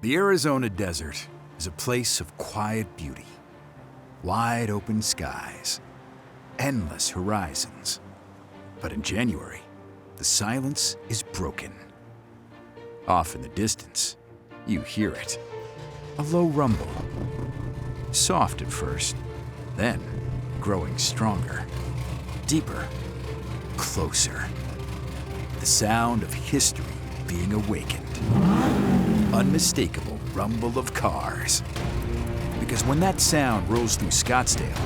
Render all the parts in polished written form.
The Arizona desert is a place of quiet beauty, wide open skies, endless horizons. But in January, the silence is broken. Off in the distance, you hear it. A low rumble. Soft at first, then growing stronger, deeper, closer. The sound of history being awakened. Unmistakable rumble of cars. Because when that sound rolls through Scottsdale,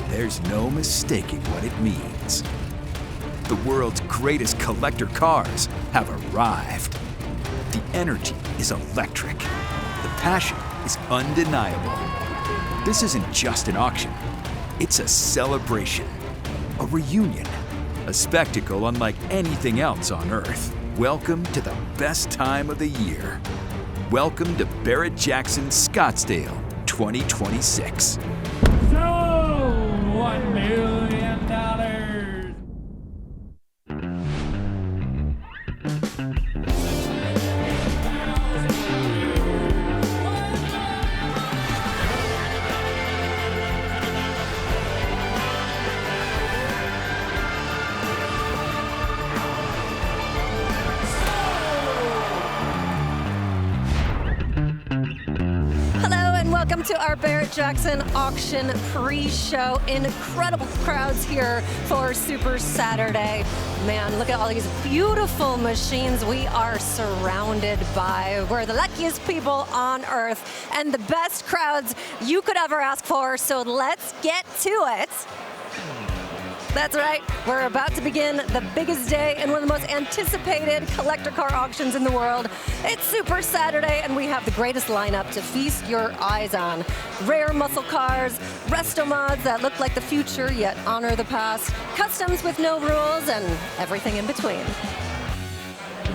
there's no mistaking what it means. The world's greatest collector cars have arrived. The energy is electric. The passion is undeniable. This isn't just an auction. It's a celebration, a reunion, a spectacle unlike anything else on Earth. Welcome to the best time of the year. Welcome to Barrett-Jackson Scottsdale 2026. So, $1 million. Welcome to our Barrett-Jackson auction pre-show. Incredible crowds here for Super Saturday. Man, look at all these beautiful machines we are surrounded by. We're the luckiest people on earth and the best crowds you could ever ask for, so let's get to it. That's right, we're about to begin the biggest day and one of the most anticipated collector car auctions in the world. It's Super Saturday and we have the greatest lineup to feast your eyes on. Rare muscle cars, resto mods that look like the future yet honor the past, customs with no rules, and everything in between.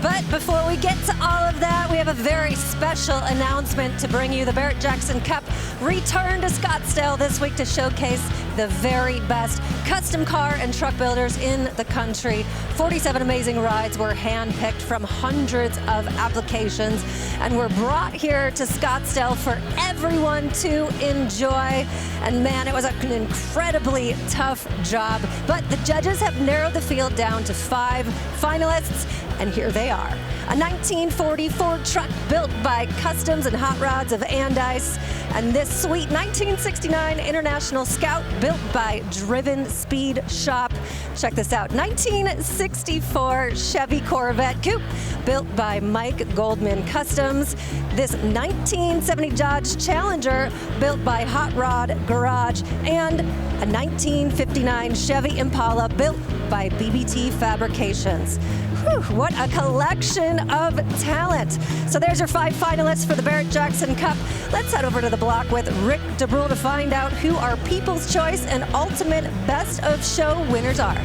But before we get to all of that, we have a very special announcement to bring you. The Barrett-Jackson Cup returned to Scottsdale this week to showcase the very best custom car and truck builders in the country. 47 amazing rides were handpicked from hundreds of applications and were brought here to Scottsdale for everyone to enjoy. And man, it was an incredibly tough job. But the judges have narrowed the field down to 5 finalists, and here they are. A 1940 Ford truck built by Customs and Hot Rods of Andice, and this sweet 1969 International Scout built by Driven Speed Shop. Check this out, 1964 Chevy Corvette Coupe built by Mike Goldman Customs. This 1970 Dodge Challenger built by Hot Rod Garage, and a 1959 Chevy Impala built by BBT Fabrications. Whew, what a collection of talent. So there's your 5 finalists for the Barrett-Jackson Cup. Let's head over to the block with Rick DeBrule to find out who our People's Choice and Ultimate Best of Show winners are.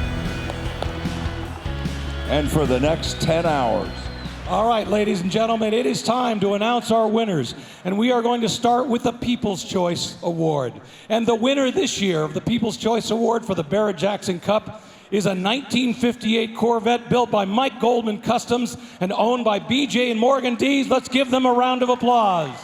And for the next 10 hours. All right, ladies and gentlemen, it is time to announce our winners. And we are going to start with the People's Choice Award. And the winner this year of the People's Choice Award for the Barrett-Jackson Cup is a 1958 Corvette built by Mike Goldman Customs and owned by BJ and Morgan Dees. Let's give them a round of applause.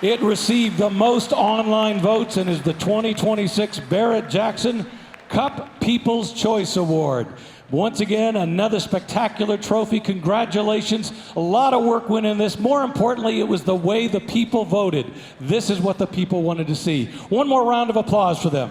It received the most online votes and is the 2026 Barrett-Jackson Cup People's Choice Award. Once again, another spectacular trophy. Congratulations. A lot of work went in this. More importantly, it was the way the people voted. This is what the people wanted to see. One more round of applause for them.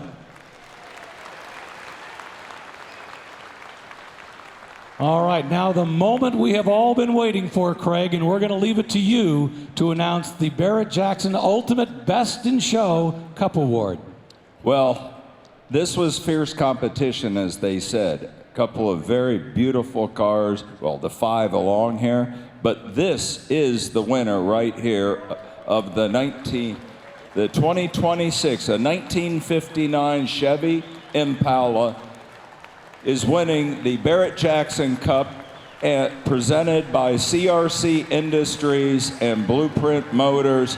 All right, now the moment we have all been waiting for, Craig, and we're going to leave it to you to announce the Barrett-Jackson Ultimate Best in Show Cup Award. Well, this was fierce competition, as they said. A couple of very beautiful cars, well, the 5 along here, but this is the winner right here of the 2026, a 1959 Chevy Impala is winning the Barrett-Jackson Cup presented by CRC Industries and Blueprint Motors.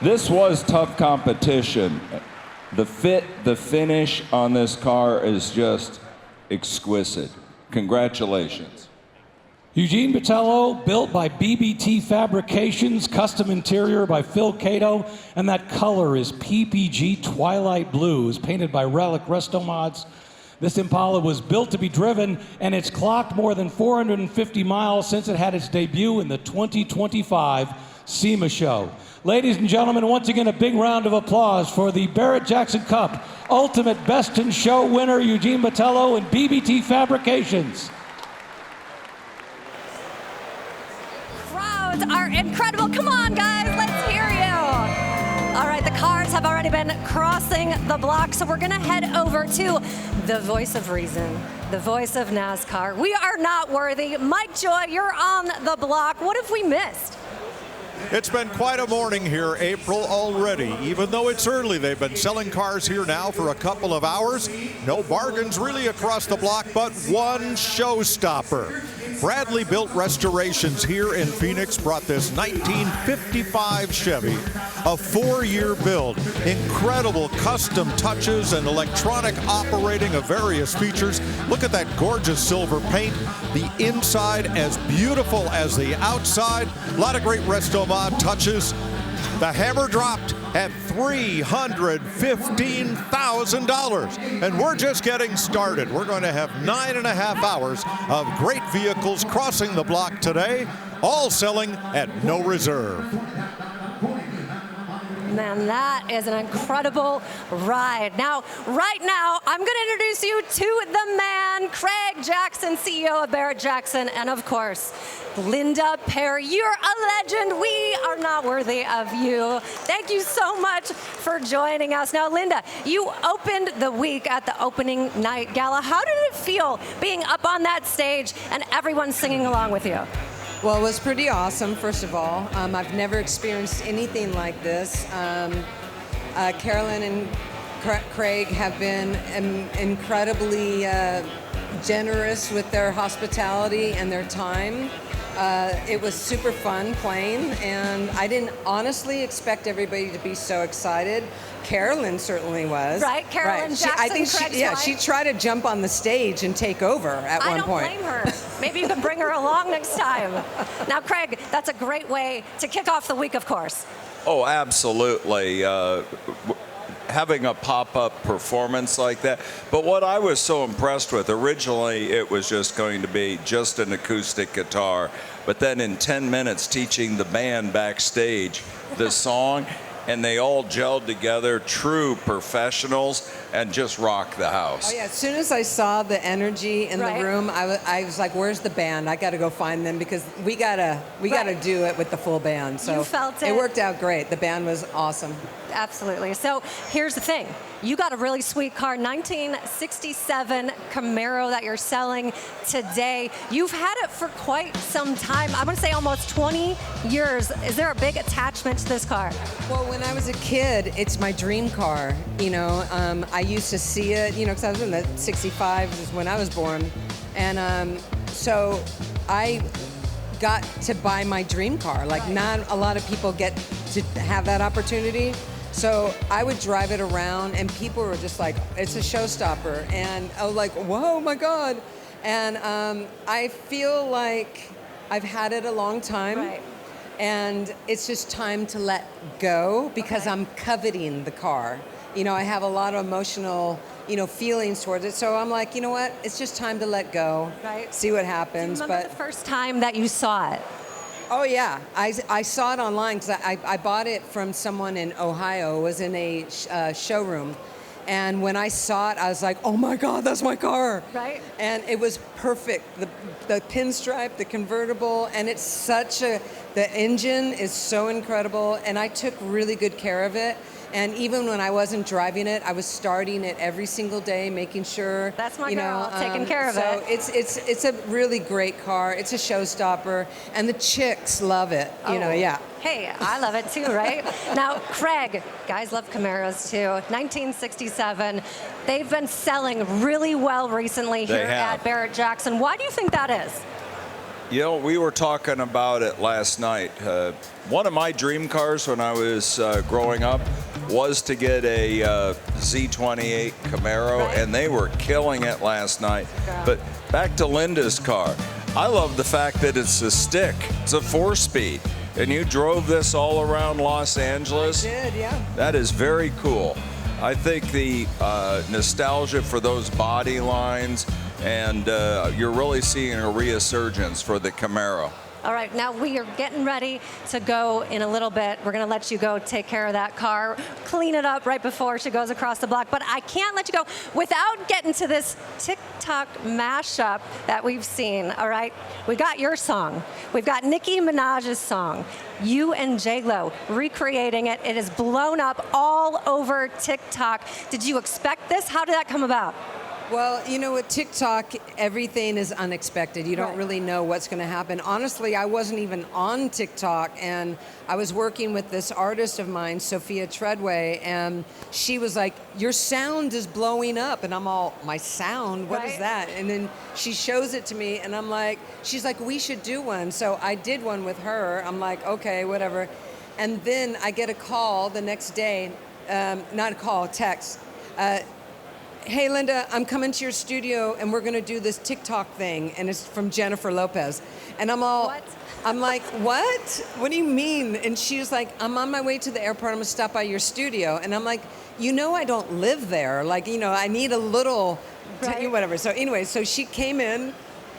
This was tough competition. The fit, the finish on this car is just exquisite. Congratulations. Eugene Botello, built by BBT Fabrications, custom interior by Phil Cato, and that color is PPG Twilight Blue. It was painted by Relic Resto Mods. This Impala was built to be driven, and it's clocked more than 450 miles since it had its debut in the 2025 SEMA show. Ladies and gentlemen, once again, a big round of applause for the Barrett-Jackson Cup Ultimate Best in Show winner, Eugene Botello and BBT Fabrications. Crowds are incredible. Come on, guys, let's hear you. All right, the cars have already been crossing the block, so we're gonna head over to the voice of reason, the voice of NASCAR. We are not worthy. Mike Joy, you're on the block. What have we missed? It's been quite a morning here, April, already. Even though it's early, they've been selling cars here now for a couple of hours. No bargains really across the block, but one showstopper. Bradley Built Restorations here in Phoenix brought this 1955 Chevy, a 4-year build. Incredible custom touches and electronic operating of various features. Look at that gorgeous silver paint. The inside as beautiful as the outside. A lot of great Resto Mod touches. The hammer dropped at $315,000. And we're just getting started. We're going to have 9.5 hours of great vehicles crossing the block today, all selling at no reserve. Man, that is an incredible ride. Now, right now, I'm going to introduce you to the man, Craig Jackson, CEO of Barrett-Jackson, and of course, Linda Perry. You're a legend. We are not worthy of you. Thank you so much for joining us. Now, Linda, you opened the week at the opening night gala. How did it feel being up on that stage and everyone singing along with you? Well, it was pretty awesome, first of all. I've never experienced anything like this. Carolyn and Craig have been incredibly generous with their hospitality and their time. It was super fun playing, and I didn't honestly expect everybody to be so excited. Carolyn certainly was. Right, Carolyn Jackson, I think Craig's wife. she tried to jump on the stage and take over at one point. I don't blame her. Maybe you can bring her along next time. Now, Craig, that's a great way to kick off the week, of course. Oh, absolutely. Having a pop-up performance like that. But what I was so impressed with, originally it was just going to be just an acoustic guitar, but then in 10 minutes teaching the band backstage the song, and they all gelled together, true professionals, and just rock the house. Oh yeah, as soon as I saw the energy in the room, I was like, where's the band? I gotta go find them because we gotta do it with the full band. So you felt it. It worked out great. The band was awesome. Absolutely. So here's the thing. You got a really sweet car, 1967 Camaro that you're selling today. You've had it for quite some time. I'm going to say almost 20 years. Is there a big attachment to this car? Well, when I was a kid, it's my dream car. You know, I used to see it, you know, because I was in the 65 is when I was born. And so I got to buy my dream car. Like, not a lot of people get to have that opportunity. So I would drive it around, and people were just like, it's a showstopper. And I was like, whoa, my God. And I feel like I've had it a long time. Right. And it's just time to let go because I'm coveting the car. You know, I have a lot of emotional, you know, feelings towards it. So I'm like, you know what? It's just time to let go. Right. See what happens. Do you remember the first time that you saw it? Oh, yeah. I saw it online because I bought it from someone in Ohio. It was in a showroom. And when I saw it, I was like, oh, my God, that's my car. Right. And it was perfect. The pinstripe, the convertible, and it's such a, the engine is so incredible. And I took really good care of it. And even when I wasn't driving it, I was starting it every single day, making sure. That's my girl, taking care of it. So it's a really great car. It's a showstopper, and the chicks love it. You know, yeah. Hey, I love it too, right? Now, Craig, guys love Camaros too. 1967. They've been selling really well recently here at Barrett-Jackson. Why do you think that is? You know, we were talking about it last night. One of my dream cars when I was growing up was to get a Z28 Camaro, and they were killing it last night. But back to Linda's car. I love the fact that it's a stick. It's a 4-speed. And you drove this all around Los Angeles? I did, yeah. That is very cool. I think the nostalgia for those body lines, and you're really seeing a resurgence for the Camaro. All right, now we are getting ready to go in a little bit. We're gonna let you go take care of that car, clean it up right before she goes across the block. But I can't let you go without getting to this TikTok mashup that we've seen, all right? We got your song. We've got Nicki Minaj's song. You and J-Lo recreating it. It is blown up all over TikTok. Did you expect this? How did that come about? Well, you know, with TikTok, everything is unexpected. You don't really know what's going to happen. Honestly, I wasn't even on TikTok, and I was working with this artist of mine, Sophia Treadway, and she was like, your sound is blowing up. And I'm all, my sound? What is that? And then she shows it to me, and I'm like, she's like, we should do one. So I did one with her. I'm like, okay, whatever. And then I get a call the next day, not a call, a text. Hey, Linda, I'm coming to your studio and we're going to do this TikTok thing. And it's from Jennifer Lopez. And I'm all, What? I'm like, what? What do you mean? And she was like, I'm on my way to the airport. I'm going to stop by your studio. And I'm like, you know, I don't live there. Like, you know, I need a little, whatever. So anyway, so she came in.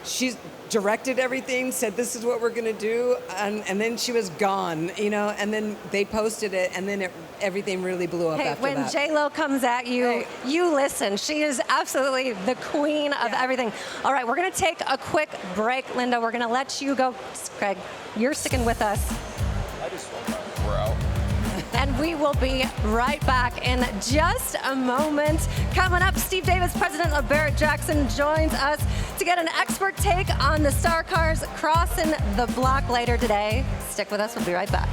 She directed everything, said this is what we're going to do, and then she was gone, you know, and then they posted it, and then everything really blew up after when that. J-Lo comes at you, you listen. She is absolutely the queen of everything. All right, we're going to take a quick break, Linda. We're going to let you go. Craig, you're sticking with us. I just want we're out. And we will be right back in just a moment. Coming up, Steve Davis, president of Barrett-Jackson, joins us to get an expert take on the star cars crossing the block later today. Stick with us. We'll be right back.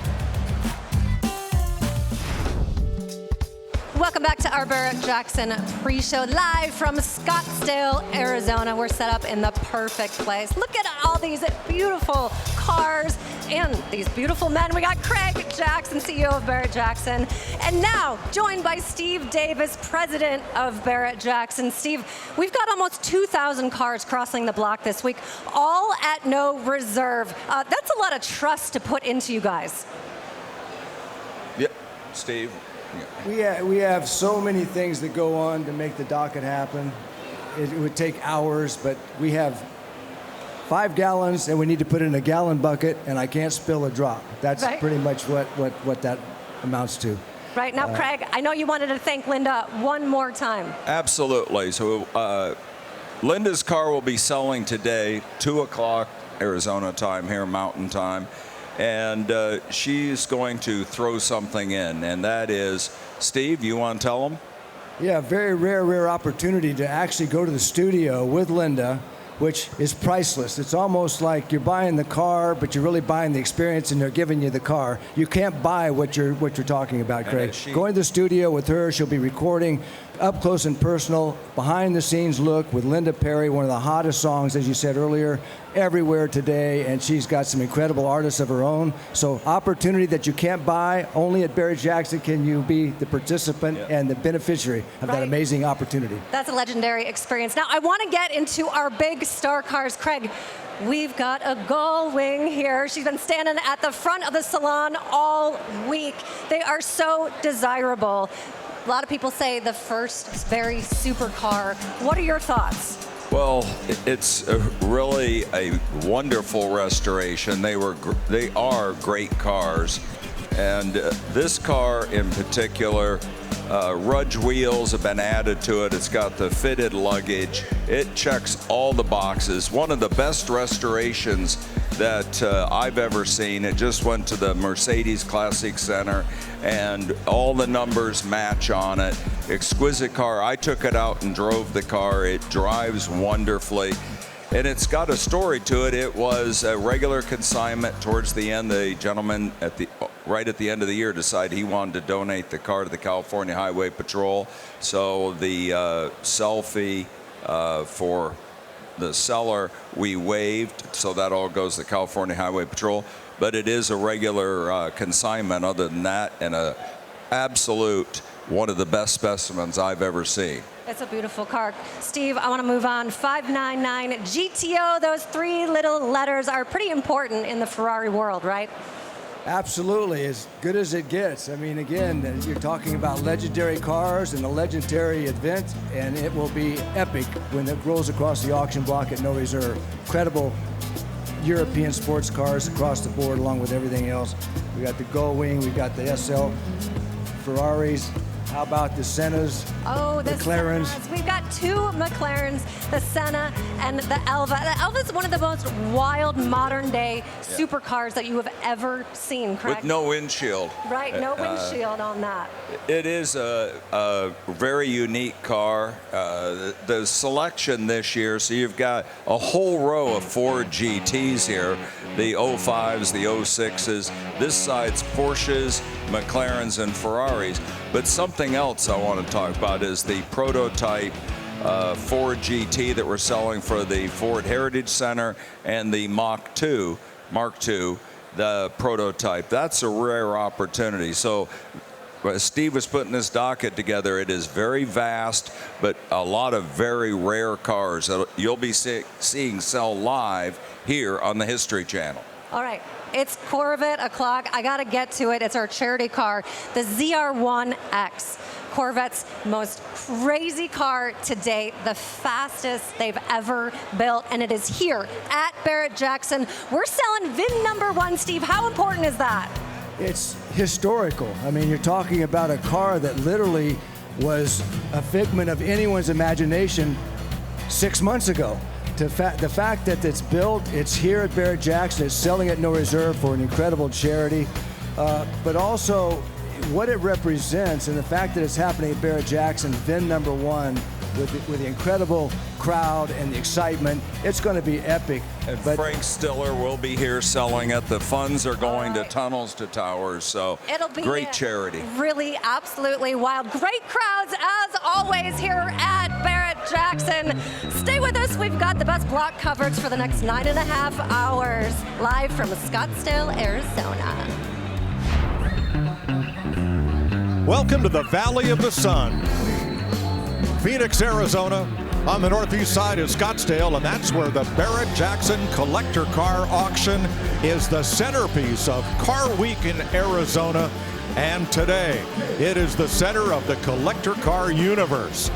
Welcome back to our Barrett-Jackson pre-show live from Scottsdale, Arizona. We're set up in the perfect place. Look at all these beautiful cars and these beautiful men. We got Craig Jackson, CEO of Barrett-Jackson, and now joined by Steve Davis, president of Barrett-Jackson. Steve, we've got almost 2,000 cars crossing the block this week, all at no reserve. That's a lot of trust to put into you guys. Yeah, Steve. We have so many things that go on to make the docket happen. It would take hours, but we have 5 gallons and we need to put it in a gallon bucket, and I can't spill a drop. That's pretty much what that amounts to. Right now, Craig, I know you wanted to thank Linda one more time. Absolutely. So Linda's car will be selling today, 2 o'clock Arizona time here, Mountain Time. And she's going to throw something in, and that is, Steve, you want to tell them? Yeah, very rare opportunity to actually go to the studio with Linda, which is priceless. It's almost like you're buying the car, but you're really buying the experience, and they're giving you the car. You can't buy what you're talking about, Craig. Going to the studio with her, she'll be recording up close and personal, behind the scenes look with Linda Perry, one of the hottest songs, as you said earlier, everywhere today, and she's got some incredible artists of her own. So opportunity that you can't buy, only at Barrett-Jackson can you be the participant and the beneficiary of that amazing opportunity. That's a legendary experience. Now, I want to get into our big star cars. Craig, we've got a Gull Wing here. She's been standing at the front of the salon all week. They are so desirable. A lot of people say the first very supercar. What are your thoughts? Well, it's really a wonderful restoration. They are great cars, and this car in particular, Rudge wheels have been added to it. It's got the fitted luggage. It checks all the boxes. One of the best restorations that I've ever seen. It just went to the Mercedes Classic Center, and all the numbers match on it. Exquisite car. I took it out and drove the car. It drives wonderfully, and it's got a story to it. It was a regular consignment. Towards the end, the gentleman right at the end of the year decided he wanted to donate the car to the California Highway Patrol. So the selfie for the seller we waived, so that all goes to the California Highway Patrol. But it is a regular consignment. Other than that, and a absolute one of the best specimens I've ever seen. It's a beautiful car. Steve, I want to move on. 599 GTO, those 3 little letters are pretty important in the Ferrari world, right? Absolutely, as good as it gets. I mean, again, you're talking about legendary cars and a legendary event, and it will be epic when it rolls across the auction block at no reserve. Incredible European sports cars across the board, along with everything else. We got the Gullwing, we got the SL Ferraris. How about the Sennas? Oh, the McLarens. Sennas. We've got 2 McLarens, the Senna and the Elva. The Elva is one of the most wild modern-day supercars that you have ever seen, correct? With no windshield. Right, no windshield on that. It is a very unique car. The selection this year, so you've got a whole row of Ford GTs here, the 05s, the 06s. This side's Porsches, McLarens, and Ferraris. But something else I want to talk about is the prototype Ford GT that we're selling for the Ford Heritage Center and the Mach II, the prototype. That's a rare opportunity. So as Steve was putting this docket together, it is very vast, but a lot of very rare cars that you'll be seeing sell live here on the History Channel. All right, it's Corvette o'clock. I got to get to it. It's our charity car, the ZR1X. Corvette's most crazy car to date, the fastest they've ever built, and it is here at Barrett-Jackson. We're selling VIN number 1, Steve. How important is that? It's historical. I mean, you're talking about a car that literally was a figment of anyone's imagination 6 months ago. The fact that it's built, it's here at Barrett-Jackson, it's selling at no reserve for an incredible charity, but also what it represents and the fact that it's happening at Barrett-Jackson, VIN number 1, with the incredible crowd and the excitement, it's going to be epic. And Frank Stiller will be here selling it. The funds are going to Tunnels to Towers, so it'll be great charity. Really, absolutely wild. Great crowds, as always, here at Barrett-Jackson. Stay with us. We've got the best block coverage for the next 9.5 hours, live from Scottsdale, Arizona. Welcome to the Valley of the Sun. Phoenix, Arizona, on the northeast side of Scottsdale, and that's where the Barrett-Jackson Collector Car Auction is the centerpiece of Car Week in Arizona. And today, it is the center of the collector car universe.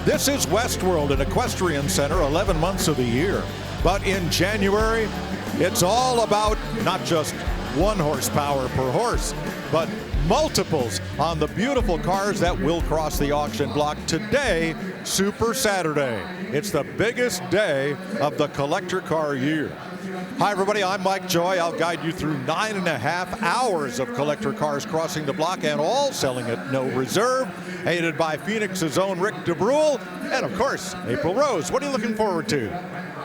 This is Westworld, an equestrian center 11 months of the year. But in January, it's all about not just 1 horsepower per horse, but multiples on the beautiful cars that will cross the auction block today, Super Saturday. It's the biggest day of the collector car year. Hi everybody, I'm Mike Joy. I'll guide you through 9.5 hours of collector cars crossing the block and all selling at no reserve, aided by Phoenix's own Rick DeBrule and of course, April Rose. What are you looking forward to?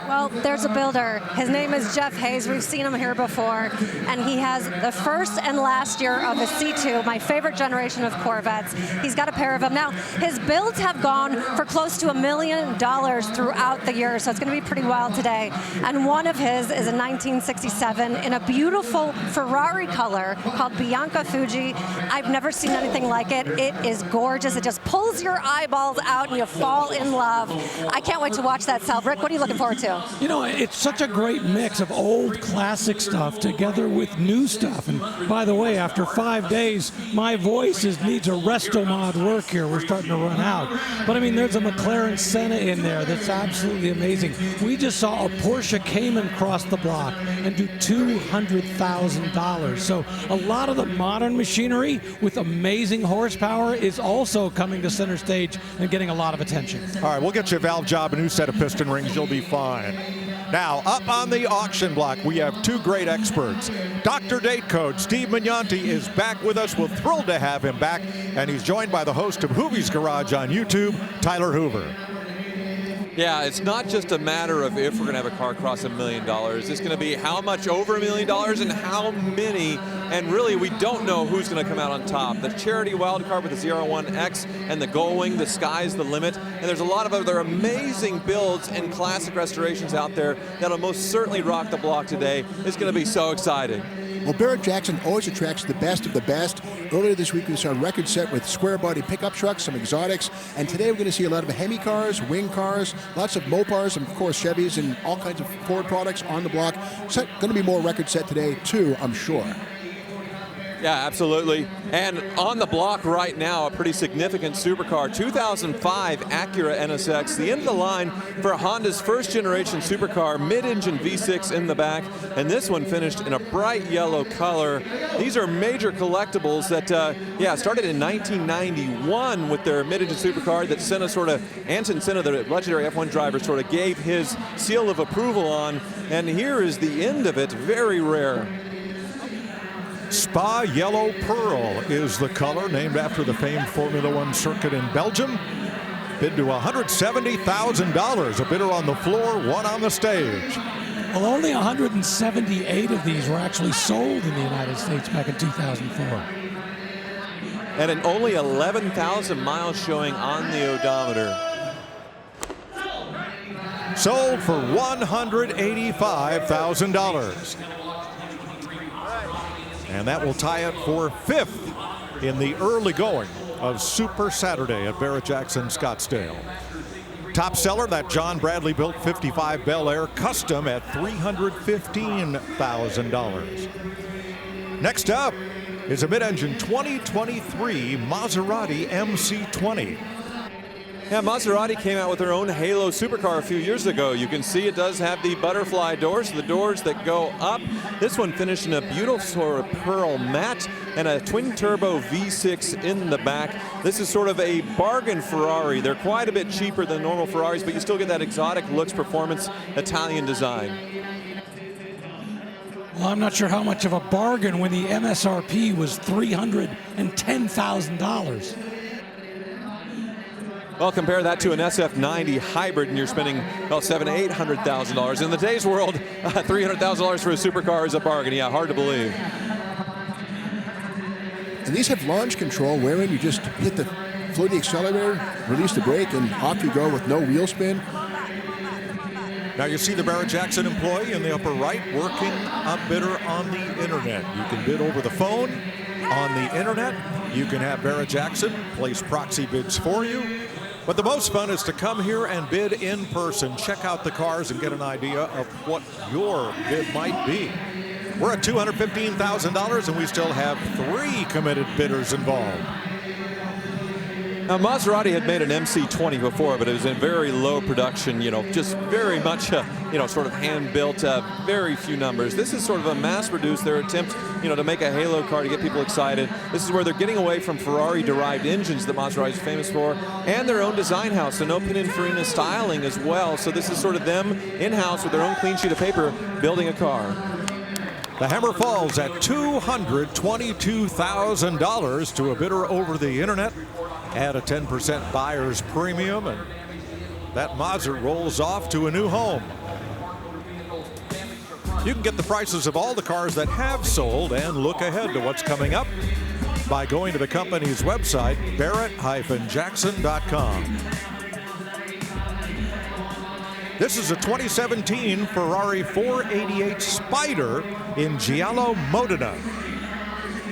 Well, there's a builder. His name is Jeff Hayes. We've seen him here before, and he has the first and last year of a C2, my favorite generation of Corvettes. He's got a pair of them. Now, his builds have gone for close to $1 million throughout the year, so it's going to be pretty wild today. And one of his is a 1967 in a beautiful Ferrari color called Bianca Fuji. I've never seen anything like it. It is gorgeous. It just pulls your eyeballs out and you fall in love. I can't wait to watch that sell. Rick, what are you looking forward to? You know, it's such a great mix of old classic stuff together with new stuff. And by the way, after 5 days, my voice needs a resto-mod work here. We're starting to run out. But I mean, there's a McLaren Senna in there that's absolutely amazing. We just saw a Porsche Cayman cross the block and do $200,000. So a lot of the modern machinery with amazing horsepower is also coming to center stage and getting a lot of attention. All right, we'll get you a valve job, a new set of piston rings. You'll be fine. Now, up on the auction block, we have 2 great experts. Dr. Date Code, Steve Magnanti, is back with us. We're thrilled to have him back, and he's joined by the host of Hoovy's Garage on YouTube, Tyler Hoover. Yeah, it's not just a matter of if we're going to have a car cross $1 million. It's going to be how much over $1 million and how many. And really, we don't know who's going to come out on top. The charity wild card with the ZR1X and the Gullwing, the sky's the limit. And there's a lot of other amazing builds and classic restorations out there that'll most certainly rock the block today. It's going to be so exciting. Well, Barrett-Jackson always attracts the best of the best, Earlier this week, we saw a record set with square body pickup trucks, some exotics, and today we're going to see a lot of Hemi cars, wing cars, lots of Mopars, and of course Chevys, and all kinds of Ford products on the block. So going to be more record set today too, I'm sure. Yeah, absolutely. And on the block right now, a pretty significant supercar, 2005 Acura NSX, the end of the line for Honda's first generation supercar, mid-engine V6 in the back, and this one finished in a bright yellow color. These are major collectibles that, started in 1991 with their mid-engine supercar that Senna Ayrton Senna, the legendary F1 driver, sort of gave his seal of approval on, and here is the end of it, very rare. Spa Yellow Pearl is the color, named after the famed Formula One circuit in Belgium. Bid to $170,000. A bidder on the floor, one on the stage. Well, only 178 of these were actually sold in the United States back in 2004. And in only 11,000 miles showing on the odometer. Sold for $185,000. And that will tie it for 5th in the early going of Super Saturday at Barrett-Jackson Scottsdale. Top seller, that John Bradley built 55 Bel Air Custom at $315,000. Next up is a mid-engine 2023 Maserati MC20. Yeah, Maserati came out with their own Halo supercar a few years ago. You can see it does have the butterfly doors, the doors that go up. This one finished in a beautiful sort of pearl matte and a twin-turbo V6 in the back. This is sort of a bargain Ferrari. They're quite a bit cheaper than normal Ferraris, but you still get that exotic looks, performance, Italian design. Well, I'm not sure how much of a bargain when the MSRP was $310,000. Well, compare that to an SF90 hybrid, and you're spending, well, $700,000 to $800,000. In the day's world, $300,000 for a supercar is a bargain. Yeah, hard to believe. And these have launch control, wherein you just hit the float the accelerator, release the brake, and off you go with no wheel spin. Now you see the Barrett-Jackson employee in the upper right working a bidder on the internet. You can bid over the phone, on the internet. You can have Barrett-Jackson place proxy bids for you. But the most fun is to come here and bid in person, check out the cars, and get an idea of what your bid might be. We're at $215,000, and we still have 3 committed bidders involved. Now, Maserati had made an MC20 before, but it was in very low production, just very much, sort of hand-built, very few numbers. This is sort of a mass-produced, their attempt, to make a Halo car to get people excited. This is where they're getting away from Ferrari-derived engines that Maserati is famous for, and their own design house, so no Pininfarina styling as well. So this is sort of them in-house with their own clean sheet of paper building a car. The hammer falls at $222,000 to a bidder over the internet. Add a 10% buyer's premium, and that Mazda rolls off to a new home. You can get the prices of all the cars that have sold and look ahead to what's coming up by going to the company's website, barrett-jackson.com. This is a 2017 Ferrari 488 Spider in Giallo Modena.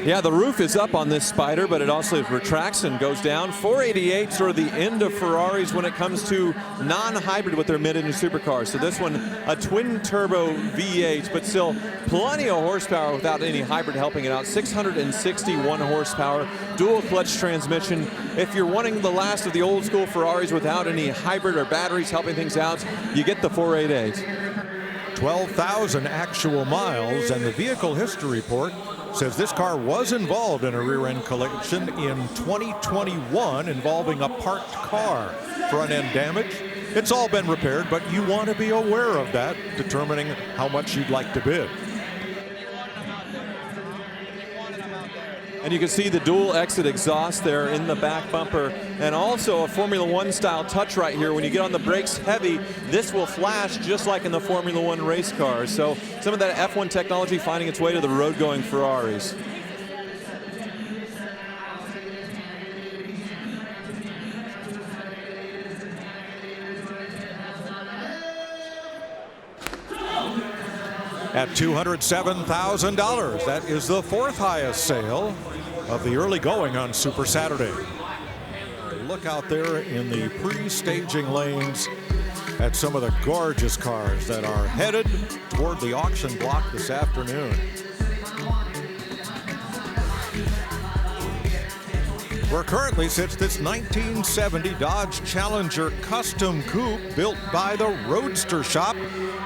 Yeah, the roof is up on this Spider, but it also retracts and goes down. 488, sort of the end of Ferraris when it comes to non-hybrid with their mid-engine supercars. So this one, a twin-turbo V8, but still plenty of horsepower without any hybrid helping it out. 661 horsepower, dual-clutch transmission. If you're wanting the last of the old-school Ferraris without any hybrid or batteries helping things out, you get the 488. 12,000 actual miles, and the vehicle history report says this car was involved in a rear-end collision in 2021 involving a parked car. Front-end damage. It's all been repaired, but you want to be aware of that, determining how much you'd like to bid. And you can see the dual exit exhaust there in the back bumper, and also a Formula One style touch right here. When you get on the brakes heavy, this will flash just like in the Formula One race cars. So some of that F1 technology finding its way to the road going Ferraris. At $207,000, that is the 4th highest sale of the early going on Super Saturday. Look out there in the pre-staging lanes at some of the gorgeous cars that are headed toward the auction block this afternoon. Where currently sits this 1970 Dodge Challenger Custom Coupe built by the Roadster Shop,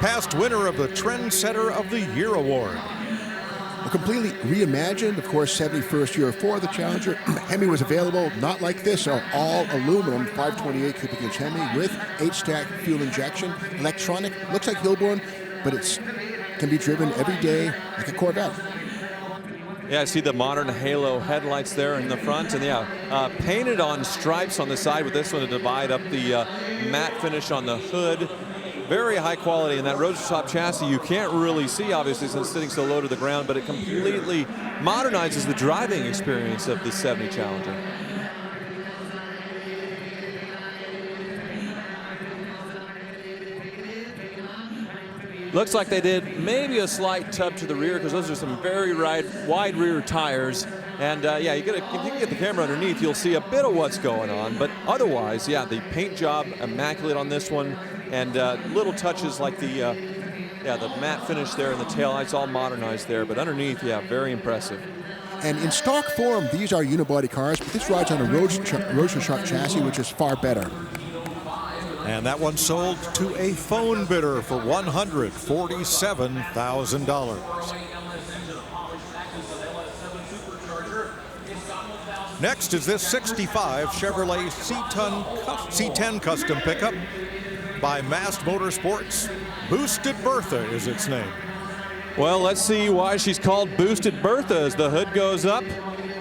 past winner of the Trendsetter of the Year Award. Completely reimagined, of course, 71st year for the Challenger. Hemi was available, not like this, so all aluminum, 528 cubic inch Hemi with H-stack fuel injection, electronic, looks like Hilborn, but it can be driven every day like a Corvette. Yeah, I see the modern halo headlights there in the front, and yeah, painted on stripes on the side with this one to divide up the matte finish on the hood. Very high quality, and that Roadster Shop chassis you can't really see, obviously, since it's sitting so low to the ground, but it completely modernizes the driving experience of the 70 Challenger. Looks like they did maybe a slight tub to the rear, because those are some very wide rear tires. And yeah, if you can get the camera underneath, you'll see a bit of what's going on. But otherwise, yeah, the paint job immaculate on this one, and little touches like the matte finish there and the taillights all modernized there. But underneath, yeah, very impressive. And in stock form, these are unibody cars, but this rides on a Roadster Shop chassis, which is far better. And that one sold to a phone bidder for $147,000. Next is this 65 Chevrolet C10 custom pickup by Mast Motorsports. Boosted Bertha is its name. Well, let's see why she's called Boosted Bertha as the hood goes up.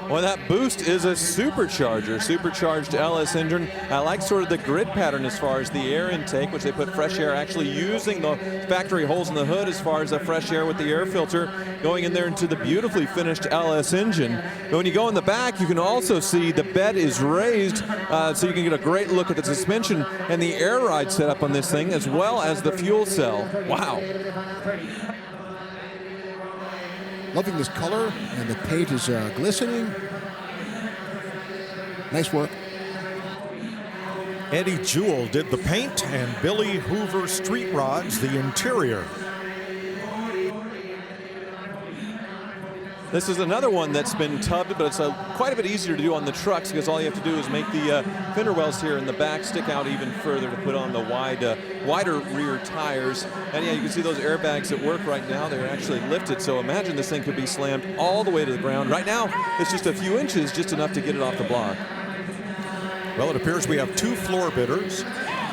Well, that boost is a supercharged LS engine. I like sort of the grid pattern as far as the air intake, which they put fresh air, actually using the factory holes in the hood as far as the fresh air with the air filter going in there into the beautifully finished LS engine. But when you go in the back, you can also see the bed is raised, so you can get a great look at the suspension and the air ride setup on this thing, as well as the fuel cell. Wow. Loving this color, and the paint is glistening. Nice work. Eddie Jewell did the paint, and Billy Hoover Street Rods the interior. This is another one that's been tubbed, but it's quite a bit easier to do on the trucks, because all you have to do is make the fender wells here in the back stick out even further to put on the wider rear tires. And yeah, you can see those airbags at work right now. They're actually lifted, so imagine this thing could be slammed all the way to the ground. Right now, it's just a few inches, just enough to get it off the block. Well, it appears we have two floor bidders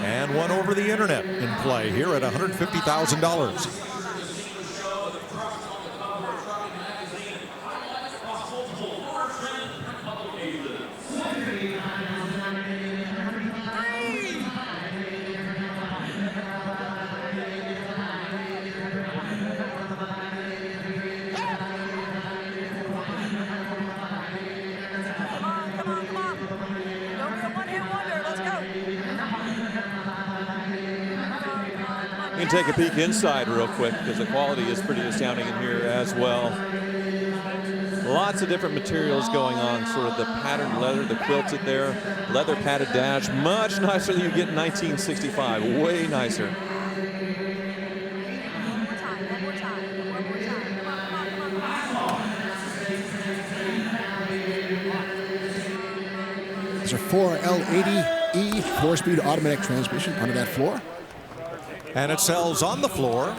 and one over the internet in play here at $150,000. You can take a peek inside real quick, because the quality is pretty astounding in here as well. Lots of different materials going on, sort of the patterned leather, the quilted there, leather padded dash, much nicer than you get in 1965, way nicer. There's a 4L80E 4-speed automatic transmission under that floor. And it sells on the floor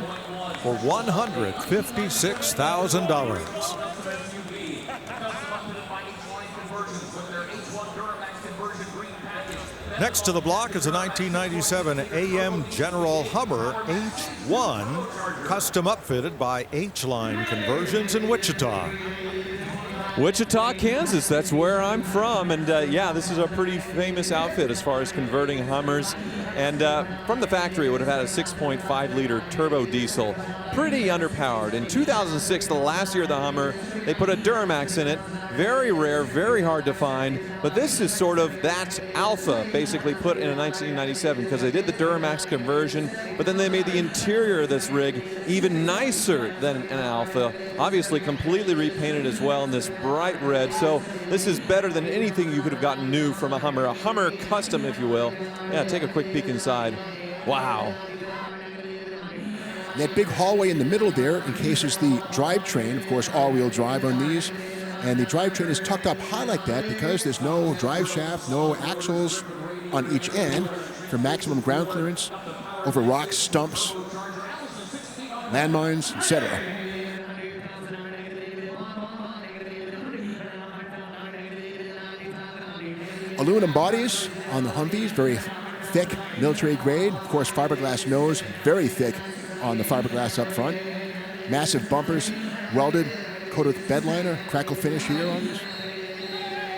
for $156,000. Next to the block is a 1997 AM General Hummer H1, custom upfitted by H-Line Conversions in Wichita. Wichita, Kansas, that's where I'm from, and yeah, this is a pretty famous outfit as far as converting Hummers. And from the factory, it would have had a 6.5 liter turbo diesel, pretty underpowered. In 2006, the last year of the Hummer, they put a Duramax in it. Very rare, very hard to find, but this is sort of that Alpha basically put in 1997 because they did the Duramax conversion, but then they made the interior of this rig even nicer than an Alpha, obviously completely repainted as well in this bright red. So this is better than anything you could have gotten new from a Hummer custom, if you will. Yeah, take a quick peek inside. Wow. That big hallway in the middle there encases the drivetrain, of course, all-wheel drive on these. And the drivetrain is tucked up high like that because there's no drive shaft, no axles on each end for maximum ground clearance over rocks, stumps, landmines, etc. Aluminum bodies on the Humvees, very thick, military grade. Of course, fiberglass nose, very thick on the fiberglass up front. Massive bumpers, welded, coated with bed liner, crackle finish here on this.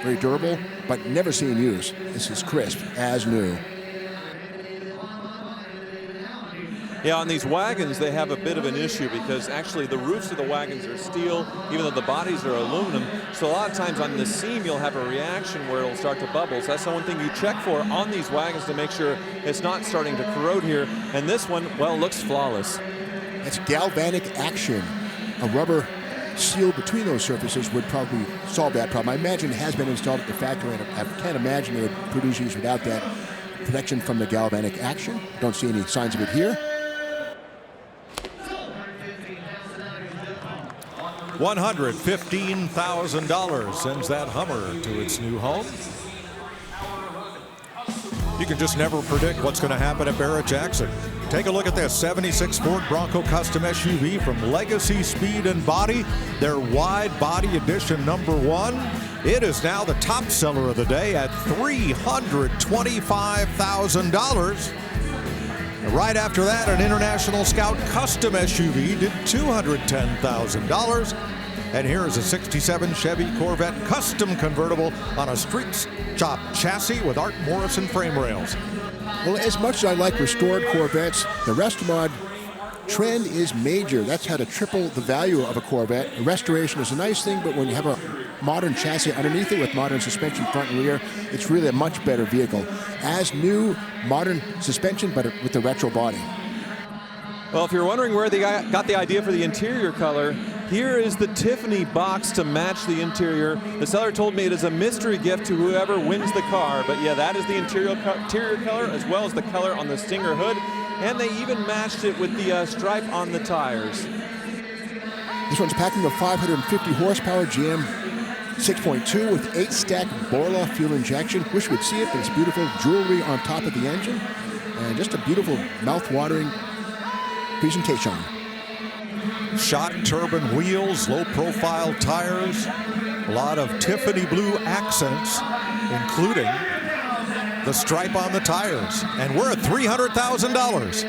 Very durable, but never seen use. This is crisp as new. Yeah, on these wagons, they have a bit of an issue because actually the roofs of the wagons are steel, even though the bodies are aluminum. So a lot of times on the seam, you'll have a reaction where it'll start to bubble. So that's the one thing you check for on these wagons to make sure it's not starting to corrode here. And this one, well, looks flawless. It's galvanic action. A rubber seal between those surfaces would probably solve that problem. I imagine it has been installed at the factory, and I can't imagine they would produce these without that protection from the galvanic action. Don't see any signs of it here. $115,000 sends that Hummer to its new home. You can just never predict what's going to happen at Barrett-Jackson. Take a look at this 76 Ford Bronco Custom SUV from Legacy Speed and Body, their wide body edition #1. It is now the top seller of the day at $325,000. Right after that, an International Scout Custom SUV did $210,000. And here is a 67 Chevy Corvette Custom Convertible on a street shop chassis with Art Morrison frame rails. Well, as much as I like restored Corvettes, the Restomod trend is major. That's how to triple the value of a Corvette. Restoration is a nice thing, but when you have a modern chassis underneath it with modern suspension front and rear, it's really a much better vehicle. As new, modern suspension, but with the retro body. Well, if you're wondering where they got the idea for the interior color, here is the Tiffany box to match the interior. The seller told me it is a mystery gift to whoever wins the car, but yeah, that is the interior color as well as the color on the Stinger hood, and they even matched it with the stripe on the tires. This one's packing a 550 horsepower GM 6.2 with 8-stack Borla fuel injection. Wish we could see it, but it's beautiful jewelry on top of the engine, and just a beautiful mouth-watering presentation. Shot turbine wheels, low-profile tires, a lot of Tiffany blue accents, including the stripe on the tires. And we're at $300,000.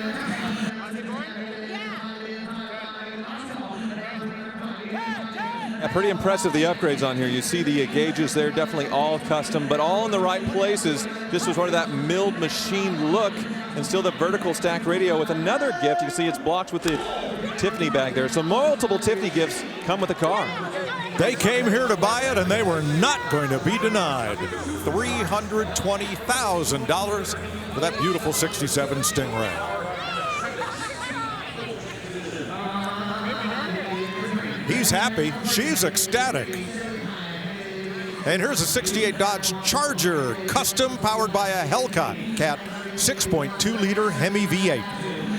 Yeah, pretty impressive, the upgrades on here. You see the gauges there, definitely all custom, but all in the right places. This was sort of that milled machine look, and still the vertical stack radio with another gift. You can see it's blocked with the Tiffany bag there. So multiple Tiffany gifts come with the car. They came here to buy it, and they were not going to be denied. $320,000 for that beautiful 67 Stingray. He's happy. She's ecstatic. And here's a 68 Dodge Charger, custom, powered by a Hellcat 6.2-liter Hemi V8.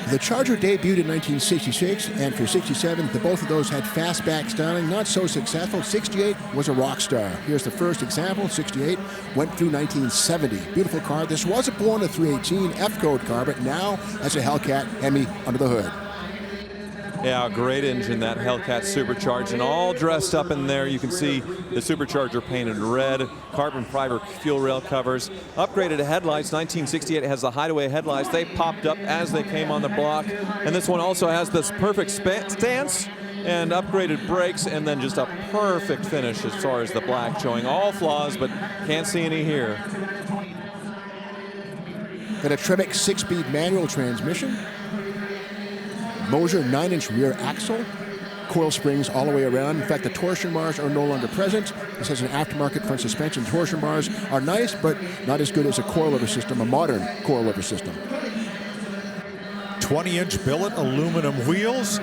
The Charger debuted in 1966, and for 67, both of those had fastback styling, not so successful. 68 was a rock star. Here's the first example. 68 went through 1970. Beautiful car. This was a Born a 318 F-code car, but now has a Hellcat Hemi under the hood. Yeah, great engine, that Hellcat supercharged, and all dressed up in there. You can see the supercharger painted red, carbon fiber fuel rail covers, upgraded headlights. 1968 has the Hideaway headlights. They popped up as they came on the block, and this one also has this perfect stance and upgraded brakes, and then just a perfect finish as far as the black, showing all flaws, but can't see any here. Got a Tremec 6-speed manual transmission. Moser 9-inch rear axle. Coil springs all the way around. In fact, the torsion bars are no longer present. This has an aftermarket front suspension. Torsion bars are nice, but not as good as a coilover system, a modern coilover system. 20-inch billet aluminum wheels,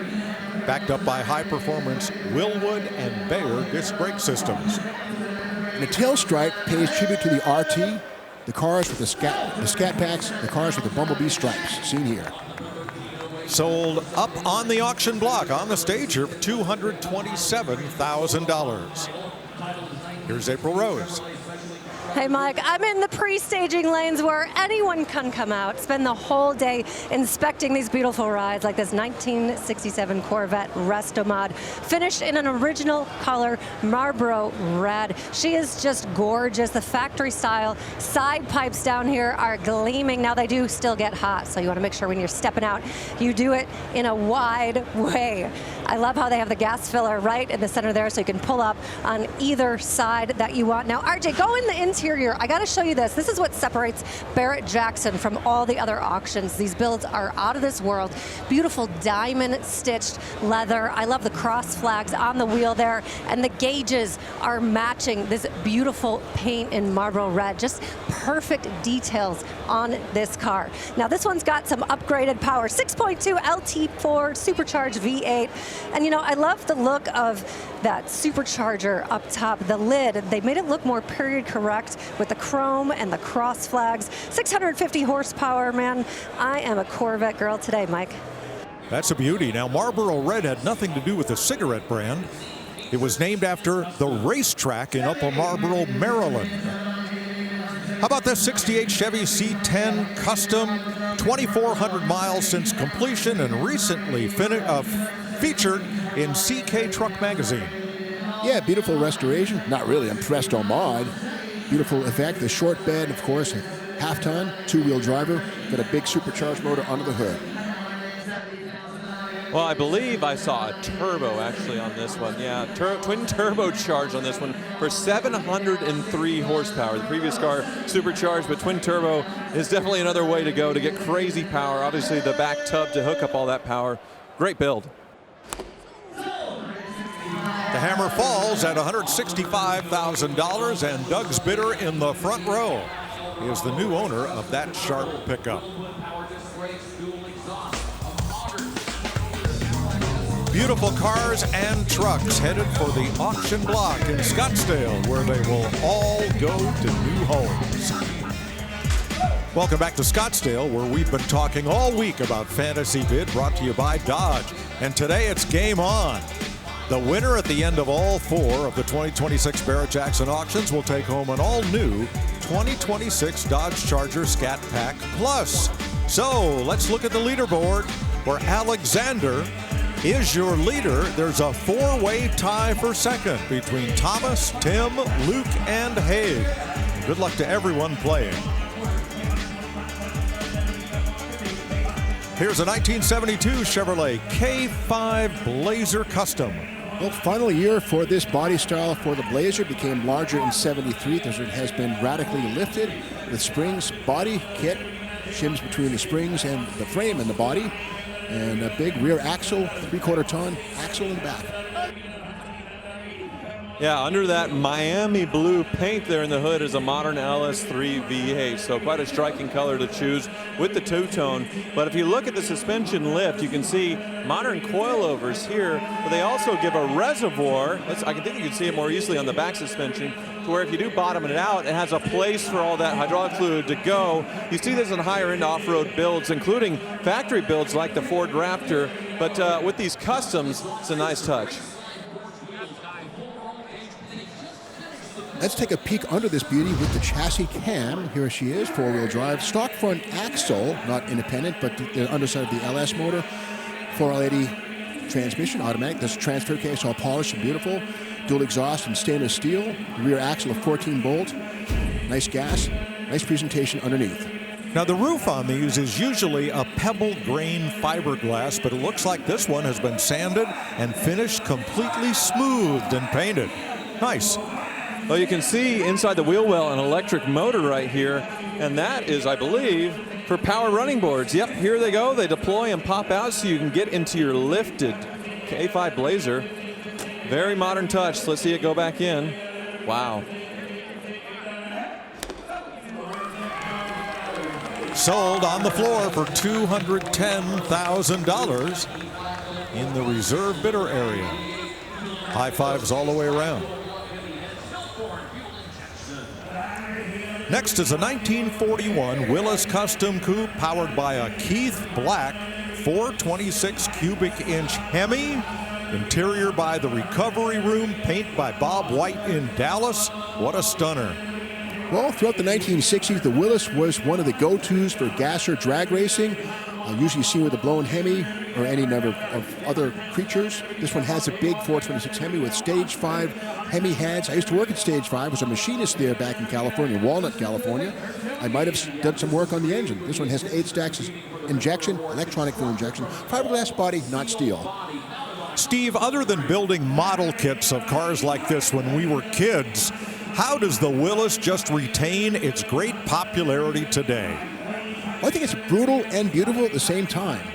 backed up by high-performance Willwood and Bayer disc brake systems. And the tail stripe pays tribute to the RT, the cars with the scat packs, the cars with the bumblebee stripes, seen here. Sold up on the auction block on the stage here for $227,000. Here's April Rose. Hey, Mike, I'm in the pre-staging lanes where anyone can come out, spend the whole day inspecting these beautiful rides like this 1967 Corvette Resto Mod, finished in an original color, Marlboro Red. She is just gorgeous. The factory style side pipes down here are gleaming. Now, they do still get hot, so you want to make sure when you're stepping out, you do it in a wide way. I love how they have the gas filler right in the center there, so you can pull up on either side that you want. Now, RJ, go in the interior. I got to show you this. This is what separates Barrett-Jackson from all the other auctions. These builds are out of this world. Beautiful diamond stitched leather. I love the cross flags on the wheel there, and the gauges are matching this beautiful paint in Marlboro Red. Just perfect details on this car. Now, this one's got some upgraded power, 6.2 LT4 supercharged V8. And you know, I love the look of that supercharger up top, the lid. They made it look more period correct with the chrome and the cross flags. 650 horsepower, man. I am a Corvette girl today, Mike. That's a beauty. Now, Marlboro Red had nothing to do with the cigarette brand. It was named after the racetrack in Upper Marlboro, Maryland. How about this 68 Chevy C10 Custom, 2,400 miles since completion and recently featured in CK Truck Magazine. Yeah, beautiful restoration. Not really, a Presto mod. Beautiful effect. The short bed, of course, half-ton, two-wheel driver. Got a big supercharged motor under the hood. Well, I believe I saw a turbo actually on this one. Yeah, twin turbocharged on this one for 703 horsepower. The previous car supercharged, but twin turbo is definitely another way to go to get crazy power. Obviously, the back tub to hook up all that power. Great build. The hammer falls at $165,000, and Doug's bidder in the front row is the new owner of that sharp pickup. Beautiful cars and trucks headed for the auction block in Scottsdale, where they will all go to new homes. Welcome back to Scottsdale, where we've been talking all week about Fantasy Bid, brought to you by Dodge. And today it's game on. The winner at the end of all four of the 2026 Barrett-Jackson auctions will take home an all-new 2026 Dodge Charger Scat Pack Plus. So let's look at the leaderboard, where Alexander is your leader. There's a four-way tie for second between Thomas, Tim, Luke, and Haig. Good luck to everyone playing. Here's a 1972 Chevrolet K5 Blazer Custom. Well, final year for this body style for the Blazer. Became larger in '73 as it has been radically lifted with springs, body, kit, shims between the springs and the frame and the body, and a big rear axle, 3/4 ton axle in the back. Yeah, under that Miami blue paint there in the hood is a modern LS3 V8, so quite a striking color to choose with the two-tone. But if you look at the suspension lift, you can see modern coilovers here, but they also give a reservoir. I think you can see it more easily on the back suspension, to where if you do bottom it out, it has a place for all that hydraulic fluid to go. You see this in higher-end off-road builds, including factory builds like the Ford Raptor, but with these customs, it's a nice touch. Let's take a peek under this beauty with the chassis cam. Here she is, four-wheel drive. Stock front axle, not independent, but the underside of the LS motor. 480 transmission, automatic. This transfer case, all polished and beautiful. Dual exhaust in stainless steel. Rear axle of 14 bolt. Nice gas. Nice presentation underneath. Now, the roof on these is usually a pebble grain fiberglass, but it looks like this one has been sanded and finished completely smoothed and painted. Nice. Well, you can see inside the wheel well an electric motor right here, and that is, I believe, for power running boards. Yep, here they go. They deploy and pop out so you can get into your lifted A5 Blazer. Very modern touch. Let's see it go back in. Wow. Sold on the floor for $210,000 in the reserve bidder area. High fives all the way around. Next is a 1941 Willis Custom Coupe powered by a Keith Black 426 cubic inch Hemi. Interior by the Recovery Room, paint by Bob White in Dallas. What a stunner. Well, throughout the 1960s, the Willis was one of the go-tos for gasser drag racing. Usually seen with a blown Hemi or any number of other creatures. This one has a big 426 Hemi with Stage 5 Hemi heads. I used to work at Stage 5, was a machinist there back in California, Walnut, California. I might have done some work on the engine. This one has an 8-stacks injection, electronic fuel injection, fiberglass body, not steel. Steve, other than building model kits of cars like this when we were kids, how does the Willis just retain its great popularity today? Well, I think it's brutal and beautiful at the same time.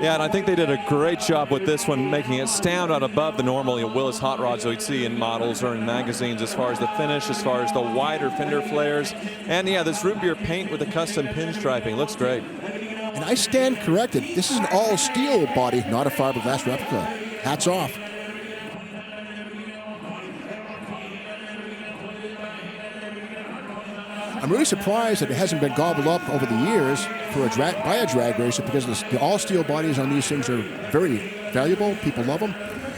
Yeah, and I think they did a great job with this one, making it stand out above the normal Willis hot rods that we'd see in models or in magazines as far as the finish, as far as the wider fender flares. And yeah, this root beer paint with the custom pinstriping looks great. And I stand corrected. This is an all-steel body, not a fiberglass replica. Hats off. I'm really surprised that it hasn't been gobbled up over the years by a drag racer, because the all-steel bodies on these things are very valuable. People love them,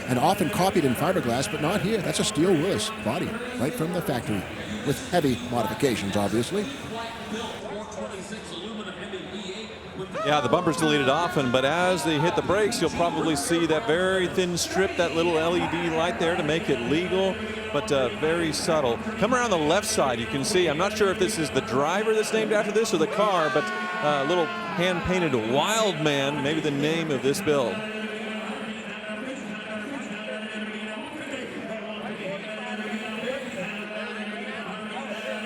and often copied in fiberglass, but not here. That's a steel Willis body right from the factory, with heavy modifications, obviously. Yeah, the bumper's deleted often, but as they hit the brakes, you'll probably see that very thin strip, that little LED light there to make it legal, but very subtle. Come around the left side, you can see, I'm not sure if this is the driver that's named after this or the car, but a little hand-painted Wild Man, maybe the name of this build.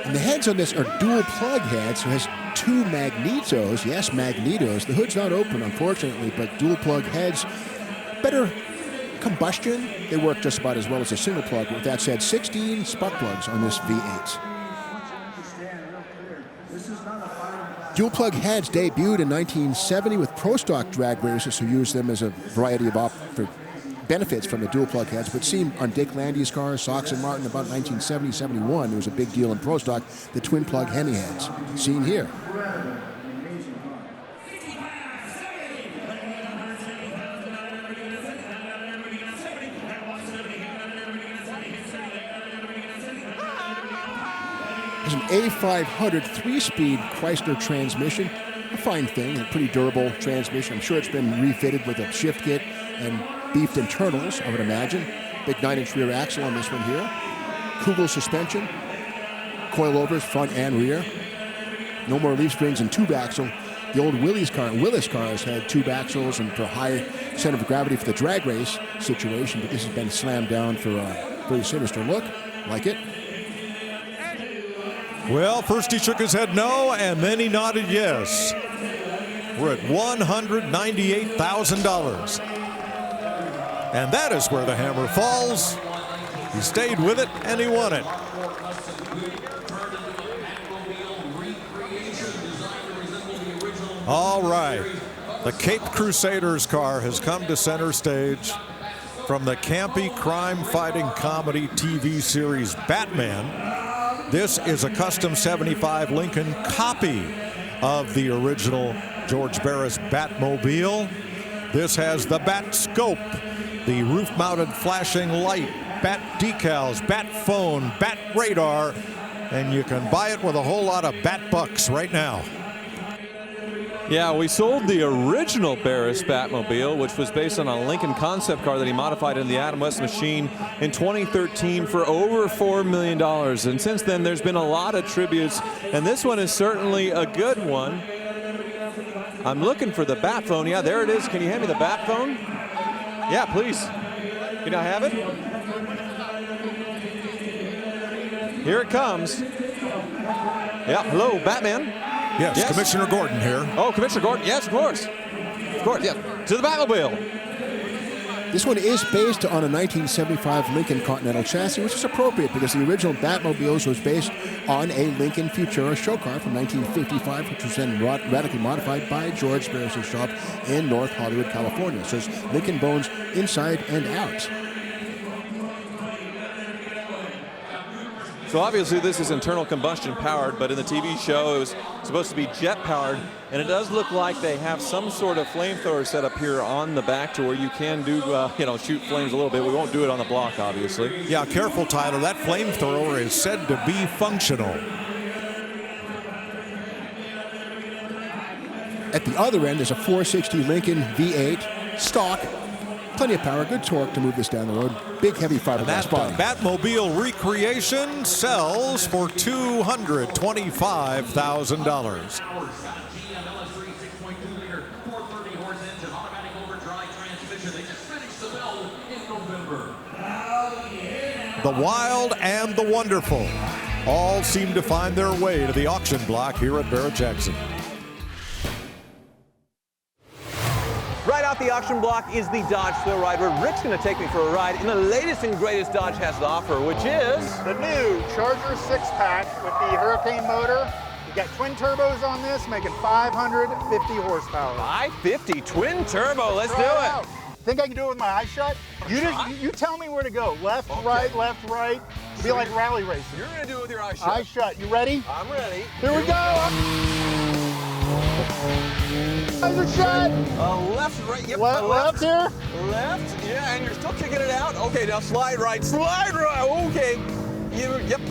And the heads on this are dual plug heads, so it has 2 magnetos. Yes, magnetos. The hood's not open, unfortunately, but dual plug heads. Better combustion. They work just about as well as a single plug. With that said, 16 spark plugs on this V8. Dual plug heads debuted in 1970 with Pro Stock drag racers who used them as a variety of benefits from the dual plug heads, but seen on Dick Landy's cars, Sox and Martin about 1970-71. There was a big deal in Pro Stock, the twin plug Hemi heads, seen here. There's an A500 3-speed Chrysler transmission, a fine thing, a pretty durable transmission. I'm sure it's been refitted with a shift kit and beefed internals, I would imagine. Big 9-inch rear axle on this one here. Kugel suspension, coilovers front and rear. No more leaf springs and tube axle. The old Willis cars had tube axles and for high center of gravity for the drag race situation, but this has been slammed down for a very sinister look. Like it. Well, first he shook his head no, and then he nodded yes. We're at $198,000. And that is where the hammer falls. He stayed with it, and he won it. All right. The Cape Crusaders car has come to center stage from the campy crime-fighting comedy TV series Batman. This is a custom 75 Lincoln copy of the original George Barris Batmobile. This has the Bat Scope, the roof-mounted flashing light, Bat decals, Bat phone, Bat radar, and you can buy it with a whole lot of Bat bucks right now. Yeah, we sold the original Barris Batmobile, which was based on a Lincoln concept car that he modified in the Adam West machine in 2013 for over $4 million. And since then, there's been a lot of tributes, and this one is certainly a good one. I'm looking for the Bat phone. Yeah, there it is. Can you hand me the Bat phone? Yeah, please. Can I have it? Here it comes. Yeah, hello, Batman. Yes, Commissioner Gordon here. Oh, Commissioner Gordon, yes, of course. Of course, yeah. To the Batmobile. This one is based on a 1975 Lincoln Continental chassis, which is appropriate because the original Batmobiles was based on a Lincoln Futura show car from 1955, which was then radically modified by George Barris's shop in North Hollywood, California. So it's Lincoln bones inside and out. So obviously this is internal combustion powered, but in the TV show it was supposed to be jet powered, and it does look like they have some sort of flamethrower set up here on the back to where you can do, shoot flames a little bit. We won't do it on the block, obviously. Yeah, careful, Tyler. That flamethrower is said to be functional. At the other end, there's a 460 Lincoln V8 stock. Plenty of power, good torque to move this down the road. Big, heavy fiberglass body. Batmobile recreation sells for $225,000. The wild and the wonderful all seem to find their way to the auction block here at Barrett-Jackson. Right off the auction block is the Dodge Thrill Ride, where Rick's going to take me for a ride in the latest and greatest Dodge has to offer, which is the new Charger 6-pack with the Hurricane motor. You got twin turbos on this, making 550 horsepower. 550 twin turbo. Let's do it. Think I can do it with my eyes shut? You tell me where to go. Left, right, left, right. It'll be like rally racing. You're going to do it with your eyes shut. Eyes shut. You ready? I'm ready. Here we go. Eyes are shut. Left, right, yep. Left here. Left, yeah, and you're still kicking it out. Okay, now slide right, okay. Yep.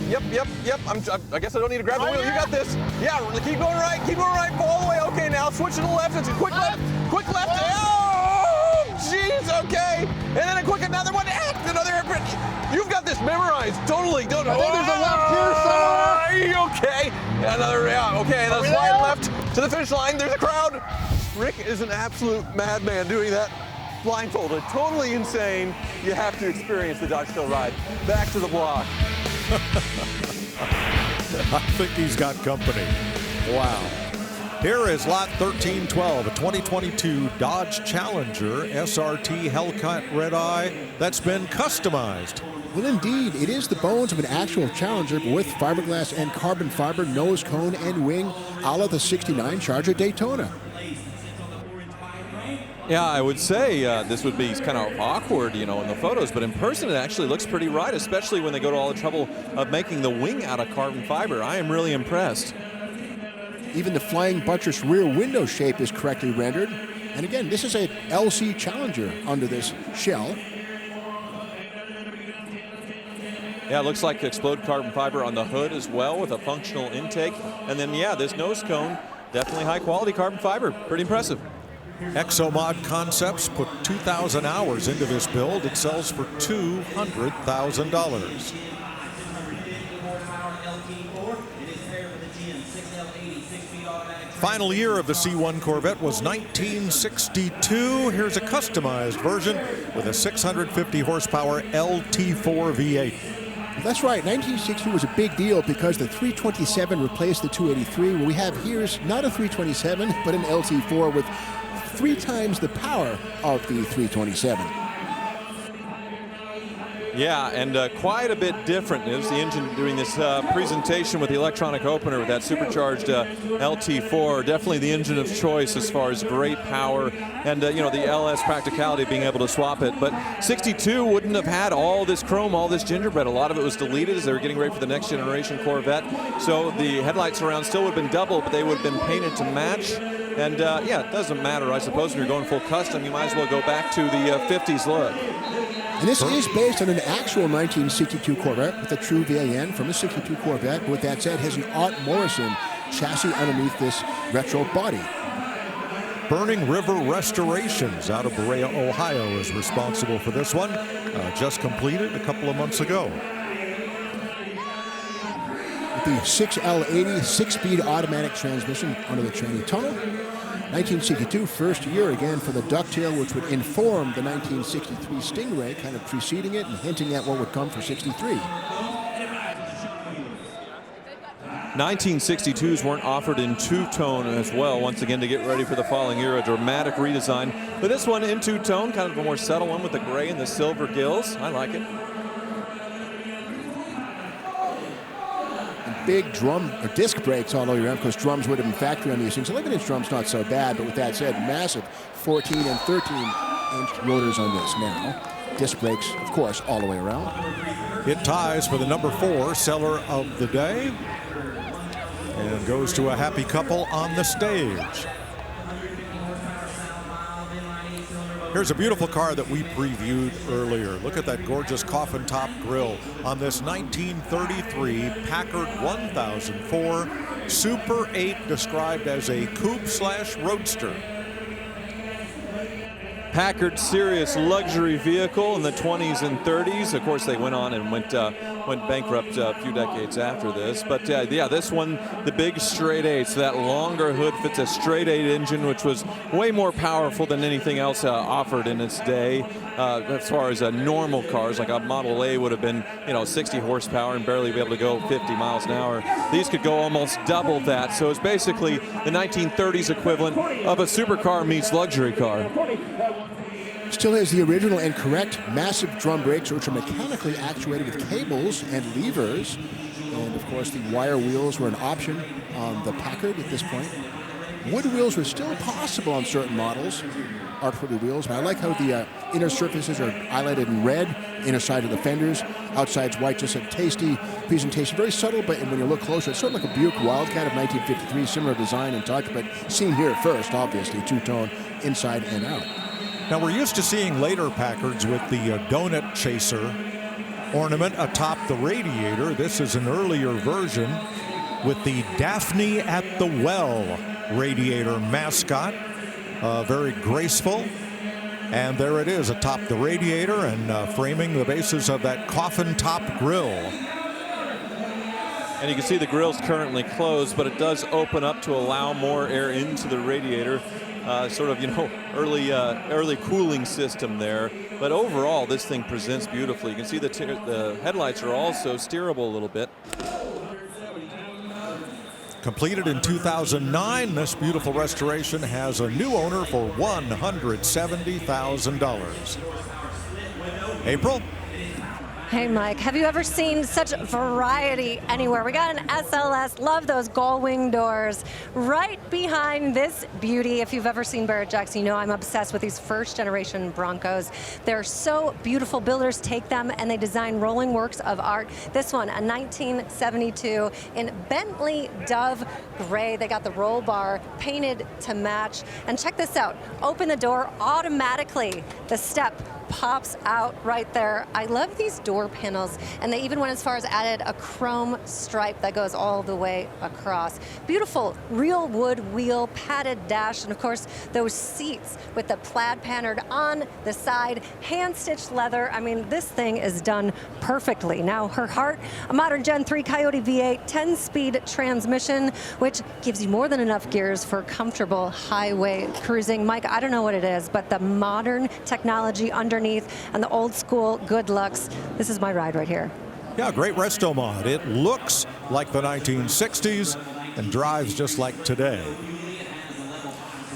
I guess I don't need to grab the wheel. You got this. Yeah, keep going right, all the way. Okay, now switch to the left. It's a quick left. Oh, jeez, okay. And then a quick another one. Another airprint. You've got this memorized. Totally. Don't. I think there's a left here somewhere. Okay. Another, okay, and then slide left to the finish line. There's a crowd. Rick is an absolute madman doing that blindfolded. Totally insane. You have to experience the Dodge Thrill Ride. Back to the block. I think he's got company. Wow. Here is lot 1312, a 2022 Dodge Challenger SRT Hellcat Red Eye that's been customized. Well, indeed, it is the bones of an actual Challenger with fiberglass and carbon fiber nose cone and wing a la the '69 Charger Daytona. Yeah, I would say this would be kind of awkward, in the photos, but in person it actually looks pretty right, especially when they go to all the trouble of making the wing out of carbon fiber. I am really impressed. Even the flying buttress rear window shape is correctly rendered. And again, this is a LC Challenger under this shell. Yeah, it looks like explode carbon fiber on the hood as well with a functional intake. And then, yeah, this nose cone, definitely high quality carbon fiber. Pretty impressive. Exomod Concepts put 2,000 hours into this build. It sells for $200,000. Final year of the C1 Corvette was 1962. Here's a customized version with a 650 horsepower LT4 V8. That's right, 1960 was a big deal because the 327 replaced the 283. What we have here is not a 327, but an LT4 with 3 times the power of the 327. Yeah, and quite a bit different. It was the engine doing this presentation with the electronic opener with that supercharged LT4. Definitely the engine of choice as far as great power and, the LS practicality of being able to swap it. But 62 wouldn't have had all this chrome, all this gingerbread. A lot of it was deleted as they were getting ready for the next generation Corvette. So the headlights around still would have been double, but they would have been painted to match. And, yeah, it doesn't matter, I suppose, when you're going full custom, you might as well go back to the 50s look. And this is based on an actual 1962 Corvette with a true VAN from a 62 Corvette. But with that said, has an Art Morrison chassis underneath this retro body. Burning River Restorations out of Berea, Ohio is responsible for this one. Just completed a couple of months ago. With the 6L80 6-speed automatic transmission under the tranny tunnel. 1962, first year again for the Ducktail, which would inform the 1963 Stingray, kind of preceding it and hinting at what would come for 63. 1962s weren't offered in two-tone as well, once again to get ready for the following year, a dramatic redesign. But this one in two-tone, kind of a more subtle one with the gray and the silver gills. I like it. And big drum or disc brakes all the way around, because drums would have been factory on these things. 11-inch drums not so bad, but with that said, massive 14 and 13-inch rotors on this now. Disc brakes, of course, all the way around. It ties for the number 4 seller of the day and goes to a happy couple on the stage. Here's a beautiful car that we previewed earlier. Look at that gorgeous coffin top grille on this 1933 Packard 1004 Super 8, described as a coupe/roadster. Packard serious luxury vehicle in the 20s and 30s. Of course, they went on and went bankrupt a few decades after this. But yeah, this one, the big straight 8. So that longer hood fits a straight 8 engine, which was way more powerful than anything else offered in its day. As far as normal cars, like a Model A would have been, 60 horsepower and barely be able to go 50 miles an hour. These could go almost double that. So it's basically the 1930s equivalent of a supercar meets luxury car. Still has the original and correct massive drum brakes, which are mechanically actuated with cables and levers. And of course, the wire wheels were an option on the Packard at this point. Wood wheels were still possible on certain models, artwork wheels, but I like how the inner surfaces are highlighted in red, inner side of the fenders, outside's white, just a tasty presentation. Very subtle, but when you look closer, it's sort of like a Buick Wildcat of 1953, similar design and touch, but seen here first, obviously, two-tone inside and out. Now, we're used to seeing later Packards with the donut chaser ornament atop the radiator. This is an earlier version with the Daphne at the Well radiator mascot. Very graceful. And there it is atop the radiator and framing the bases of that coffin top grille. And you can see the grille's currently closed, but it does open up to allow more air into the radiator. Sort of, early cooling system there. But overall, this thing presents beautifully. You can see the headlights are also steerable a little bit. Completed in 2009, this beautiful restoration has a new owner for $170,000. April? Hey, Mike, have you ever seen such variety anywhere? We got an SLS, love those gull wing doors. Right behind this beauty, if you've ever seen Barrett-Jackson, you know I'm obsessed with these first generation Broncos. They're so beautiful. Builders take them and they design rolling works of art. This one, a 1972 in Bentley Dove Gray. They got the roll bar painted to match. And check this out, open the door automatically. The step pops out right there. I love these door panels, and they even went as far as added a chrome stripe that goes all the way across. Beautiful real wood wheel, padded dash, and of course those seats with the plaid pattern on the side, hand-stitched leather. I mean, this thing is done perfectly. Now her heart, a modern Gen 3 Coyote V8 10-speed transmission, which gives you more than enough gears for comfortable highway cruising. Mike, I don't know what it is, but the modern technology underneath and the old school good looks. This is my ride right here. Yeah, great resto mod. It looks like the 1960s and drives just like today.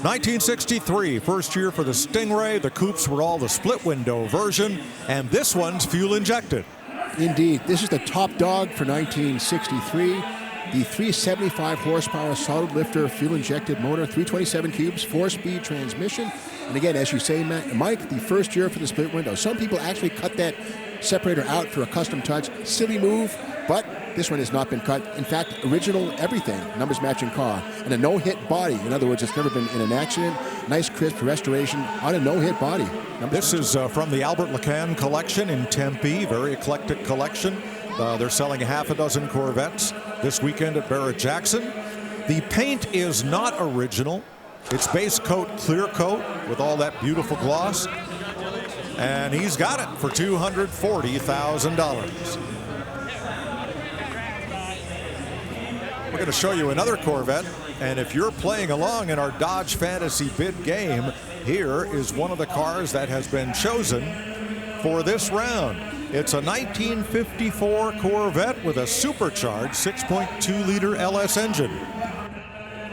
1963, first year for the Stingray. The coupes were all the split window version, and this one's fuel injected. Indeed, this is the top dog for 1963. The 375 horsepower solid lifter fuel injected motor, 327 cubes, 4-speed transmission. And again, as you say, Mike, the first year for the split window. Some people actually cut that separator out for a custom touch. Silly move, but this one has not been cut. In fact, original everything, numbers matching car, and a no-hit body. In other words, it's never been in an accident. Nice, crisp restoration on a no-hit body. This is from the Albert LeCan collection in Tempe, very eclectic collection. They're selling half a dozen Corvettes this weekend at Barrett-Jackson. The paint is not original. It's base coat, clear coat with all that beautiful gloss. And he's got it for $240,000. We're going to show you another Corvette. And if you're playing along in our Dodge Fantasy Bid game, here is one of the cars that has been chosen for this round. It's a 1954 Corvette with a supercharged 6.2-liter LS engine.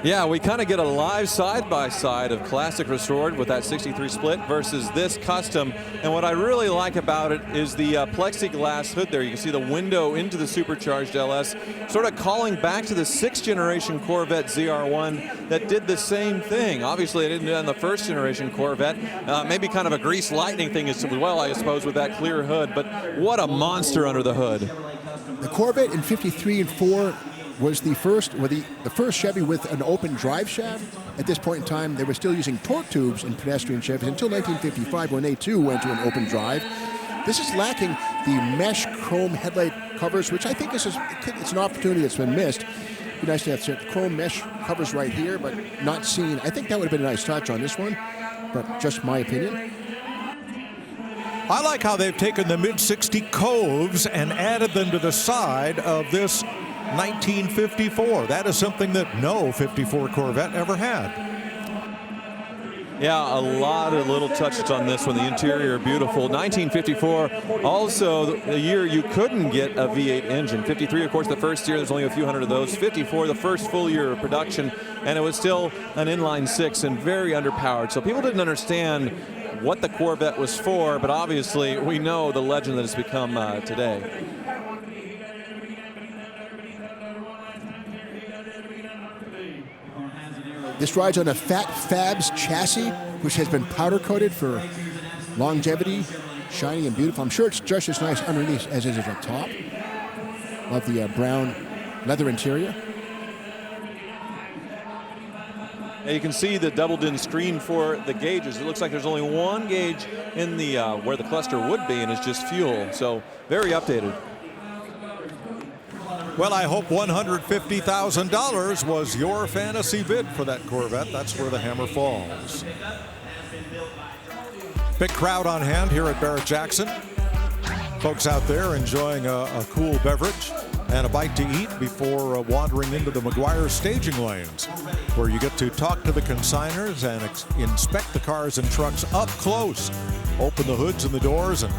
Yeah, we kind of get a live side-by-side of classic restored with that 63 split versus this custom. And what I really like about it is the plexiglass hood there. You can see the window into the supercharged LS, sort of calling back to the 6th generation Corvette ZR1 that did the same thing. Obviously, it didn't do it on the 1st generation Corvette. Maybe kind of a grease lightning thing as well, I suppose, with that clear hood. But what a monster under the hood. The Corvette in 53 and 4 was the first Chevy with an open drive shaft. At this point in time, they were still using torque tubes in pedestrian Chevys until 1955 when they too went to an open drive. This is lacking the mesh chrome headlight covers, which I think it's an opportunity that's been missed. It'd be nice to have chrome mesh covers right here, but not seen. I think that would have been a nice touch on this one, but just my opinion. I like how they've taken the mid-60 Coves and added them to the side of this 1954. That is something that no 54 Corvette ever had. Yeah, a lot of little touches on this one. The interior, beautiful. 1954, also the year you couldn't get a V8 engine. 53, of course, the first year, there's only a few hundred of those. 54, the first full year of production, and it was still an inline 6 and very underpowered. So people didn't understand what the Corvette was for, but obviously we know the legend that it's become today. This rides on a Fat Fabs chassis, which has been powder coated for longevity, shiny and beautiful. I'm sure it's just as nice underneath as it is at the top. Love the brown leather interior. Now you can see the doubled-in screen for the gauges. It looks like there's only one gauge in the where the cluster would be, and it's just fuel. So very updated. Well, I hope $150,000 was your fantasy bid for that Corvette. That's where the hammer falls. Big crowd on hand here at Barrett-Jackson. Folks out there enjoying a cool beverage and a bite to eat before wandering into the McGuire staging lanes, where you get to talk to the consigners and inspect the cars and trucks up close. Open the hoods and the doors and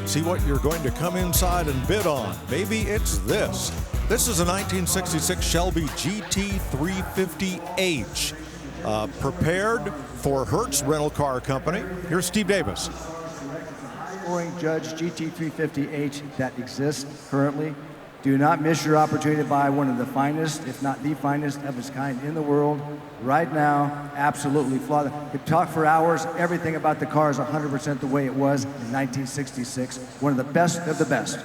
see what you're going to come inside and bid on. Maybe it's this. This is a 1966 Shelby GT350H, prepared for Hertz Rental Car Company. Here's Steve Davis. Scoring Judge GT350H that exists currently. Do not miss your opportunity to buy one of the finest, if not the finest of its kind in the world. Right now, absolutely flawless. Could talk for hours. Everything about the car is 100% the way it was in 1966. One of the best of the best.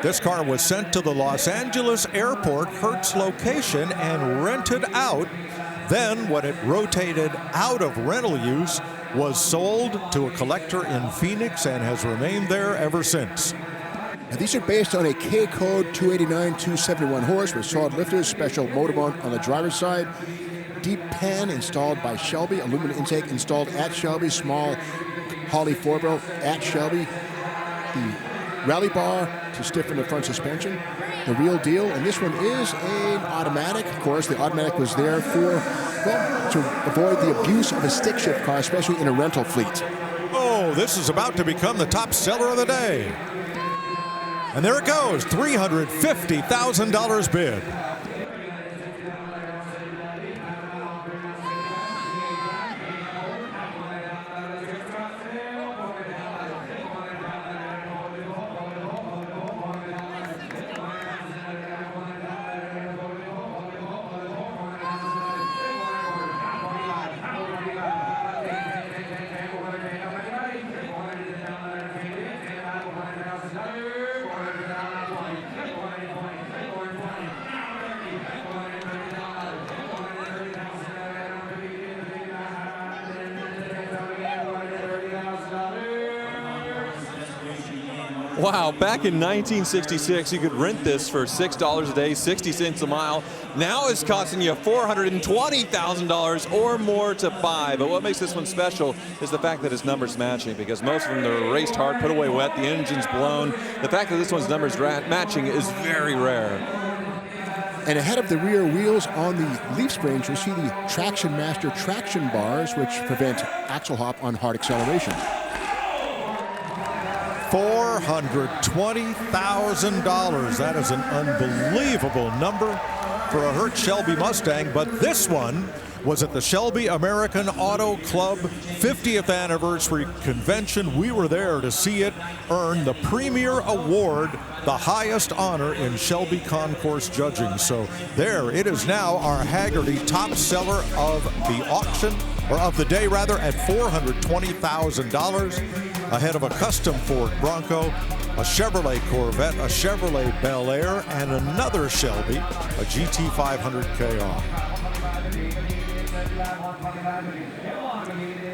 This car was sent to the Los Angeles Airport Hertz location and rented out. Then, when it rotated out of rental use, was sold to a collector in Phoenix and has remained there ever since. Now, these are based on a K-Code 289-271 horse with solid lifters, special motor mount on the driver's side, deep pan installed by Shelby, aluminum intake installed at Shelby, small Holley 4-barrel at Shelby, the rally bar to stiffen the front suspension, the real deal. And this one is an automatic. Of course, the automatic was there for, well, to avoid the abuse of a stick shift car, especially in a rental fleet. Oh, this is about to become the top seller of the day. And there it goes, $350,000 bid. Wow, back in 1966, you could rent this for $6 a day, 60 cents a mile. Now it's costing you $420,000 or more to buy. But what makes this one special is the fact that it's numbers matching, because most of them are raced hard, put away wet, the engine's blown. The fact that this one's numbers matching is very rare. And ahead of the rear wheels on the leaf springs, you see the Traction Master traction bars, which prevent axle hop on hard acceleration. $420,000. That is an unbelievable number for a Hertz Shelby Mustang, but this one was at the Shelby American Auto Club 50th anniversary convention. We were there to see it earn the premier award, the highest honor in Shelby Concourse judging. So there it is now, our Hagerty top seller of the auction, or of the day rather, at $420,000, ahead of a custom Ford Bronco, a Chevrolet Corvette, a Chevrolet Bel Air, and another Shelby, a GT500 KR.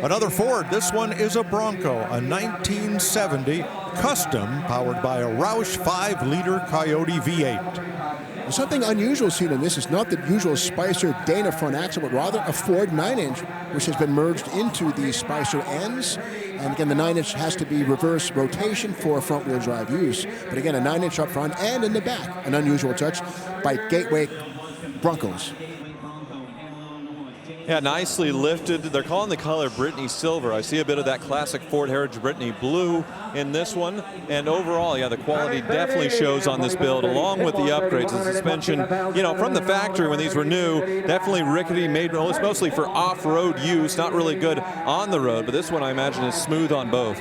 Another Ford, this one is a Bronco, a 1970 custom powered by a Roush 5-liter Coyote V8. Something unusual seen in this is not the usual Spicer Dana front axle, but rather a Ford 9-inch, which has been merged into the Spicer ends. And again, the 9-inch has to be reverse rotation for front-wheel drive use. But again, a 9-inch up front and in the back, an unusual touch by Gateway Broncos. Yeah, nicely lifted. They're calling the color Brittany Silver. I see a bit of that classic Ford Heritage Brittany Blue in this one. And overall, yeah, the quality definitely shows on this build, along with the upgrades. The suspension, you know, from the factory when these were new, definitely rickety, made mostly for off-road use, not really good on the road. But this one, I imagine, is smooth on both.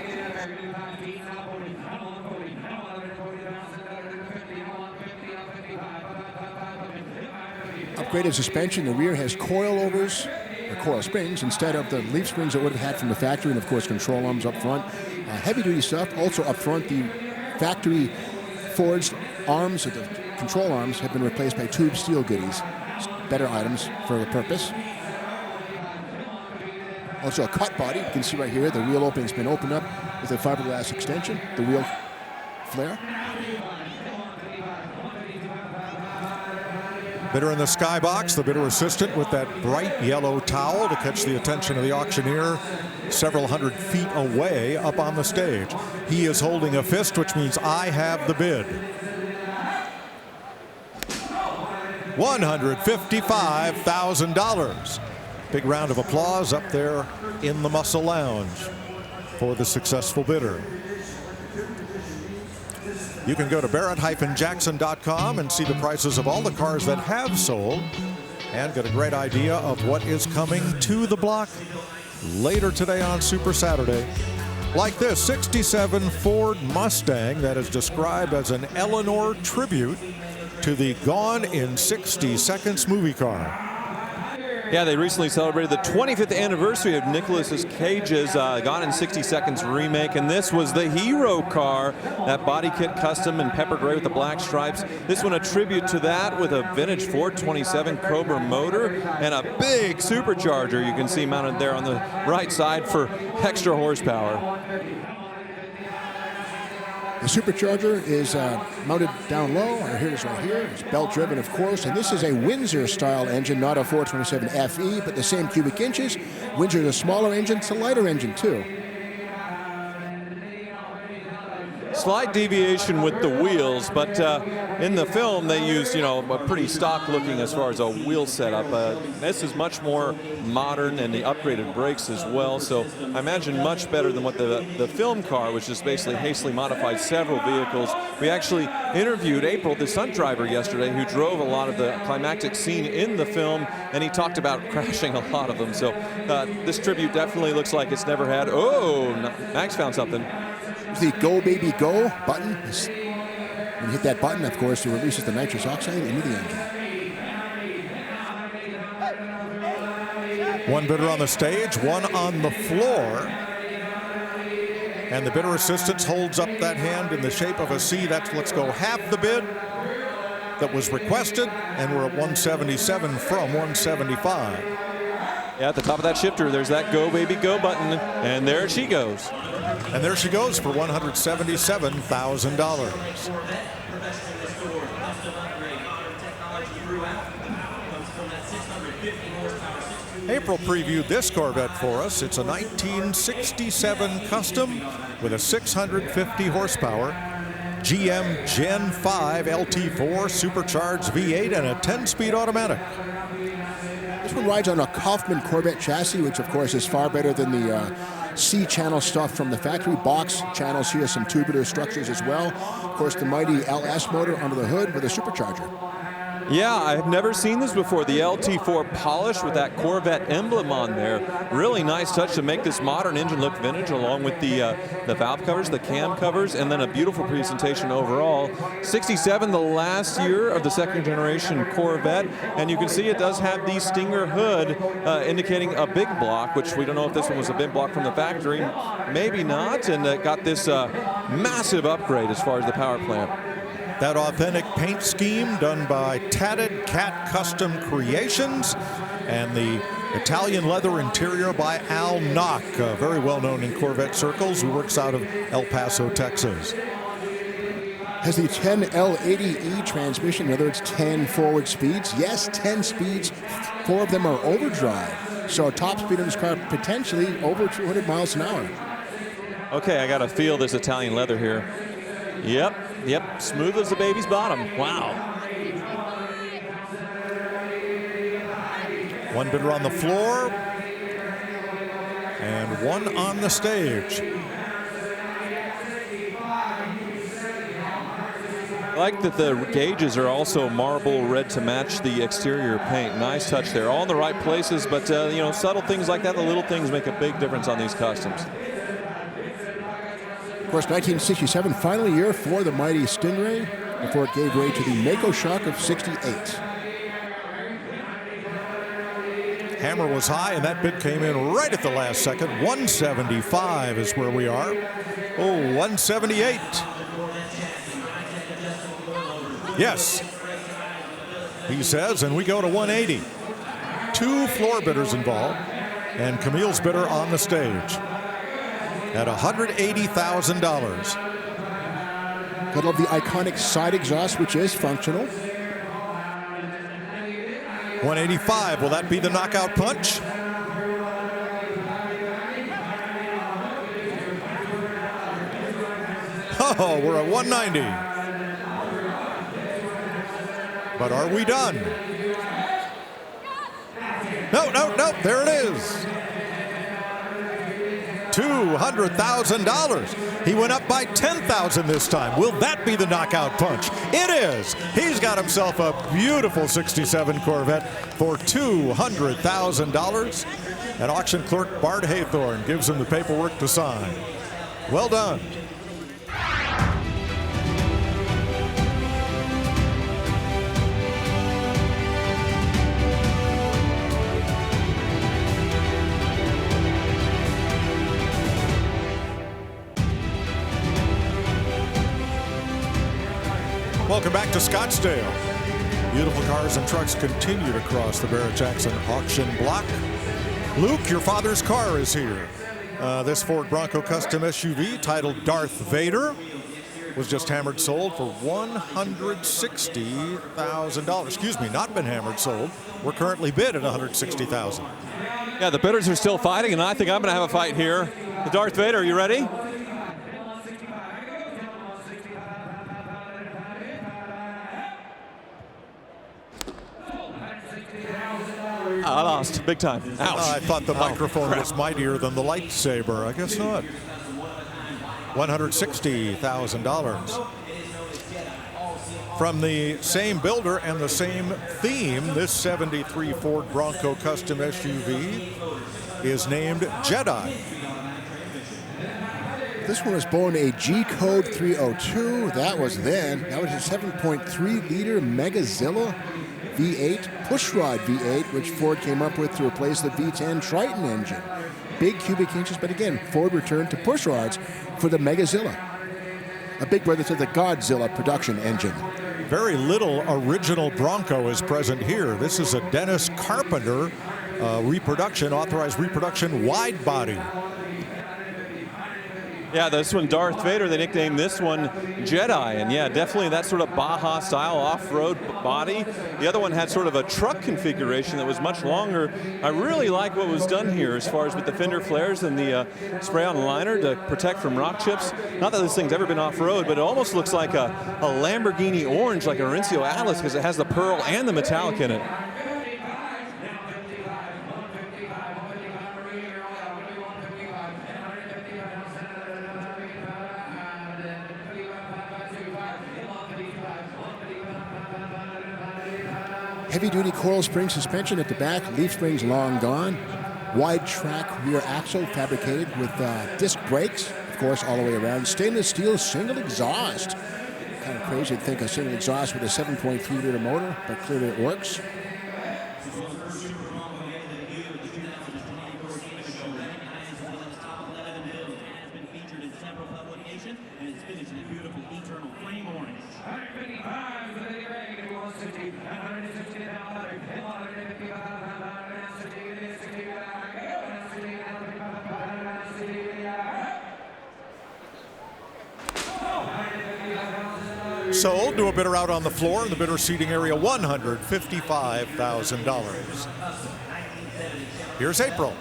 Upgraded suspension. The rear has coilovers, or coil springs, instead of the leaf springs that would have had from the factory, and of course control arms up front. Heavy-duty stuff. Also up front, the factory forged arms, the control arms, have been replaced by tube steel goodies. Better items for the purpose. Also a cut body. You can see right here, the wheel opening's been opened up with a fiberglass extension. The wheel flare. Bidder in the skybox, the bidder assistant with that bright yellow towel to catch the attention of the auctioneer several hundred feet away up on the stage. He is holding a fist, which means I have the bid. $155,000. Big round of applause up there in the Muscle Lounge for the successful bidder. You can go to Barrett-Jackson.com and see the prices of all the cars that have sold and get a great idea of what is coming to the block later today on Super Saturday. Like this 67 Ford Mustang that is described as an Eleanor tribute to the Gone in 60 Seconds movie car. Yeah, they recently celebrated the 25th anniversary of Nicolas Cage's Gone in 60 Seconds remake, and this was the hero car, that body kit custom in pepper gray with the black stripes. This one a tribute to that with a vintage 427 Cobra motor and a big supercharger you can see mounted there on the right side for extra horsepower. The supercharger is mounted down low, or here it is right here. It's belt-driven, of course, and this is a Windsor-style engine, not a 427 FE, but the same cubic inches. Windsor is a smaller engine, it's a lighter engine, too. Slight deviation with the wheels, but in the film they used, a pretty stock looking as far as a wheel setup. This is much more modern, and the upgraded brakes as well, so I imagine much better than what the film car, which just basically hastily modified several vehicles. We actually interviewed April, the stunt driver, yesterday, who drove a lot of the climactic scene in the film, and he talked about crashing a lot of them. So this tribute definitely looks like it's never had. Oh, Max found something. The Go Baby Go button. When you hit that button, of course, it releases the nitrous oxide into the engine. One bidder on the stage, one on the floor. And the bidder assistant holds up that hand in the shape of a C. That's, let's go, half the bid that was requested, and we're at 177 from 175. Yeah, at the top of that shifter, there's that Go Baby Go button, and there she goes. And there she goes for $177,000. April previewed this Corvette for us. It's a 1967 Custom with a 650 horsepower GM Gen 5 LT4 supercharged V8 and a 10-speed automatic. This one rides on a Kaufman Corvette chassis, which of course is far better than the C-channel stuff from the factory. Box channels here, some tubular structures as well. Of course, the mighty LS motor under the hood with a supercharger. Yeah, I've never seen this before. The LT4 polish with that Corvette emblem on there. Really nice touch to make this modern engine look vintage, along with the valve covers, the cam covers, and then a beautiful presentation overall. 67, the last year of the second generation Corvette, and you can see it does have the Stinger hood indicating a big block, which we don't know if this one was a big block from the factory. Maybe not, and it got this massive upgrade as far as the power plant. That authentic paint scheme done by Tatted Cat Custom Creations, and the Italian leather interior by Al Nock, very well known in Corvette circles, who works out of El Paso, Texas. Has the 10L80E transmission, in other words, 10 forward speeds. Yes, 10 speeds, 4 of them are overdrive. So top speed of this car potentially over 200 miles an hour. Okay, I got to feel this Italian leather here. Yep, smooth as the baby's bottom. Wow. One bidder on the floor and one on the stage. I like that the gauges are also marble red to match the exterior paint. Nice touch there. All in the right places, but you know, subtle things like that, the little things make a big difference on these customs. Of course, 1967, final year for the mighty Stingray before it gave way to the Mako Shock of 68. Hammer was high, and that bid came in right at the last second. 175 is where we are. Oh, 178. Yes, he says, and we go to 180. 2 floor bidders involved, and Camille's bidder on the stage at $180,000. Gotta love the iconic side exhaust, which is functional. 185, will that be the knockout punch? Oh, we're at 190. But are we done? No, there it is. $200,000. He went up by $10,000 this time. Will that be the knockout punch? It is. He's got himself a beautiful 67 Corvette for $200,000. And auction clerk Bart Haythorne gives him the paperwork to sign. Well done. Welcome back to Scottsdale. Beautiful cars and trucks continue to cross the Barrett-Jackson auction block. Luke, your father's car is here. This Ford Bronco Custom SUV titled Darth Vader was just hammered sold for $160,000. Excuse me, not been hammered sold. We're currently bid at $160,000. Yeah, the bidders are still fighting, and I think I'm going to have a fight here. The Darth Vader, are you ready? I lost, big time. Ouch. I thought the microphone was mightier than the lightsaber. I guess not. $160,000. From the same builder and the same theme, this 73 Ford Bronco Custom SUV is named Jedi. This one was born a G-Code 302. That was then. That was a 7.3-liter Megazilla V8, pushrod V8, which Ford came up with to replace the V10 Triton engine. Big cubic inches, but again, Ford returned to pushrods for the Megazilla. A big brother to the Godzilla production engine. Very little original Bronco is present here. This is a Dennis Carpenter authorized reproduction wide body. Yeah, this one, Darth Vader, they nicknamed this one Jedi. And yeah, definitely that sort of Baja style off-road body. The other one had sort of a truck configuration that was much longer. I really like what was done here as far as with the fender flares and the spray-on liner to protect from rock chips. Not that this thing's ever been off-road, but it almost looks like a Lamborghini orange, like a Laurencio Atlas, because it has the pearl and the metallic in it. Heavy-duty coil spring suspension at the back, leaf springs long gone. Wide track rear axle fabricated with disc brakes, of course, all the way around. Stainless steel single exhaust. Kind of crazy to think a single exhaust with a 7.3-liter motor, but clearly it works. Sold to a bidder out on the floor in the bidder seating area, $155,000. Here's April.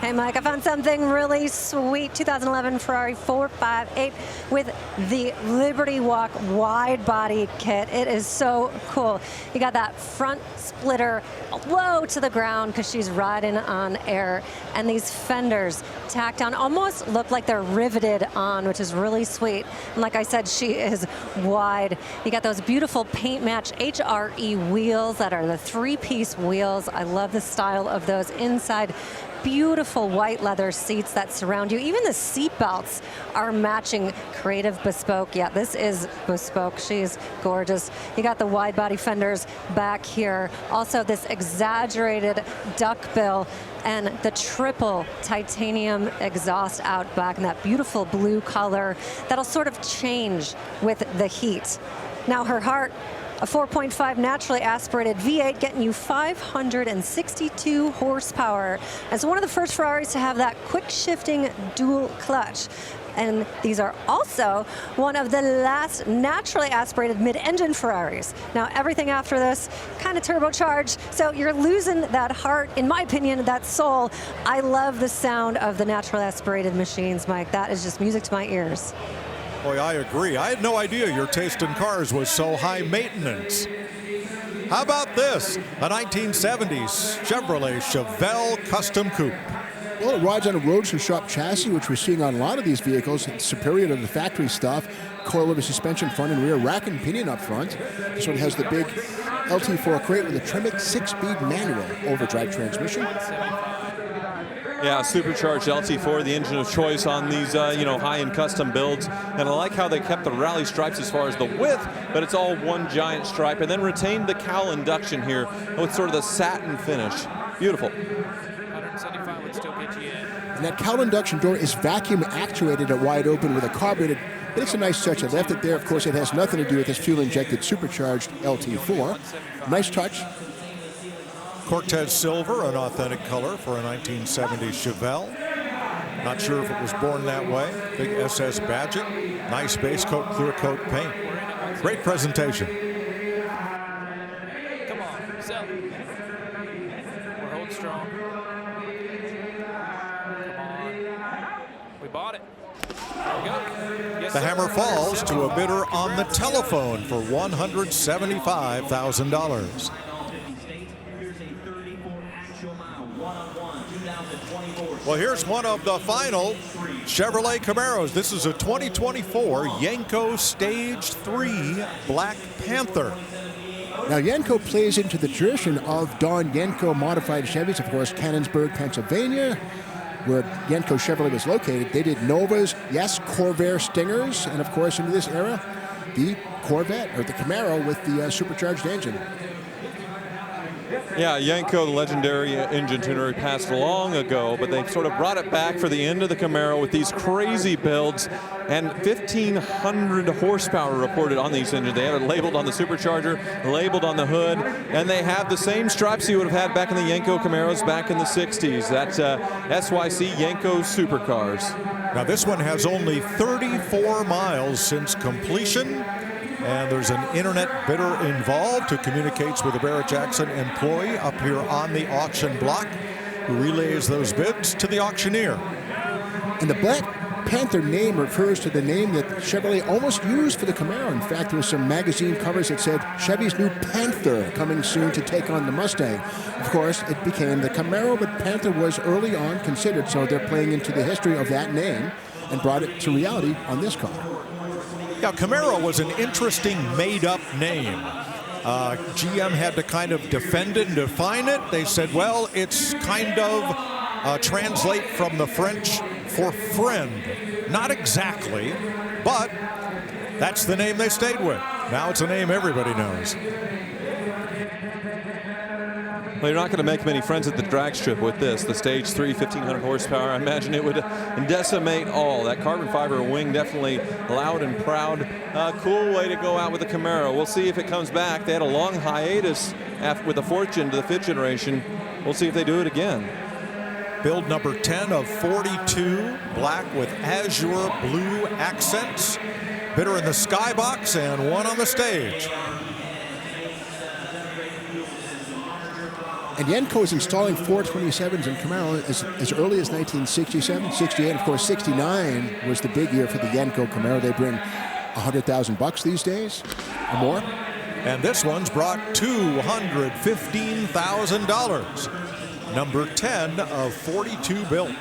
Hey, Mike, I found something really sweet. 2011 Ferrari 458 with the Liberty Walk wide body kit. It is so cool. You got that front splitter low to the ground because she's riding on air. And these fenders tacked on almost look like they're riveted on, which is really sweet. And like I said, she is wide. You got those beautiful paint match HRE wheels that are the 3-piece wheels. I love the style of those inside. Beautiful white leather seats that surround you. Even the seat belts are matching Creative Bespoke. Yeah, this is Bespoke. She's gorgeous. You got the wide body fenders back here. Also this exaggerated duckbill and the triple titanium exhaust out back in that beautiful blue color that'll sort of change with the heat. Now her heart, a 4.5 naturally aspirated V8 getting you 562 horsepower. It's one of the first Ferraris to have that quick shifting dual clutch. And these are also one of the last naturally aspirated mid-engine Ferraris. Now everything after this kind of turbocharged, so you're losing that heart, in my opinion, that soul. I love the sound of the naturally aspirated machines, Mike. That is just music to my ears. Boy, I agree. I had no idea your taste in cars was so high maintenance. How about this? A 1970s Chevrolet Chevelle Custom Coupe. Well, it rides on a Roadster Shop chassis, which we're seeing on a lot of these vehicles. It's superior to the factory stuff. Coilover suspension front and rear, rack and pinion up front. This one has the big LT4 crate with a Tremec 6-speed manual overdrive transmission. Yeah, supercharged LT4, the engine of choice on these, high-end custom builds. And I like how they kept the rally stripes as far as the width, but it's all one giant stripe, and then retained the cowl induction here with sort of the satin finish. Beautiful. 175 would still get you in. And that cowl induction door is vacuum actuated at wide open with a carbureted, but it's a nice touch. I left it there. Of course, it has nothing to do with this fuel-injected supercharged LT4. Nice touch. Cortez silver, an authentic color for a 1970s Chevelle. Not sure if it was born that way. Big SS Badgett. Nice base coat, clear coat paint. Great presentation. Come on, sell. We're holding strong. Come on. We bought it. There we go. Yes, The sir. hammer falls to a bidder on the telephone for $175,000. Well, here's one of the final Chevrolet Camaros. This is a 2024 Yenko Stage 3 Black Panther. Now, Yenko plays into the tradition of Don Yenko modified Chevys, of course, Cannonsburg, Pennsylvania, where Yenko Chevrolet was located. They did Novas, yes, Corvair Stingers, and of course, into this era, the Corvette, or the Camaro with the supercharged engine. Yeah, Yenko, the legendary engine tuner, passed long ago, but they sort of brought it back for the end of the Camaro with these crazy builds, and 1,500 horsepower reported on these engines. They have it labeled on the supercharger, labeled on the hood, and they have the same stripes you would have had back in the Yenko Camaros back in the 60s. That's SYC Yenko Supercars. Now, this one has only 34 miles since completion. And there's an internet bidder involved who communicates with a Barrett-Jackson employee up here on the auction block, who relays those bids to the auctioneer. And the Black Panther name refers to the name that Chevrolet almost used for the Camaro. In fact, there were some magazine covers that said Chevy's new Panther coming soon to take on the Mustang. Of course, it became the Camaro, but Panther was early on considered, so they're playing into the history of that name and brought it to reality on this car. Now, Camaro was an interesting made-up name. GM had to kind of defend it and define it. They said, well, it's kind of translate from the French for friend. Not exactly, but that's the name they stayed with. Now it's a name everybody knows. Well, you're not going to make many friends at the drag strip with this. The Stage 3, 1,500 horsepower. I imagine it would decimate all. That carbon fiber wing definitely loud and proud. Cool way to go out with the Camaro. We'll see if it comes back. They had a long hiatus with the 4th gen to the 5th generation. We'll see if they do it again. Build number 10 of 42, black with azure blue accents. Bidder in the skybox and one on the stage. And Yenko is installing 427s in Camaro as early as 1967, 68. Of course, 69 was the big year for the Yenko Camaro. They bring $100,000 these days or more. And this one's brought $215,000. Number 10 of 42 built.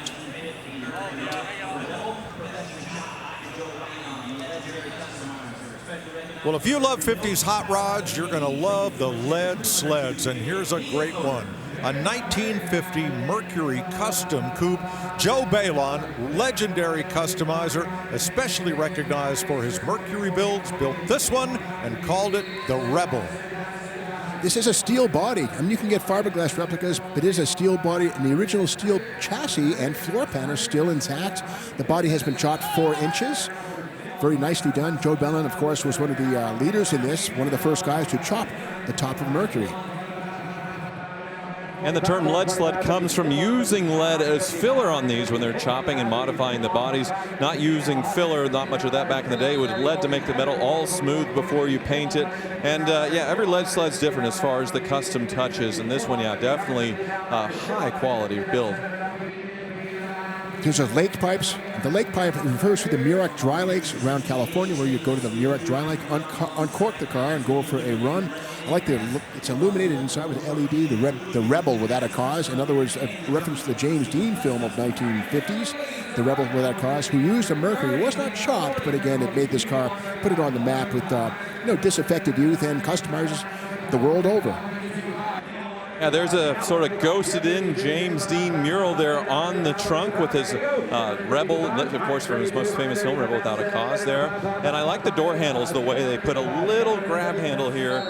Well, if you love 50s hot rods, you're going to love the lead sleds. And here's a great one. A 1950 Mercury Custom Coupe. Joe Balon, legendary customizer, especially recognized for his Mercury builds, built this one and called it the Rebel. This is a steel body. I mean, you can get fiberglass replicas, but it is a steel body, and the original steel chassis and floor pan are still intact. The body has been chopped 4 inches. Very nicely done. Joe Bellin, of course, was one of the leaders in this, one of the first guys to chop the top of Mercury. And the term lead sled comes from using lead as filler on these when they're chopping and modifying the bodies. Not using filler, not much of that back in the day, with lead to make the metal all smooth before you paint it. And yeah, every lead sled's different as far as the custom touches. And this one, yeah, definitely high quality build. There's a lake pipes. The lake pipe refers to the Muroc Dry Lakes around California, where you go to the Muroc Dry Lake, uncork the car, and go for a run. I like it's illuminated inside with LED, the Rebel Without a Cause. In other words, a reference to the James Dean film of 1950s, The Rebel Without a Cause, who used a Mercury. It was not chopped, but again, it made this car, put it on the map with disaffected youth and customizers the world over. Yeah, there's a sort of ghosted in James Dean mural there on the trunk with his Rebel, of course, from his most famous film, Rebel Without a Cause there. And I like the door handles, the way they put a little grab handle here.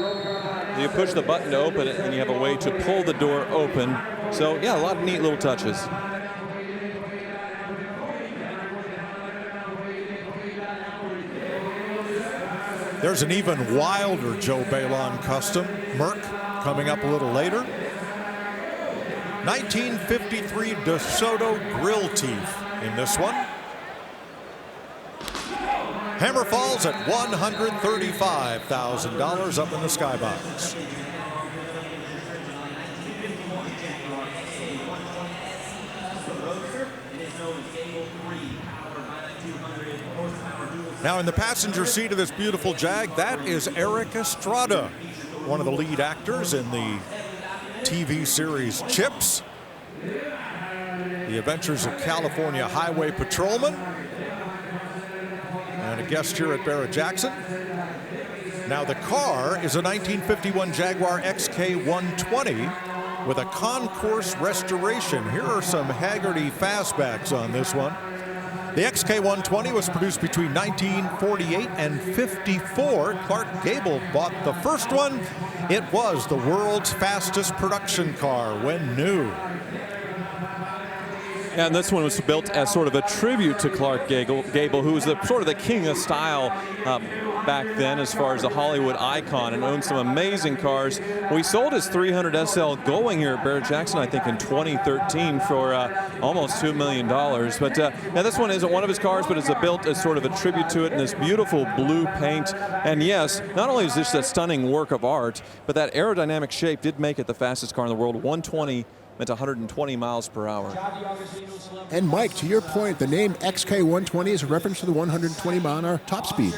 You push the button to open it, and you have a way to pull the door open. So, yeah, a lot of neat little touches. There's an even wilder Joe Balon custom, Merc, coming up a little later. 1953 DeSoto grill teeth in this one. Hammer falls at $135,000 up in the skybox. Now in the passenger seat of this beautiful Jag, that is Eric Estrada, one of the lead actors in the TV series Chips, The Adventures of California Highway Patrolman, and a guest here at Barrett-Jackson. Now the car is a 1951 Jaguar XK120 with a concourse restoration. Here are some Haggerty fastbacks on this one. The XK120 was produced between 1948 and 54. Clark Gable bought the first one. It was the world's fastest production car when new. And this one was built as sort of a tribute to Clark Gable, who was sort of the king of style back then as far as a Hollywood icon, and owned some amazing cars. We sold his 300 SL going here at Barrett-Jackson, I think, in 2013 for almost $2 million. But now this one isn't one of his cars, but it's built as sort of a tribute to it in this beautiful blue paint. And yes, not only is this a stunning work of art, but that aerodynamic shape did make it the fastest car in the world. 120 meant 120 miles per hour. And Mike, to your point, the name XK120 is a reference to the 120 mile an hour top speed.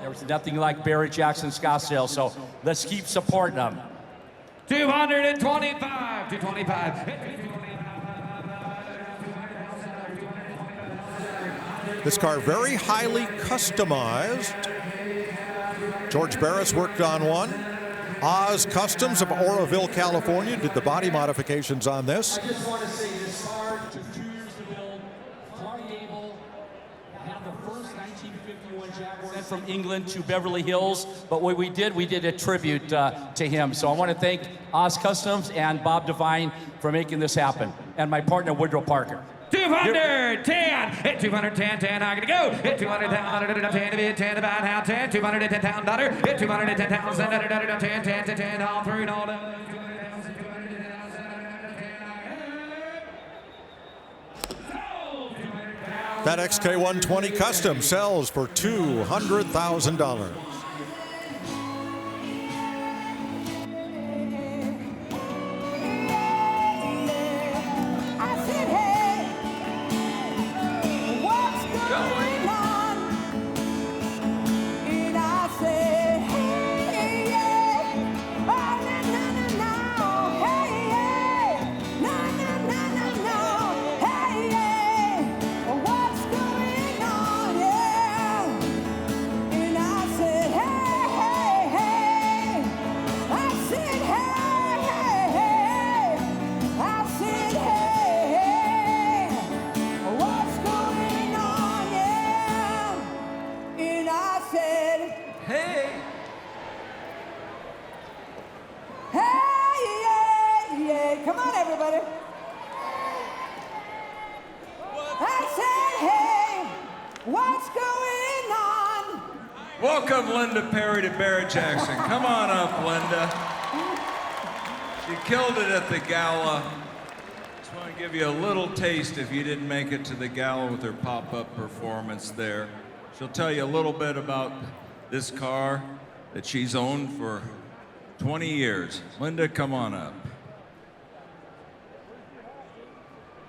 There's nothing like Barrett-Jackson Scottsdale, so let's keep supporting them. 225 to 25. This car very highly customized. George Barris worked on one. Oz Customs of Oroville, California did the body modifications on this. I just want to say this car took 2 years to build. Clark Gable had the first 1951 Jaguar from England to Beverly Hills. But what we did a tribute to him. So I want to thank Oz Customs and Bob Devine for making this happen, and my partner Woodrow Parker. 210, hit 210, 10, I'm gonna go. Hit 210, 10, about how 10, $210,000, hit 210,000, 10, all through and all down. That XK120 Custom sells for $200,000. Come on, everybody. I said, hey, what's going on? Welcome, Linda Perry, to Barrett-Jackson. Come on up, Linda. She killed it at the gala. Just want to give you a little taste if you didn't make it to the gala with her pop-up performance there. She'll tell you a little bit about this car that she's owned for 20 years. Linda, come on up.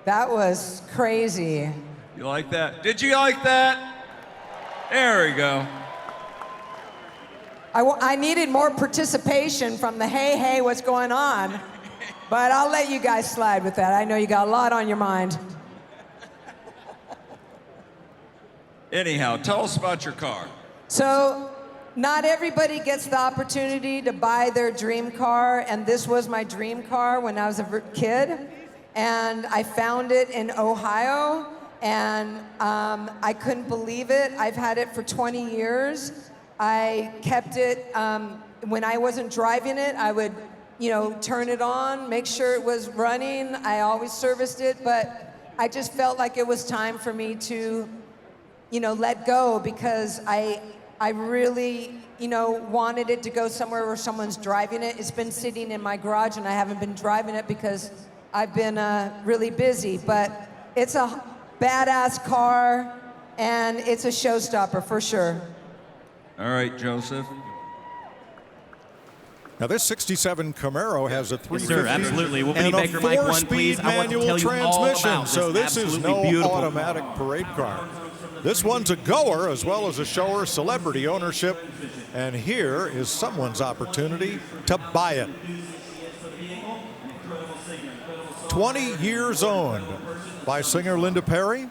That was crazy. You like that? Did you like that? There we go. I needed more participation from the hey, what's going on? But I'll let you guys slide with that. I know you got a lot on your mind. Anyhow, tell us about your car. So, not everybody gets the opportunity to buy their dream car, and this was my dream car when I was a kid. And I found it in Ohio, and I couldn't believe it. I've had it for 20 years. I kept it, when I wasn't driving it, I would, turn it on, make sure it was running. I always serviced it, but I just felt like it was time for me to, let go, because I really, wanted it to go somewhere where someone's driving it. It's been sitting in my garage, and I haven't been driving it because I've been really busy, but it's a badass car, and it's a showstopper for sure. All right, Joseph. Now this 67 Camaro has a 350 yes, sir, absolutely. We'll and be a Baker Mike 1, please. I want to tell you all about this. So this is no beautiful automatic parade car. This one's a goer as well as a shower, celebrity ownership, and here is someone's opportunity to buy it. 20 years owned by singer Linda Perry.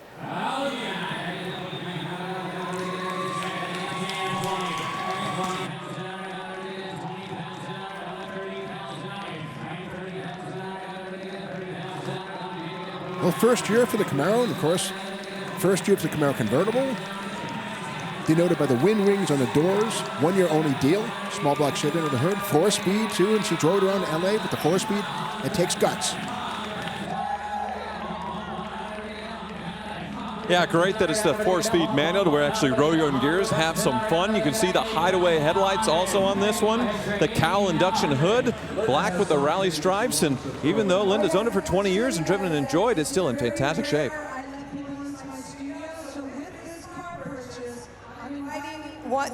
Well, first year for the Camaro, and of course, first year for the Camaro convertible. Denoted by the wind rings on the doors. 1 year only deal. Small block Chevy under the hood. 4-speed too, and she drove it around LA with the 4-speed. It takes guts. Yeah, great that it's the 4-speed manual to where actually roll your own gears, have some fun. You can see the hideaway headlights also on this one. The cowl induction hood, black with the rally stripes, and even though Linda's owned it for 20 years and driven and enjoyed, it's still in fantastic shape.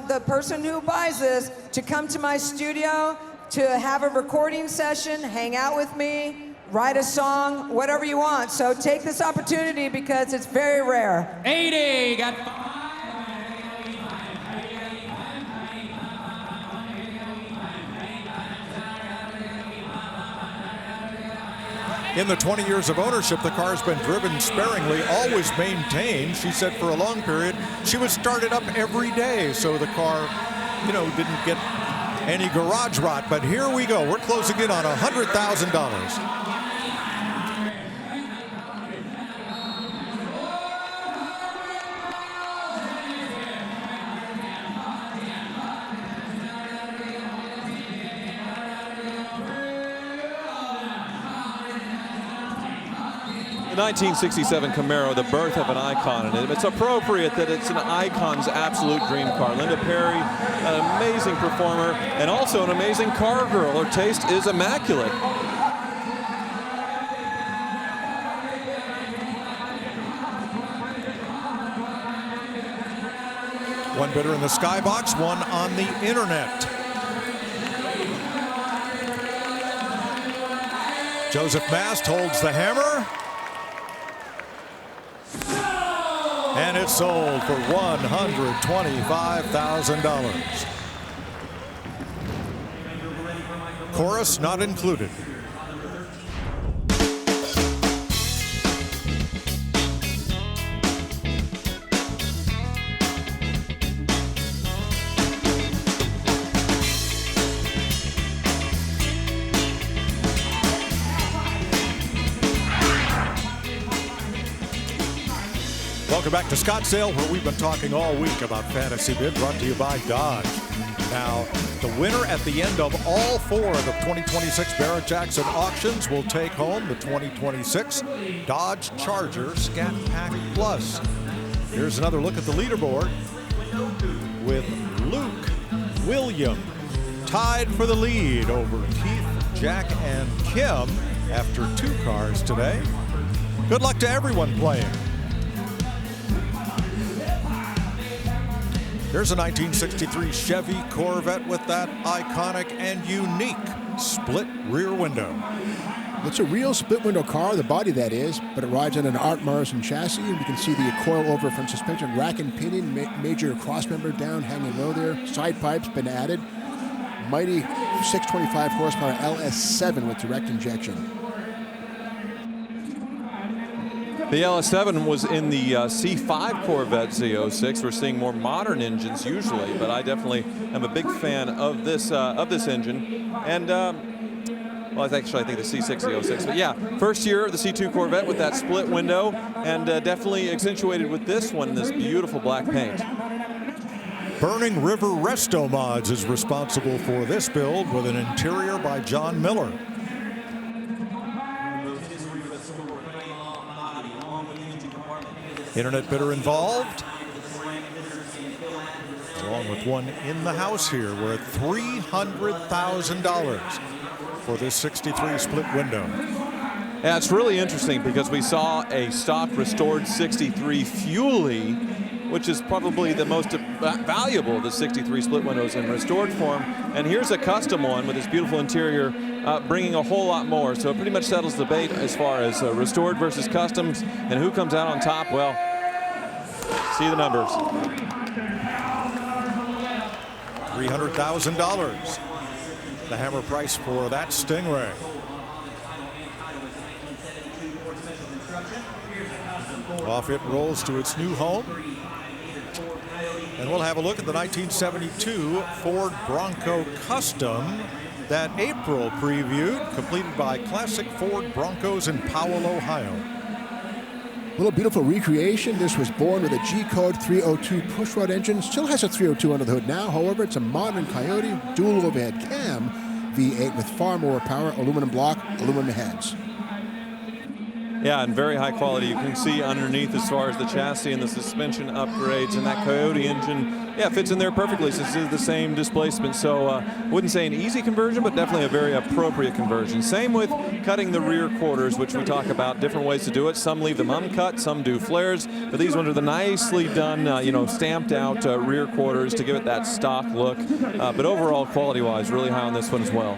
The person who buys this to come to my studio to have a recording session, hang out with me, write a song, whatever you want. So take this opportunity because it's very rare. 80, got In the 20 years of ownership, the car's been driven sparingly, always maintained. She said for a long period, she would start it up every day, so the car didn't get any garage rot, but here we go. We're closing in on $100,000. The 1967 Camaro, the birth of an icon, and it's appropriate that it's an icon's absolute dream car. Linda Perry, an amazing performer, and also an amazing car girl. Her taste is immaculate. One bidder in the skybox, one on the internet. Joseph Mast holds the hammer. And it's sold for $125,000. Chorus not included. Welcome back to Scottsdale, where we've been talking all week about Fantasy Bid, brought to you by Dodge. Now, the winner at the end of all four of the 2026 Barrett-Jackson auctions will take home the 2026 Dodge Charger Scat Pack Plus. Here's another look at the leaderboard with Luke William tied for the lead over Keith, Jack, and Kim after 2 cars today. Good luck to everyone playing. Here's a 1963 Chevy Corvette with that iconic and unique split rear window. It's a real split window car, the body that is, but it rides on an Art Morrison chassis, and you can see the coil over front suspension, rack and pinion, major crossmember down, hanging low there, side pipes been added. Mighty 625 horsepower LS7 with direct injection. The LS7 was in the C5 Corvette Z06. We're seeing more modern engines usually, but I definitely am a big fan of this engine. And well, actually, I think the C6 Z06. But yeah, first year of the C2 Corvette with that split window, and definitely accentuated with this one, this beautiful black paint. Burning River Resto Mods is responsible for this build with an interior by John Miller. Internet bidder involved, along with one in the house here. We're at $300,000 for this 63 split window. Yeah, it's really interesting because we saw a stock restored 63 Fuelie, which is probably the most valuable of the 63 split windows in restored form. And here's a custom one with this beautiful interior, bringing a whole lot more. So it pretty much settles the debate as far as restored versus customs and who comes out on top. Well, see the numbers. $300,000, the hammer price for that Stingray. Off it rolls to its new home. And we'll have a look at the 1972 Ford Bronco Custom that April previewed, completed by Classic Ford Broncos in Powell, Ohio. A little beautiful recreation. This was born with a G-Code 302 pushrod engine. Still has a 302 under the hood now. However, it's a modern Coyote dual overhead cam V8 with far more power, aluminum block, aluminum heads. Yeah, and very high quality. You can see underneath as far as the chassis and the suspension upgrades, and that Coyote engine, yeah, fits in there perfectly since it's the same displacement. So wouldn't say an easy conversion, but definitely a very appropriate conversion. Same with cutting the rear quarters, which we talk about different ways to do it. Some leave them uncut, some do flares, but these ones are the nicely done, stamped out rear quarters to give it that stock look. But overall, quality-wise, really high on this one as well.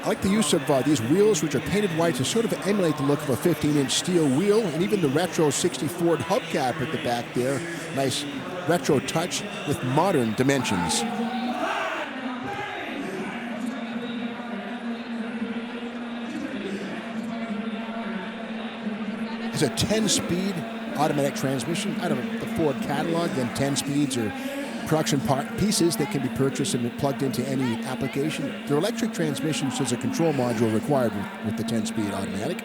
I like the use of these wheels, which are painted white to sort of emulate the look of a 15-inch steel wheel, and even the retro 60 Ford hubcap at the back there. Nice retro touch with modern dimensions. It's a 10-speed automatic transmission. I don't know, the Ford catalog, then 10 speeds are production pieces that can be purchased and plugged into any application. They're electric transmissions, there's a control module required with the 10-speed automatic.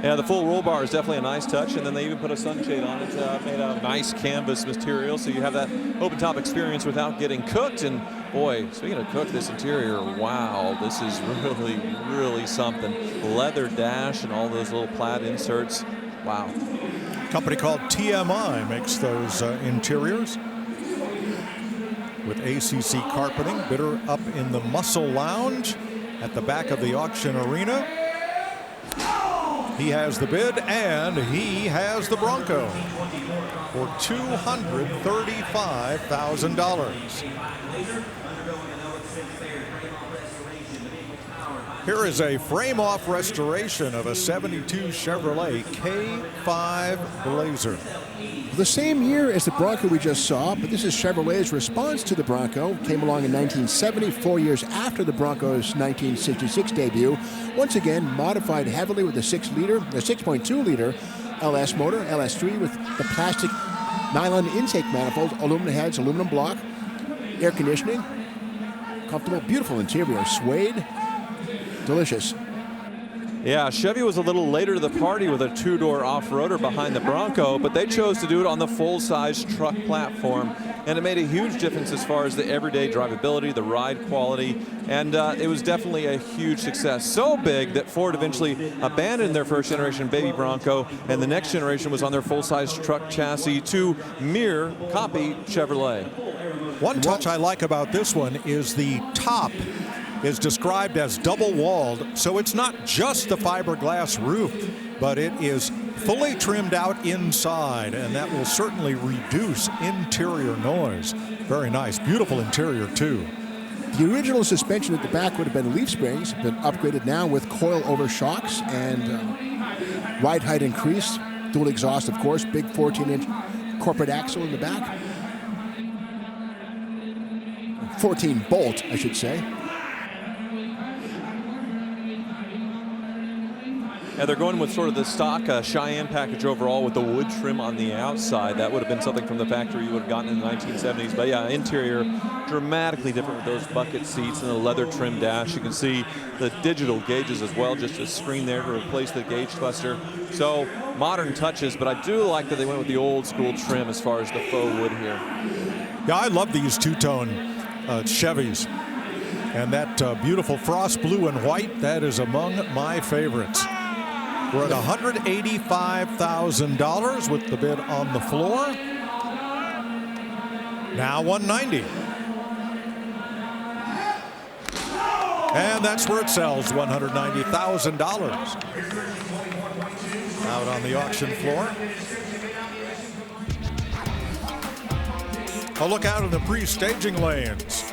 Yeah, the full roll bar is definitely a nice touch, and then they even put a sunshade on it, made of nice canvas material, so you have that open-top experience without getting cooked. And boy, speaking of cooked, this interior, wow, this is really, really something. Leather dash and all those little plaid inserts, wow. A company called TMI makes those interiors with ACC carpeting. Bidder up in the Muscle Lounge at the back of the auction arena. He has the bid, and he has the Bronco for $235,000. Here is a frame-off restoration of a 72 Chevrolet K5 Blazer. The same year as the Bronco we just saw, but this is Chevrolet's response to the Bronco. Came along in 1970, 4 years after the Bronco's 1966 debut. Once again, modified heavily with a 6.2-liter LS motor, LS3 with the plastic nylon intake manifold, aluminum heads, aluminum block, air conditioning, comfortable, beautiful interior, suede, delicious. Yeah, Chevy was a little later to the party with a two-door off-roader behind the Bronco, but they chose to do it on the full-size truck platform, and it made a huge difference as far as the everyday drivability, the ride quality, and it was definitely a huge success. So big that Ford eventually abandoned their first-generation baby Bronco, and the next generation was on their full-size truck chassis to copy Chevrolet. One touch I like about this one is the top is described as double-walled, so it's not just the fiberglass roof, but it is fully trimmed out inside, and that will certainly reduce interior noise. Very nice, beautiful interior too. The original suspension at the back would have been leaf springs, been upgraded now with coil-over shocks and ride height increased, dual exhaust of course, big 14-inch corporate axle in the back. 14 bolt, I should say. Yeah, they're going with sort of the stock Cheyenne package overall with the wood trim on the outside. That would have been something from the factory you would have gotten in the 1970s. But yeah, interior dramatically different with those bucket seats and the leather trim dash. You can see the digital gauges as well, just a screen there to replace the gauge cluster. So modern touches, but I do like that they went with the old school trim as far as the faux wood here. Yeah, I love these two-tone Chevys. And that beautiful frost blue and white, that is among my favorites. We're at $185,000 with the bid on the floor. Now $190,000. And that's where it sells, $190,000. Out on the auction floor. A look out in the pre-staging lanes.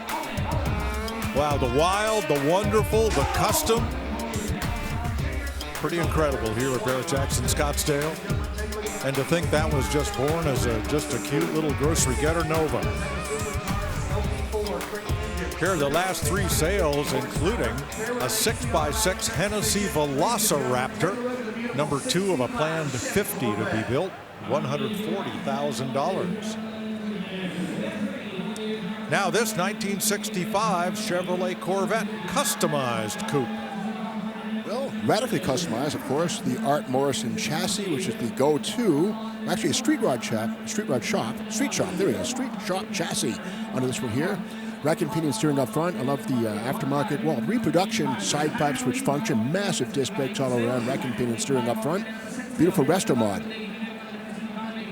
Wow, the wild, the wonderful, the custom. Pretty incredible here at Barrett-Jackson Scottsdale. And to think that was just born as just a cute little grocery getter Nova. Here are the last three sales, including a 6x6 Hennessy Velociraptor, number 2 of a planned 50 to be built, $140,000. Now this 1965 Chevrolet Corvette customized coupe. Well, radically customized, of course, the Art Morrison chassis, which is the go-to, actually a street shop, there we go, street shop chassis under this one here. Rack and pinion steering up front. I love the aftermarket, well, reproduction side pipes which function, massive disc brakes all around, rack and pinion steering up front. Beautiful resto mod.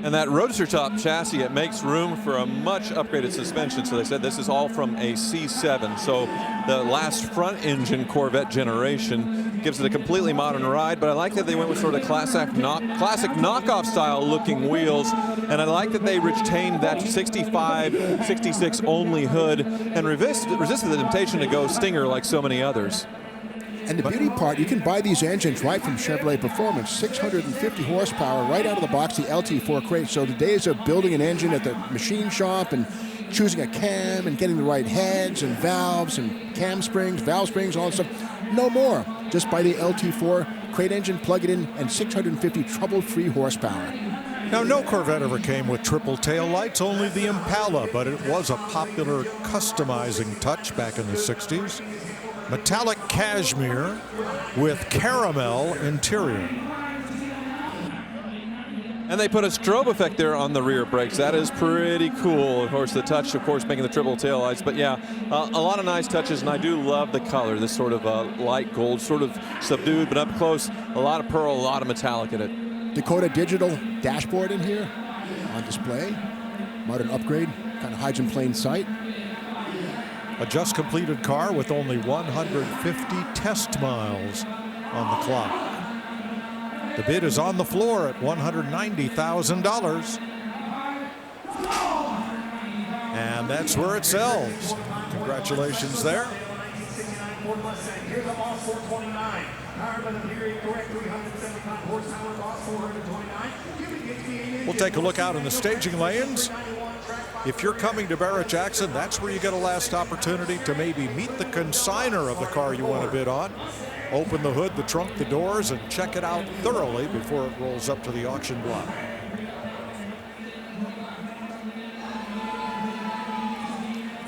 And that Roadster top chassis, it makes room for a much upgraded suspension. So they said this is all from a C7. So the last front engine Corvette generation gives it a completely modern ride. But I like that they went with sort of classic knockoff style looking wheels. And I like that they retained that 65, 66 only hood and resisted the temptation to go Stinger like so many others. And the beauty part, you can buy these engines right from Chevrolet Performance, 650 horsepower right out of the box, the LT4 crate. So the days of building an engine at the machine shop and choosing a cam and getting the right heads and valves and cam springs, valve springs, all that stuff, no more. Just buy the LT4 crate engine, plug it in, and 650 trouble-free horsepower. Now, no Corvette ever came with triple tail lights, only the Impala, but it was a popular customizing touch back in the 60s. Metallic cashmere with caramel interior. And they put a strobe effect there on the rear brakes. That is pretty cool. Of course, the touch, of course, making the triple tail lights. But yeah, a lot of nice touches, and I do love the color. This sort of light gold, sort of subdued, but up close, a lot of pearl, a lot of metallic in it. Dakota Digital dashboard in here on display. Modern upgrade, kind of hides in plain sight. A just completed car with only 150 test miles on the clock. The bid is on the floor at $190,000. And that's where it sells. Congratulations there. We'll take a look out in the staging lanes. If you're coming to Barrett-Jackson, that's where you get a last opportunity to maybe meet the consignor of the car you want to bid on. Open the hood, the trunk, the doors, and check it out thoroughly before it rolls up to the auction block.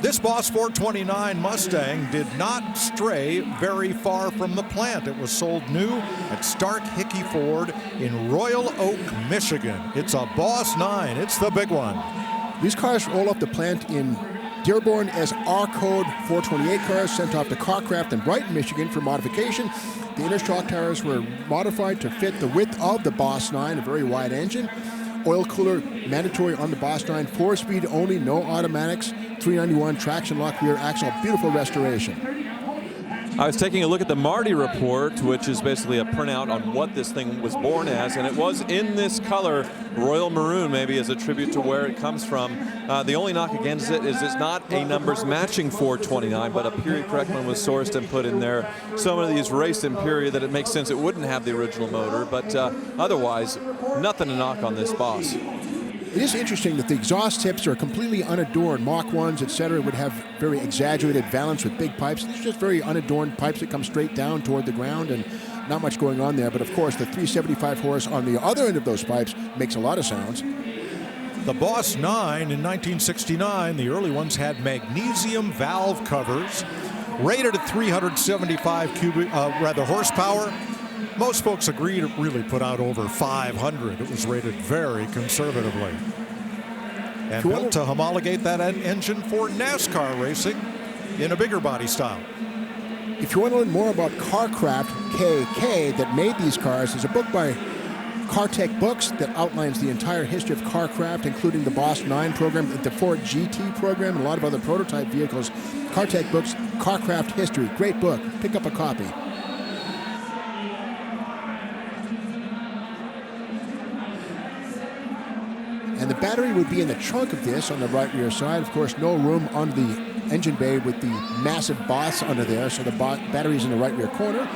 This Boss 429 Mustang did not stray very far from the plant. It was sold new at Stark Hickey Ford in Royal Oak, Michigan. It's a Boss 9. It's the big one. These cars roll off the plant in Dearborn as R-Code 428 cars sent off to Carcraft in Brighton, Michigan for modification. The inner shock tires were modified to fit the width of the Boss 9, a very wide engine. Oil cooler mandatory on the Boss 9, 4-speed only, no automatics, 391 traction lock rear axle, beautiful restoration. I was taking a look at the Marty report, which is basically a printout on what this thing was born as, and it was in this color, royal maroon, maybe as a tribute to where it comes from. The only knock against it is it's not a numbers matching 429, but a period correct one was sourced and put in there. So many of these raced in period that it makes sense it wouldn't have the original motor, but otherwise, nothing to knock on this Boss. It is interesting that the exhaust tips are completely unadorned. Mach 1s, etc., would have very exaggerated valence with big pipes. It's just very unadorned pipes that come straight down toward the ground, and not much going on there. But of course, the 375 horse on the other end of those pipes makes a lot of sounds. The Boss 9 in 1969, the early ones had magnesium valve covers, rated at 375 horsepower. Most folks agreed it really put out over 500. It was rated very conservatively. And built to homologate that engine for NASCAR racing in a bigger body style. If you want to learn more about Carcraft KK that made these cars, there's a book by CarTech Books that outlines the entire history of Carcraft, including the Boss 9 program, the Ford GT program, and a lot of other prototype vehicles. CarTech Books, Carcraft History, great book. Pick up a copy. And the battery would be in the trunk of this on the right rear side. Of course, no room on the engine bay with the massive Boss under there, so the battery's in the right rear corner.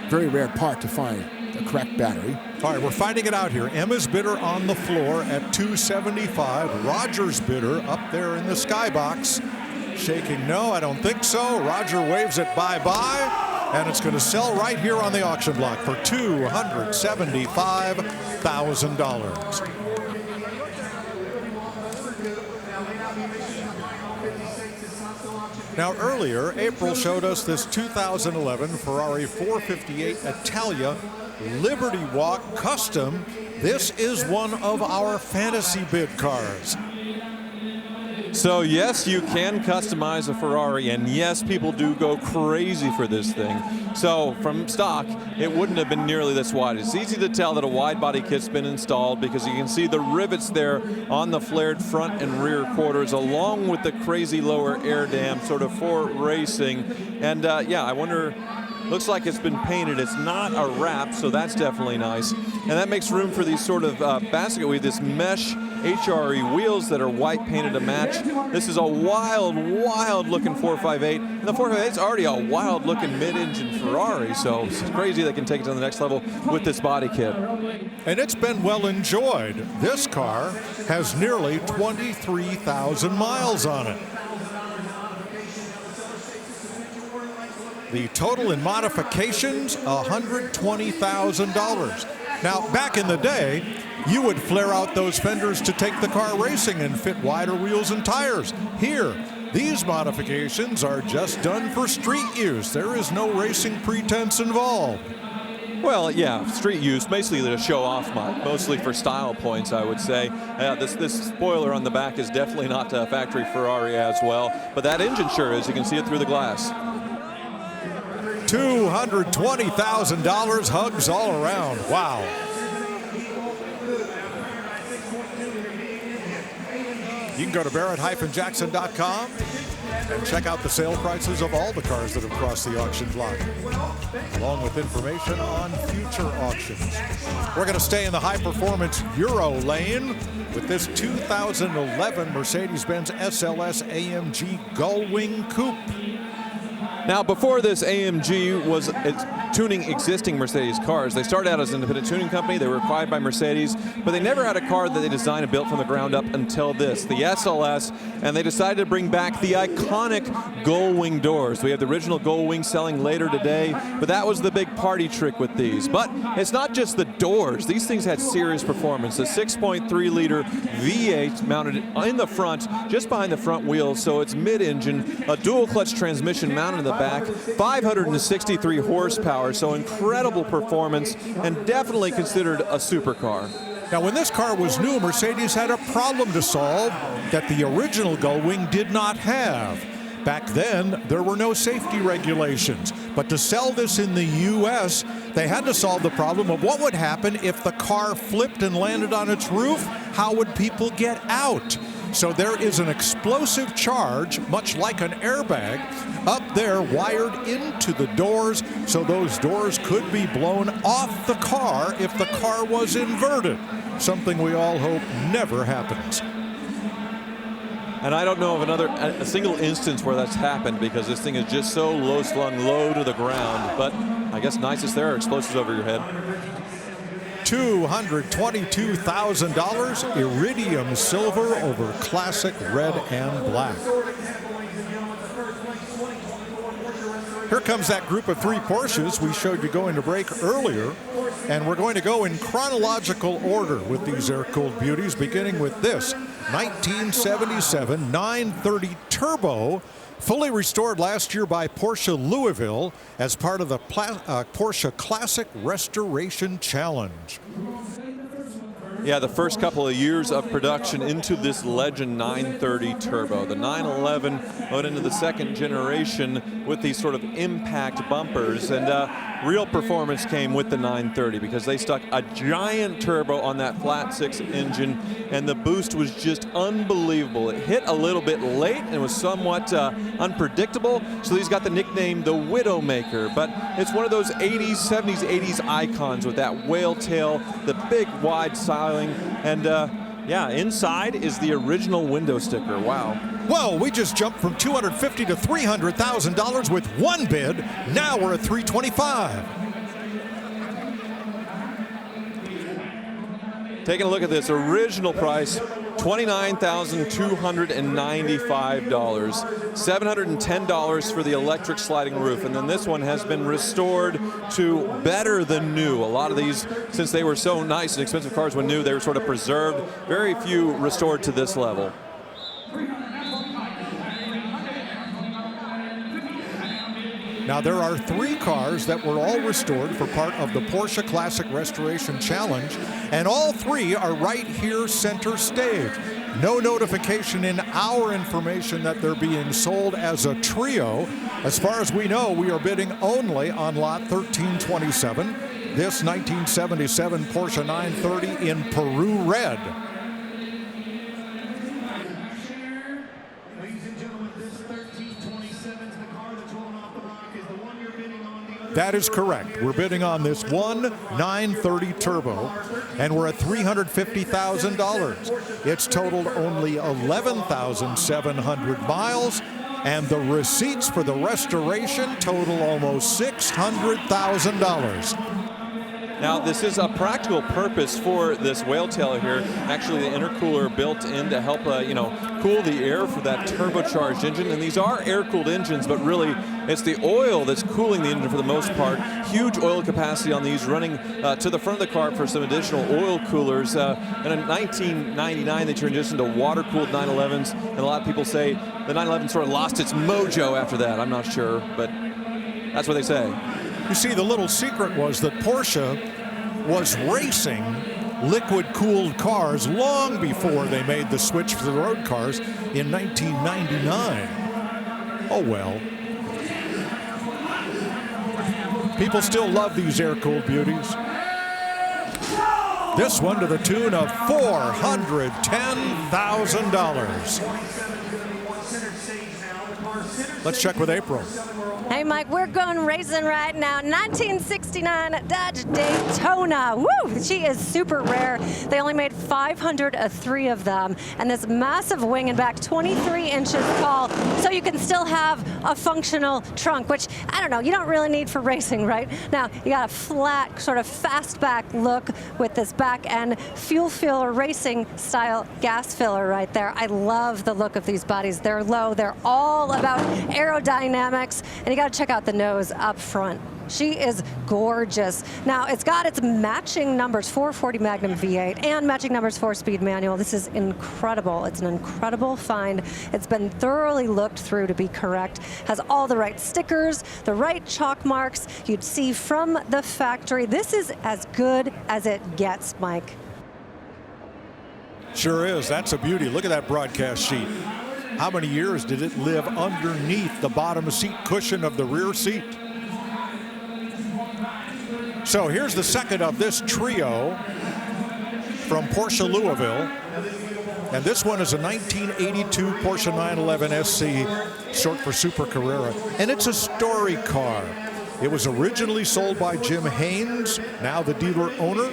Very rare part to find a correct battery. All right, we're finding it out here. Emma's bidder on the floor at $275. Roger's bidder up there in the skybox, shaking no, I don't think so. Roger waves it bye-bye, and it's going to sell right here on the auction block for $275,000. Now earlier, April showed us this 2011 Ferrari 458 Italia Liberty Walk Custom. This is one of our fantasy bid cars. So yes, you can customize a Ferrari, and yes, people do go crazy for this thing. So from stock, it wouldn't have been nearly this wide. It's easy to tell that a wide body kit's been installed because you can see the rivets there on the flared front and rear quarters, along with the crazy lower air dam, sort of for racing. And yeah, I wonder, looks like it's been painted. It's not a wrap, so that's definitely nice. And that makes room for these sort of basket weave, this mesh HRE wheels that are white painted to match. This is a wild, wild looking 458. And the 458 is already a wild looking mid-engine Ferrari, so it's crazy they can take it to the next level with this body kit. And it's been well enjoyed. This car has nearly 23,000 miles on it. The total in modifications, $120,000. Now, back in the day, you would flare out those fenders to take the car racing and fit wider wheels and tires. Here, these modifications are just done for street use. There is no racing pretense involved. Well, yeah, street use, basically to show off, Mike, mostly for style points, I would say. This spoiler on the back is definitely not a factory Ferrari as well, but that engine sure is. You can see it through the glass. $220,000, hugs all around. Wow. You can go to Barrett-Jackson.com and check out the sale prices of all the cars that have crossed the auction block, along with information on future auctions. We're going to stay in the high-performance Euro lane with this 2011 Mercedes-Benz SLS AMG Gullwing Coupe. Now, before this, AMG was tuning existing Mercedes cars. They started out as an independent tuning company. They were acquired by Mercedes, but they never had a car that they designed and built from the ground up until this, the SLS, and they decided to bring back the iconic Gullwing doors. We have the original Gullwing selling later today, but that was the big party trick with these. But it's not just the doors. These things had serious performance. A 6.3-liter V8 mounted in the front, just behind the front wheels, so it's mid-engine, a dual-clutch transmission mounted in the back, 563 horsepower, so incredible performance, and definitely considered a supercar. Now, when this car was new, Mercedes had a problem to solve that the original Gullwing did not have. Back then, there were no safety regulations, but to sell this in the U.S., they had to solve the problem of what would happen if the car flipped and landed on its roof. How would people get out? So there is an explosive charge, much like an airbag, up there wired into the doors, so those doors could be blown off the car if the car was inverted, something we all hope never happens. And I don't know of a single instance where that's happened, because this thing is just so low-slung, low to the ground. But I guess nicest there are explosives over your head. $222,000, iridium silver over classic red and black. Here comes that group of 3 Porsches we showed you going to break earlier, and we're going to go in chronological order with these air-cooled beauties, beginning with this 1977 930 Turbo, fully restored last year by Porsche Louisville as part of the Porsche Classic Restoration Challenge. Yeah, the first couple of years of production into this Legend 930 Turbo. The 911 went into the second generation with these sort of impact bumpers, and real performance came with the 930 because they stuck a giant turbo on that flat 6 engine, and the boost was just unbelievable. It hit a little bit late and was somewhat unpredictable, so he's got the nickname the Widowmaker. But it's one of those 80s, 70s, 80s icons with that whale tail, the big wide styling, and yeah, inside is the original window sticker. Wow. Well, we just jumped from $250,000 to $300,000 with one bid. Now we're at $325,000. Taking a look at this original price, $29,295, $710 for the electric sliding roof, and then this one has been restored to better than new. A lot of these, since they were so nice and expensive cars when new, they were sort of preserved. Very few restored to this level. Now, there are 3 cars that were all restored for part of the Porsche Classic Restoration Challenge, and all 3 are right here center stage. No notification in our information that they're being sold as a trio. As far as we know, we are bidding only on lot 1327, this 1977 Porsche 930 in Peru Red. That is correct. We're bidding on this one 930 Turbo, and we're at $350,000. It's totaled only 11,700 miles, and the receipts for the restoration total almost $600,000. Now, this is a practical purpose for this whale tail here. Actually, the intercooler built in to help, cool the air for that turbocharged engine. And these are air-cooled engines, but really, it's the oil that's cooling the engine for the most part. Huge oil capacity on these, running to the front of the car for some additional oil coolers. And in 1999, they transitioned to water-cooled 911s. And a lot of people say the 911 sort of lost its mojo after that. I'm not sure, but that's what they say. You see, the little secret was that Porsche was racing liquid-cooled cars long before they made the switch for the road cars in 1999. Oh, well. People still love these air-cooled beauties. This one to the tune of $410,000. Let's check with April. Hey, Mike, we're going racing right now. 1969 Dodge Daytona. Woo! She is super rare. They only made 503 of them. And this massive wing and back, 23 inches tall, so you can still have a functional trunk, which, I don't know, you don't really need for racing, right? Now, you got a flat, sort of fastback look with this back end fuel filler racing style gas filler right there. I love the look of these bodies. They're low. They're all about aerodynamics. And you got to check out the nose up front. She is gorgeous. Now, it's got its matching numbers, 440 Magnum V8 and matching numbers 4-speed manual. This is incredible. It's an incredible find. It's been thoroughly looked through to be correct. Has all the right stickers, the right chalk marks you'd see from the factory. This is as good as it gets, Mike. Sure is. That's a beauty. Look at that broadcast sheet. How many years did it live underneath the bottom seat cushion of the rear seat? So here's the second of this trio from Porsche Louisville. And this one is a 1982 Porsche 911 SC, short for Super Carrera. And it's a story car. It was originally sold by Jim Haynes, now the dealer owner,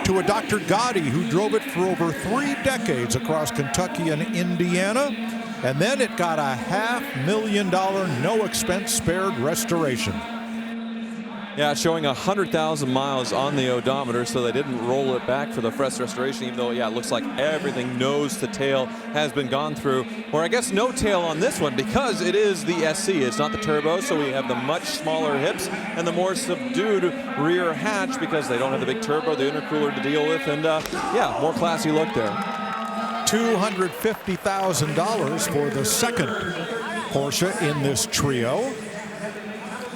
to a Dr. Gotti who drove it for over 3 decades across Kentucky and Indiana. And then it got a $500,000 no expense spared restoration. Yeah, showing 100,000 miles on the odometer, so they didn't roll it back for the fresh restoration, even though, yeah, it looks like everything nose to tail has been gone through. Or I guess no tail on this one because it is the SC. It's not the turbo, so we have the much smaller hips and the more subdued rear hatch because they don't have the big turbo, the intercooler to deal with, and yeah, more classy look there. $250,000 for the second Porsche in this trio.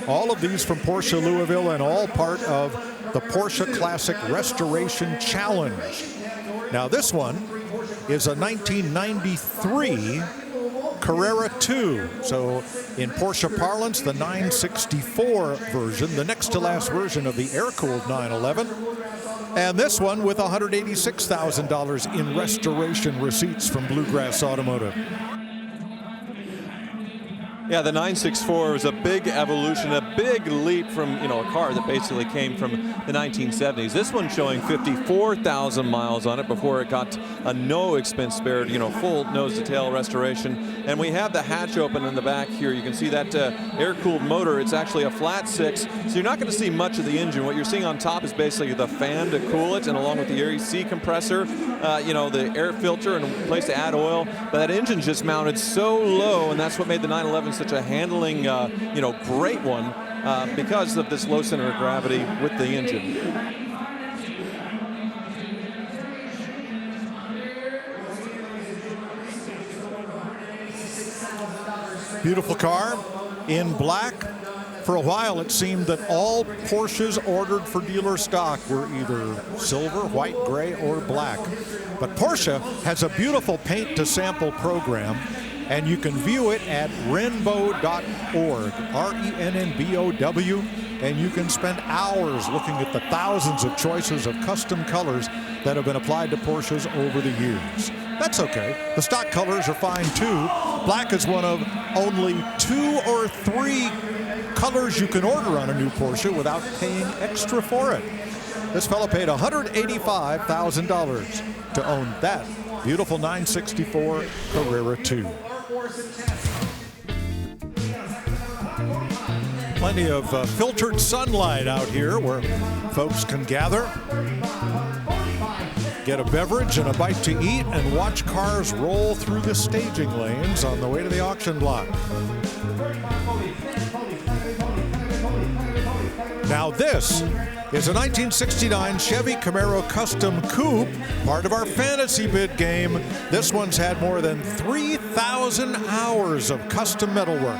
All of these from Porsche Louisville and all part of the Porsche Classic Restoration Challenge. Now this one is a 1993 Carrera 2. So in Porsche parlance, the 964 version, the next to last version of the air-cooled 911. And this one with $186,000 in restoration receipts from Bluegrass Automotive. Yeah, the 964 was a big evolution, a big leap from, a car that basically came from the 1970s. This one showing 54,000 miles on it before it got a no expense spared, full nose to tail restoration. And we have the hatch open in the back here. You can see that air-cooled motor. It's actually a flat 6, so you're not going to see much of the engine. What you're seeing on top is basically the fan to cool it, and along with the AC compressor, the air filter and a place to add oil. But that engine's just mounted so low, and that's what made the 911 such a handling, great one because of this low center of gravity with the engine. Beautiful car in black. For a while, it seemed that all Porsches ordered for dealer stock were either silver, white, gray, or black. But Porsche has a beautiful paint to sample program, and you can view it at renbow.org, RENNBOW, and you can spend hours looking at the thousands of choices of custom colors that have been applied to Porsches over the years. That's okay. The stock colors are fine too. Black is one of only 2 or 3 colors you can order on a new Porsche without paying extra for it. This fellow paid $185,000 to own that beautiful 964 Carrera 2. Plenty of filtered sunlight out here where folks can gather, get a beverage and a bite to eat, and watch cars roll through the staging lanes on the way to the auction block. Now this is a 1969 Chevy Camaro Custom Coupe, part of our fantasy bid game. This one's had more than 3,000 hours of custom metalwork.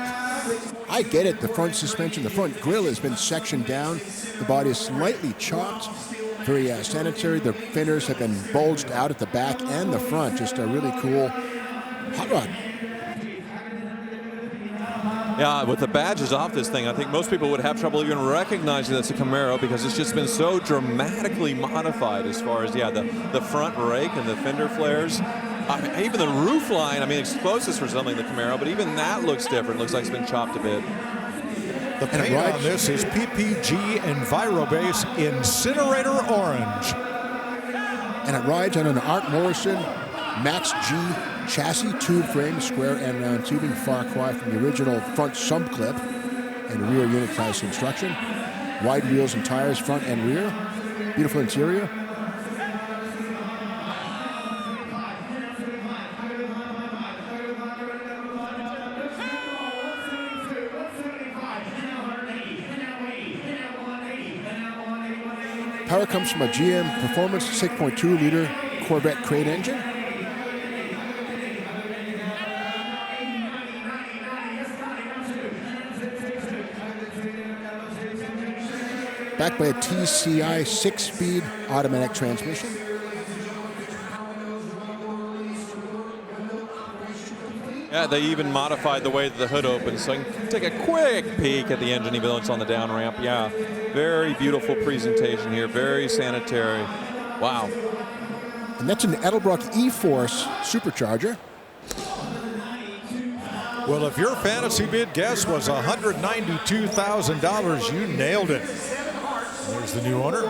I get it, the front suspension, the front grille has been sectioned down. The body is slightly chopped, very sanitary. The fenders have been bulged out at the back and the front. Just a really cool hot rod. Yeah, with the badges off this thing, I think most people would have trouble even recognizing that's a Camaro because it's just been so dramatically modified as far as, yeah, the front rake and the fender flares. Even the roof line, I mean, it's closest resembling the Camaro, but even that looks different. Looks like it's been chopped a bit. The paint on this is PPG Envirobase Incinerator Orange. And it rides on an Art Morrison Max G chassis, tube frame, square and round tubing, far cry from the original front sump clip and rear unitized construction. Wide wheels and tires, front and rear. Beautiful interior. Power comes from a GM Performance 6.2 liter Corvette crate engine. Backed by a TCI 6-speed automatic transmission. Yeah, they even modified the way that the hood opens, so you can take a quick peek at the engine even though it's on the down ramp. Yeah, very beautiful presentation here, very sanitary. Wow. And that's an Edelbrock E-Force supercharger. Well, if your fantasy bid guess was $192,000, you nailed it. There's the new owner.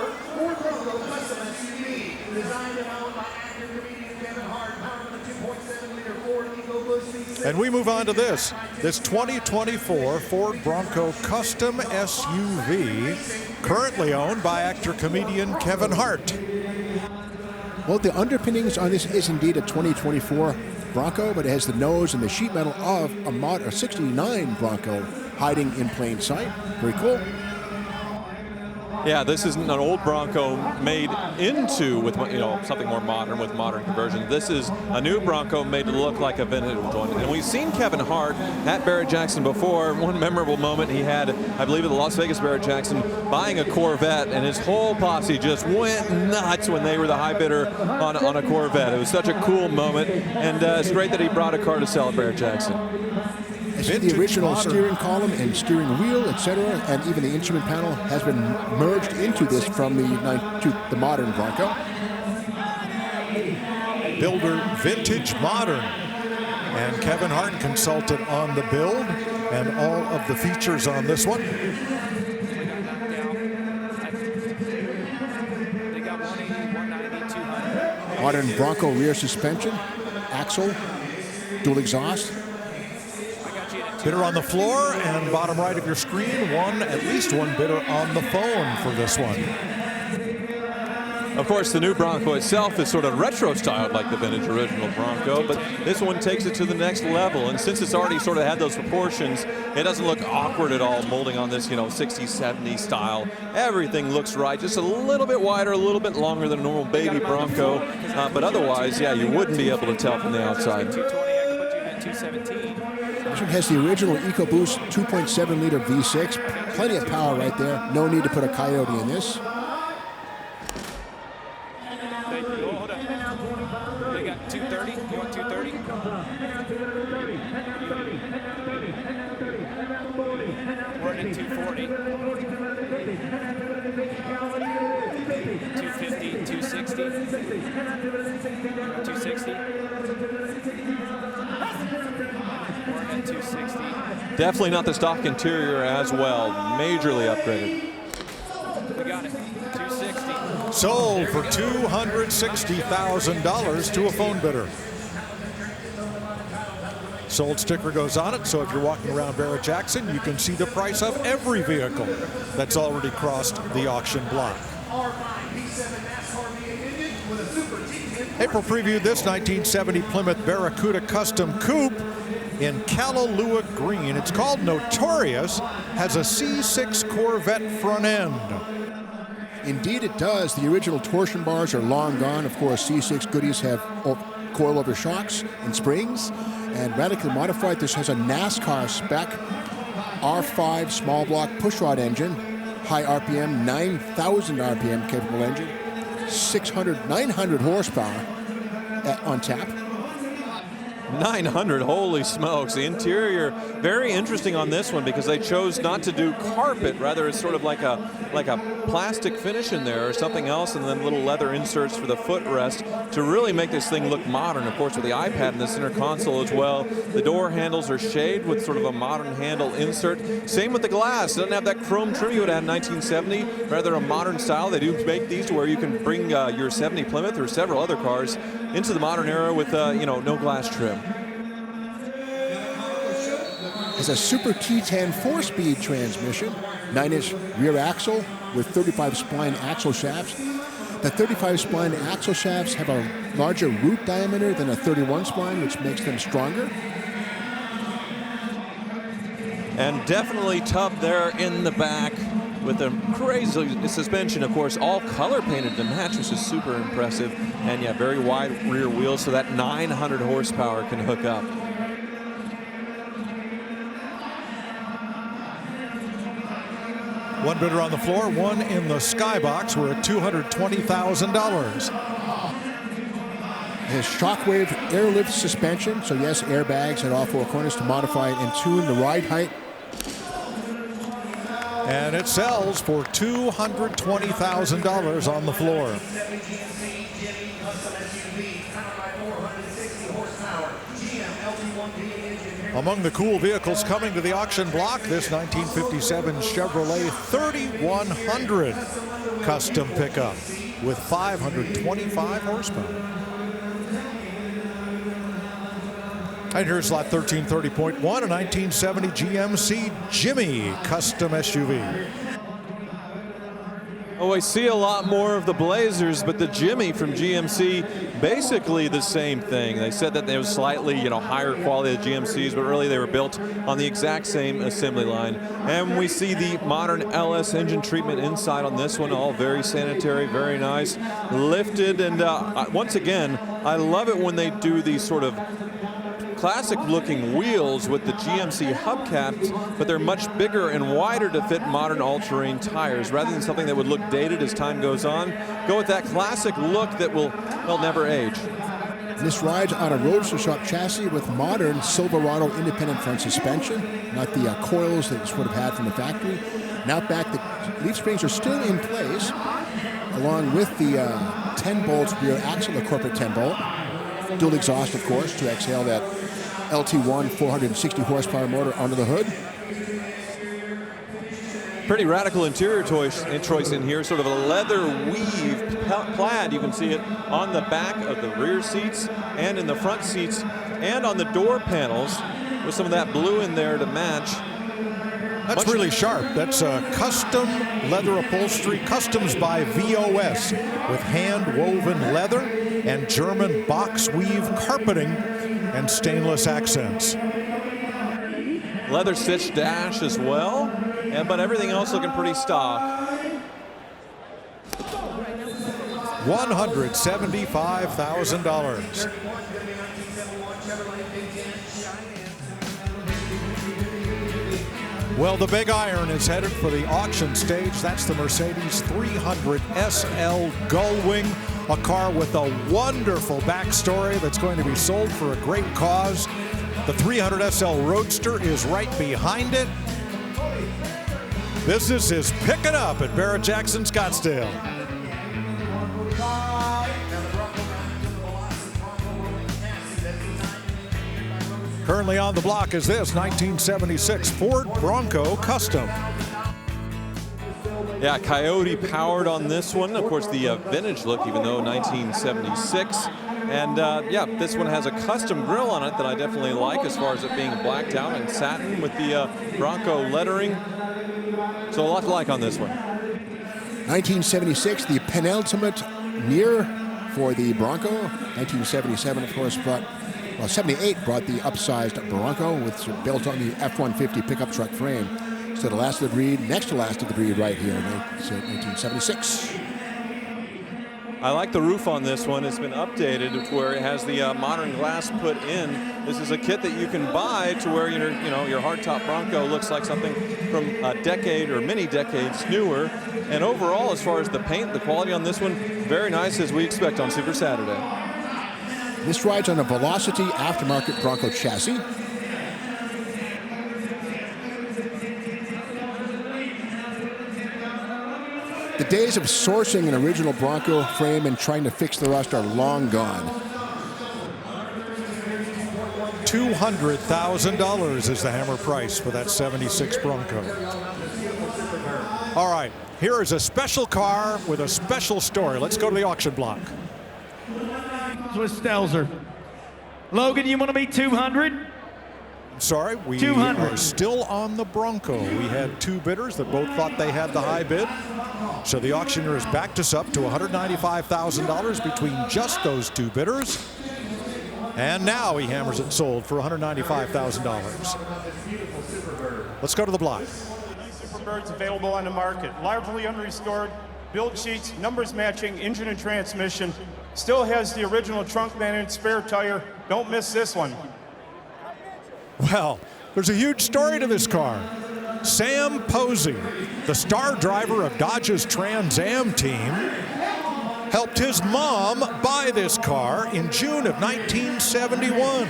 And we move on to this 2024 Ford Bronco Custom SUV, currently owned by actor-comedian Kevin Hart. Well, the underpinnings on this is indeed a 2024 Bronco, but it has the nose and the sheet metal of a 69 Bronco hiding in plain sight. Very cool. Yeah, this isn't an old Bronco made into with something more modern with modern conversion. This is a new Bronco made to look like a vintage one. And we've seen Kevin Hart at Barrett-Jackson before. One memorable moment he had, I believe, at the Las Vegas Barrett-Jackson, buying a Corvette, and his whole posse just went nuts when they were the high bidder on a Corvette. It was such a cool moment, and it's great that he brought a car to sell at Barrett-Jackson. The original steering column and steering wheel, etc., and even the instrument panel has been merged into this from the modern Bronco. Builder Vintage Modern. And Kevin Hart consulted on the build and all of the features on this one. Modern Bronco rear suspension, axle, dual exhaust. Bidder on the floor, and bottom right of your screen, at least one bidder on the phone for this one. Of course, the new Bronco itself is sort of retro-styled like the vintage original Bronco, but this one takes it to the next level. And since it's already sort of had those proportions, it doesn't look awkward at all molding on this, 60s, 70s style. Everything looks right, just a little bit wider, a little bit longer than a normal baby Bronco. But otherwise, yeah, you wouldn't be able to tell from the outside. 220, I could put you at 217. This one has the original EcoBoost 2.7 liter V6. Plenty of power right there. No need to put a Coyote in this. Hold up. They got 230. You want 230? We're at 240. 250, 260. 260. Definitely not the stock interior as well. Majorly upgraded. We got it. 260. Sold for $260,000 to a phone bidder. Sold sticker goes on it, so if you're walking around Barrett-Jackson, you can see the price of every vehicle that's already crossed the auction block. April previewed this 1970 Plymouth Barracuda Custom Coupe in Callalua Green. It's called Notorious, has a C6 Corvette front end. Indeed it does. The original torsion bars are long gone. Of course, C6 goodies have coilover shocks and springs. And radically modified, this has a NASCAR spec R5 small block pushrod engine, high RPM, 9,000 RPM capable engine, 900 horsepower on tap. 900, holy smokes. The interior, very interesting on this one because they chose not to do carpet. Rather, it's sort of like a plastic finish in there or something else, and then little leather inserts for the footrest to really make this thing look modern. Of course, with the iPad in the center console as well. The door handles are shaded with sort of a modern handle insert. Same with the glass. It doesn't have that chrome trim you would have in 1970. Rather a modern style. They do make these to where you can bring your 70 Plymouth or several other cars into the modern era with no glass trim. Has a Super T10 4-speed transmission, 9-inch rear axle with 35 spline axle shafts. The 35 spline axle shafts have a larger root diameter than a 31 spline, which makes them stronger. And definitely tub there in the back with a crazy suspension, of course, all color painted to match, which is super impressive. And yeah, very wide rear wheels, so that 900 horsepower can hook up. One bidder on the floor, one in the skybox. We're at $220,000. Has Shockwave airlift suspension, so yes, airbags at all four corners to modify it and tune the ride height. And it sells for $220,000 on the floor. Among the cool vehicles coming to the auction block, this 1957 Chevrolet 3100 custom pickup with 525 horsepower. And here's lot 1330.1, a 1970 GMC Jimmy custom SUV. Oh, I see a lot more of the Blazers, but the Jimmy from GMC, basically the same thing. They said that they were slightly, higher quality than GMCs, but really they were built on the exact same assembly line. And we see the modern LS engine treatment inside on this one, all very sanitary, very nice, lifted. And once again, I love it when they do these sort of classic looking wheels with the GMC hubcaps, but they're much bigger and wider to fit modern all-terrain tires. Rather than something that would look dated as time goes on, go with that classic look that will never age. This rides on a Roadster Shop chassis with modern Silverado independent front suspension, not the coils that you would have had from the factory. Now back, the leaf springs are still in place, along with the 10-bolt rear axle, the corporate 10-bolt. Dual exhaust, of course, to exhale that LT1 460 horsepower motor under the hood. Pretty radical interior choice in here, sort of a leather weave plaid. You can see it on the back of the rear seats and in the front seats and on the door panels with some of that blue in there to match. That's really sharp. That's a custom leather upholstery, customs by VOS, with hand-woven leather and German box weave carpeting and stainless accents. Leather stitched dash as well, but everything else looking pretty stock. $175,000. Well, the big iron is headed for the auction stage. That's the Mercedes 300 SL Gullwing, a car with a wonderful backstory that's going to be sold for a great cause. The 300 SL Roadster is right behind it. Business is picking up at Barrett-Jackson Scottsdale. Currently on the block is this 1976 Ford Bronco Custom. Yeah, Coyote powered on this one. Of course, the vintage look, even though 1976. And yeah, this one has a custom grille on it that I definitely like as far as it being blacked out and satin with the Bronco lettering. So a lot to like on this one. 1976, the penultimate year for the Bronco. 1977, of course, brought, well, 78 brought the upsized Bronco, with built on the F-150 pickup truck frame. So the last of the breed, next to last of the breed right here in 1976. I like the roof on this one. It's been updated to where it has the modern glass put in. This is a kit that you can buy to where your hardtop Bronco looks like something from a decade or many decades newer. And overall, as far as the paint, the quality on this one, very nice, as we expect on Super Saturday. This rides on a Velocity aftermarket Bronco chassis. The days of sourcing an original Bronco frame and trying to fix the rust are long gone. $200,000 is the hammer price for that 76 Bronco. All right, here is a special car with a special story. Let's go to the auction block. With Stelzer. Logan, you want to be 200? Sorry, we 200. are still on the Bronco. We had two bidders that both thought they had the high bid. So the auctioneer has backed us up to $195,000 between just those two bidders. And now he hammers it sold for $195,000. Let's go to the block. Superbirds available on the market, largely unrestored, build sheets, numbers matching, engine and transmission. Still has the original trunk mounted spare tire. Don't miss this one. Well, there's a huge story to this car. Sam Posey, the star driver of Dodge's Trans Am team, helped his mom buy this car in June of 1971.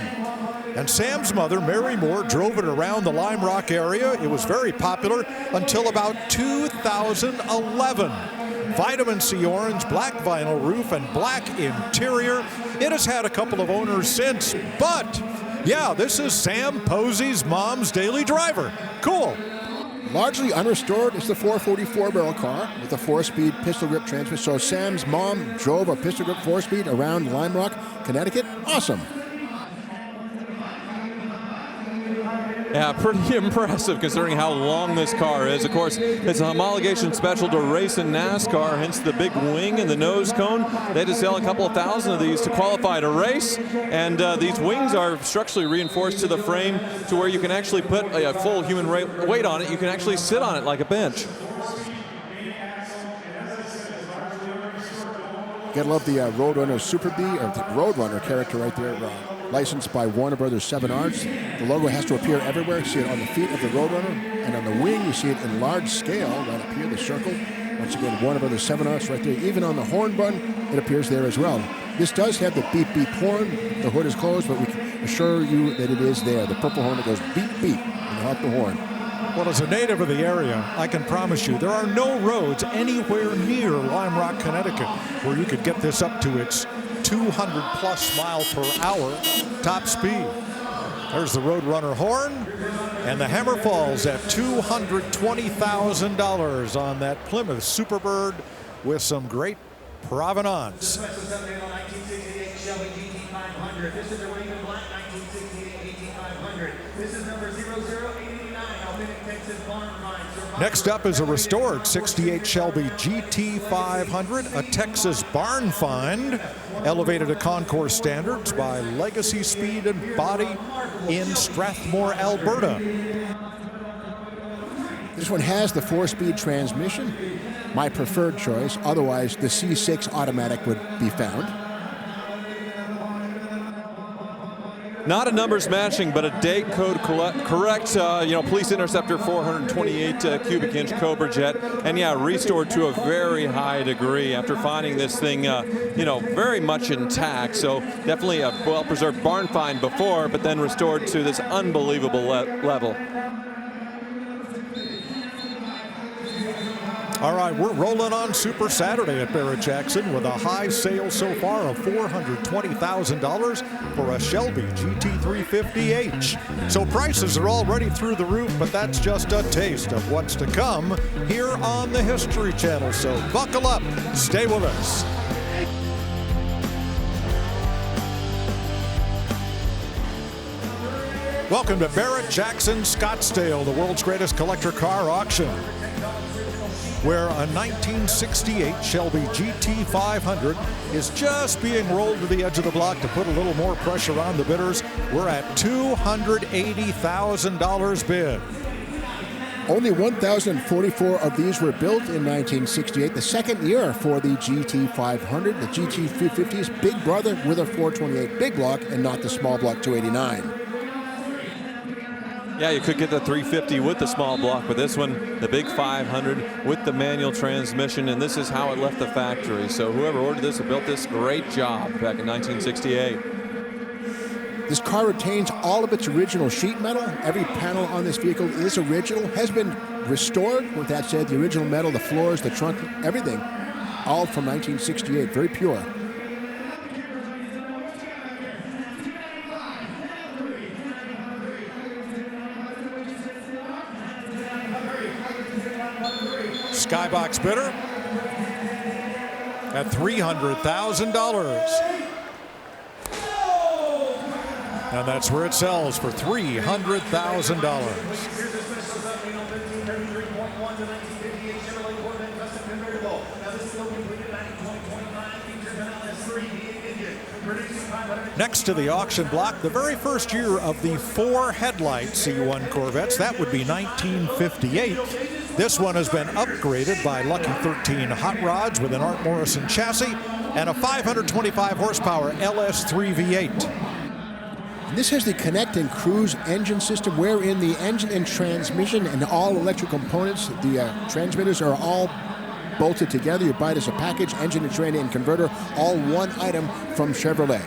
And Sam's mother, Mary Moore, drove it around the Lime Rock area. It was very popular until about 2011. Vitamin C orange, black vinyl roof, and black interior. It has had a couple of owners since, but yeah, this is Sam Posey's mom's daily driver. Cool. Largely unrestored is the 444 barrel car with a 4-speed pistol grip transmission. So Sam's mom drove a pistol grip 4-speed around Lime Rock, Connecticut. Awesome. Yeah, pretty impressive considering how long this car is. Of course, it's a homologation special to race in NASCAR, hence the big wing and the nose cone. They had to sell a couple of thousand of these to qualify to race. And these wings are structurally reinforced to the frame to where you can actually put a full human weight on it. You can actually sit on it like a bench. Gotta love the Roadrunner Super B, or the Roadrunner character right there, licensed by Warner Brothers 7 Arts. The logo has to appear everywhere. You see it on the feet of the Roadrunner, and on the wing you see it in large scale right up here, the circle. Once again, Warner Brothers 7 Arts right there. Even on the horn button, it appears there as well. This does have the beep beep horn. The hood is closed, but we can assure you that it is there. The purple horn that goes beep beep when you hop the horn. Well, as a native of the area, I can promise you there are no roads anywhere near Lime Rock, Connecticut, where you could get this up to its 200+ mile per hour top speed. There's the Roadrunner horn, and the hammer falls at $220,000 on that Plymouth Superbird with some great provenance. This is the Raven Black 1968 18500. This is number 0089, Authentic Texas Barn Find. Next up is a restored 68 Shelby GT500, a Texas barn find, elevated to concourse standards by Legacy Speed and Body in Strathmore, Alberta. This one has the 4-speed transmission, my preferred choice. Otherwise, the C6 automatic would be found. Not a numbers matching, but a date code correct. Police Interceptor 428 cubic inch Cobra jet, and yeah, restored to a very high degree after finding this thing, very much intact. So definitely a well-preserved barn find before, but then restored to this unbelievable level. All right, we're rolling on Super Saturday at Barrett-Jackson with a high sale so far of $420,000 for a Shelby GT350H. So prices are already through the roof, but that's just a taste of what's to come here on the History Channel. So buckle up, stay with us. Welcome to Barrett-Jackson Scottsdale, the world's greatest collector car auction, where a 1968 Shelby GT500 is just being rolled to the edge of the block to put a little more pressure on the bidders. We're at $280,000 bid. Only 1,044 of these were built in 1968, the second year for the GT500. The GT350 is big brother with a 428 big block and not the small block 289. Yeah, you could get the 350 with the small block, but this one, the big 500 with the manual transmission, and this is how it left the factory. So whoever ordered this and built this, great job back in 1968. This car retains all of its original sheet metal. Every panel on this vehicle is original, has been restored. With that said, the original metal, the floors, the trunk, everything, all from 1968, very pure. Skybox bidder at $300,000. And that's where it sells for $300,000. Next to the auction block, the very first year of the 4 headlight C1 Corvettes. That would be 1958. This one has been upgraded by Lucky 13 Hot Rods with an Art Morrison chassis and a 525 horsepower LS3 V8. And this has the Connect and Cruise engine system, wherein the engine and transmission and all electric components, the transmitters are all bolted together. You buy it as a package, engine and train and converter, all one item from Chevrolet.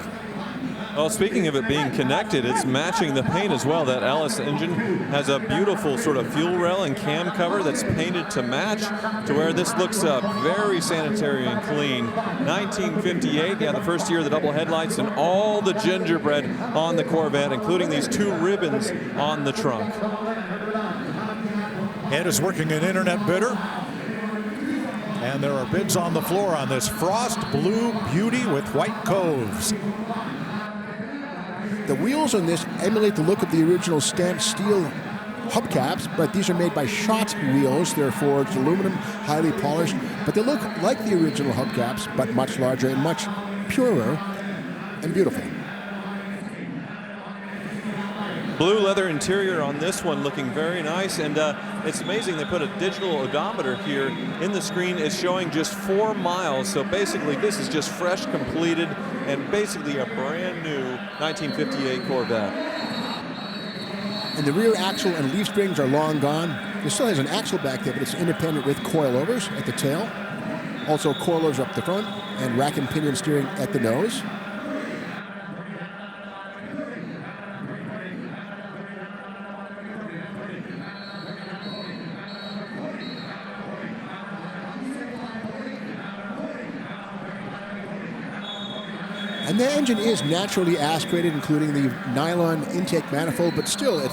Well, speaking of it being connected, it's matching the paint as well. That LS engine has a beautiful sort of fuel rail and cam cover that's painted to match, to where this looks very sanitary and clean. 1958, yeah, the first year of the double headlights, and all the gingerbread on the Corvette, including these 2 ribbons on the trunk. Ed is working an internet bidder. And there are bids on the floor on this Frost Blue Beauty with white coves. The wheels on this emulate the look of the original stamped steel hubcaps, but these are made by Schott wheels. They're forged aluminum, highly polished, but they look like the original hubcaps, but much larger and much purer and beautiful. Blue leather interior on this one, looking very nice, and it's amazing they put a digital odometer here in the screen. It's showing just 4 miles, so basically this is just fresh, completed, and basically a brand new 1958 Corvette. And the rear axle and leaf springs are long gone. It still has an axle back there, but it's independent with coilovers at the tail. Also coilovers up the front, and rack and pinion steering at the nose. And the engine is naturally aspirated, including the nylon intake manifold, but still at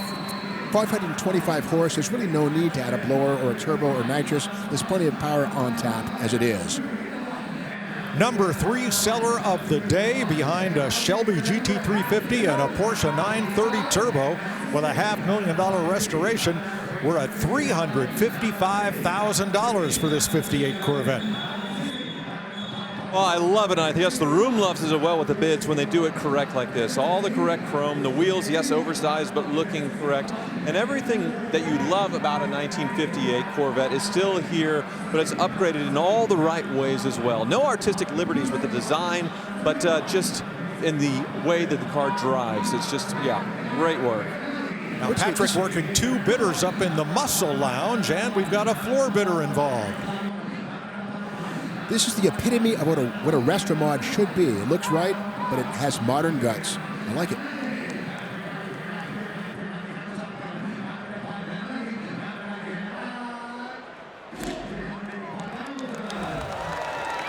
525 horse, there's really no need to add a blower or a turbo or nitrous. There's plenty of power on tap as it is. Number 3 seller of the day, behind a Shelby GT350 and a Porsche 930 Turbo with a $500,000 restoration. We're at $355,000 for this 58 Corvette. Well, I love it, and I guess the room loves it as well with the bids when they do it correct like this. All the correct chrome, the wheels, yes, oversized, but looking correct. And everything that you love about a 1958 Corvette is still here, but it's upgraded in all the right ways as well. No artistic liberties with the design, but just in the way that the car drives. It's just, yeah, great work. Now, Patrick working 2 bidders up in the Muscle Lounge, and we've got a floor bidder involved. This is the epitome of what a Restromod should be. It looks right, but it has modern guts. I like it.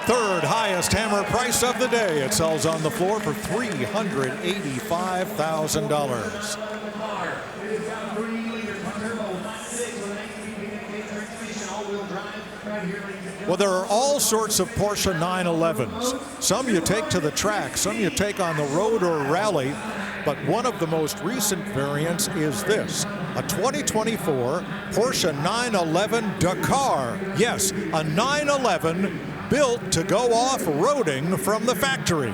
Third highest hammer price of the day. It sells on the floor for $385,000. Well, there are all sorts of Porsche 911s. Some you take to the track, some you take on the road or rally. but one of the most recent variants is this, a 2024 Porsche 911 Dakar. Yes, a 911 built to go off-roading from the factory.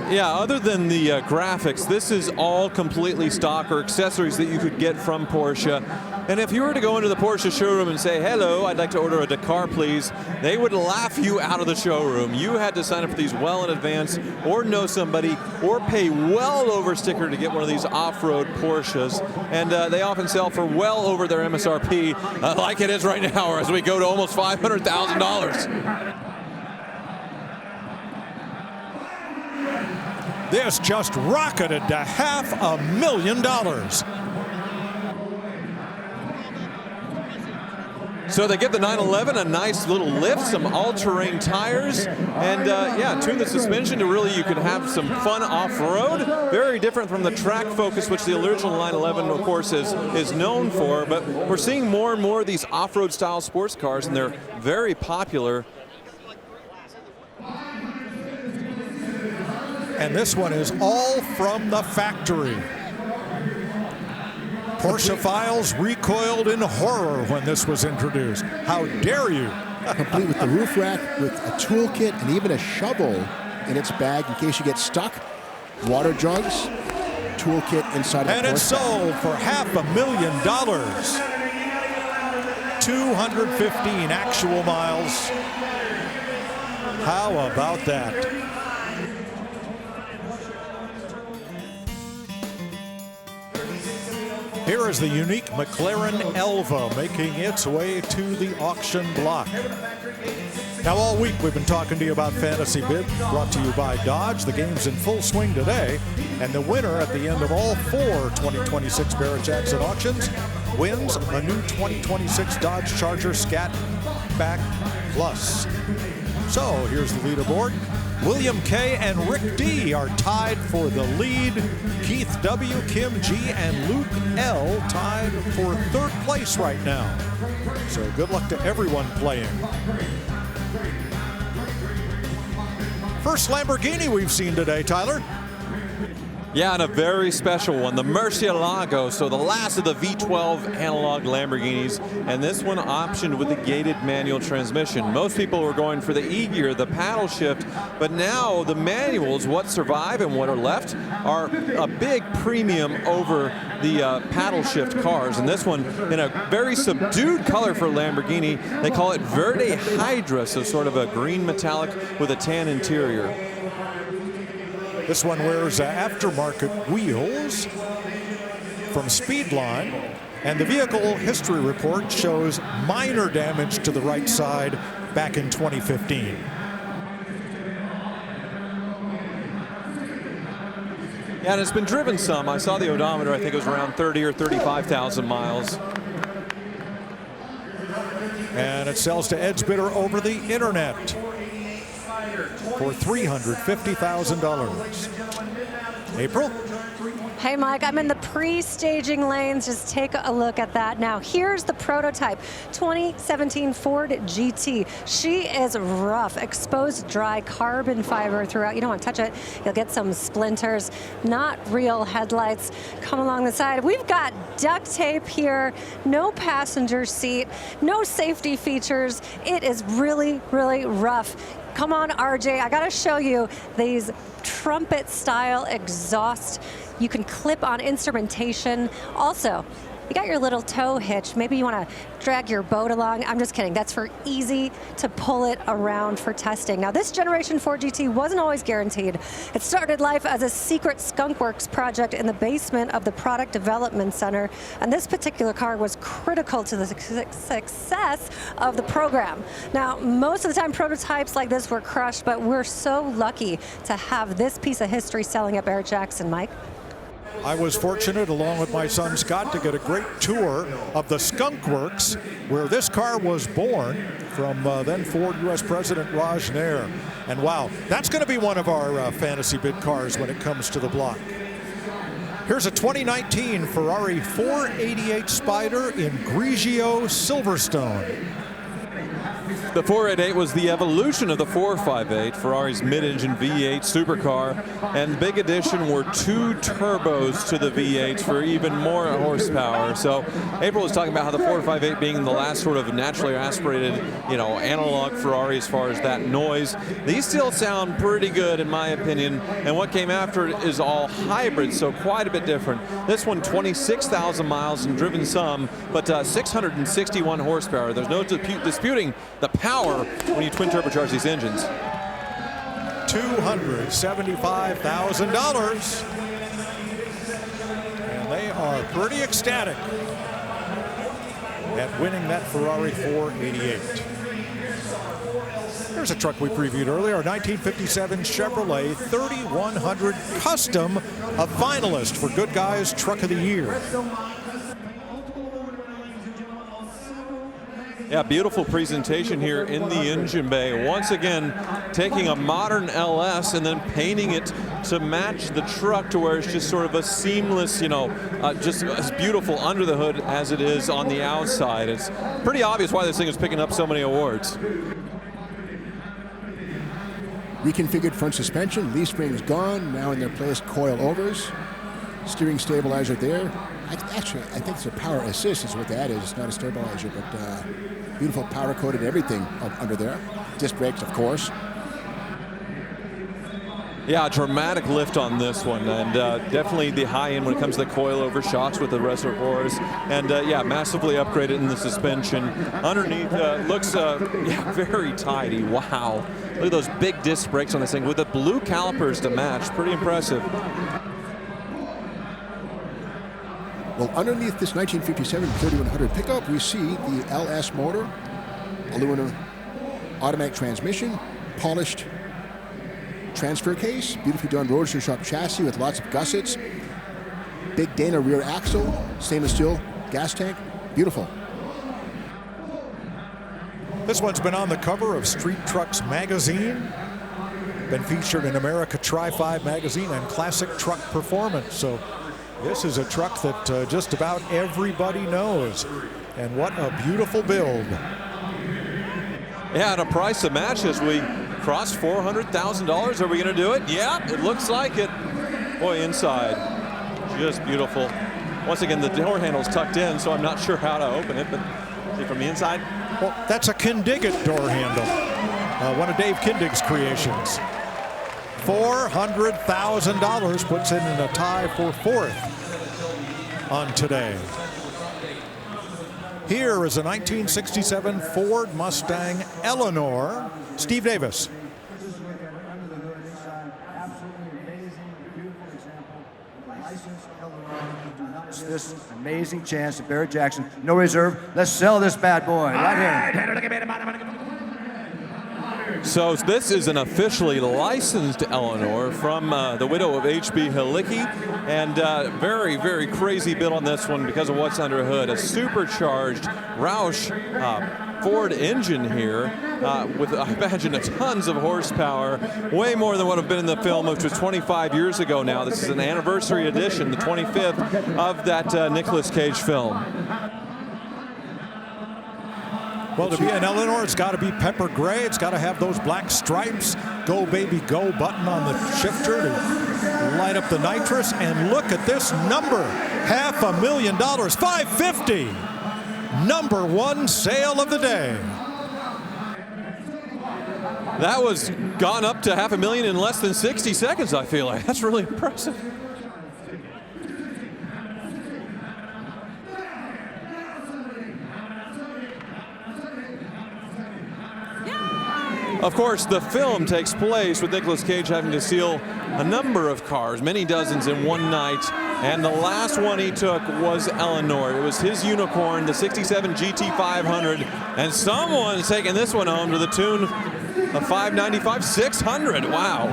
Yeah, other than the graphics, this is all completely stock or accessories that you could get from Porsche. And if you were to go into the Porsche showroom and say, hello, I'd like to order a Dakar, please, they would laugh you out of the showroom. You had to sign up for these well in advance, or know somebody, or pay well over sticker to get one of these off-road Porsches. And they often sell for well over their MSRP, like it is right now, as we go to almost $500,000. This just rocketed to $500,000. So they give the 911 a nice little lift, some all-terrain tires, and yeah, tune the suspension to really you can have some fun off-road. Very different from the track focus, which the original 911, of course, is known for. But we're seeing more and more of these off-road style sports cars, and they're very popular. And this one is all from the factory. Porsche files recoiled in horror when this was introduced. How dare you? Complete with the roof rack, with a toolkit, and even a shovel in its bag in case you get stuck. Water jugs, toolkit inside of the Porsche. And it's sold for $500,000. 215 actual miles. How about that? Here is the unique McLaren Elva making its way to the auction block. Now, all week we've been talking to you about Fantasy Bid, brought to you by Dodge. The game's in full swing today, and the winner at the end of all 4 2026 Barrett-Jackson auctions wins a new 2026 Dodge Charger Scat Back Plus. So here's the leaderboard. William K. and Rick D. are tied for the lead. Keith W., Kim G., and Luke L. tied for 3rd place right now. So good luck to everyone playing. First Lamborghini we've seen today, Tyler. Yeah, and a very special one, the Murcielago, so the last of the V12 analog Lamborghinis, and this one optioned with a gated manual transmission. Most people were going for the E-gear, the paddle shift, but now the manuals, what survive and what are left, are a big premium over the paddle shift cars, and this one in a very subdued color for Lamborghini. They call it Verde Hydra, so sort of a green metallic with a tan interior. This one wears aftermarket wheels from Speedline, and the vehicle history report shows minor damage to the right side back in 2015. Yeah, and it's been driven some. I saw the odometer, I think it was around 30 or 35,000 miles. And it sells to Ed's bidder over the internet for $350,000. April? Hey, Mike, I'm in the pre-staging lanes. Just take a look at that now. Here's the prototype, 2017 Ford GT. She is rough, exposed dry carbon fiber throughout. You don't want to touch it. You'll get some splinters, not real headlights. Come along the side. We've got duct tape here, no passenger seat, no safety features. It is really, really rough. Come on, RJ, I gotta show you these trumpet style exhaust. You can clip on instrumentation. Also, you got your little tow hitch. Maybe you want to drag your boat along. I'm just kidding. That's for easy to pull it around for testing. Now, this generation Ford GT wasn't always guaranteed. It started life as a secret skunkworks project in the basement of the Product Development Center. And this particular car was critical to the success of the program. Now, most of the time, prototypes like this were crushed, but we're so lucky to have this piece of history selling at Barrett-Jackson, Mike. I was fortunate, along with my son Scott, to get a great tour of the Skunk Works, where this car was born, from then Ford U.S. President Raj Nair. And wow, that's going to be one of our fantasy bid cars when it comes to the block. Here's a 2019 Ferrari 488 Spider in Grigio Silverstone. The 488 was the evolution of the 458, Ferrari's mid-engine V8 supercar, and the big addition were 2 turbos to the V8s for even more horsepower. So April was talking about how the 458 being the last sort of naturally aspirated, analog Ferrari as far as that noise. These still sound pretty good in my opinion, and what came after it is all hybrid, so quite a bit different. This one 26,000 miles and driven some, but 661 horsepower. There's no disputing the power when you twin turbocharge these engines. $275,000. And they are pretty ecstatic at winning that Ferrari 488. Here's a truck we previewed earlier, a 1957 Chevrolet 3100 Custom, a finalist for Good Guys Truck of the Year. Yeah, beautiful presentation here in the engine bay. Once again, taking a modern LS and then painting it to match the truck to where it's just sort of a seamless, just as beautiful under the hood as it is on the outside. It's pretty obvious why this thing is picking up so many awards. Reconfigured front suspension, leaf springs gone, now in their place coil overs, steering stabilizer there. I think it's a power assist is what that is. It's not a stabilizer, but beautiful power coated everything under there. Disc brakes, of course. Yeah, dramatic lift on this one, and definitely the high end when it comes to the coilover shocks with the reservoirs, and yeah, massively upgraded in the suspension. Underneath looks very tidy. Wow, look at those big disc brakes on this thing with the blue calipers to match. Pretty impressive. Well, underneath this 1957 3100 pickup, we see the LS motor, aluminum automatic transmission, polished transfer case, beautifully done Roadster Shop chassis with lots of gussets, big Dana rear axle, stainless steel gas tank, beautiful. This one's been on the cover of Street Trucks magazine, been featured in America Tri-5 magazine and Classic Truck Performance. So this is a truck that just about everybody knows. And what a beautiful build. Yeah, and a price to match as we cross $400,000. Are we going to do it? Yeah, it looks like it. Boy, inside, just beautiful. Once again, the door handle's tucked in, so I'm not sure how to open it, but see from the inside. Well, that's a Kindig door handle, one of Dave Kindig's creations. $400,000 puts it in a tie for 4th on today. Here is a 1967 Ford Mustang Eleanor. Steve Davis. This amazing chance to Barrett Jackson. No reserve. Let's sell this bad boy right here. So this is an officially licensed Eleanor from the widow of H.B. Halicki, and very, very crazy build on this one because of what's under hood. A supercharged Roush Ford engine here with, I imagine, tons of horsepower, way more than what have been in the film, which was 25 years ago now. This is an anniversary edition, the 25th of that Nicolas Cage film. Well, to be an Eleanor, it's got to be pepper gray. It's got to have those black stripes. Go, baby, go button on the shifter to light up the nitrous. And look at this number, $500,000, $550,000. Number 1 sale of the day. That was gone up to $500,000 in less than 60 seconds, I feel like. That's really impressive. Of course, the film takes place with Nicolas Cage having to steal a number of cars, many dozens in one night, and the last one he took was Eleanor. It was his unicorn, the 67 GT500, and someone's taking this one home to the tune of $595,000, $600,000. Wow.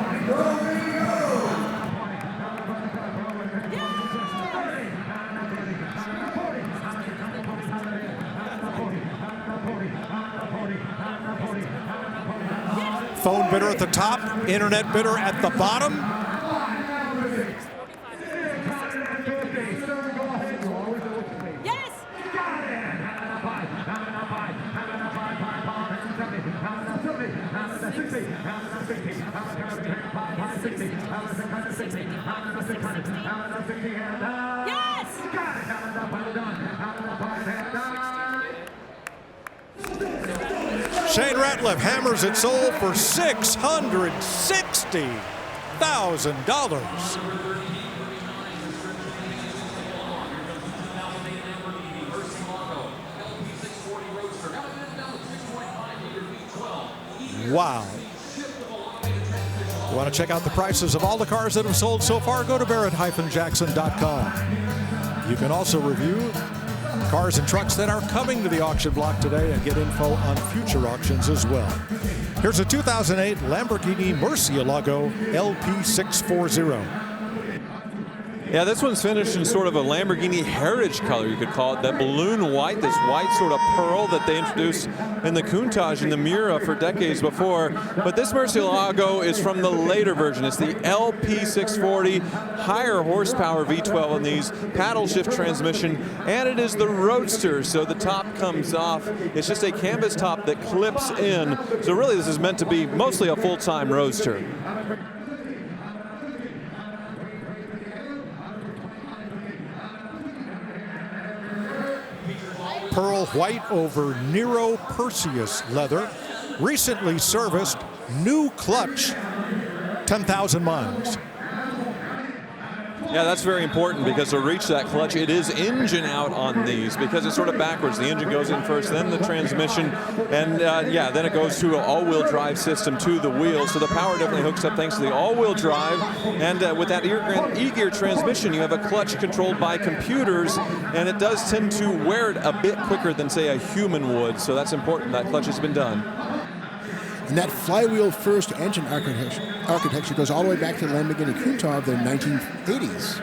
Phone bidder at the top, internet bidder at the bottom. Yes! Shane Ratliff hammers it sold for $660,000. Wow. You want to check out the prices of all the cars that have sold so far? Go to Barrett-Jackson.com. You can also review cars and trucks that are coming to the auction block today and get info on future auctions as well. Here's a 2008 Lamborghini Murcielago LP640. Yeah, this one's finished in sort of a Lamborghini heritage color, you could call it. That balloon white, this white sort of pearl that they introduced in the Countach and the Miura for decades before. But this Murcielago is from the later version. It's the LP640, higher horsepower V12 on these, paddle shift transmission, and it is the Roadster. So the top comes off. It's just a canvas top that clips in. So really this is meant to be mostly a full-time Roadster. Pearl white over Nero Perseus leather. Recently serviced, new clutch, 10,000 miles. Yeah, that's very important because to reach that clutch, it is engine out on these because it's sort of backwards. The engine goes in first, then the transmission, and yeah, then it goes to an all-wheel drive system to the wheels. So the power definitely hooks up thanks to the all-wheel drive. And with that e-gear transmission, you have a clutch controlled by computers, and it does tend to wear it a bit quicker than, say, a human would. So that's important. That clutch has been done. And that flywheel-first engine architecture goes all the way back to the Lamborghini Countach of the 1980s.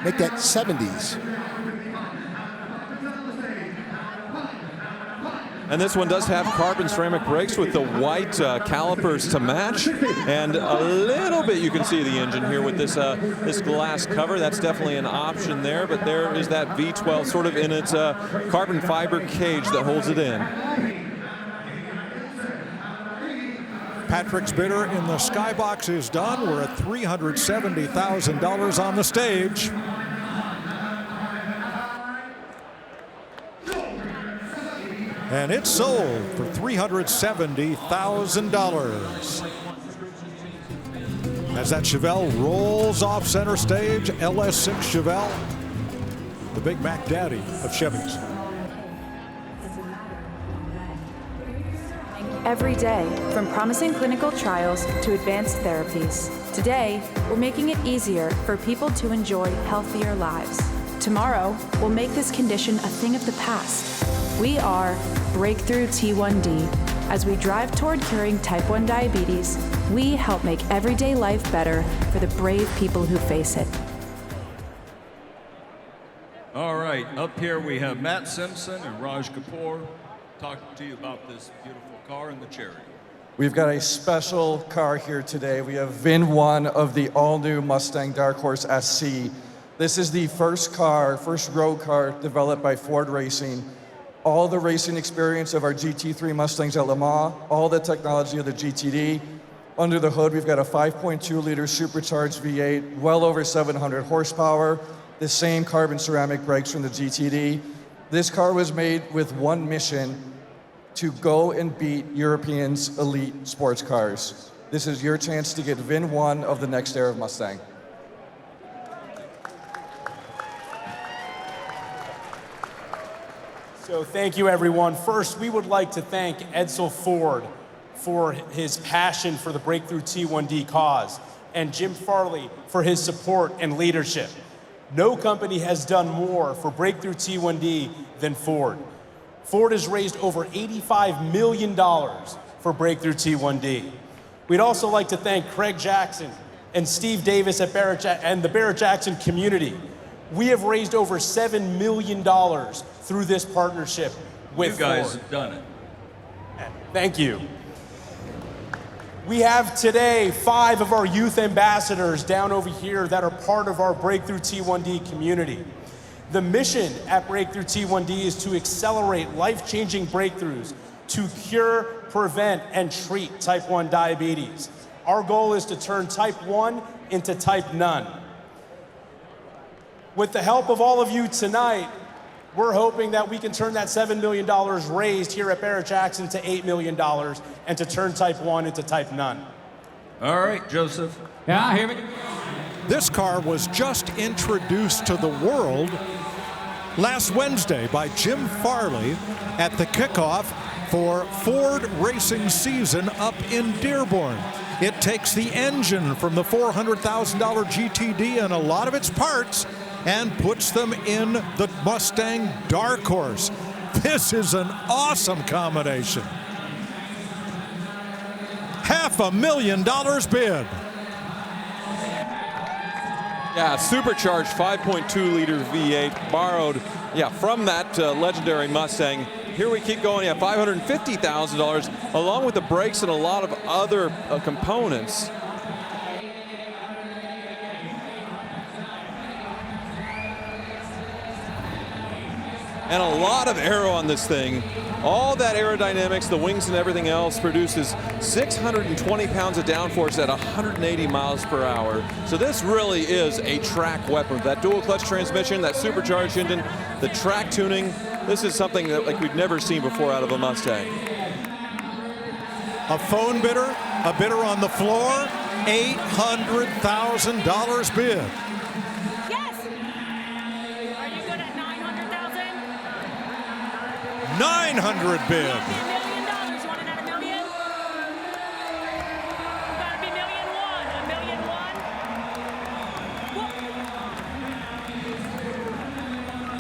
Make that 70s. And this one does have carbon ceramic brakes with the white calipers to match. And a little bit you can see the engine here with this this glass cover. That's definitely an option there. But there is that V12 sort of in its carbon fiber cage that holds it in. Patrick's bidder in the skybox is done. We're at $370,000 on the stage. And it's sold for $370,000. As that Chevelle rolls off center stage, LS6 Chevelle, the Big Mac daddy of Chevys. Every day, from promising clinical trials to advanced therapies, today we're making it easier for people to enjoy healthier lives. Tomorrow, we'll make this condition a thing of the past. We are Breakthrough T1D. As we drive toward curing type 1 diabetes, we help make everyday life better for the brave people who face it. All right, up here we have Matt Simpson and Raj Kapoor talking to you about this beautiful car and the Cherry. We've got a special car here today. We have VIN 1 of the all-new Mustang Dark Horse SC. This is the first road car developed by Ford Racing. All the racing experience of our GT3 Mustangs at Le Mans, all the technology of the GTD. Under the hood, we've got a 5.2-liter supercharged V8, well over 700 horsepower, the same carbon ceramic brakes from the GTD. This car was made with one mission: to go and beat Europeans' elite sports cars. This is your chance to get VIN 1 of the next era of Mustang. So thank you, everyone. First, we would like to thank Edsel Ford for his passion for the Breakthrough T1D cause, and Jim Farley for his support and leadership. No company has done more for Breakthrough T1D than Ford. Ford has raised over $85 million for Breakthrough T1D. We'd also like to thank Craig Jackson and Steve Davis at and the Barrett-Jackson community. We have raised over $7 million through this partnership with You guys Ford. have done it. Thank you. We have today 5 of our youth ambassadors down over here that are part of our Breakthrough T1D community. The mission at Breakthrough T1D is to accelerate life-changing breakthroughs to cure, prevent, and treat type 1 diabetes. Our goal is to turn type 1 into type none. With the help of all of you tonight, we're hoping that we can turn that $7 million raised here at Barrett-Jackson to $8 million and to turn type 1 into type none. All right, Joseph. Yeah, here we go. This car was just introduced to the world last Wednesday by Jim Farley at the kickoff for Ford racing season up in Dearborn. It takes the engine from the $400,000 GTD and a lot of its parts and puts them in the Mustang Dark Horse. This is an awesome combination. $500,000 bid. Yeah, supercharged 5.2-liter V8 borrowed, from that legendary Mustang. Here we keep going, $550,000 along with the brakes and a lot of other components. And a lot of aero on this thing. All that aerodynamics, the wings and everything else produces 620 pounds of downforce at 180 miles per hour. So this really is a track weapon. That dual clutch transmission, that supercharged engine, the track tuning, this is something that like we've never seen before out of a Mustang. A phone bidder, a bidder on the floor, $800,000 bid. Yes. Are you good at 900,000? 900 bid. $1 million. You want it at $1 million? You gotta be $1.1 million. $1 million.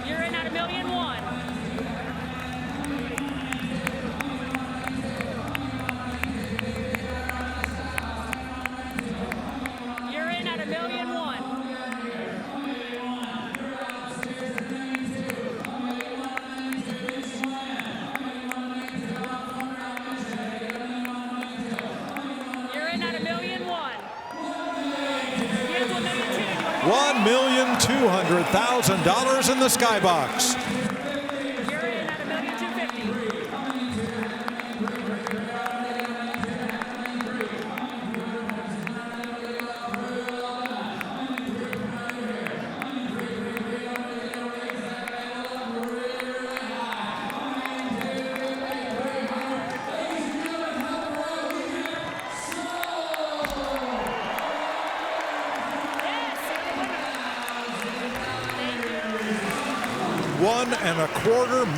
You're in at $1.1 million. You're in at $1.1 million. You're in at $1.1 million. Here's $1,200,000 in the skybox. You're in at $1.25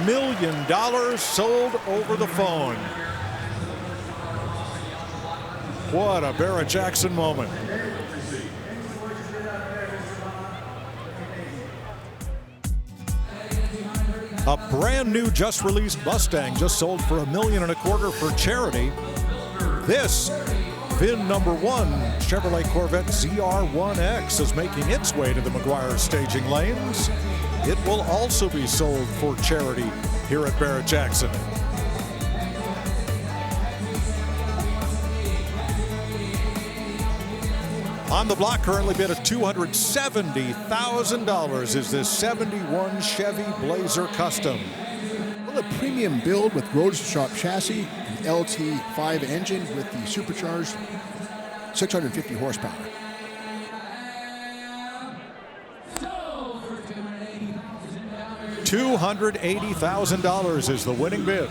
million sold over the phone. What a Barrett-Jackson moment. A brand new just released Mustang just sold for $1.25 million for charity. This VIN number 1 Chevrolet Corvette ZR1X is making its way to the McGuire staging lanes. It will also be sold for charity here at Barrett-Jackson. On the block, currently bid at $270,000 is this 71 Chevy Blazer Custom. Well, a premium build with Road Shop chassis, an LT5 engine with the supercharged 650 horsepower. $280,000 is the winning bid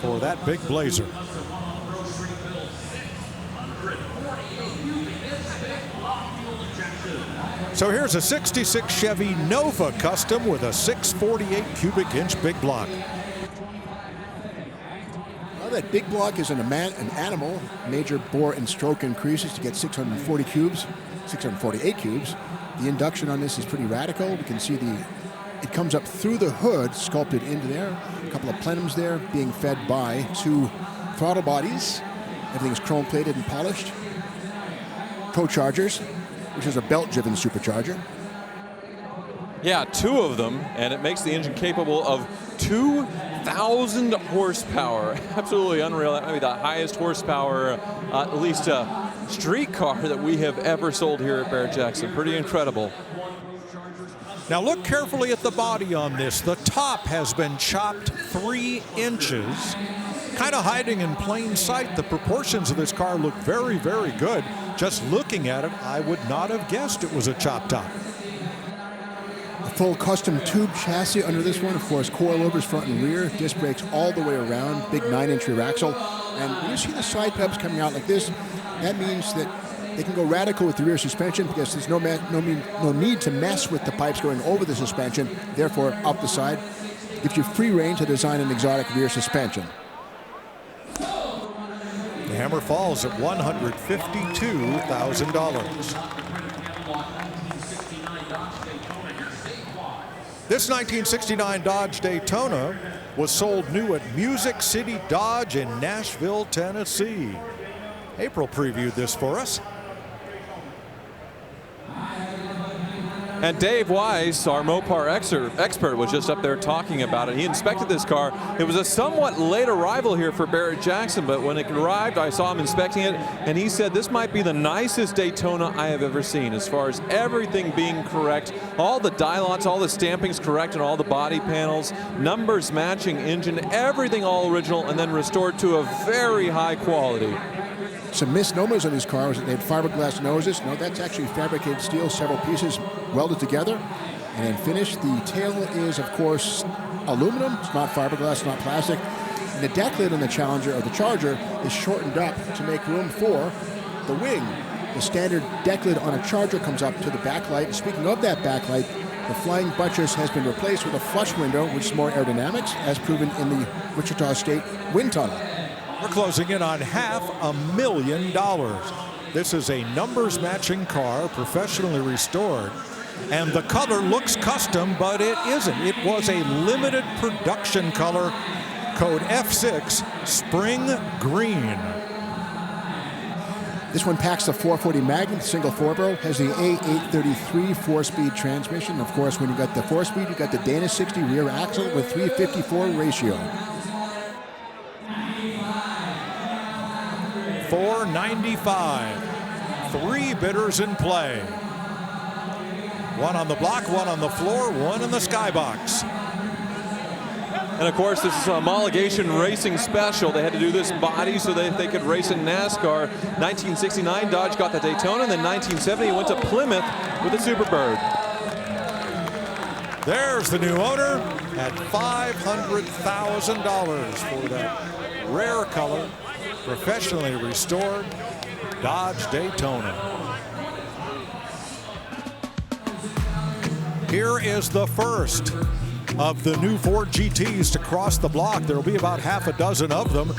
for that big Blazer. So here's a 66 Chevy Nova Custom with a 648 cubic inch big block. Well, that big block is an animal. Major bore and stroke increases to get 648 cubes. The induction on this is pretty radical. We can see it comes up through the hood, sculpted into there. A couple of plenums there being fed by 2 throttle bodies. Everything's chrome plated and polished. Pro-chargers, which is a belt-driven supercharger. Yeah, 2 of them, and it makes the engine capable of 2,000 horsepower. Absolutely unreal. That might be the highest horsepower, at least street car that we have ever sold here at Barrett-Jackson. Pretty incredible. Now look carefully at the body on this. The top has been chopped 3 inches, kind of hiding in plain sight. The proportions of this car look very, very good. Just looking at it, I would not have guessed it was a chop top. A full custom tube chassis under this one, of course, coilovers front and rear, disc brakes all the way around, big 9-inch rear axle. And when you see the side peps coming out like this, that means that they can go radical with the rear suspension because there's no need to mess with the pipes going over the suspension. Therefore, up the side gives you free rein to design an exotic rear suspension. The hammer falls at $152,000. This 1969 Dodge Daytona was sold new at Music City Dodge in Nashville, Tennessee. April previewed this for us. And Dave Wise, our Mopar expert, was just up there talking about it. He inspected this car. It was a somewhat late arrival here for Barrett Jackson, but when it arrived, I saw him inspecting it, and he said this might be the nicest Daytona I have ever seen as far as everything being correct. All the dialots, all the stampings correct, and all the body panels, numbers matching, engine, everything all original, and then restored to a very high quality. Some misnomers on these cars. They had fiberglass noses. No, that's actually fabricated steel, several pieces welded together and then finished. The tail is, of course, aluminum. It's not fiberglass, not plastic. And the deck lid on the Challenger or the Charger is shortened up to make room for the wing. The standard deck lid on a Charger comes up to the backlight. And speaking of that backlight, the flying buttress has been replaced with a flush window, which is more aerodynamics, as proven in the Wichita State wind tunnel. We're closing in on $500,000. This is a numbers matching car, professionally restored. And the color looks custom, but it isn't. It was a limited production color, code F6, Spring Green. This one packs the 440 Magnum, single 4-barrel, has the A833 4-speed transmission. Of course, when you got the 4-speed, you got the Dana 60 rear axle with 354 ratio. $495. 3 bidders in play. One on the block, one on the floor, one in the skybox. And of course, this is a homologation racing special. They had to do this body so that they could race in NASCAR. 1969, Dodge got the Daytona, and then 1970, he went to Plymouth with the Superbird. There's the new owner at $500,000 for that rare color, professionally restored Dodge Daytona. Here is the first of the new Ford GTs to cross the block. There will be about half a dozen of them.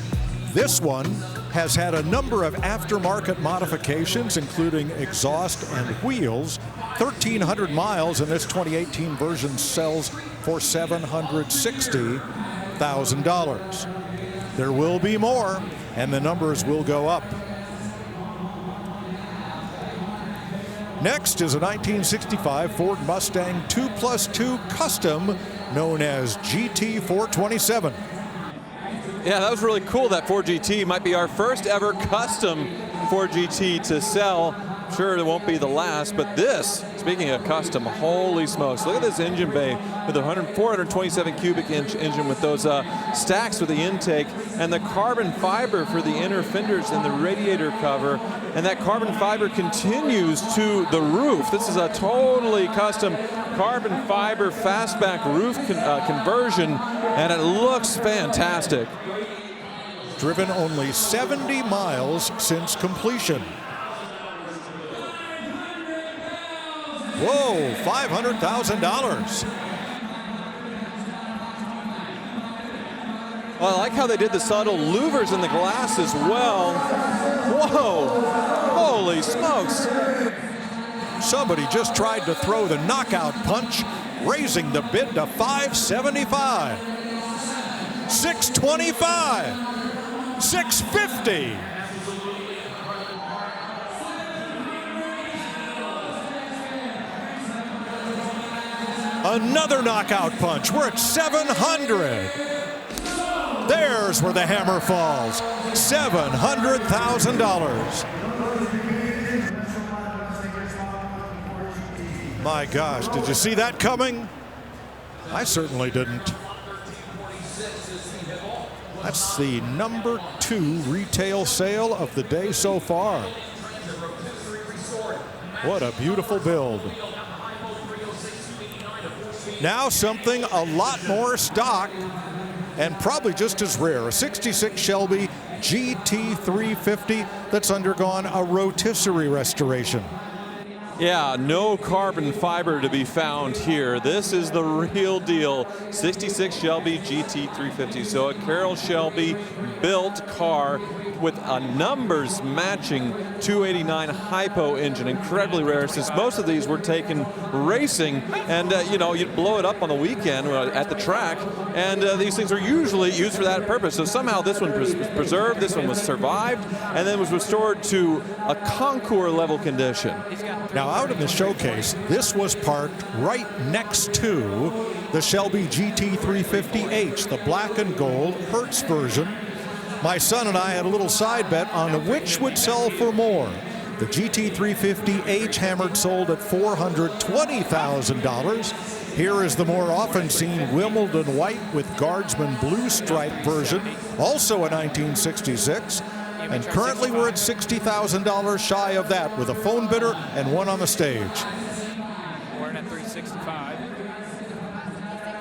This one has had a number of aftermarket modifications, including exhaust and wheels. 1,300 miles, and this 2018 version sells for $760,000. There will be more, and the numbers will go up. Next is a 1965 Ford Mustang 2+2 Custom known as GT427. Yeah, that was really cool. That Ford GT might be our first ever custom Ford GT to sell. I'm sure it won't be the last, but this, speaking of custom, holy smokes. Look at this engine bay with a 427 cubic inch engine with those stacks for the intake and the carbon fiber for the inner fenders and the radiator cover. And that carbon fiber continues to the roof. This is a totally custom carbon fiber fastback roof conversion, and it looks fantastic. Driven only 70 miles since completion. Whoa, $500,000. Well, I like how they did the subtle louvers in the glass as well. Whoa, holy smokes. Somebody just tried to throw the knockout punch, raising the bid to $575. $625. $650. Another knockout punch. We're at $700. There's where the hammer falls. $700,000. My gosh, did you see that coming? I certainly didn't. That's the number 2 retail sale of the day so far. What a beautiful build. Now something a lot more stock and probably just as rare. A 66 Shelby GT350 that's undergone a rotisserie restoration. Yeah, no carbon fiber to be found here. This is the real deal. 66 Shelby GT350. So a Carroll Shelby built car with a numbers matching 289 hypo engine. Incredibly rare, since most of these were taken racing, and you know, you'd blow it up on the weekend at the track, and these things are usually used for that purpose. So somehow this one was preserved, this one was survived, and then was restored to a concours level condition. Now out in the showcase, this was parked right next to the Shelby GT350H, the black and gold Hertz version. My son and I had a little side bet on which would sell for more. The GT350H hammered sold at $420,000. Here is the more often seen Wimbledon white with Guardsman blue stripe version, also a 1966. And currently we're at $60,000 shy of that with a phone bidder and one on the stage. We're at 365.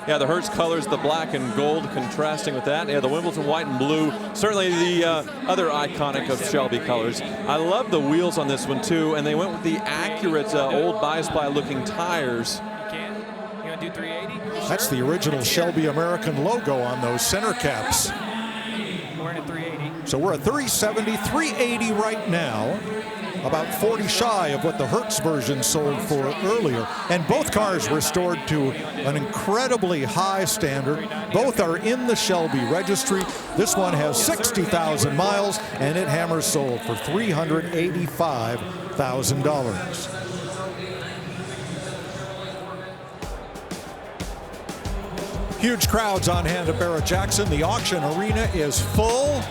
Yeah, the Hertz colors, the black and gold contrasting with that. Yeah, the Wimbledon white and blue, certainly the other iconic of Shelby colors. I love the wheels on this one too, and they went with the accurate old Bi-Spy looking tires. You gonna do 380? That's the original Shelby American logo on those center caps. We're at 380. So we're at 370, 380 right now. About 40 shy of what the Hertz version sold for earlier. And both cars restored to an incredibly high standard. Both are in the Shelby registry. This one has 60,000 miles, and it hammers sold for $385,000. Huge crowds on hand at Barrett-Jackson. The auction arena is full.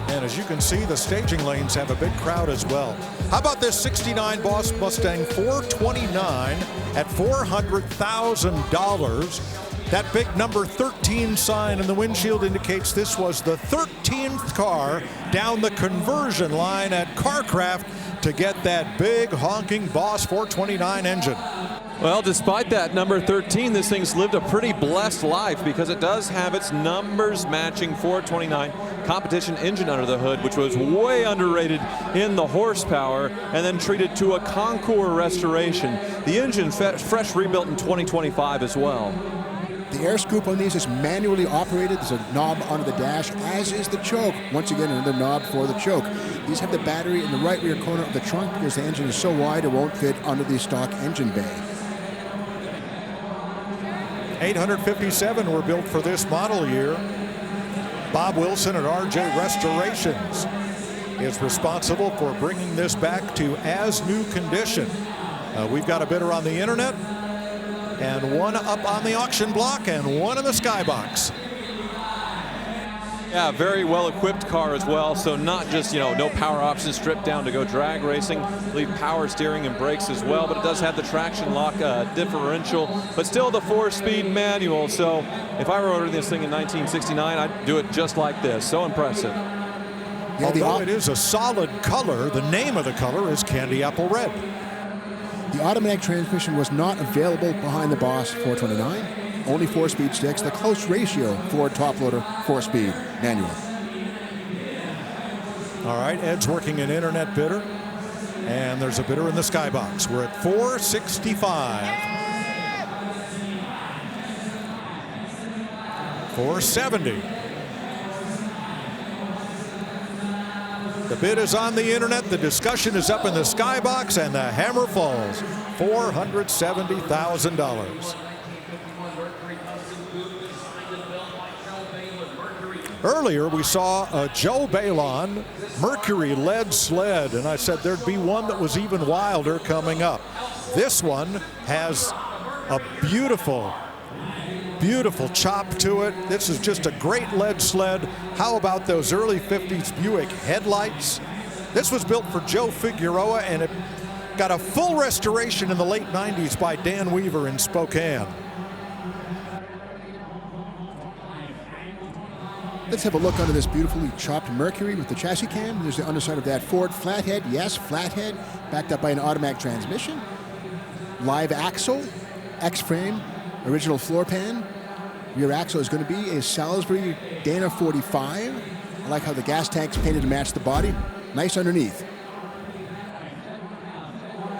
And as you can see, the staging lanes have a big crowd as well. How about this 69 Boss Mustang 429 at $400,000? That big number 13 sign in the windshield indicates this was the 13th car down the conversion line at CarCraft to get that big honking Boss 429 engine. Well, despite that number 13, this thing's lived a pretty blessed life because it does have its numbers matching 429 competition engine under the hood, which was way underrated in the horsepower and then treated to a concours restoration. The engine fresh rebuilt in 2025 as well. The air scoop on these is manually operated. There's a knob under the dash, as is the choke. Once again, another knob for the choke. These have the battery in the right rear corner of the trunk because the engine is so wide it won't fit under the stock engine bay. 857 were built for this model year. Bob Wilson at RJ Restorations is responsible for bringing this back to as new condition. We've got a bidder on the internet, and one up on the auction block, and one in the skybox. Yeah, very well-equipped car as well, so not just, you know, no power options stripped down to go drag racing, leave power steering and brakes as well, but it does have the traction lock differential, but still the 4-speed manual. So if I were ordering this thing in 1969, I'd do it just like this. So impressive. Yeah, although it is a solid color, the name of the color is Candy Apple Red. The automatic transmission was not available behind the Boss 429. Only 4-speed sticks, the close ratio Ford top loader 4-speed manual. All right, Ed's working an internet bidder, and there's a bidder in the skybox. We're at 465. 470. The bid is on the internet, the discussion is up in the skybox, and the hammer falls. $470,000. Earlier, we saw a Joe Balon Mercury lead sled, and I said there'd be one that was even wilder coming up. This one has a beautiful, beautiful chop to it. This is just a great lead sled. How about those early 50s Buick headlights? This was built for Joe Figueroa, and it Got a full restoration in the late 90s by Dan Weaver in Spokane. Let's have a look under this beautifully chopped Mercury with the chassis cam. There's the underside of that Ford flathead. Yes, flathead, backed up by an automatic transmission. Live axle, X-frame, original floor pan. Rear axle is going to be a Salisbury Dana 45. I like how the gas tank's painted to match the body. Nice underneath.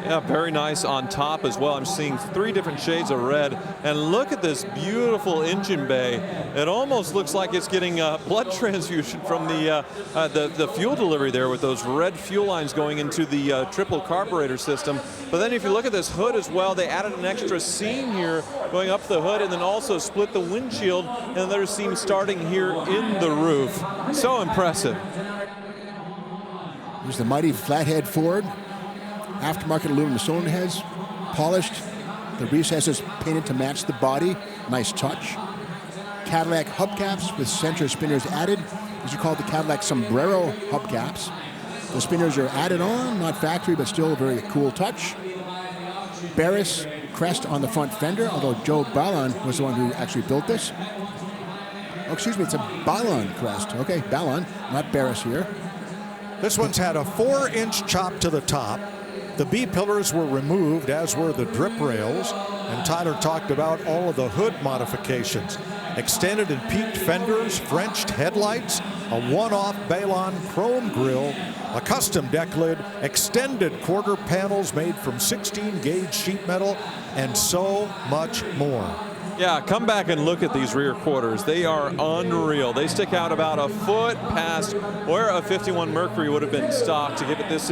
Yeah, very nice on top as well. I'm seeing 3 different shades of red. And look at this beautiful engine bay. It almost looks like it's getting blood transfusion from the fuel delivery there with those red fuel lines going into the triple carburetor system. But then if you look at this hood as well, they added an extra seam here going up the hood and then also split the windshield and another seam starting here in the roof. So impressive. There's the mighty flathead Ford. Aftermarket aluminum cylinder heads, polished. The recesses painted to match the body. Nice touch. Cadillac hubcaps with center spinners added. These are called the Cadillac Sombrero hubcaps. The spinners are added on, not factory, but still a very cool touch. Barris crest on the front fender, although Joe Ballon was the one who actually built this. Oh, excuse me, it's a Ballon crest. Okay, Ballon, not Barris here. This one's had a 4-inch chop to the top. The B-pillars were removed, as were the drip rails, and Tyler talked about all of the hood modifications. Extended and peaked fenders, Frenched headlights, a one-off Balon chrome grille, a custom deck lid, extended quarter panels made from 16-gauge sheet metal, and so much more. Yeah, come back and look at these rear quarters. They are unreal. They stick out about a foot past where a 51 Mercury would have been stock to give it this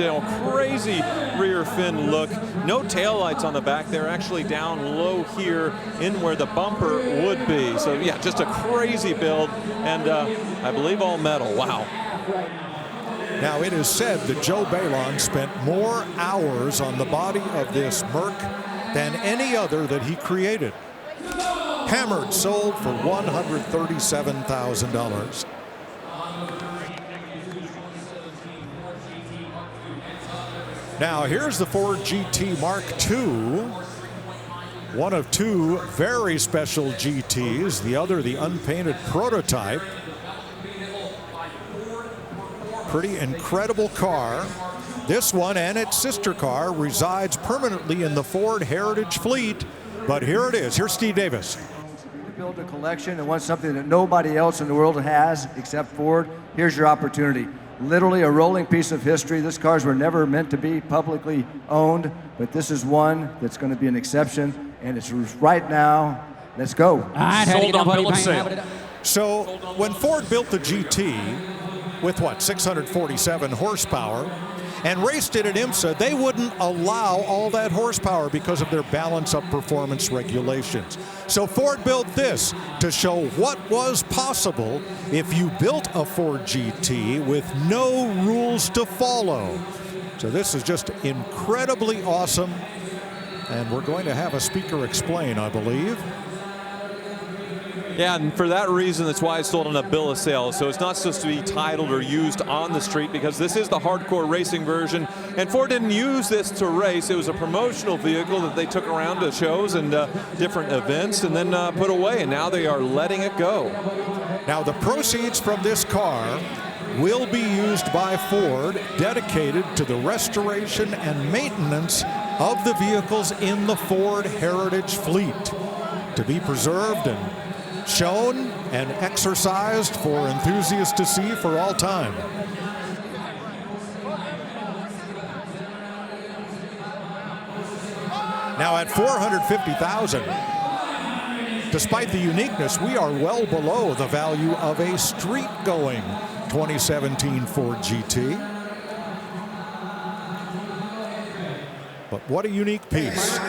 crazy rear fin look. No taillights on the back. They're actually down low here in where the bumper would be. So yeah, just a crazy build, and I believe all metal. Wow. Now it is said that Joe Ballon spent more hours on the body of this Merc than any other that he created. Hammered, sold for $137,000. Now here's the Ford GT Mark II, one of 2 very special GTs, the other the unpainted prototype. Pretty incredible car. This one and its sister car resides permanently in the Ford Heritage fleet, but here it is. Here's Steve Davis. Build a collection and want something that nobody else in the world has except Ford. Here's your opportunity. Literally a rolling piece of history. These cars were never meant to be publicly owned, but this is one that's going to be an exception, and it's right now. Let's go. Sold on bill of sale. So when Ford built the GT with 647 horsepower and raced it at IMSA, they wouldn't allow all that horsepower because of their balance of performance regulations. So Ford built this to show what was possible if you built a Ford GT with no rules to follow. So this is just incredibly awesome, and we're going to have a speaker explain, I believe. Yeah, and for that reason, that's why it's sold on a bill of sale. So it's not supposed to be titled or used on the street, because this is the hardcore racing version. And Ford didn't use this to race. It was a promotional vehicle that they took around to shows and different events and then put away. And now they are letting it go. Now the proceeds from this car will be used by Ford, dedicated to the restoration and maintenance of the vehicles in the Ford Heritage fleet, to be preserved and shown and exercised for enthusiasts to see for all time. Now at $450,000, despite the uniqueness, we are well below the value of a street-going 2017 Ford GT. But what a unique piece.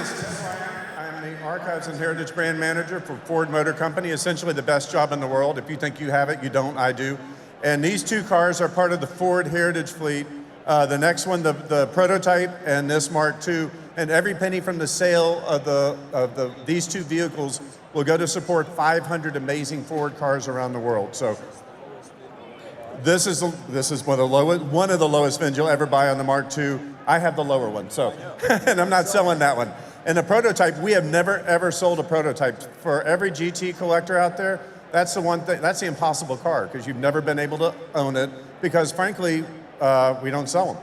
I'm the Archives and Heritage Brand Manager for Ford Motor Company, essentially the best job in the world. If you think you have it, you don't, I do. And these 2 cars are part of the Ford Heritage fleet. The next one, the prototype, and this Mark II. And every penny from the sale of these 2 vehicles will go to support 500 amazing Ford cars around the world. So this is one of the lowest VINs you'll ever buy on the Mark II. I have the lower one, so, and I'm not selling that one. And the prototype, we have never, ever sold a prototype. For every GT collector out there, that's the one thing, that's the impossible car, because you've never been able to own it, because frankly, we don't sell them.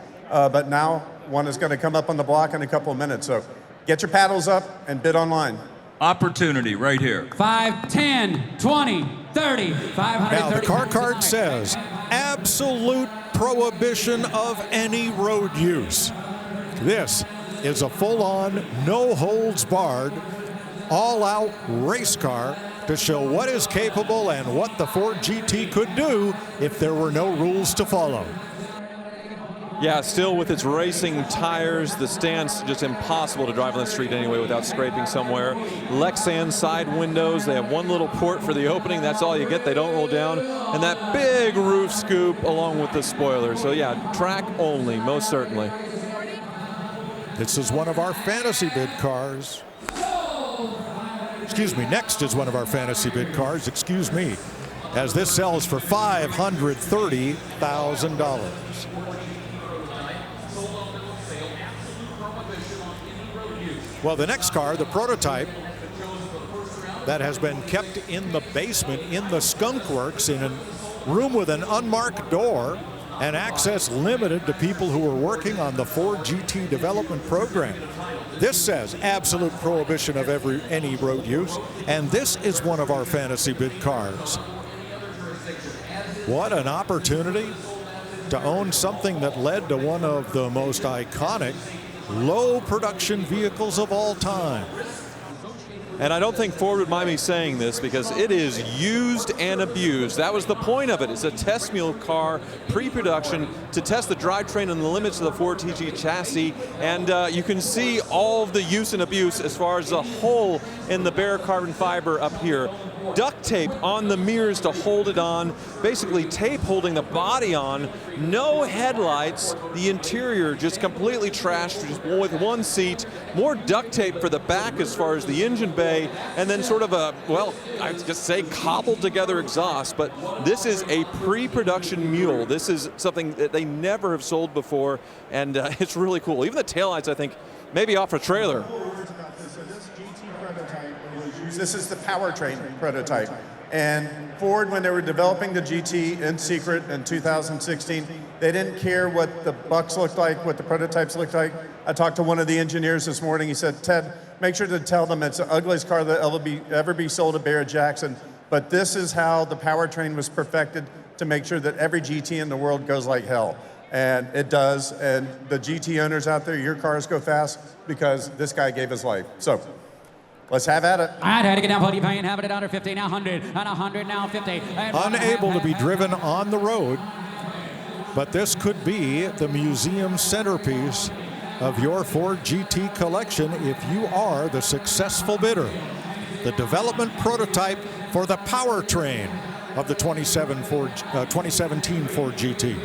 But now, one is going to come up on the block in a couple of minutes, so get your paddles up and bid online. Opportunity right here. 5, 10, 20, 30, 530. Now, the car card says absolute prohibition of any road use. This is a full-on, no-holds-barred, all-out race car to show what is capable and what the Ford GT could do if there were no rules to follow. Yeah, still with its racing tires, the stance just impossible to drive on the street anyway without scraping somewhere. Lexan side windows, they have one little port for the opening, that's all you get, they don't roll down. And that big roof scoop along with the spoiler. So yeah, track only, most certainly. This is one of our fantasy bid cars. Excuse me, next is one of our fantasy bid cars, excuse me, as this sells for $530,000. Well, the next car, the prototype, that has been kept in the basement in the Skunk Works in a room with an unmarked door and access limited to people who are working on the Ford GT development program. This says absolute prohibition of any road use, and this is one of our fantasy bid cars. What an opportunity to own something that led to one of the most iconic low production vehicles of all time. And I don't think Ford would mind me saying this because it is used and abused. That was the point of it. It's a test mule car, pre-production, to test the drivetrain and the limits of the Ford TG chassis. And you can see all of the use and abuse as far as the hole in the bare carbon fiber up here. Duct tape on the mirrors to hold it on, basically tape holding the body on, no headlights, the interior just completely trashed just with one seat, more duct tape for the back as far as the engine bay, and then sort of a, well, I'd just say cobbled together exhaust, but this is a pre-production mule. This is something that they never have sold before, and it's really cool. Even the taillights, I think, maybe off a trailer. This is the powertrain prototype. And Ford, when they were developing the GT in secret in 2016, they didn't care what the bucks looked like, what the prototypes looked like. I talked to one of the engineers this morning. He said, Ted, make sure to tell them it's the ugliest car that ever be sold at Barrett-Jackson. But this is how the powertrain was perfected to make sure that every GT in the world goes like hell. And it does. And the GT owners out there, your cars go fast because this guy gave his life. So let's have at it. All right, had to get down, put you paying, have it under 50, now 100, and 100, now 50. Unable to be driven on the road, but this could be the museum centerpiece of your Ford GT collection if you are the successful bidder. The development prototype for the powertrain of the 2017 Ford GT.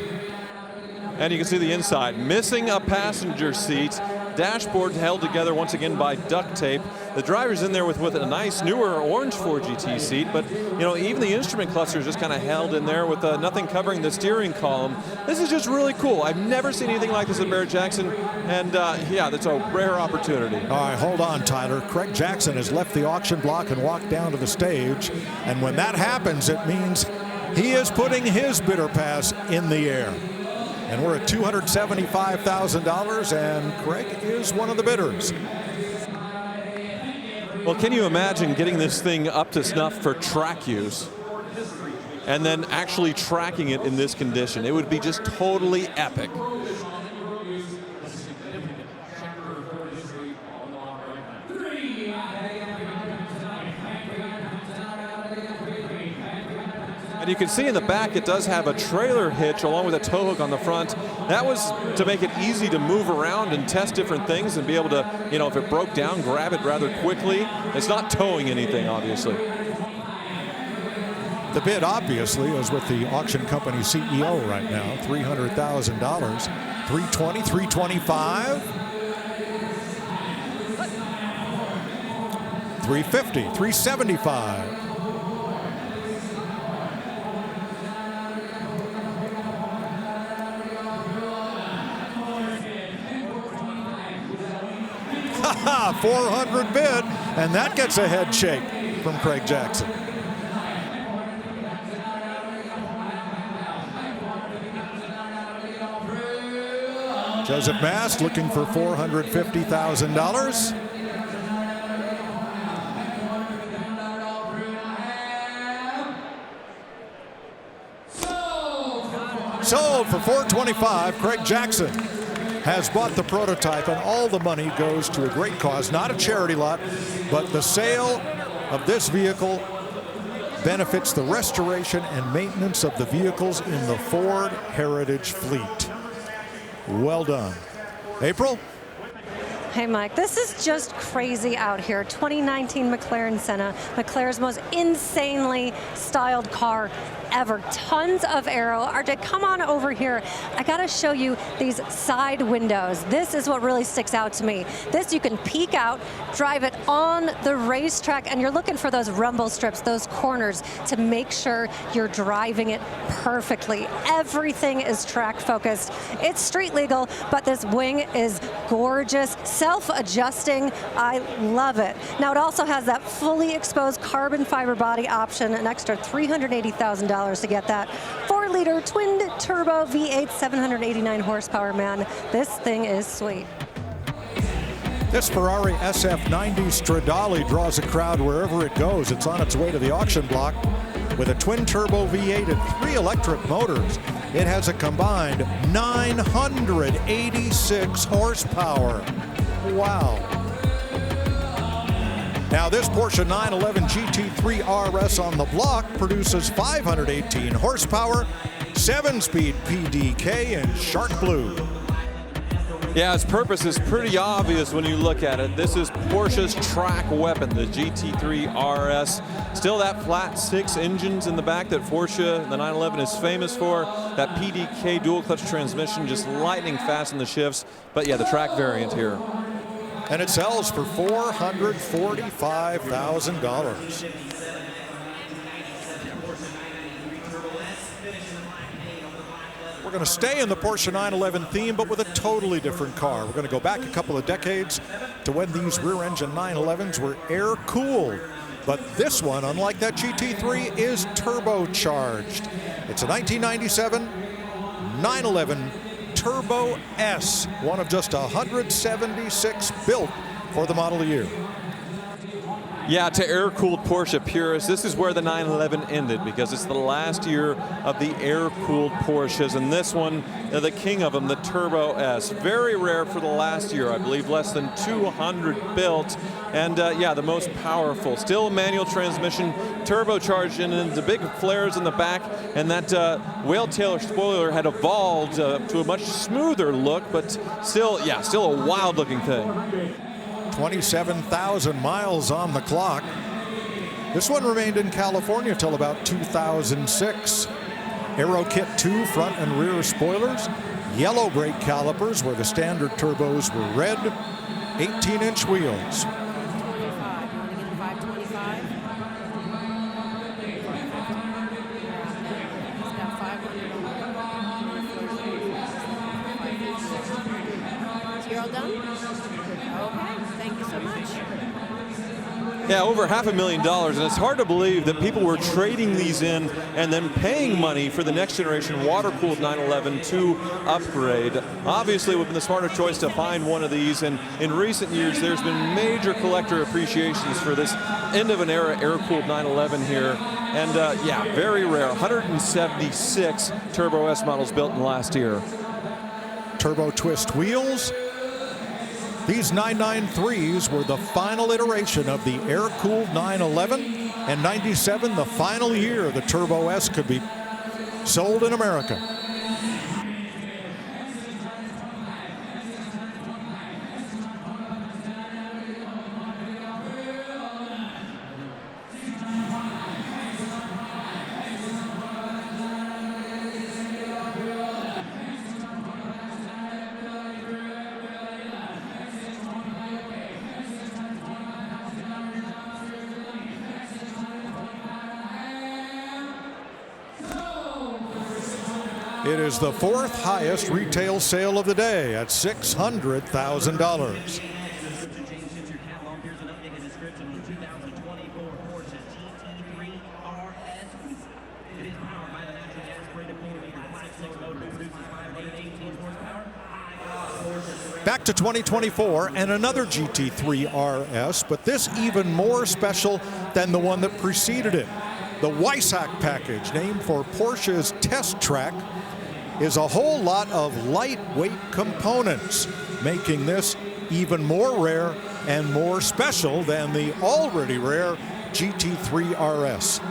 And you can see the inside, missing a passenger seat. Dashboard held together once again by duct tape. The driver's in there with a nice newer orange Ford GT seat, but you know, even the instrument cluster is just kind of held in there with nothing covering the steering column. This is just really cool. I've never seen anything like this at Barrett-Jackson, and yeah, that's a rare opportunity. All right, hold on, Tyler. Craig Jackson has left the auction block and walked down to the stage, and when that happens, it means he is putting his bidder pass in the air. And we're at $275,000, and Craig is one of the bidders. Well, can you imagine getting this thing up to snuff for track use and then actually tracking it in this condition? It would be just totally epic. And you can see in the back it does have a trailer hitch along with a tow hook on the front. That was to make it easy to move around and test different things and be able to, you know, if it broke down, grab it rather quickly. It's not towing anything, obviously. The bid, obviously, is with the auction company CEO right now, $300,000. $320,000, $325,000. $350,000, $375,000. 400 bid, and that gets a head shake from Craig Jackson. Joseph Mast looking for $450,000. Sold for $425. Craig Jackson has bought the prototype, and all the money goes to a great cause, not a charity lot, but the sale of this vehicle benefits the restoration and maintenance of the vehicles in the Ford Heritage fleet. Well done. April? Hey, Mike, this is just crazy out here. 2019 McLaren Senna, McLaren's most insanely styled car ever. Tons of aero. RJ, come on over here. I gotta show you these side windows. This is what really sticks out to me. This, you can peek out, drive it on the racetrack, and you're looking for those rumble strips, those corners, to make sure you're driving it perfectly. Everything is track focused. It's street legal, but this wing is gorgeous, self-adjusting. I love it. Now, it also has that fully exposed carbon fiber body option, an extra $380,000 to get that. 4-liter twin turbo V8, 789 horsepower, man. This thing is sweet. This Ferrari SF90 Stradale draws a crowd wherever it goes. It's on its way to the auction block with a twin turbo V8 and 3 electric motors. It has a combined 986 horsepower. Wow. Now, this Porsche 911 GT3 RS on the block produces 518 horsepower, 7-speed PDK in shark blue. Yeah, its purpose is pretty obvious when you look at it. This is Porsche's track weapon, the GT3 RS. Still that flat 6 engines in the back that Porsche, the 911, is famous for. That PDK dual clutch transmission, just lightning fast in the shifts. But yeah, the track variant here. And it sells for $445,000. We're going to stay in the Porsche 911 theme, but with a totally different car. We're going to go back a couple of decades to when these rear-engine 911s were air-cooled. But this one, unlike that GT3, is turbocharged. It's a 1997 911 Turbo S, one of just 176 built for the model year. Yeah, to air-cooled Porsche purists, this is where the 911 ended, because it's the last year of the air-cooled Porsches, and this one, the king of them, the Turbo S. Very rare for the last year, I believe, less than 200 built, and yeah, the most powerful. Still a manual transmission, turbocharged, and the big flares in the back, and that Whale-Tailor spoiler had evolved to a much smoother look, but still, yeah, still a wild-looking thing. 27,000 miles on the clock. This one remained in California till about 2006. Aero Kit 2 front and rear spoilers, yellow brake calipers where the standard turbos were red, 18-inch wheels. You're all done? Okay, thank you so much. Yeah, over $500,000, and it's hard to believe that people were trading these in and then paying money for the next generation water-cooled 911 to upgrade. Obviously, it would have been the smarter choice to find one of these, and in recent years, there's been major collector appreciations for this end-of-an-era air-cooled 911 here. And yeah, very rare, 176 Turbo S models built in the last year. Turbo twist wheels. These 993s were the final iteration of the air-cooled 911, and 97, the final year the Turbo S could be sold in America. It is the 4th highest retail sale of the day at $600,000. writing a description of the 2024 Porsche GT3 RS. It is powered by the natural aspirated 4-liter 5.6 motor that produces 518 horsepower. Back to 2024 and another GT3 RS, but this even more special than the one that preceded it. The Weissach package, named for Porsche's test track, is a whole lot of lightweight components, making this even more rare and more special than the already rare GT3 RS.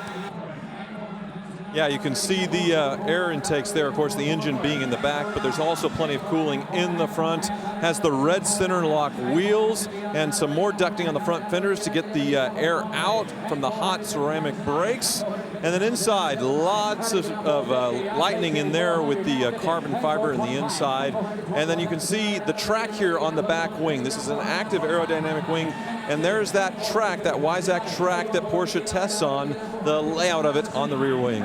Yeah, you can see the air intakes there, of course, the engine being in the back, but there's also plenty of cooling in the front. Has the red center lock wheels and some more ducting on the front fenders to get the air out from the hot ceramic brakes. And then inside, lots of lightning in there with the carbon fiber in the inside. And then you can see the track here on the back wing. This is an active aerodynamic wing. And there's that track, that Weissach track that Porsche tests on, the layout of it on the rear wing.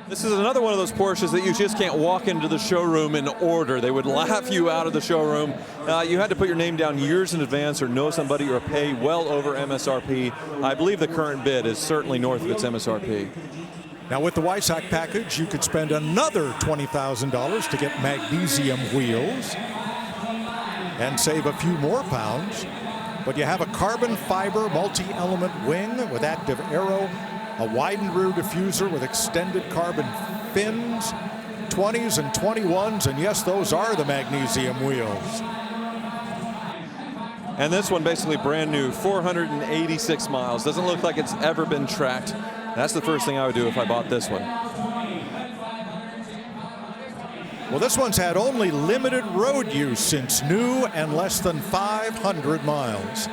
This is another one of those Porsches that you just can't walk into the showroom and order. They would laugh you out of the showroom. You had to put your name down years in advance or know somebody or pay well over MSRP. I believe the current bid is certainly north of its MSRP. Now with the Weissach package, you could spend another $20,000 to get magnesium wheels and save a few more pounds. But you have a carbon fiber multi-element wing with active aero, a widened rear diffuser with extended carbon fins, 20s and 21s, and yes, those are the magnesium wheels. And this one basically brand new, 486 miles. Doesn't look like it's ever been tracked. That's the first thing I would do if I bought this one. Well, this one's had only limited road use since new and less than 500 miles.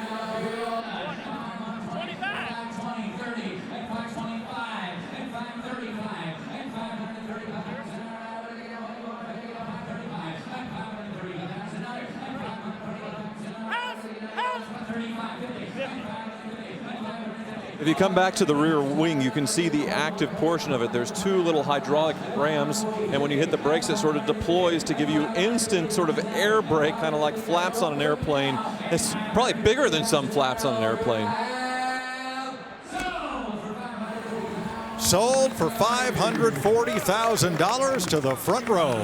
If you come back to the rear wing, you can see the active portion of it. There's two little hydraulic rams, and when you hit the brakes, it sort of deploys to give you instant sort of air brake, kind of like flaps on an airplane. It's probably bigger than some flaps on an airplane. Sold for $540,000 to the front row.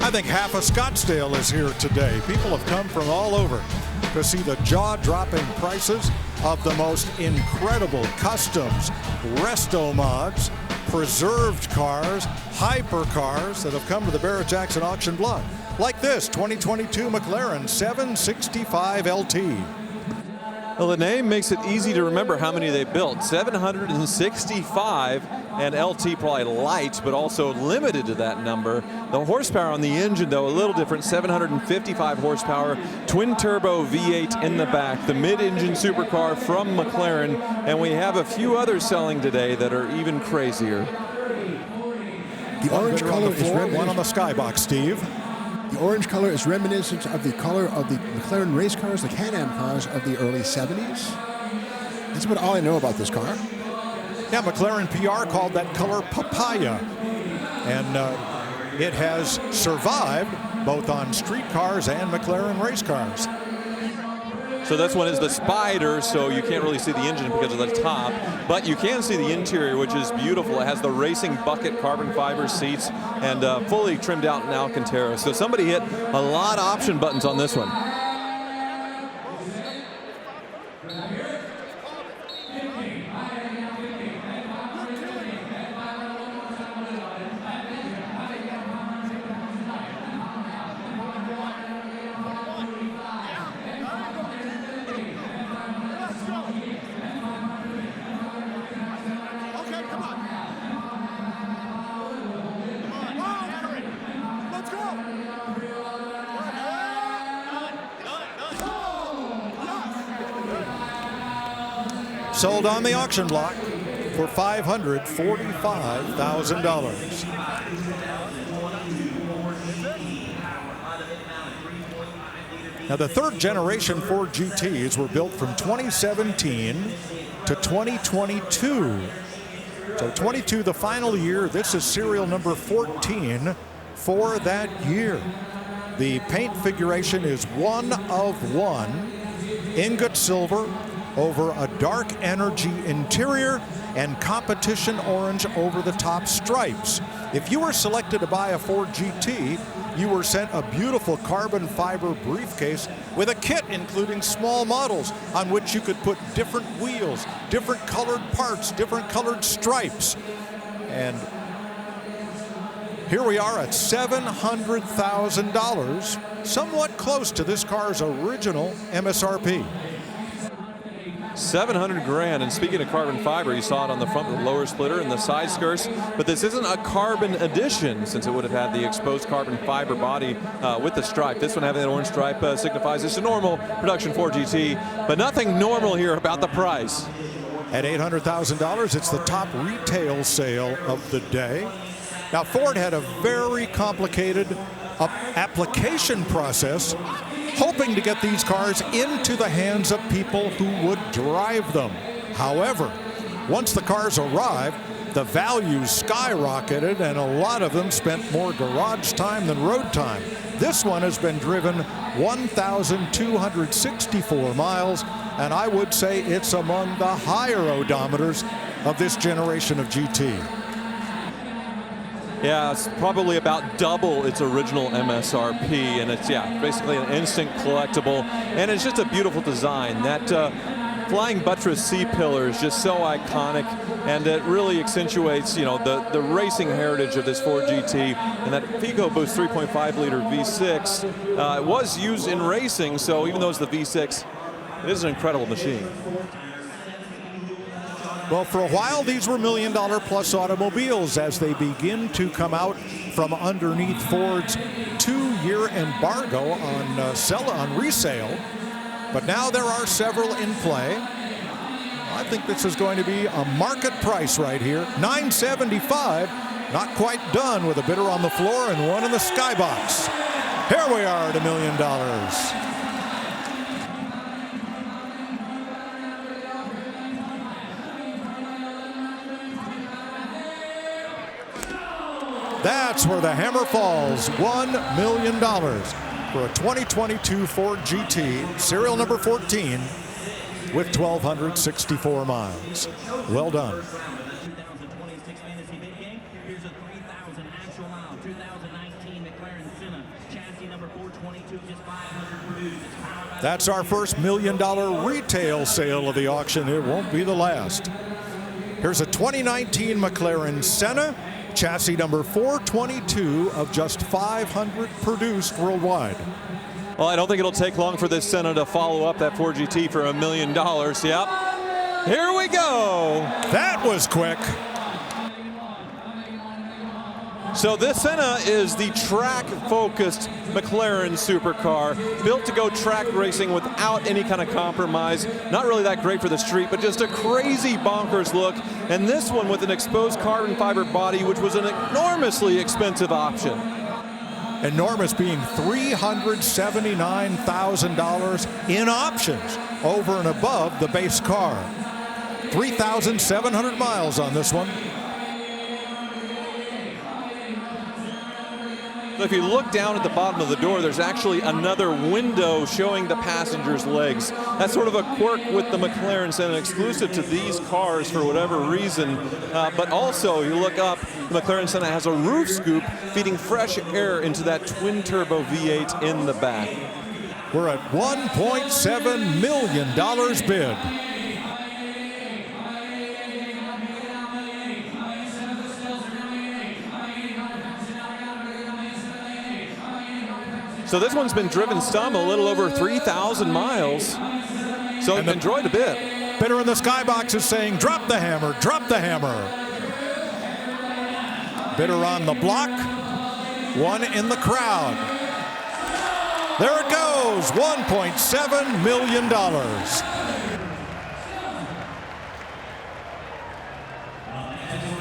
I think half of Scottsdale is here today. People have come from all over to see the jaw-dropping prices of the most incredible customs, resto mods, preserved cars, hypercars that have come to the Barrett-Jackson auction block. Like this 2022 McLaren 765 LT. Well, the name makes it easy to remember how many they built. 765, and LT probably light, but also limited to that number. The horsepower on the engine, though, a little different. 755 horsepower, twin-turbo V8 in the back. The mid-engine supercar from McLaren, and we have a few others selling today that are even crazier. The orange color is reminiscent. One on the skybox, Steve. The orange color is reminiscent of the color of the McLaren race cars, the Can-Am cars of the early 70s. That's about all I know about this car. Yeah, McLaren PR called that color papaya. And it has survived both on street cars and McLaren race cars. So this one is the Spider, so you can't really see the engine because of the top, but you can see the interior, which is beautiful. It has the racing bucket carbon fiber seats and fully trimmed out in Alcantara. So somebody hit a lot of option buttons on this one. Sold on the auction block for $545,000. Now, the third generation Ford GTs were built from 2017 to 2022. So 22, the final year. This is serial number 14 for that year. The paint figuration is 1 of 1, ingot silver over a dark energy interior and competition orange over the top stripes. If you were selected to buy a Ford GT, you were sent a beautiful carbon fiber briefcase with a kit including small models on which you could put different wheels, different colored parts, different colored stripes. And here we are at $700,000, somewhat close to this car's original MSRP. 700 grand, and speaking of carbon fiber, you saw it on the front with the lower splitter and the side skirts, but this isn't a carbon edition since it would have had the exposed carbon fiber body with the stripe. This one having that orange stripe signifies it's a normal production Ford GT, but nothing normal here about the price. At $800,000, it's the top retail sale of the day. Now, Ford had a very complicated application process, hoping to get these cars into the hands of people who would drive them. However, once the cars arrived, the values skyrocketed and a lot of them spent more garage time than road time. This one has been driven 1,264 miles, and I would say it's among the higher odometers of this generation of GT. Yeah, it's probably about double its original MSRP, and it's, yeah, basically an instant collectible, and it's just a beautiful design. That flying buttress C-pillar is just so iconic, and it really accentuates, you know, the racing heritage of this Ford GT. And that EcoBoost 3.5-liter V6 it was used in racing, so even though it's the V6, it is an incredible machine. Well, for a while, these were $1 million plus automobiles as they begin to come out from underneath Ford's 2-year embargo on resale. But now there are several in play. I think this is going to be a market price right here. $975, not quite done with a bidder on the floor and one in the skybox. Here we are at $1 million. That's where the hammer falls. $1 million for a 2022 Ford GT, serial number 14, with 1,264 miles. Well done. Here's a 3,000 actual mile, 2019 McLaren Senna, chassis number 422, just 500 produced. That's our first $1 million retail sale of the auction. It won't be the last. Here's a 2019 McLaren Senna, chassis number 422 of just 500 produced worldwide. Well, I don't think it'll take long for this Senna to follow up that Ford GT for $1 million. Yep. Here we go. That was quick. So this Senna is the track-focused McLaren supercar, built to go track racing without any kind of compromise. Not really that great for the street, but just a crazy bonkers look. And this one with an exposed carbon fiber body, which was an enormously expensive option. Enormous being $379,000 in options over and above the base car. 3,700 miles on this one. So if you look down at the bottom of the door, there's actually another window showing the passenger's legs. That's sort of a quirk with the McLaren Senna, exclusive to these cars for whatever reason. But also, you look up, the McLaren Senna has a roof scoop feeding fresh air into that twin-turbo V8 in the back. We're at $1.7 million bid. So this one's been driven some a little over 3,000 miles. So enjoyed a bit. Bidder in the skybox is saying, drop the hammer, drop the hammer. Bidder on the block, one in the crowd. There it goes, $1.7 million.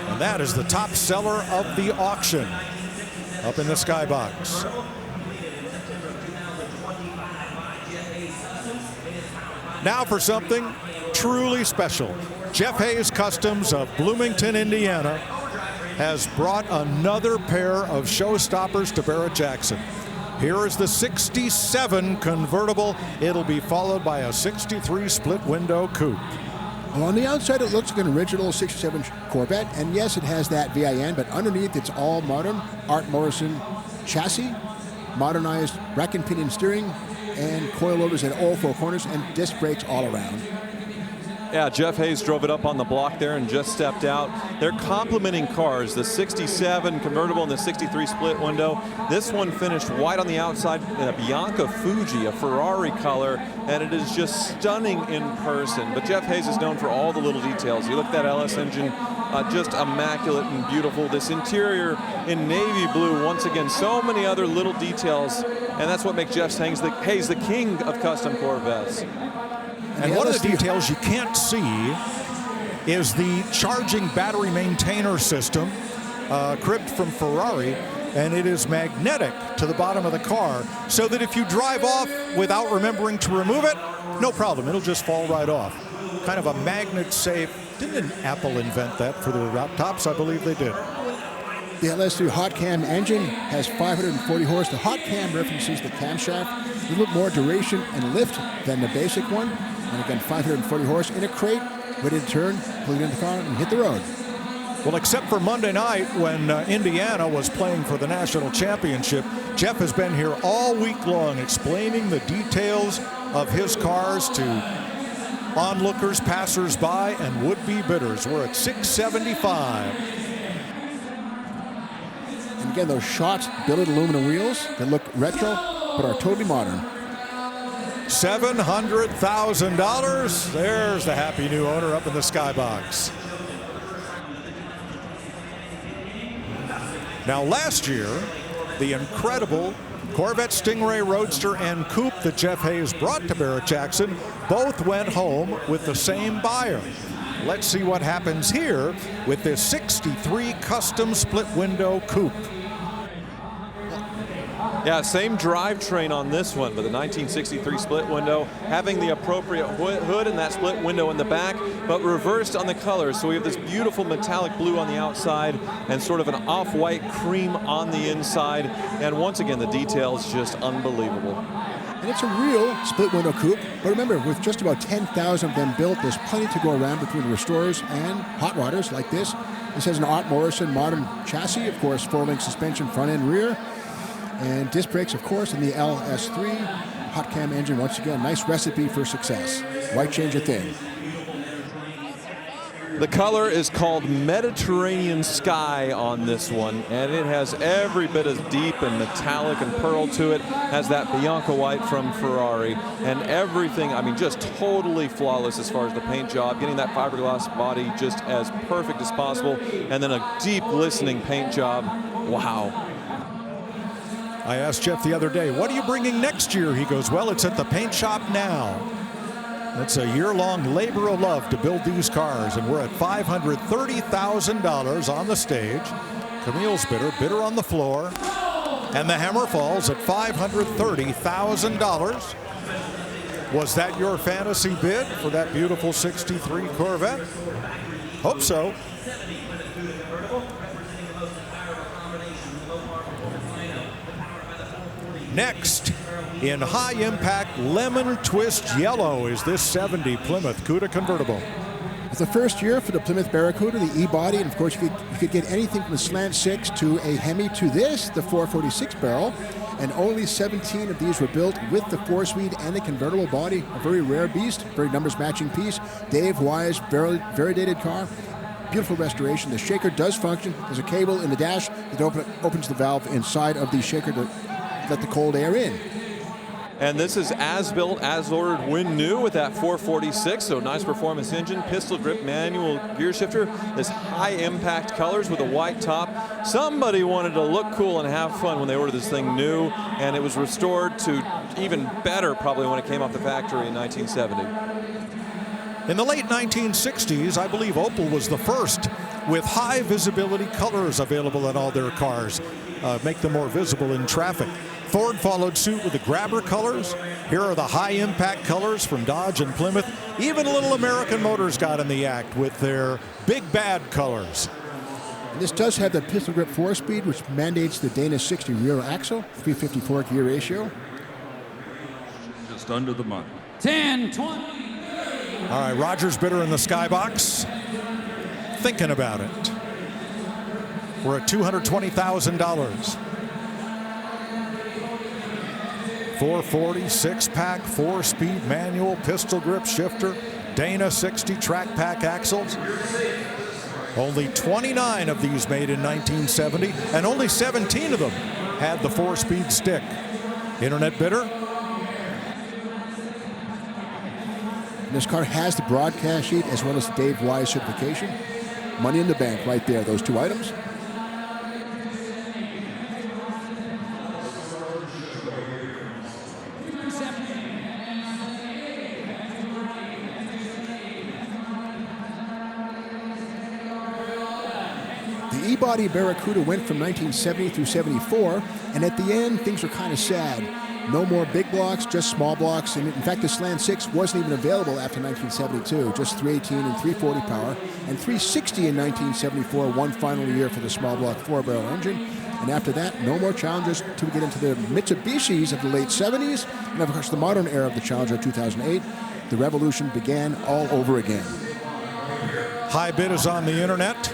And that is the top seller of the auction up in the skybox. Now for something truly special. Jeff Hayes Customs of Bloomington, Indiana, has brought another pair of showstoppers to Barrett-Jackson. Here is the 67 convertible. It'll be followed by a 63 split window coupe. Well, on the outside, it looks like an original 67 Corvette, and yes, it has that VIN, but underneath, it's all modern Art Morrison chassis, modernized rack and pinion steering, and coilovers at all four corners, and disc brakes all around. Yeah, Jeff Hayes drove it up on the block there and just stepped out. They're complementing cars, the 67 convertible and the 63 split window. This one finished white on the outside in a Bianca Fuji, a Ferrari color, and it is just stunning in person. But Jeff Hayes is known for all the little details. You look at that LS engine, just immaculate and beautiful. This interior in navy blue, once again, so many other little details, and that's what makes Jeff Hayes the king of custom Corvettes. And one of the details you can't see is the charging battery maintainer system, cribbed from Ferrari, and it is magnetic to the bottom of the car, so that if you drive off without remembering to remove it, no problem, it'll just fall right off. Kind of a magnet safe. Didn't Apple invent that for their laptops? I believe they did. The LS3 hot cam engine has 540 horse. The hot cam references the camshaft, a little bit more duration and lift than the basic one. And again, 540 horse in a crate, ready to turn, pull it in the car, and hit the road. Well, except for Monday night when Indiana was playing for the national championship, Jeff has been here all week long explaining the details of his cars to onlookers, passers-by, and would-be bidders. We're at 675. And again, those shot billet aluminum wheels that look retro but are totally modern. $700,000. There's the happy new owner up in the skybox. Now, last year, the incredible Corvette Stingray Roadster and Coupe that Jeff Hayes brought to Barrett-Jackson both went home with the same buyer. Let's see what happens here with this 63 custom split window coupe. Yeah, same drivetrain on this one, but the 1963 split window, having the appropriate hood and that split window in the back, but reversed on the colors. So we have this beautiful metallic blue on the outside and sort of an off-white cream on the inside. And once again, the details just unbelievable. And it's a real split window coupe, but remember, with just about 10,000 of them built, there's plenty to go around between restorers and hot rodders like this. This has an Art Morrison modern chassis, of course, 4-link suspension front and rear. And disc brakes, of course, in the LS3 hot cam engine. Once again, nice recipe for success. White change a thing. The color is called Mediterranean Sky on this one, and it has every bit as deep and metallic and pearl to it. Has that Bianca white from Ferrari, and everything, I mean, just totally flawless as far as the paint job, getting that fiberglass body just as perfect as possible, and then a deep glistening paint job. Wow. I asked Jeff the other day, what are you bringing next year? He goes, well, it's at the paint shop now. It's a year-long labor of love to build these cars, and we're at $530,000 on the stage. Camille's bidder on the floor, and the hammer falls at $530,000. Was that your fantasy bid for that beautiful 63 Corvette? Hope so. Next, in high-impact lemon twist yellow, is this 70 Plymouth Cuda convertible. It's the first year for the Plymouth Barracuda, the E-body, and of course you could get anything from the Slant 6 to a Hemi to this, the 446 barrel, and only 17 of these were built with the 4-speed and the convertible body, a very rare beast, very numbers-matching piece. Dave Wise, very dated car. Beautiful restoration. The shaker does function. There's a cable in the dash that opens the valve inside of the shaker to let the cold air in. And this is as built, as ordered when new with that 446, so nice performance engine, pistol grip, manual gear shifter, this high impact colors with a white top. Somebody wanted to look cool and have fun when they ordered this thing new, and it was restored to even better probably when it came off the factory in 1970. In the late 1960s, I believe Opel was the first with high visibility colors available in all their cars, make them more visible in traffic. Ford followed suit with the grabber colors. Here are the high impact colors from Dodge and Plymouth. Even Little American Motors got in the act with their big bad colors. And this does have the pistol grip 4-speed, which mandates the Dana 60 rear axle, 354 gear ratio. Just under the month. 10, 20. All right, Rogers Bitter in the skybox. Thinking about it. We're at $220,000. 440, 6-pack, 4-speed manual, pistol grip shifter, Dana 60 track pack axles. Only 29 of these made in 1970, and only 17 of them had the 4-speed stick. Internet bidder. This car has the broadcast sheet as well as the Dave Wise certification. Money in the bank right there, those two items. The E-Body Barracuda went from 1970 through 74, and at the end, things were kind of sad. No more big blocks, just small blocks. And in fact, the Slant 6 wasn't even available after 1972, just 318 and 340 power, and 360 in 1974, one final year for the small block 4-barrel engine. And after that, no more Challengers until we get into the Mitsubishis of the late 70s, and of course the modern era of the Challenger 2008. The revolution began all over again. High bid is on the internet.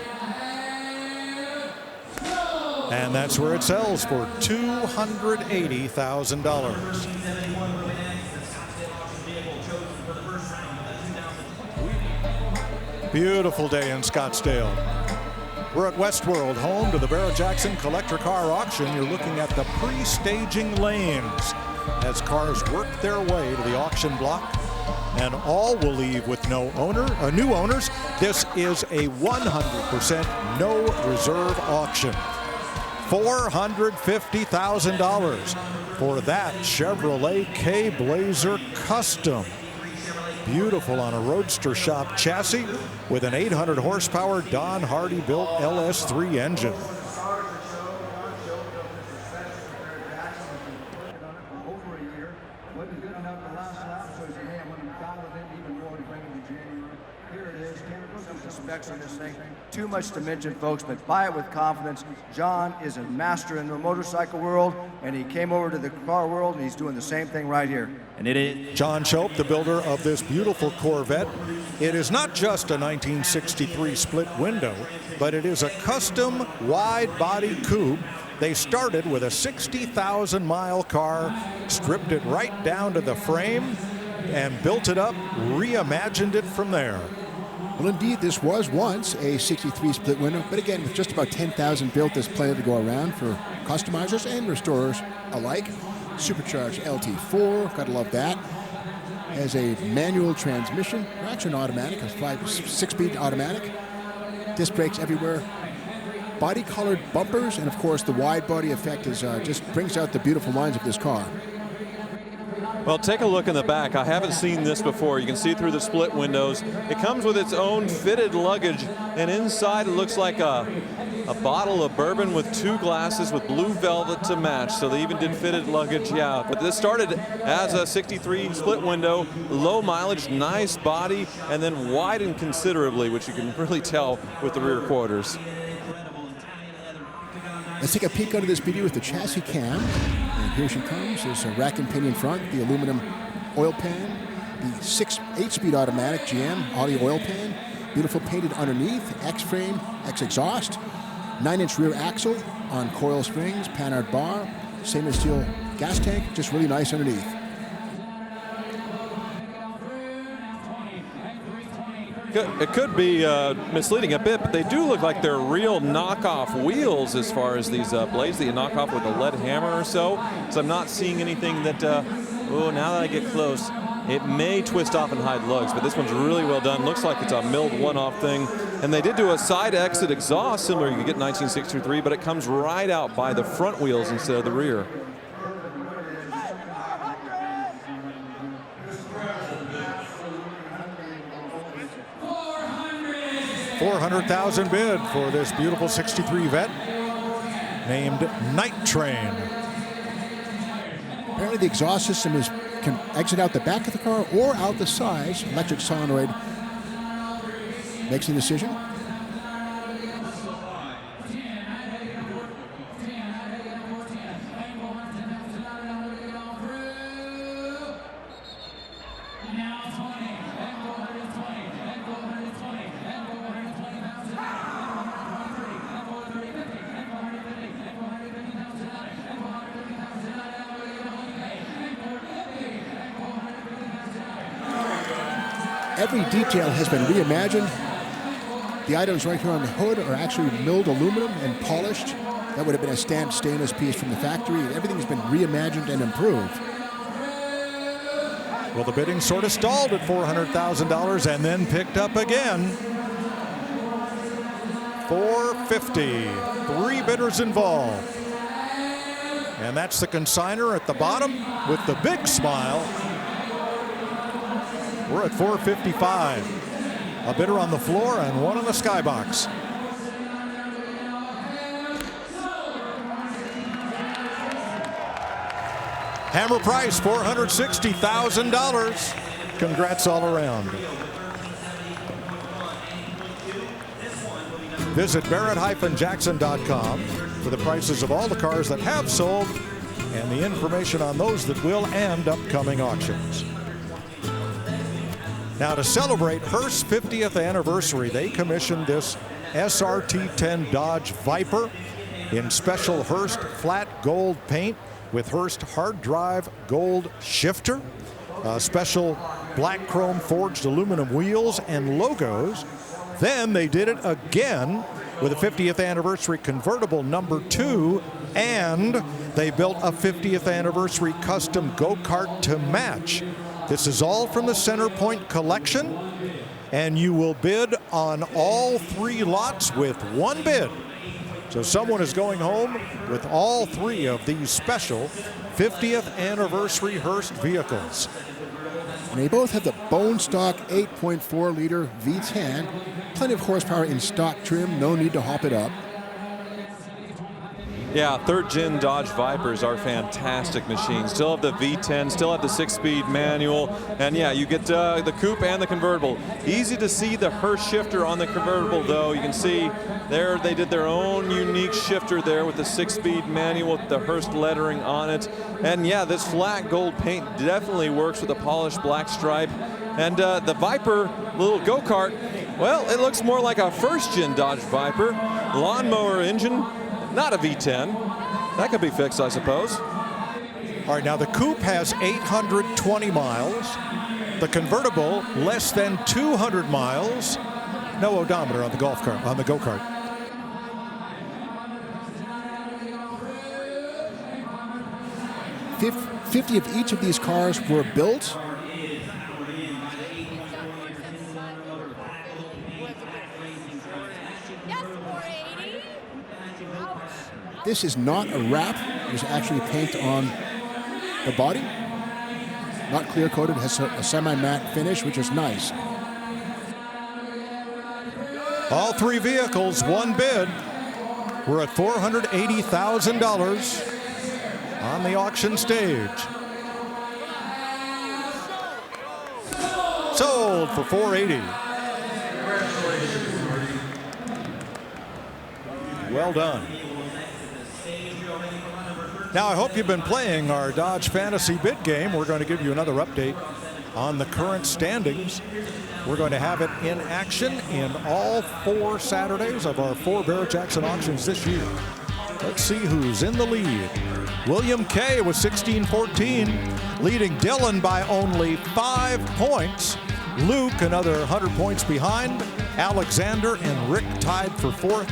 And that's where it sells for $280,000. Beautiful day in Scottsdale. We're at Westworld, home to the Barrett-Jackson Collector Car Auction. You're looking at the pre-staging lanes as cars work their way to the auction block. And all will leave with new owners. This is a 100% no reserve auction. $450,000 for that Chevrolet K-Blazer Custom. Beautiful on a Roadster Shop chassis with an 800 horsepower Don Hardy built LS3 engine. Specs on this thing. Too much to mention, folks, but buy it with confidence. John is a master in the motorcycle world, and he came over to the car world, and he's doing the same thing right here. And it is John Chope, the builder of this beautiful Corvette. It is not just a 1963 split window, but it is a custom wide-body coupe. They started with a 60,000-mile car, stripped it right down to the frame, and built it up, reimagined it from there. Well, indeed, this was once a 63 split window, but again, with just about 10,000 built, there's plenty to go around for customizers and restorers alike. Supercharged LT4, gotta love that. Has a manual transmission, or actually an automatic, a 6-speed automatic. Disc brakes everywhere. Body-colored bumpers, and of course, the wide-body effect is just brings out the beautiful lines of this car. Well, take a look in the back. I haven't seen this before. You can see through the split windows. It comes with its own fitted luggage, and inside it looks like a bottle of bourbon with 2 glasses with blue velvet to match. So they even did fitted luggage, yeah. But this started as a 63 split window, low mileage, nice body, and then widened considerably, which you can really tell with the rear quarters. Let's take a peek under this beauty with the chassis cam. And here she comes. There's a rack and pinion front, the aluminum oil pan, the 8-speed automatic GM Audi oil pan, beautiful painted underneath, X-frame, X-exhaust, 9-inch rear axle on coil springs, Panhard bar, stainless steel gas tank, just really nice underneath. It could be misleading a bit, but they do look like they're real knockoff wheels as far as these blades that you knock off with a lead hammer or so. So I'm not seeing anything that, now that I get close, it may twist off and hide lugs, but this one's really well done. Looks like it's a milled one-off thing. And they did do a side exit exhaust, similar you could get 1963, but it comes right out by the front wheels instead of the rear. $400,000 bid for this beautiful 63 Vet named Night Train. Apparently the exhaust system can exit out the back of the car or out the sides. Electric solenoid makes the decision. Every detail has been reimagined. The items right here on the hood are actually milled aluminum and polished. That would have been a stamped stainless piece from the factory. Everything's been reimagined and improved. Well, the bidding sort of stalled at $400,000 and then picked up again. $450,000. 3 bidders involved. And that's the consignor at the bottom with the big smile. We're at $455,000. A bidder on the floor and one on the skybox. Hammer price, $460,000. Congrats all around. Visit Barrett-Jackson.com for the prices of all the cars that have sold and the information on those that will and upcoming auctions. Now, to celebrate Hurst's 50th anniversary, they commissioned this SRT10 Dodge Viper in special Hurst flat gold paint with Hurst hard drive gold shifter, special black chrome forged aluminum wheels and logos. Then they did it again with a 50th anniversary convertible number 2, and they built a 50th anniversary custom go-kart to match. This is all from the Centerpoint collection, and you will bid on all 3 lots with 1 bid. So someone is going home with all 3 of these special 50th anniversary Hurst vehicles. And they both have the bone stock 8.4 liter V10. Plenty of horsepower in stock trim, no need to hop it up. Yeah, 3rd gen Dodge Vipers are fantastic machines. Still have the V10, still have the 6-speed manual, and yeah, you get the coupe and the convertible. Easy to see the Hurst shifter on the convertible, though. You can see there they did their own unique shifter there with the 6-speed manual with the Hurst lettering on it. And yeah, this flat gold paint definitely works with a polished black stripe. And the Viper little go-kart, well, it looks more like a 1st gen Dodge Viper. Lawnmower engine. Not a V10. That could be fixed, I suppose. All right, now the coupe has 820 miles. The convertible, less than 200 miles. No odometer on the go-kart. Fifty 50 of each of these cars were built. This is not a wrap. There's actually paint on the body. Not clear coated, has a semi-matte finish, which is nice. All 3 vehicles, 1 bid. We're at $480,000 on the auction stage. Sold for $480,000. Well done. Now, I hope you've been playing our Dodge Fantasy Bid game. We're going to give you another update on the current standings. We're going to have it in action in all 4 Saturdays of our 4 Barrett-Jackson auctions this year. Let's see who's in the lead. William K. with 16-14, leading Dylan by only 5 points. Luke, another 100 points behind. Alexander and Rick tied for 4th.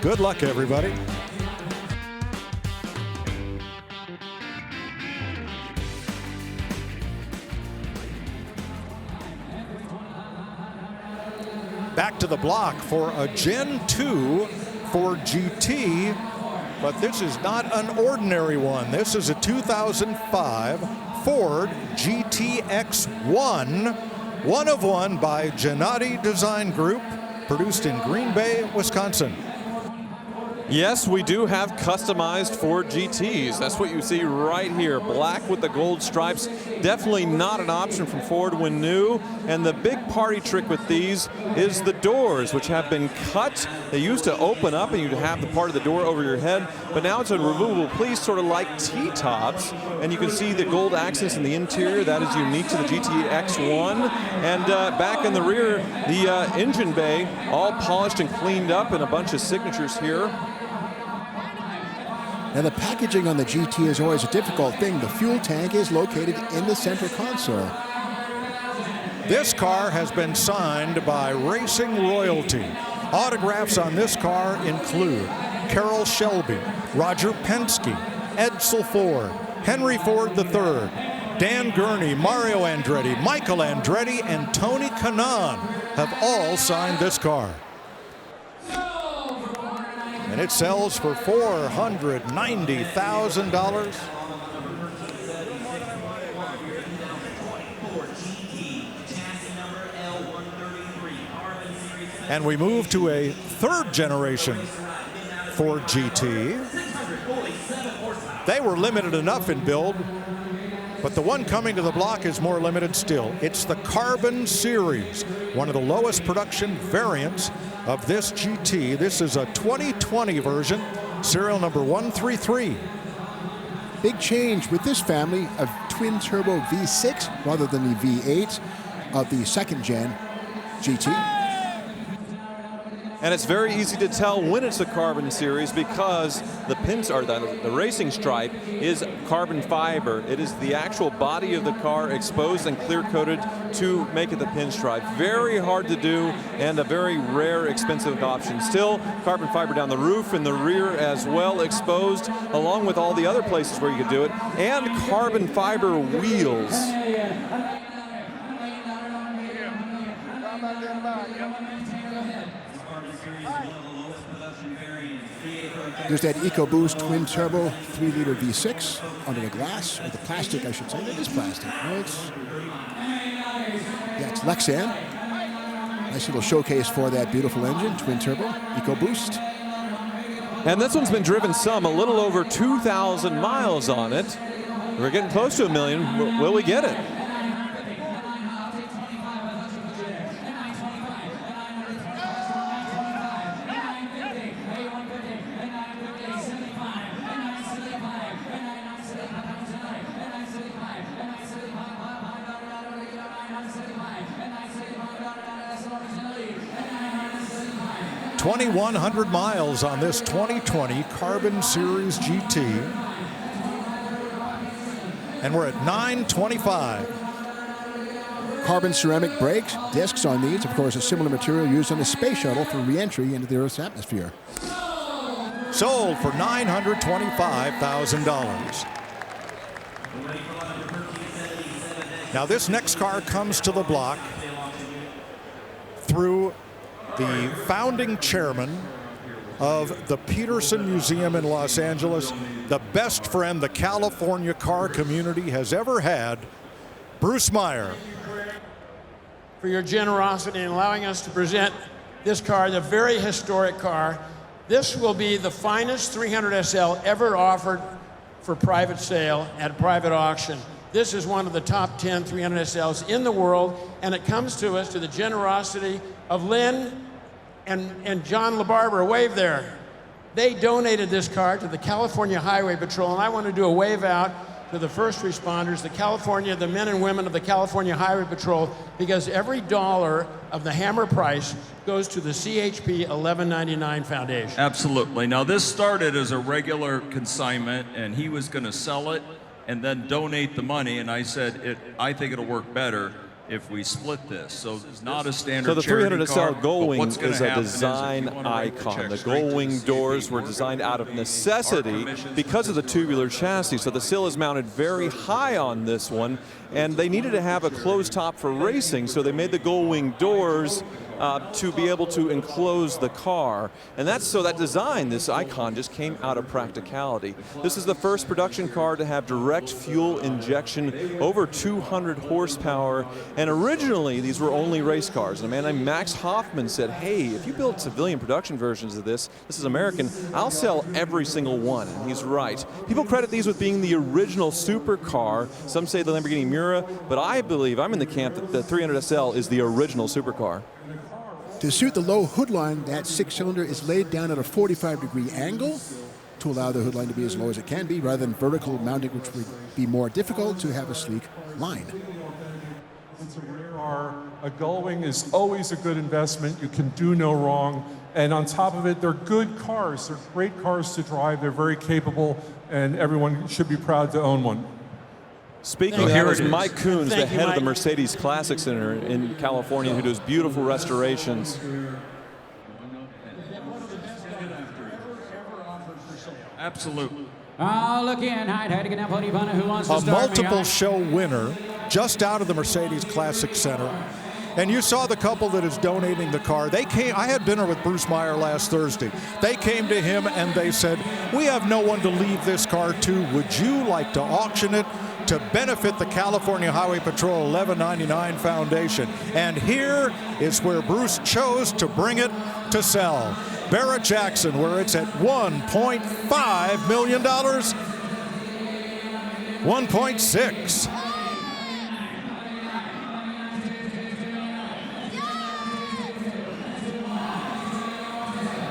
Good luck, everybody. Back to the block for a Gen 2 Ford GT, but this is not an ordinary one. This is a 2005 Ford GTX-1, one of one by Gennady Design Group, produced in Green Bay, Wisconsin. Yes, we do have customized Ford GTs. That's what you see right here. Black with the gold stripes. Definitely not an option from Ford when new. And the big party trick with these is the doors, which have been cut. They used to open up and you'd have the part of the door over your head, but now it's a removable piece, sort of like T-tops. And you can see the gold accents in the interior. That is unique to the GT X1. And back in the rear, the engine bay, all polished and cleaned up, and a bunch of signatures here. Now the packaging on the GT is always a difficult thing. The fuel tank is located in the center console. This car has been signed by Racing Royalty. Autographs on this car include Carroll Shelby, Roger Penske, Edsel Ford, Henry Ford III, Dan Gurney, Mario Andretti, Michael Andretti, and Tony Kanaan have all signed this car. And it sells for $490,000. And we move to a third generation Ford GT. They were limited enough in build, but the one coming to the block is more limited still. It's the Carbon Series, one of the lowest production variants of this GT. This is a 2020 version, serial number 133. Big change with this family of twin turbo V6 rather than the V8 of the second gen GT. And it's very easy to tell when it's a Carbon Series because the pins are the racing stripe is carbon fiber. It is the actual body of the car exposed and clear coated to make it the pinstripe. Very hard to do and a very rare, expensive option. Still, carbon fiber down the roof and the rear as well exposed, along with all the other places where you could do it, and carbon fiber wheels. There's that EcoBoost twin turbo 3-liter V6 under the glass, or the plastic, I should say. It is plastic. No, it's Lexan. Nice little showcase for that beautiful engine, twin turbo, EcoBoost. And this one's been driven some, a little over 2,000 miles on it. We're getting close to 1 million. Will we get it? $2,100 miles on this 2020 Carbon Series GT. And we're at 925. Carbon ceramic brakes, discs on these, of course, a similar material used on the space shuttle for re-entry into the Earth's atmosphere. Sold for $925,000. Now this next car comes to the block through the founding chairman of the Peterson Museum in Los Angeles, the best friend the California car community has ever had, Bruce Meyer. For your generosity in allowing us to present this car, the very historic car. This will be the finest 300 SL ever offered for private sale at a private auction. This is one of the top 10 300 SLs in the world, and it comes to us to the generosity of Lynn and John LaBarbera. Wave there. They donated this car to the California Highway Patrol, and I want to do a wave out to the first responders, the men and women of the California Highway Patrol, because every dollar of the hammer price goes to the CHP 1199 Foundation. Absolutely. Now this started as a regular consignment, and he was going to sell it and then donate the money, and I said, I think it'll work better if we split this. So it's not a standard So the 300 SL car, Gullwing is a happen design icon. The Gullwing doors were designed out of necessity because of the tubular chassis. So the sill is mounted very high on this one, and they needed to have a closed top for racing, so they made the Gullwing doors to be able to enclose the car. And that's so that design, this Icon, just came out of practicality. This is the first production car to have direct fuel injection, over 200 horsepower. And originally, these were only race cars. And a man named Max Hoffman said, hey, if you build civilian production versions of this is American, I'll sell every single one. And he's right. People credit these with being the original supercar. Some say the Lamborghini Miura, but I believe, I'm in the camp that the 300 SL is the original supercar. To suit the low hood line, that six-cylinder is laid down at a 45-degree angle to allow the hood line to be as low as it can be, rather than vertical mounting, which would be more difficult to have a sleek line. A Gullwing is always a good investment. You can do no wrong. And on top of it, they're good cars. They're great cars to drive. They're very capable, and everyone should be proud to own one. Speaking of that, is Mike Coons, the head of the Mercedes Classic Center in California, who does beautiful restorations. Absolutely. Oh, look in. Height, to get down, plenty of fun. Who wants to A start? multiple show winner just out of the Mercedes Classic Center. And you saw the couple that is donating the car. They came, I had dinner with Bruce Meyer last Thursday. They came to him and they said, we have no one to leave this car to. Would you like to auction it to benefit the California Highway Patrol 1199 Foundation? And here is where Bruce chose to bring it to sell. Barrett Jackson, where it's at $1.5 million. 1.6.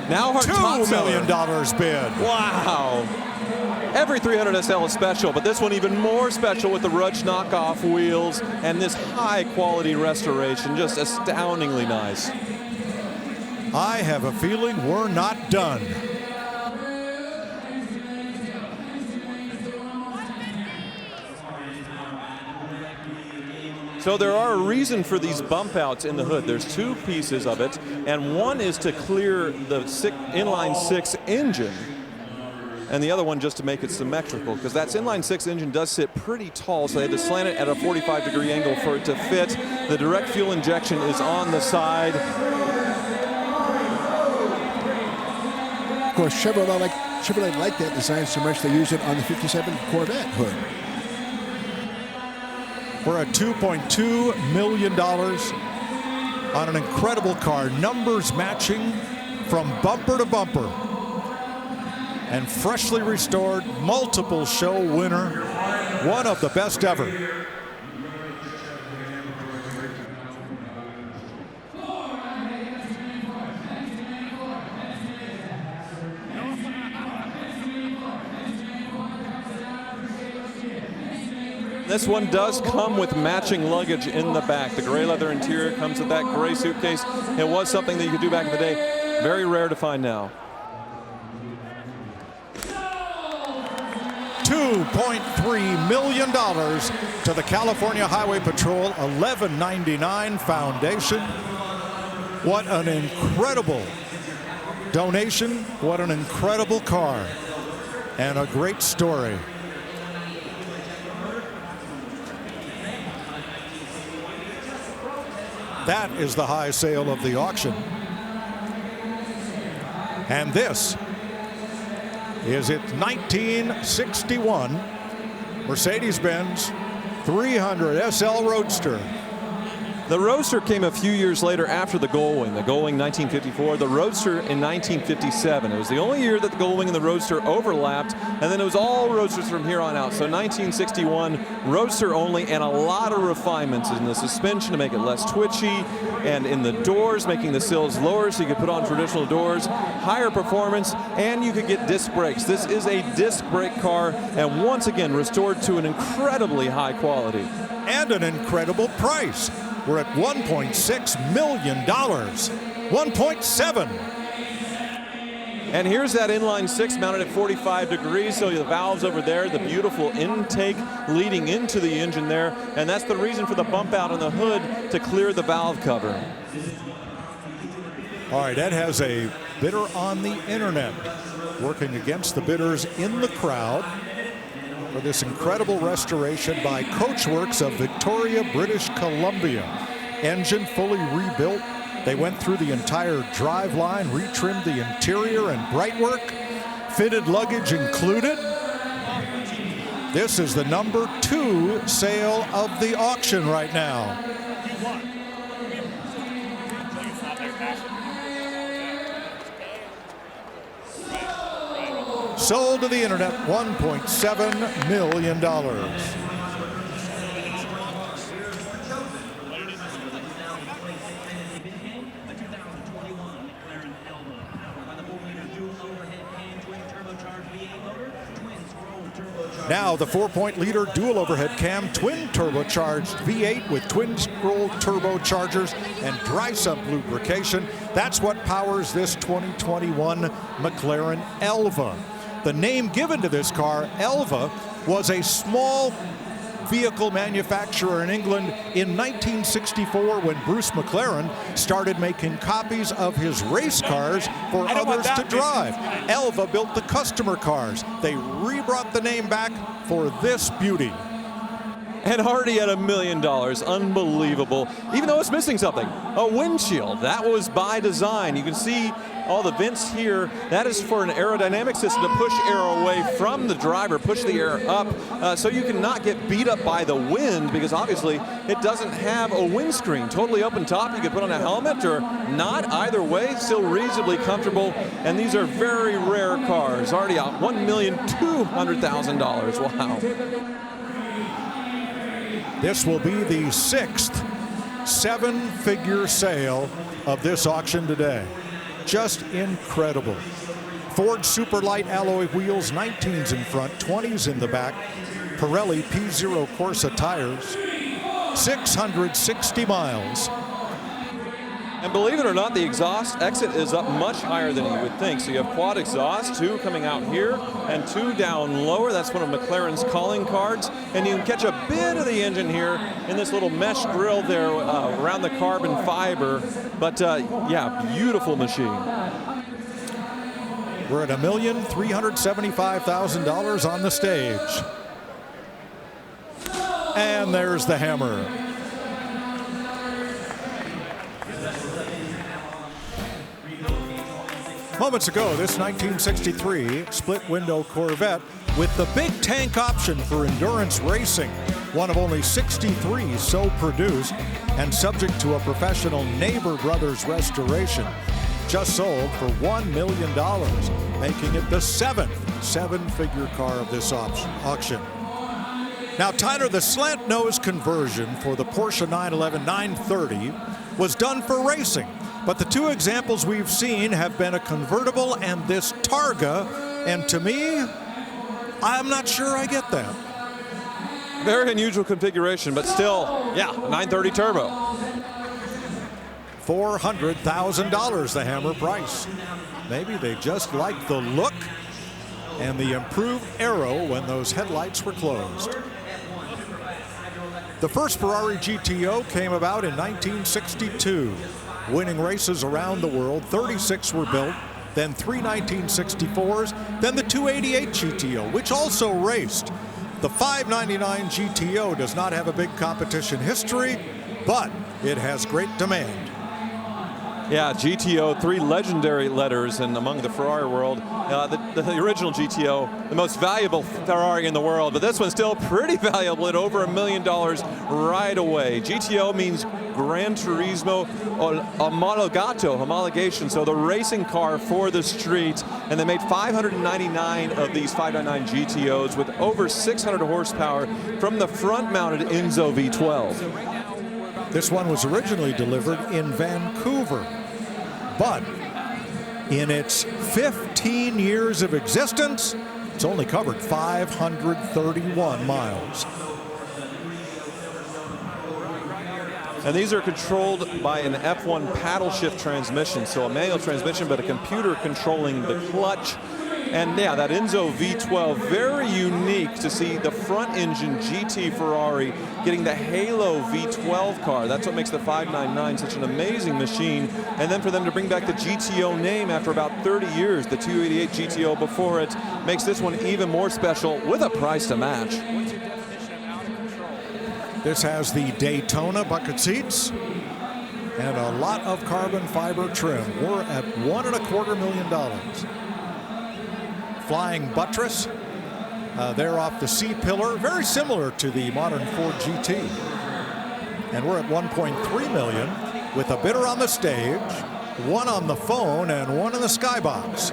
Now our $2 million bid. Wow. Every 300 SL is special, but this one even more special with the Rudge knockoff wheels and this high quality restoration, just astoundingly nice. I have a feeling we're not done. So there are a reason for these bump outs in the hood. There's two pieces of it, and one is to clear the inline six engine, and the other one just to make it symmetrical, because that inline six engine does sit pretty tall, so they had to slant it at a 45-degree angle for it to fit. The direct fuel injection is on the side. Of course, Chevrolet like that design so much they use it on the 57 Corvette hood. We're at $2.2 million on an incredible car. Numbers matching from bumper to bumper. And freshly restored, multiple show winner. One of the best ever. This one does come with matching luggage in the back. The gray leather interior comes with that gray suitcase. It was something that you could do back in the day. Very rare to find now. $2.3 million to the California Highway Patrol 1199 Foundation. What an incredible donation. What an incredible car. And a great story. That is the high sale of the auction. And this is its 1961 Mercedes-Benz 300 SL Roadster. The Roadster came a few years later after the Gullwing. The Gullwing 1954, the Roadster in 1957. It was the only year that the Gullwing and the Roadster overlapped, and then it was all Roadsters from here on out. So 1961, Roadster only, and a lot of refinements in the suspension to make it less twitchy, and in the doors, making the sills lower so you could put on traditional doors, higher performance, and you could get disc brakes. This is a disc brake car, and once again, restored to an incredibly high quality. And an incredible price. We're at $1.6 million. 1.7. And here's that inline six mounted at 45 degrees, so the valves over there, the beautiful intake leading into the engine there, and that's the reason for the bump out on the hood to clear the valve cover. All right, Ed has a bidder on the internet working against the bidders in the crowd for this incredible restoration by Coachworks of Victoria, British Columbia. Engine fully rebuilt, They went through the entire drive line, retrimmed the interior and brightwork, fitted luggage included. This is the number 2 sale of the auction right now. Sold to the internet, $1.7 million. Now the 4.0-liter dual overhead cam twin turbocharged V8 with twin scroll turbochargers and dry sump lubrication. That's what powers this 2021 McLaren Elva. The name given to this car, Elva, was a small vehicle manufacturer in England in 1964 when Bruce McLaren started making copies of his race cars for others to drive. Elva built the customer cars. They re-brought the name back for this beauty. And already at $1 million, unbelievable. Even though it's missing something, a windshield. That was by design. You can see all the vents here. That is for an aerodynamic system to push air away from the driver, push the air up, so you can not get beat up by the wind, because obviously it doesn't have a windscreen. Totally open top. You can put on a helmet or not. Either way, still reasonably comfortable. And these are very rare cars. Already out $1,200,000. Wow. This will be the 6th 7-figure sale of this auction today. Just incredible. Ford Superlight alloy wheels, 19s in front, 20s in the back. Pirelli P0 Corsa tires, 660 miles. And believe it or not, the exhaust exit is up much higher than you would think. So you have quad exhaust, 2 coming out here and 2 down lower. That's one of McLaren's calling cards. And you can catch a bit of the engine here in this little mesh grill there around the carbon fiber. But yeah, beautiful machine. We're at $1,375,000 on the stage. And there's the hammer. Moments ago, this 1963 split-window Corvette with the big tank option for endurance racing, one of only 63 so produced and subject to a professional Neighbor Brothers restoration, just sold for $1 million, making it the 7th 7-figure car of this auction. Now, Tyler, the slant nose conversion for the Porsche 911 930 was done for racing. But the 2 examples we've seen have been a convertible and this Targa, and to me, I'm not sure I get that. Very unusual configuration, but still, yeah, 930 turbo. $400,000 the hammer price. Maybe they just like the look and the improved aero when those headlights were closed. The first Ferrari GTO came about in 1962. Winning races around the world, 36 were built, then 3 1964s, then the 288 GTO, which also raced. The 599 GTO does not have a big competition history, but it has great demand. Yeah, GTO, 3 legendary letters, and among the Ferrari world, the original GTO, the most valuable Ferrari in the world, but this one's still pretty valuable at over $1 million right away. GTO means Gran Turismo homologation, so the racing car for the street, and they made 599 of these 599 GTOs with over 600 horsepower from the front-mounted Enzo V12. This one was originally delivered in Vancouver, but in its 15 years of existence, it's only covered 531 miles. And these are controlled by an F1 paddle shift transmission, so a manual transmission, but a computer controlling the clutch. And yeah, that Enzo V12, very unique to see the front engine GT Ferrari getting the Halo V12 car. That's what makes the 599 such an amazing machine. And then for them to bring back the GTO name after about 30 years, the 288 GTO before it, makes this one even more special with a price to match. This has the Daytona bucket seats and a lot of carbon fiber trim. We're at $1.25 million. Flying buttress, there off the C-pillar, very similar to the modern Ford GT. And we're at $1.3 million with a bidder on the stage, one on the phone, and one in the skybox.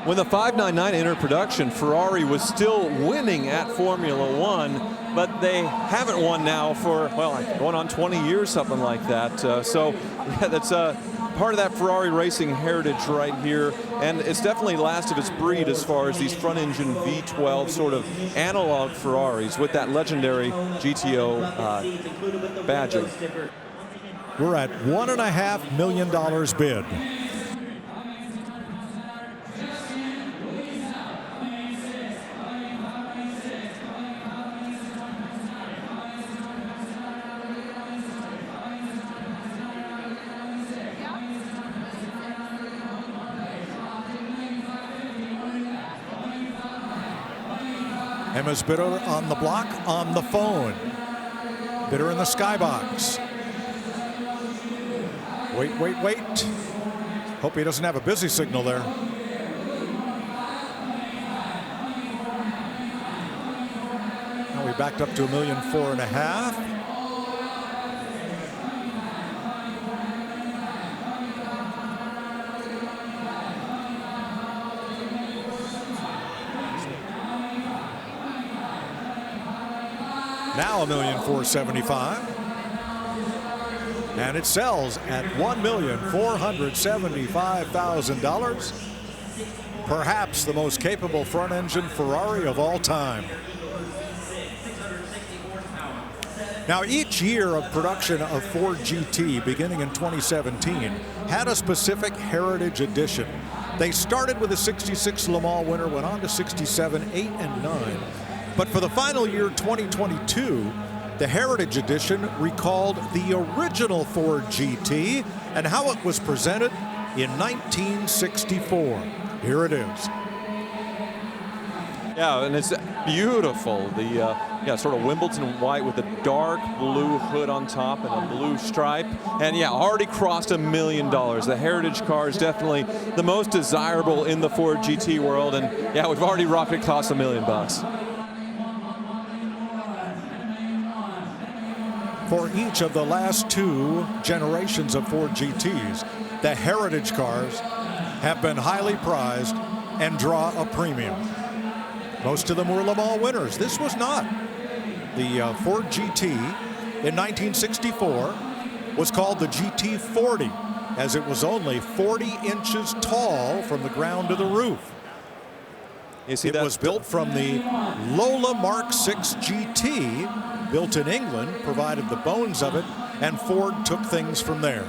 When the 599 entered production, Ferrari was still winning at Formula One, but they haven't won now for, well, going on 20 years, something like that. So yeah, that's part of that Ferrari racing heritage right here, and it's definitely last of its breed as far as these front-engine V12 sort of analog Ferraris with that legendary GTO badging. We're at $1.5 million bid. Emma's bidder on the block, on the phone. Bidder in the skybox. Wait, wait, wait. Hope he doesn't have a busy signal there. Now we backed up to $1.4 million. Now $1.475 million. And it sells at $1,475,000. Perhaps the most capable front-engine Ferrari of all time. Now, each year of production of Ford GT, beginning in 2017, had a specific heritage edition. They started with a 66 Le Mans winner, went on to 67, 8, and 9. But for the final year, 2022, the Heritage Edition recalled the original Ford GT and how it was presented in 1964. Here it is. Yeah, and it's beautiful. The sort of Wimbledon white with a dark blue hood on top and a blue stripe. And yeah, already crossed $1 million. The Heritage car is definitely the most desirable in the Ford GT world. And yeah, we've already rocketed cost $1 million. For each of the last two generations of Ford GTs, the Heritage cars have been highly prized and draw a premium. Most of them were Le Mans winners. This was not. The Ford GT in 1964 was called the GT40, as it was only 40 inches tall from the ground to the roof. It was built from the Lola Mark 6 GT, built in England, provided the bones of it, and Ford took things from there.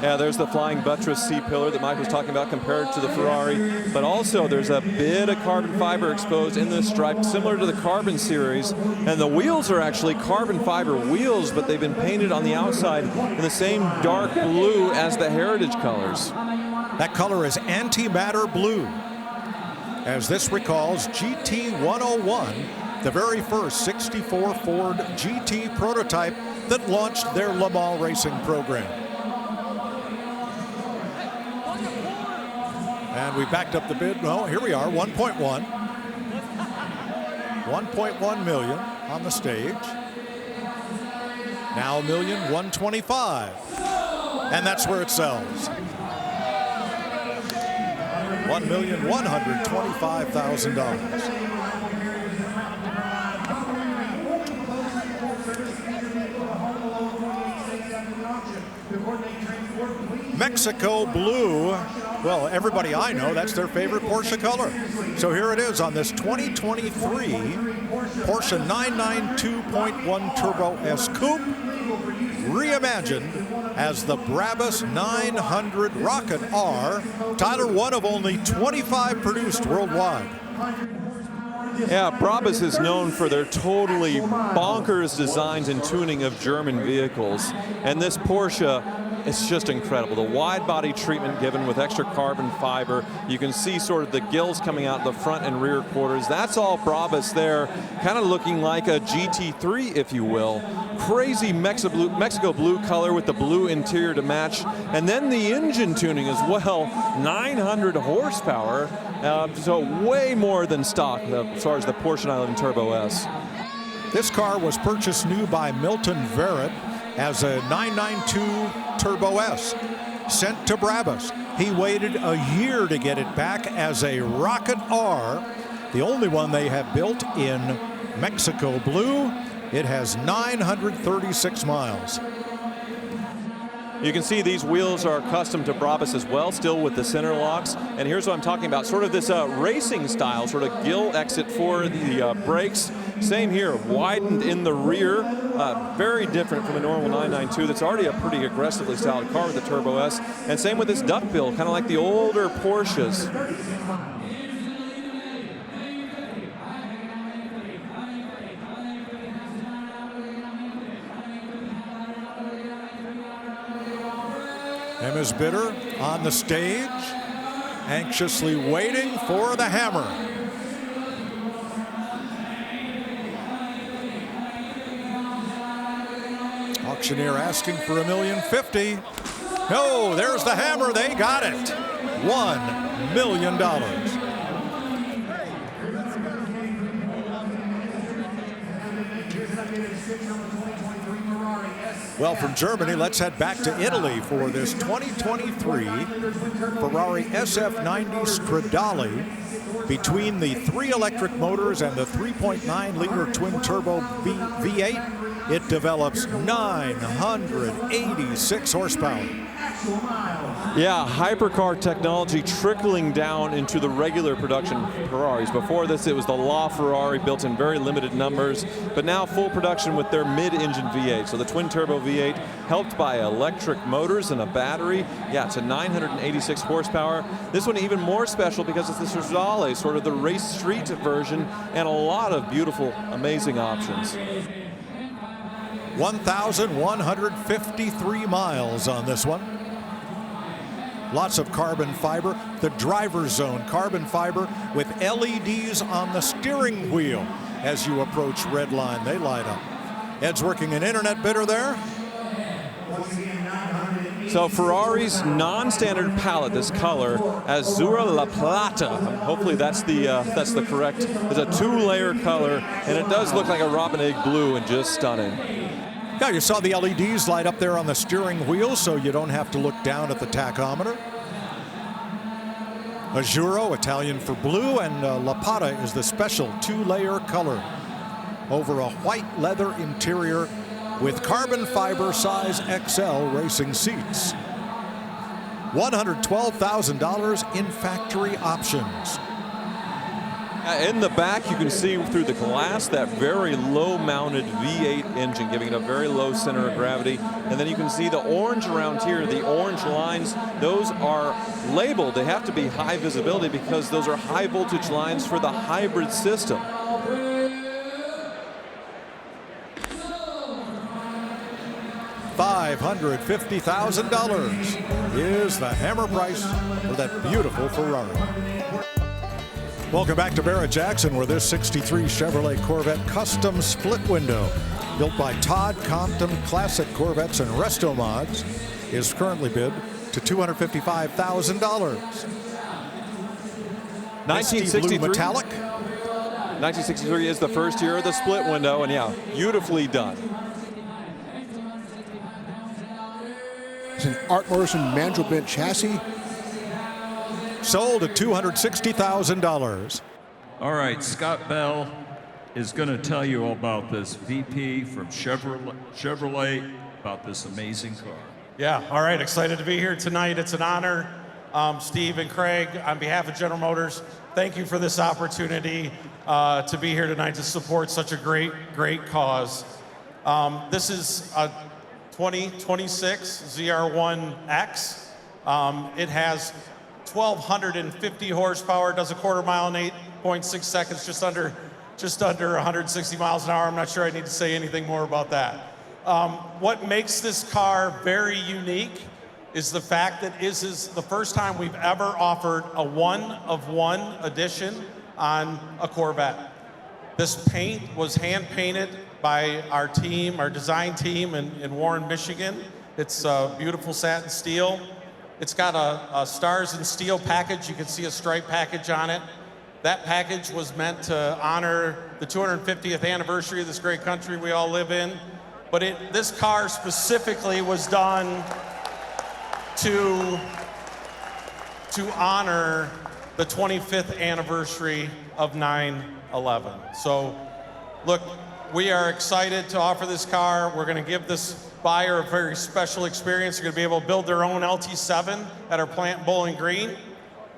Yeah, there's the flying buttress C-pillar that Mike was talking about compared to the Ferrari, but also there's a bit of carbon fiber exposed in this stripe, similar to the Carbon series, and the wheels are actually carbon fiber wheels, but they've been painted on the outside in the same dark blue as the Heritage colors. That color is antimatter blue, as this recalls GT101, the very first 64 Ford GT prototype that launched their Le Mans racing program. And we backed up the bid. Well, here we are, 1.1. 1.1 million on the stage. Now $1,125,000. And that's where it sells. $1,125,000. Mexico blue. Well, everybody I know, that's their favorite Porsche color. So here it is on this 2023 Porsche 992.1 Turbo S Coupe, reimagined as the Brabus 900 Rocket R. Tyler, one of only 25 produced worldwide. Yeah, Brabus is known for their totally bonkers designs and tuning of German vehicles. And this Porsche, it's just incredible. The wide body treatment given with extra carbon fiber. You can see sort of the gills coming out the front and rear quarters. That's all Brabus there, kind of looking like a GT3, if you will. Crazy Mexico blue color with the blue interior to match. And then the engine tuning as well, 900 horsepower. So way more than stock as far as the Porsche 911 Turbo S. This car was purchased new by Milton Verrett as a 992 Turbo S, sent to Brabus. He waited a year to get it back as a Rocket R, the only one they have built in Mexico blue. It has 936 miles. You can see these wheels are custom to Brabus as well, still with the center locks. And here's what I'm talking about, sort of this racing style, sort of gill exit for the brakes. Same here, widened in the rear, very different from a normal 992 that's already a pretty aggressively styled car with the Turbo S. And same with this duckbill, kind of like the older Porsches. Emma's Bitter on the stage, anxiously waiting for the hammer. Auctioneer asking for $1,050,000. No, there's the hammer. They got it. $1 million. Well, from Germany, let's head back to Italy for this 2023 Ferrari SF90 Stradale. Between the 3 electric motors and the 3.9-liter twin-turbo V8, it develops 986 horsepower. Yeah, hypercar technology trickling down into the regular production Ferraris. Before this, it was the LaFerrari built in very limited numbers, but now full production with their mid-engine V8. So the twin-turbo V8 helped by electric motors and a battery. Yeah, it's a 986 horsepower. This one even more special because it's the Stradale, sort of the race street version, and a lot of beautiful, amazing options. 1,153 miles on this one. Lots of carbon fiber. The driver's zone carbon fiber with LEDs on the steering wheel. As you approach red line, they light up. Ed's working an internet bidder there. So Ferrari's non-standard palette, this color, Azzurra La Plata. Hopefully that's the correct. It's a 2-layer color, and it does look like a robin egg blue and just stunning. Yeah, you saw the LEDs light up there on the steering wheel, so you don't have to look down at the tachometer. Azzurro, Italian for blue, and La Plata is the special 2-layer color over a white leather interior with carbon fiber size XL racing seats. $112,000 in factory options. In the back, you can see through the glass that very low-mounted V8 engine, giving it a very low center of gravity. And then you can see the orange around here, the orange lines, those are labeled. They have to be high visibility because those are high voltage lines for the hybrid system. $550,000 is the hammer price for that beautiful Ferrari. Welcome back to Barrett-Jackson, where this 63 Chevrolet Corvette custom split window, built by Todd Compton Classic Corvettes and Resto Mods, is currently bid to $255,000. 1963 blue metallic. 1963 is the first year of the split window, and yeah, beautifully done. It's an Art Morrison Mandelbrot chassis. Sold at $260,000. All right, Scott Bell is going to tell you all about this VP from Chevrolet about this amazing car. Yeah, all right, excited to be here tonight. It's an honor. Steve and Craig, on behalf of General Motors, thank you for this opportunity to be here tonight to support such a great cause. This is a 2026 ZR1X. It has 1,250 horsepower, does a 1/4 mile in 0.6 seconds, just under 160 miles an hour. I'm not sure I need to say anything more about that. What makes this car very unique is the fact that this is the first time we've ever offered a one-of-one edition on a Corvette. This paint was hand-painted by our team, our design team in Warren, Michigan. It's beautiful satin steel. It's got a Stars and Steel package. You can see a stripe package on it. That package was meant to honor the 250th anniversary of this great country we all live in. But this car specifically was done to honor the 25th anniversary of 9/11. So, look, we are excited to offer this car. We're going to give this buyer a very special experience. They're going to be able to build their own LT7 at our plant in Bowling Green.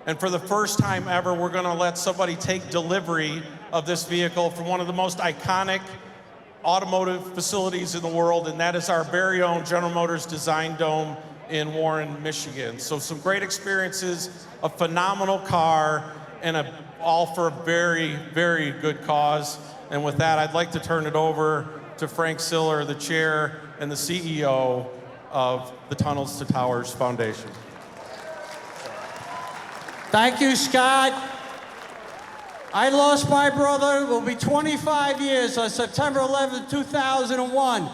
And for the first time ever, we're going to let somebody take delivery of this vehicle from one of the most iconic automotive facilities in the world, and that is our very own General Motors Design Dome in Warren, Michigan. So some great experiences, a phenomenal car, and all for a very, very good cause. And with that, I'd like to turn it over to Frank Siller, the chair and the CEO of the Tunnels to Towers Foundation. Thank you, Scott. I lost my brother. It will be 25 years on September 11, 2001.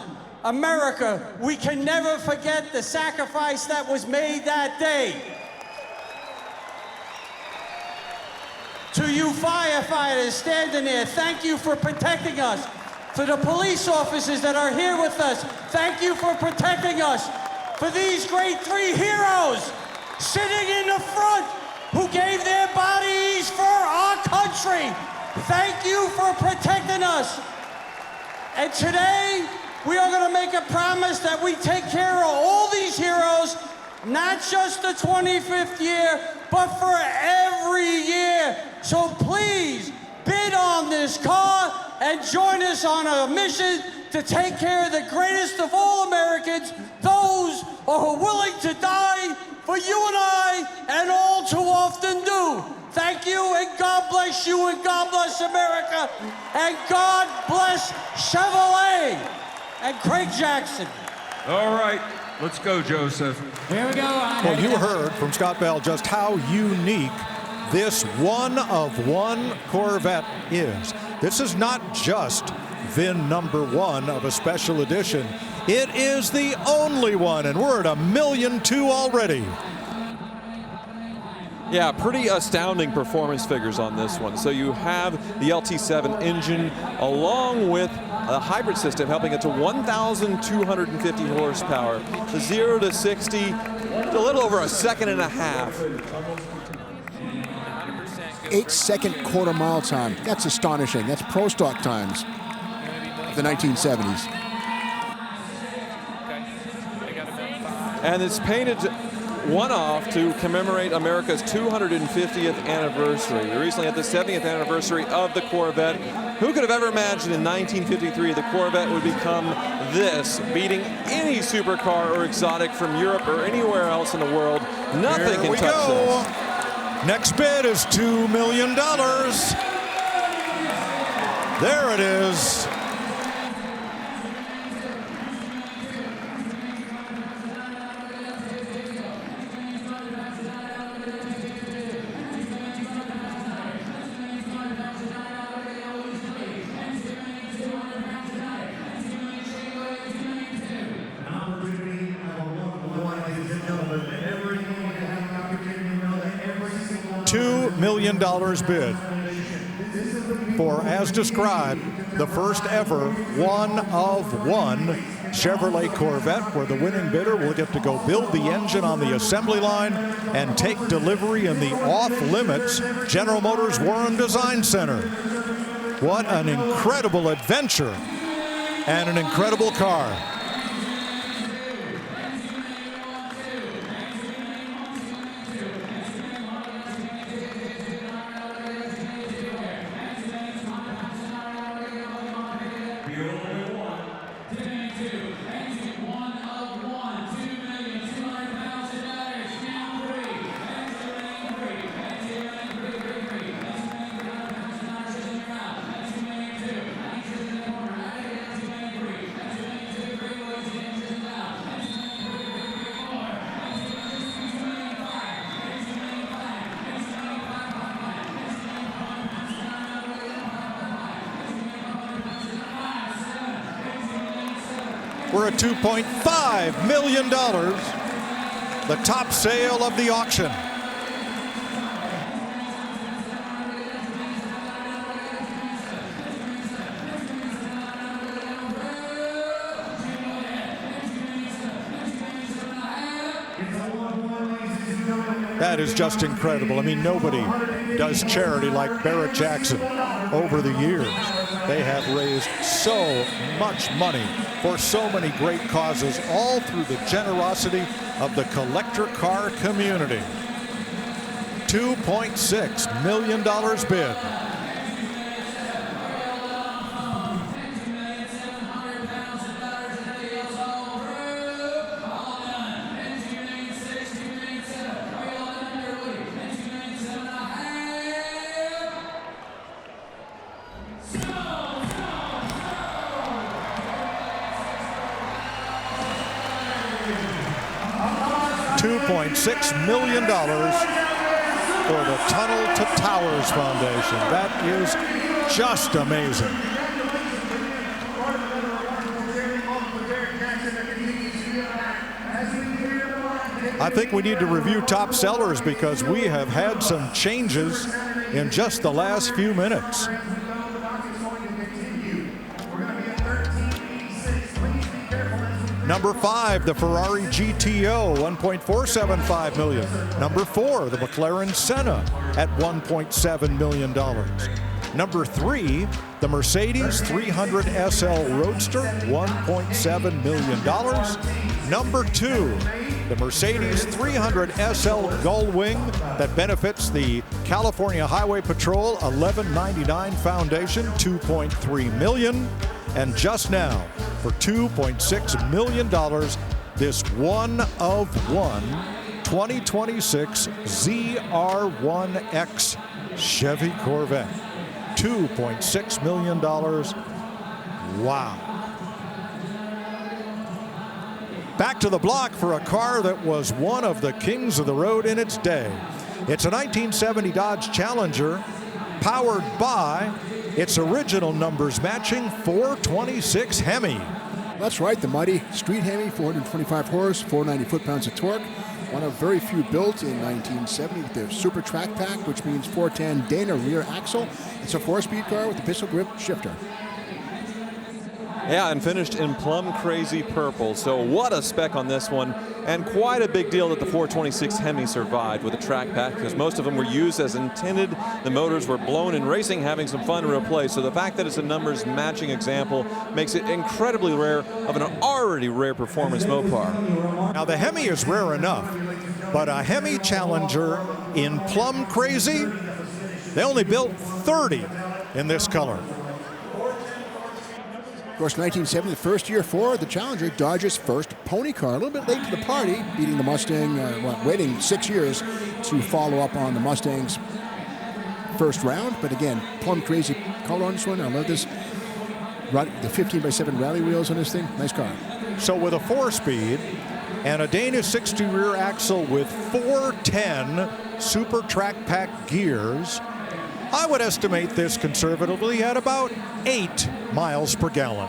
America, we can never forget the sacrifice that was made that day. To you firefighters standing there, thank you for protecting us. To the police officers that are here with us, thank you for protecting us. For these great three heroes sitting in the front who gave their bodies for our country, thank you for protecting us. And today, we are going to make a promise that we take care of all these heroes, not just the 25th year, but for every year. So please bid on this car and join us on a mission to take care of the greatest of all Americans, those who are willing to die for you and I, and all too often do. Thank you, and God bless you, and God bless America, and God bless Chevrolet. And Craig Jackson. All right, let's go, Joseph. Here we go. Well, you heard from Scott Bell just how unique this one-of-one Corvette is. This is not just VIN number 1 of a special edition. It is the only one, and we're at 1.2 million already. Yeah, pretty astounding performance figures on this one. So you have the LT7 engine along with a hybrid system helping it to 1,250 horsepower. The 0 to 60, a little over a second and a half. 8-second quarter mile time. That's astonishing. That's pro stock times of the 1970s. And it's painted one-off to commemorate America's 250th anniversary. We recently had the 70th anniversary of the Corvette. Who could have ever imagined in 1953 the Corvette would become this, beating any supercar or exotic from Europe or anywhere else in the world? Nothing can touch this. Next bid is $2 million. There it is. $2 million bid for, as described, the first ever one-of-one Chevrolet Corvette, where the winning bidder will get to go build the engine on the assembly line and take delivery in the off-limits General Motors Warren Design Center. What an incredible adventure and an incredible car. We're at $2.5 million, the top sale of the auction. That is just incredible. I mean, nobody does charity like Barrett-Jackson over the years. They have raised so much money for so many great causes, all through the generosity of the collector car community. $2.6 million bid. $2.6 million for the Tunnel to Towers Foundation. That is just amazing. I think we need to review top sellers because we have had some changes in just the last few minutes. Number 5, the Ferrari GTO, $1.475 million. Number 4, the McLaren Senna at $1.7 million. Number 3, the Mercedes 300 SL Roadster, $1.7 million. Number 2, the Mercedes 300 SL Gullwing that benefits the California Highway Patrol 1199 Foundation, $2.3 million. And just now, for $2.6 million, this one-of-one 2026 ZR1X Chevy Corvette. $2.6 million. Wow. Back to the block for a car that was one of the kings of the road in its day. It's a 1970 Dodge Challenger, powered by its original numbers matching 426 Hemi. That's right, the mighty Street Hemi, 425 horse, 490 foot-pounds of torque. One of very few built in 1970 with their Super Track Pack, which means 410 Dana rear axle. It's a 4-speed car with a pistol grip shifter. Yeah, and finished in plum crazy purple. So what a spec on this one, and quite a big deal that the 426 Hemi survived with a track pack, because most of them were used as intended. The motors were blown in racing, having some fun to replace. So the fact that it's a numbers matching example makes it incredibly rare of an already rare performance Mopar. Now the Hemi is rare enough, but a Hemi Challenger in plum crazy, they only built 30 in this color. Of course, 1970, the first year for the Challenger, Dodge's first pony car. A little bit late to the party, beating the Mustang, waiting 6 years to follow up on the Mustang's first round. But again, plum crazy color on this one. I love this. The 15x7 rally wheels on this thing. Nice car. So with a 4-speed and a Dana 60 rear axle with 410 Super Track Pack gears, I would estimate this conservatively at about 8 miles per gallon.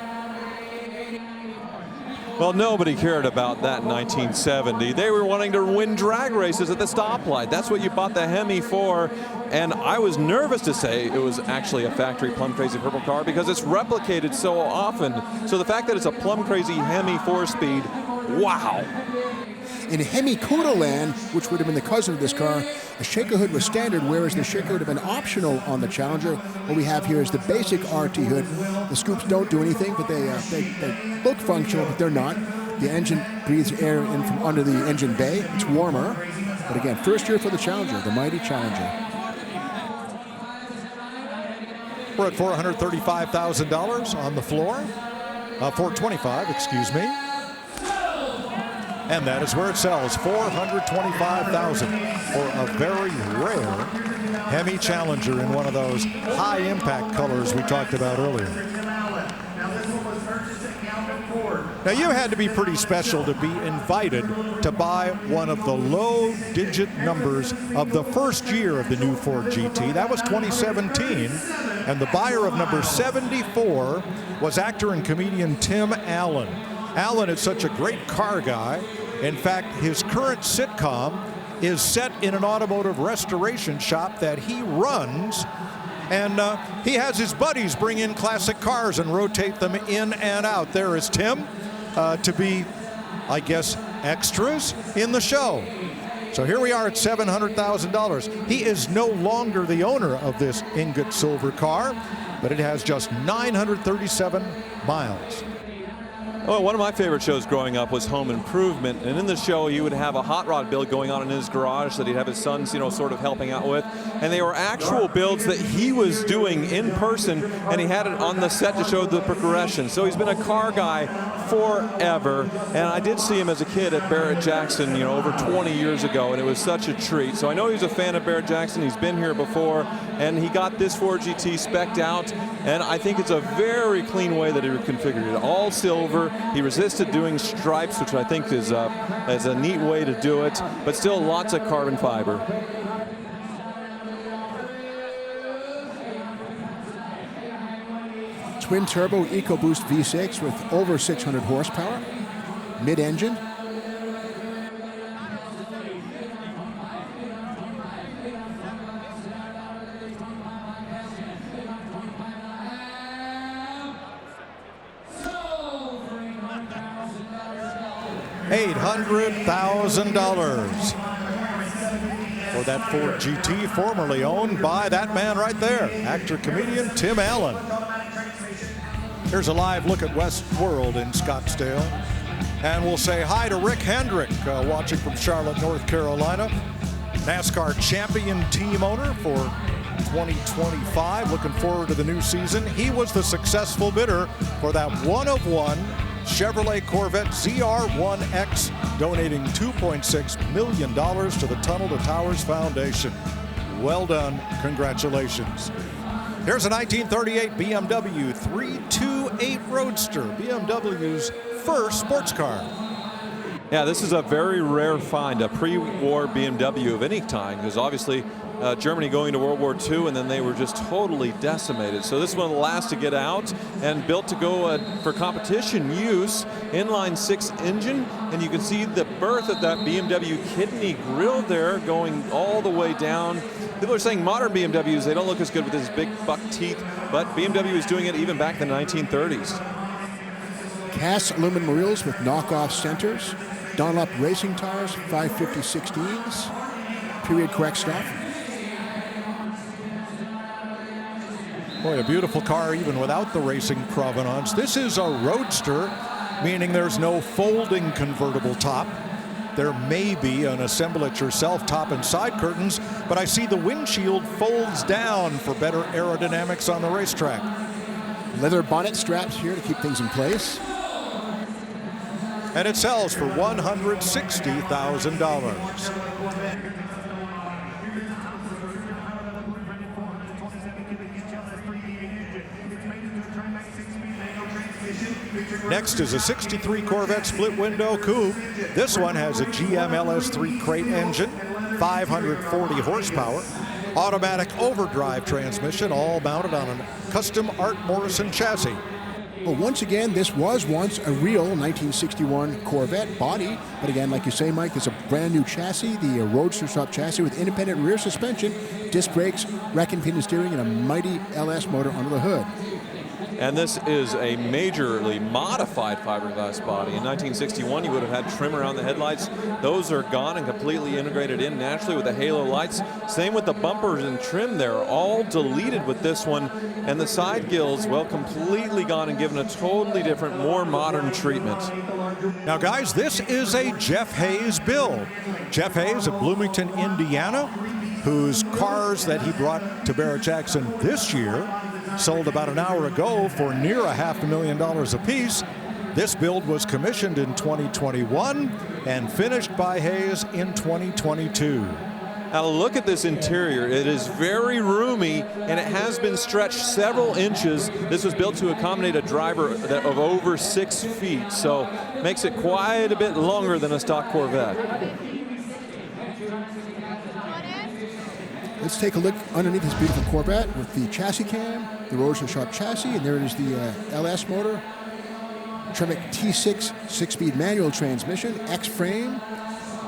Well, nobody cared about that in 1970. They were wanting to win drag races at the stoplight. That's what you bought the Hemi for. And I was nervous to say it was actually a factory plum crazy purple car because it's replicated so often. So the fact that it's a plum crazy Hemi 4-speed, wow. In Hemi Cuda land, which would have been the cousin of this car, a shaker hood was standard, whereas the shaker would have been optional on the Challenger. What we have here is the basic RT hood. The scoops don't do anything, but they look functional, but they're not. The engine breathes air in from under the engine bay. It's warmer. But again, first year for the Challenger, the mighty Challenger. We're at $435,000 on the floor. $425, excuse me. And that is where it sells, $425,000 for a very rare Hemi Challenger in one of those high-impact colors we talked about earlier. Now, you had to be pretty special to be invited to buy one of the low-digit numbers of the first year of the new Ford GT. That was 2017, and the buyer of number 74 was actor and comedian Tim Allen. Alan is such a great car guy. In fact, his current sitcom is set in an automotive restoration shop that he runs. And he has his buddies bring in classic cars and rotate them in and out. There is Tim to be, I guess, extras in the show. So here we are at $700,000. He is no longer the owner of this ingot silver car, but it has just 937 miles. Oh, one of my favorite shows growing up was Home Improvement, and in the show he would have a hot rod build going on in his garage that he'd have his sons, you know, sort of helping out with, and they were actual builds that he was doing in person, and he had it on the set to show the progression. So he's been a car guy forever, and I did see him as a kid at Barrett-Jackson, you know, over 20 years ago, and it was such a treat. So I know he's a fan of Barrett-Jackson. He's been here before, and he got this Ford GT spec'd out, and I think it's a very clean way that he configured it. All silver. He resisted doing stripes, which I think is a neat way to do it, but still lots of carbon fiber. Twin turbo EcoBoost V6 with over 600 horsepower, mid-engine. $800,000 for that Ford GT, formerly owned by that man right there, actor-comedian Tim Allen. Here's a live look at Westworld in Scottsdale. And we'll say hi to Rick Hendrick, watching from Charlotte, North Carolina. NASCAR champion team owner for 2025. Looking forward to the new season. He was the successful bidder for that one-of-one Chevrolet Corvette ZR1X, donating $2.6 million to the Tunnel to Towers Foundation. Well done. Congratulations. Here's a 1938 BMW 328 Roadster, BMW's first sports car. Yeah, this is a very rare find, a pre-war BMW of any time, because obviously Germany going to World War II, and then they were just totally decimated. So this is one of the last to get out and built to go for competition use, inline 6 engine, and you can see the birth of that BMW kidney grille there going all the way down. People are saying modern BMWs, they don't look as good with this big buck teeth, but BMW is doing it even back in the 1930s. Cast aluminum wheels with knockoff centers, Dunlop racing tires, 550/16s, period correct stuff. Boy, a beautiful car even without the racing provenance. This is a Roadster, meaning there's no folding convertible top. There may be an assemble-it-yourself top and side curtains, but I see the windshield folds down for better aerodynamics on the racetrack. Leather bonnet straps here to keep things in place. And it sells for $160,000. Next is a 63 Corvette split window coupe. This one has a GM LS3 crate engine, 540 horsepower, automatic overdrive transmission, all mounted on a custom Art Morrison chassis. Well, once again, this was once a real 1961 Corvette body, but again, like you say, Mike, it's a brand new chassis, the Roadster Shop chassis with independent rear suspension, disc brakes, rack and pinion steering, and a mighty LS motor under the hood. And this is a majorly modified fiberglass body. In 1961, you would have had trim around the headlights. Those are gone and completely integrated in naturally with the halo lights. Same with the bumpers and trim there, all deleted with this one. And the side gills, well, completely gone and given a totally different, more modern treatment. Now, guys, this is a Jeff Hayes build. Jeff Hayes of Bloomington, Indiana, whose cars that he brought to Barrett-Jackson this year sold about an hour ago for near $500,000 apiece. This build was commissioned in 2021 and finished by Hayes in 2022. Now look at this interior. It is very roomy, and it has been stretched several inches. This was built to accommodate a driver of over 6 feet, so makes it quite a bit longer than a stock Corvette. Let's take a look underneath this beautiful Corvette with the chassis cam, the Roadster Shop chassis, and there it is, the LS motor. Tremec T6 6-speed manual transmission, X-frame,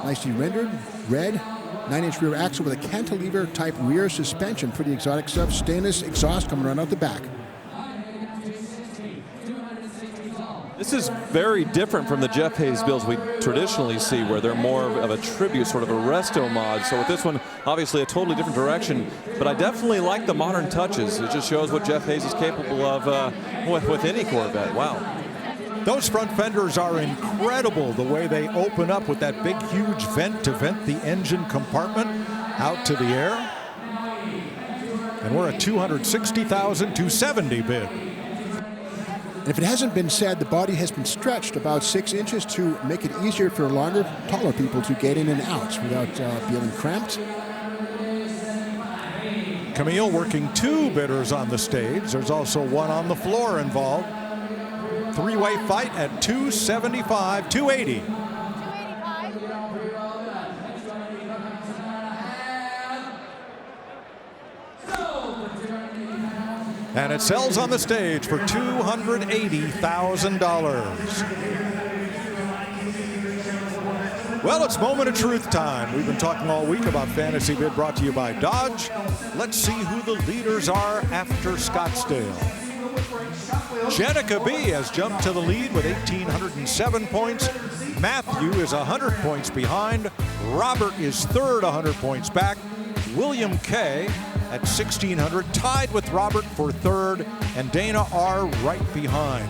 nicely rendered, red, 9-inch rear axle with a cantilever type rear suspension, pretty exotic stuff, stainless exhaust coming right out the back. This is very different from the Jeff Hayes builds we traditionally see, where they're more of a tribute, sort of a resto mod. So with this one, obviously a totally different direction, but I definitely like the modern touches. It just shows what Jeff Hayes is capable of with any Corvette. Wow. Those front fenders are incredible, the way they open up with that big, huge vent to vent the engine compartment out to the air. And we're at $260,270 bid. And if it hasn't been said, the body has been stretched about 6 inches to make it easier for longer, taller people to get in and out without feeling cramped. Camille working 2 bidders on the stage. There's also one on the floor involved. 3-way fight at $275, $280. And it sells on the stage for $280,000. Well, it's moment of truth time. We've been talking all week about Fantasy Bid, brought to you by Dodge. Let's see who the leaders are after Scottsdale. Jenica B has jumped to the lead with 1,807 points. Matthew is 100 points behind. Robert is third, 100 points back. William K at 1,600, tied with Robert for third, and Dana R right behind.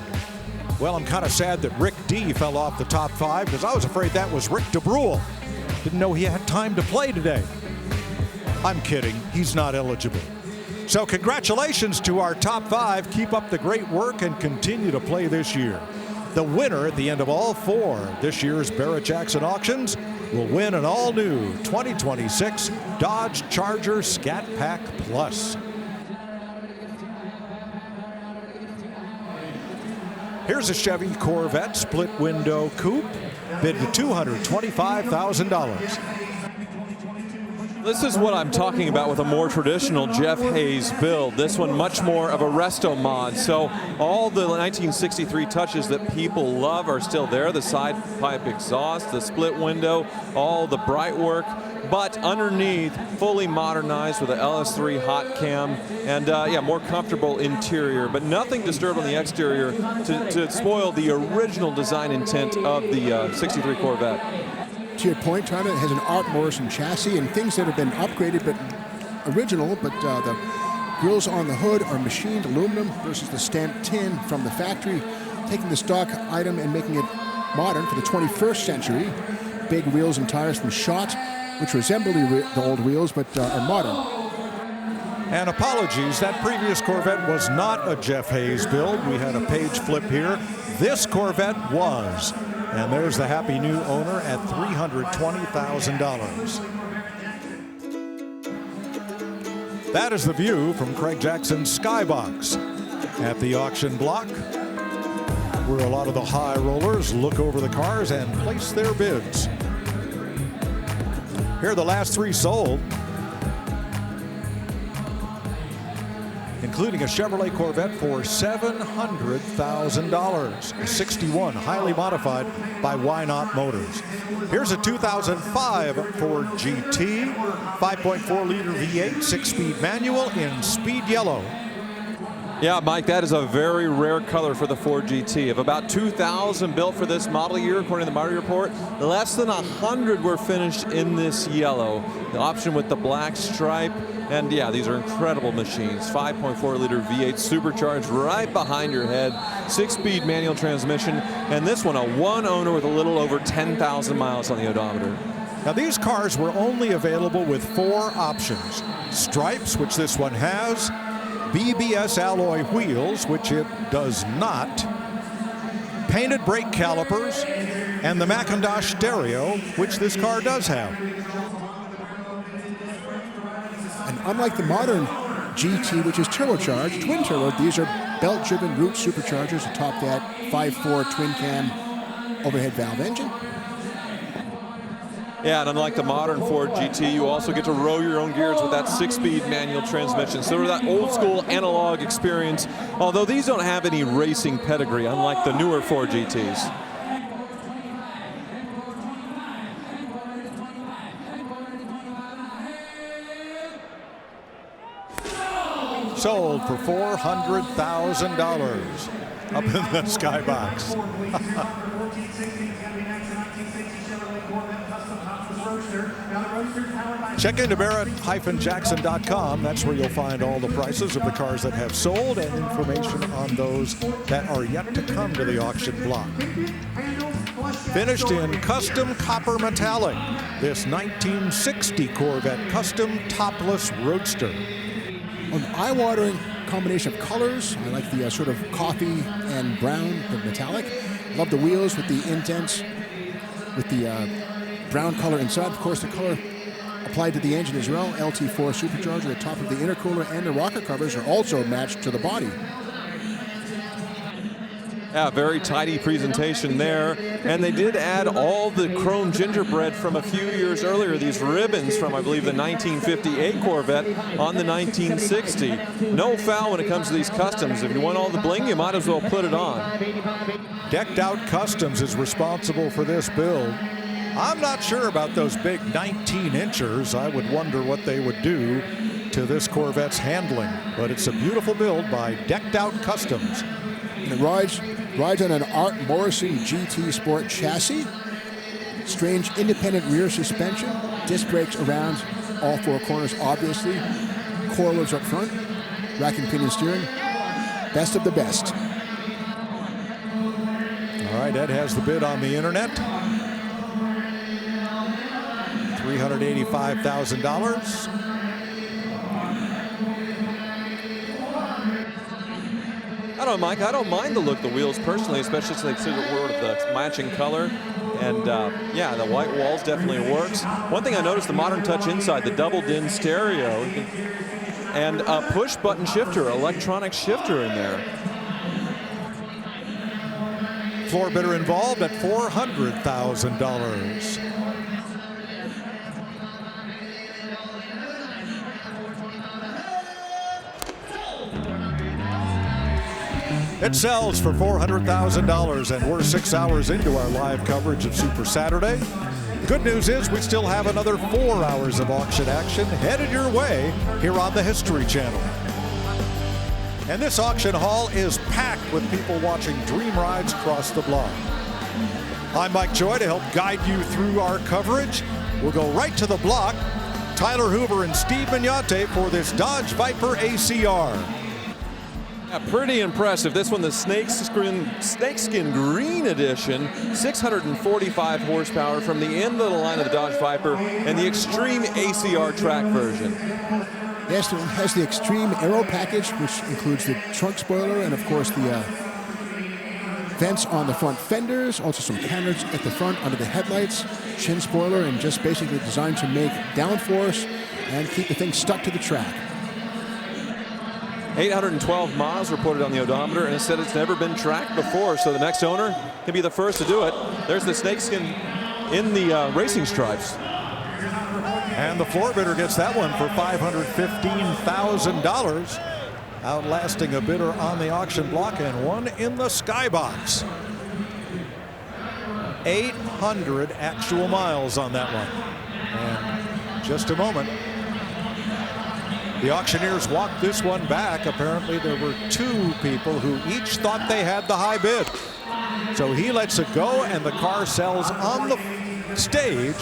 Well, I'm kind of sad that Rick D fell off the top 5, because I was afraid that was Rick DeBrule. Didn't know he had time to play today. I'm kidding, he's not eligible. So congratulations to our top 5. Keep up the great work and continue to play this year. The winner at the end of all 4 this year's Barrett-Jackson auctions will win an all-new 2026 Dodge Charger Scat Pack Plus. Here's a Chevy Corvette split window coupe, bid to $225,000. This is what I'm talking about with a more traditional Jeff Hayes build. This one much more of a resto mod. So all the 1963 touches that people love are still there. The side pipe exhaust, the split window, all the bright work. But underneath, fully modernized with an LS3 hot cam and yeah, more comfortable interior, but nothing disturbed on the exterior to spoil the original design intent of the 63 Corvette. To your point, Tyler, it has an Art Morrison chassis and things that have been upgraded but original, but the grills on the hood are machined aluminum versus the stamped tin from the factory, taking the stock item and making it modern for the 21st century. Big wheels and tires from Schott, which resemble the old wheels but are modern. And apologies, that previous Corvette was not a Jeff Hayes build. We had a page flip here. This Corvette was. And there's the happy new owner at $320,000. That is the view from Craig Jackson's Skybox at the auction block, where a lot of the high rollers look over the cars and place their bids. Here are the last 3 sold, including a Chevrolet Corvette for $700,000, a 61 highly modified by Why Not Motors. Here's a 2005 Ford GT, 5.4-liter V8, 6-speed manual in speed yellow. Yeah, Mike, that is a very rare color for the Ford GT. Of about 2,000 built for this model year, according to the Model Report, less than 100 were finished in this yellow. The option with the black stripe. And yeah, these are incredible machines. 5.4-liter V8 supercharged right behind your head. 6-speed manual transmission. And this one, a one owner with a little over 10,000 miles on the odometer. Now, these cars were only available with 4 options. Stripes, which this one has. BBS alloy wheels, which it does not. Painted brake calipers. And the Macintosh stereo, which this car does have. And unlike the modern GT, which is turbocharged, twin turbo, these are belt-driven root superchargers atop that 5.4 twin cam overhead valve engine. Yeah, and unlike the modern Ford GT, you also get to row your own gears with that 6-speed manual transmission. So that old school analog experience, although these don't have any racing pedigree, unlike the newer Ford GTs. Sold for $400,000 up in the skybox. Check into Barrett-Jackson.com. That's where you'll find all the prices of the cars that have sold and information on those that are yet to come to the auction block. Finished in custom copper metallic, this 1960 Corvette custom topless roadster. An eye-watering combination of colors. I like the sort of coffee and brown, the metallic. Love the wheels with the indents, with the brown color inside. Of course, the color applied to the engine as well. LT4 supercharger, the top of the intercooler and the rocker covers are also matched to the body. Yeah, very tidy presentation there. And they did add all the chrome gingerbread from a few years earlier, these ribbons from, I believe, the 1958 Corvette on the 1960. No foul when it comes to these customs. If you want all the bling, you might as well put it on. Decked Out Customs is responsible for this build. I'm not sure about those big 19-inchers. I would wonder what they would do to this Corvette's handling. But it's a beautiful build by Decked Out Customs. And it rides on an Art Morrison GT Sport chassis. Strange independent rear suspension. Disc brakes around all four corners, obviously. Coilovers up front. Rack and pinion steering. Best of the best. All right, Ed has the bid on the internet. $385,000. I don't know, Mike. I don't mind the look of the wheels personally, especially since they were the matching color. And yeah, the white walls definitely works. One thing I noticed, the Modern Touch inside, the double DIN stereo, and a push button shifter, electronic shifter in there. Floor bidder involved at $400,000. It sells for $400,000, and we're 6 hours into our live coverage of Super Saturday. Good news is we still have another 4 hours of auction action headed your way here on the History Channel. And this auction hall is packed with people watching dream rides across the block. I'm Mike Joy to help guide you through our coverage. We'll go right to the block. Tyler Hoover and Steve Mignante for this Dodge Viper ACR. Yeah, pretty impressive. This one, the snakeskin green edition, 645 horsepower from the end of the line of the Dodge Viper and the Extreme ACR track version. Yes, it has the Extreme Aero package, which includes the trunk spoiler and, of course, the vents on the front fenders, also some cameras at the front under the headlights, chin spoiler, and just basically designed to make downforce and keep the thing stuck to the track. 812 miles reported on the odometer, and it said it's never been tracked before, so the next owner can be the first to do it. There's the snakeskin in the racing stripes. And the floor bidder gets that one for $515,000, outlasting a bidder on the auction block and one in the skybox. 800 actual miles on that one. And just a moment. The auctioneers walked this one back. Apparently there were two people who each thought they had the high bid. So he lets it go, and the car sells on the stage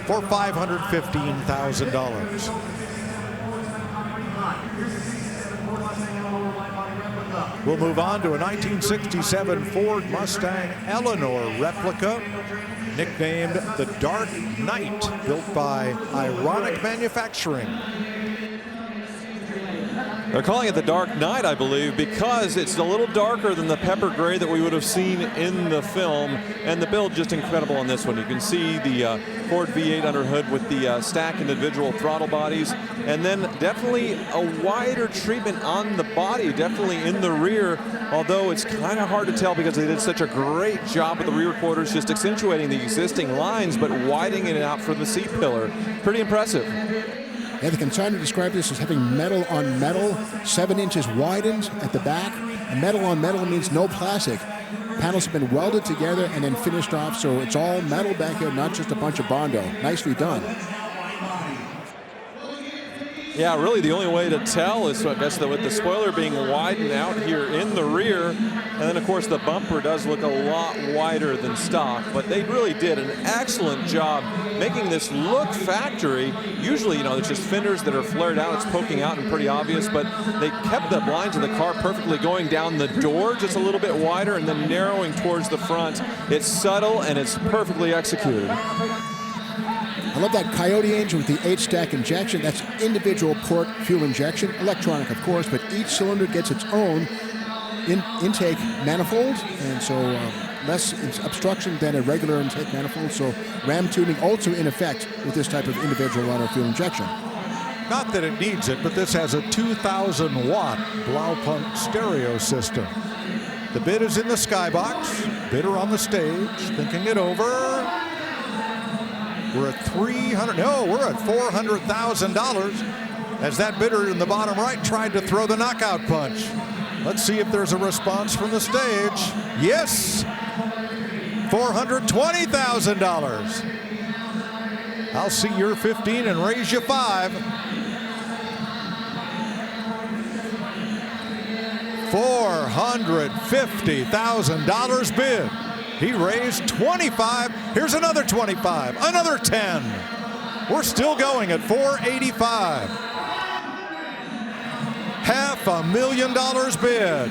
for $515,000. We'll move on to a 1967 Ford Mustang Eleanor replica, nicknamed the Dark Knight, built by Ironic Manufacturing. They're calling it the Dark Knight, I believe, because it's a little darker than the pepper gray that we would have seen in the film. And the build just incredible on this one. You can see the Ford V8 under hood with the stacked individual throttle bodies. And then definitely a wider treatment on the body, definitely in the rear. Although it's kind of hard to tell because they did such a great job with the rear quarters, just accentuating the existing lines, but widening it out for the seat pillar. Pretty impressive. Yeah, the consignor described this as having metal on metal, 7 inches widened at the back. And metal on metal means no plastic. Panels have been welded together and then finished off, so it's all metal back here, not just a bunch of Bondo. Nicely done. Yeah, really the only way to tell is, I guess, that with the spoiler being widened out here in the rear, and then of course the bumper does look a lot wider than stock, but they really did an excellent job making this look factory. Usually, you know, it's just fenders that are flared out, it's poking out and pretty obvious, but they kept the blinds of the car perfectly going down the door just a little bit wider and then narrowing towards the front. It's subtle and it's perfectly executed. I love that Coyote engine with the 8-stack injection. That's individual port fuel injection, electronic of course, but each cylinder gets its own intake manifold, and so less obstruction than a regular intake manifold. So ram tuning also in effect with this type of individual runner fuel injection. Not that it needs it, but this has a 2,000-watt Blaupunk stereo system. The bid is in the skybox. Bidder on the stage, thinking it over. We're at we're at $400,000 as that bidder in the bottom right tried to throw the knockout punch. Let's see if there's a response from the stage. Yes, $420,000. I'll see your 15 and raise you 5. $450,000 bid. He raised 25. Here's another 25, another 10. We're still going at 485. $500,000 bid.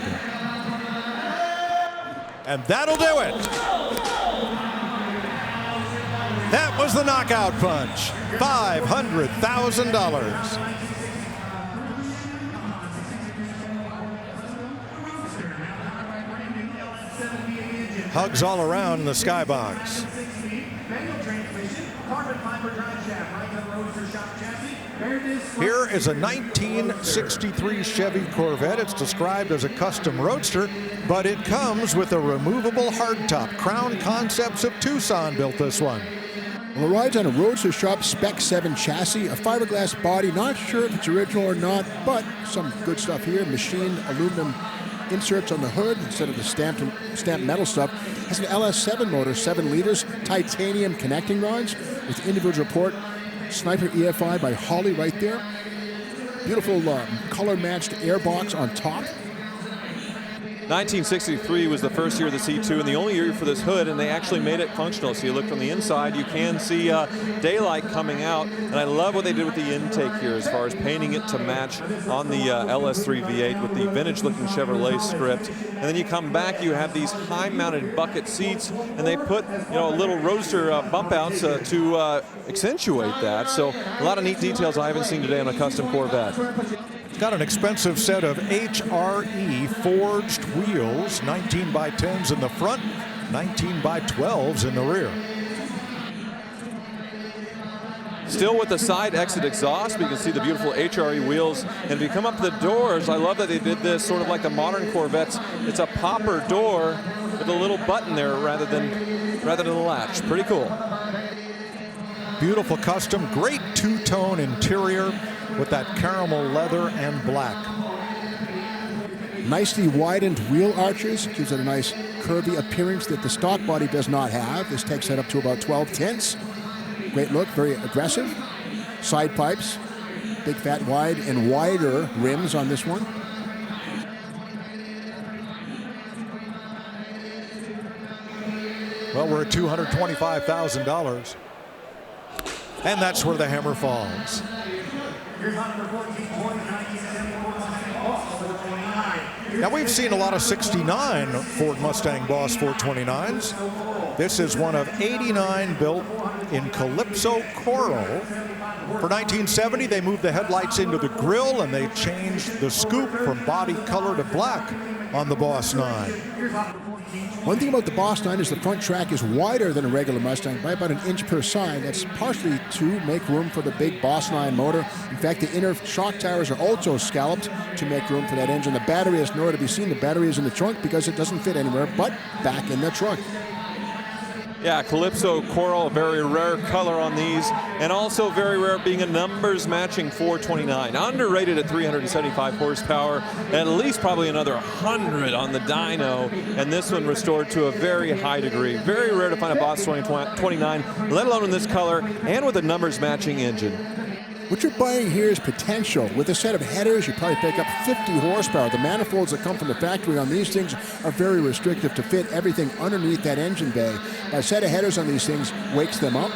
And that'll do it. That was the knockout punch. $500,000. Hugs all around the skybox. Here is a 1963 Chevy Corvette. It's described as a custom roadster, but it comes with a removable hardtop. Crown Concepts of Tucson built this one. Well, it rides on a Roadster Shop Spec 7 chassis, a fiberglass body. Not sure if it's original or not, but some good stuff here. Machined aluminum inserts on the hood instead of the stamped metal stuff. Has an LS7 motor, 7 liters, titanium connecting rods with individual port. Sniper EFI by Holley right there. Beautiful color-matched airbox on top. 1963 was the first year of the C2 and the only year for this hood, and they actually made it functional. So you look from the inside, you can see daylight coming out, and I love what they did with the intake here as far as painting it to match on the LS3 V8 with the vintage-looking Chevrolet script. And then you come back, you have these high-mounted bucket seats, and they put a little roadster bump outs to accentuate that. So a lot of neat details I haven't seen today on a custom Corvette. It's got an expensive set of HRE forged wheels, 19 by 10s in the front, 19 by 12s in the rear. Still with the side exit exhaust, but you can see the beautiful HRE wheels. And if you come up the doors, I love that they did this sort of like the modern Corvettes. It's a popper door with a little button there rather than a latch. Pretty cool. Beautiful custom, great two-tone interior with that caramel leather and black. Nicely widened wheel arches, gives it a nice curvy appearance that the stock body does not have. This takes that up to about 12 tenths. Great look, very aggressive. Side pipes, big fat wide and wider rims on this one. Well, we're at $225,000. And that's where the hammer falls. Here's number 14, 1974, for the 29. Now, we've seen a lot of 69 Ford Mustang Boss 429s. This is one of 89 built in Calypso Coral. For 1970, they moved the headlights into the grille and they changed the scoop from body color to black on the Boss 9. One thing about the Boss 9 is the front track is wider than a regular Mustang by about 1 inch per side. That's partially to make room for the big Boss 9 motor. In fact, the inner shock towers are also scalloped to make room for that engine. The battery is nowhere to be seen. The battery is in the trunk because it doesn't fit anywhere but back in the trunk. Yeah, Calypso Coral, a very rare color on these, and also very rare being a numbers matching 429. Underrated at 375 horsepower, and at least probably another 100 on the dyno, and this one restored to a very high degree. Very rare to find a Boss 29, let alone in this color, and with a numbers matching engine. What you're buying here is potential. With a set of headers, you probably pick up 50 horsepower. The manifolds that come from the factory on these things are very restrictive to fit everything underneath that engine bay. A set of headers on these things wakes them up.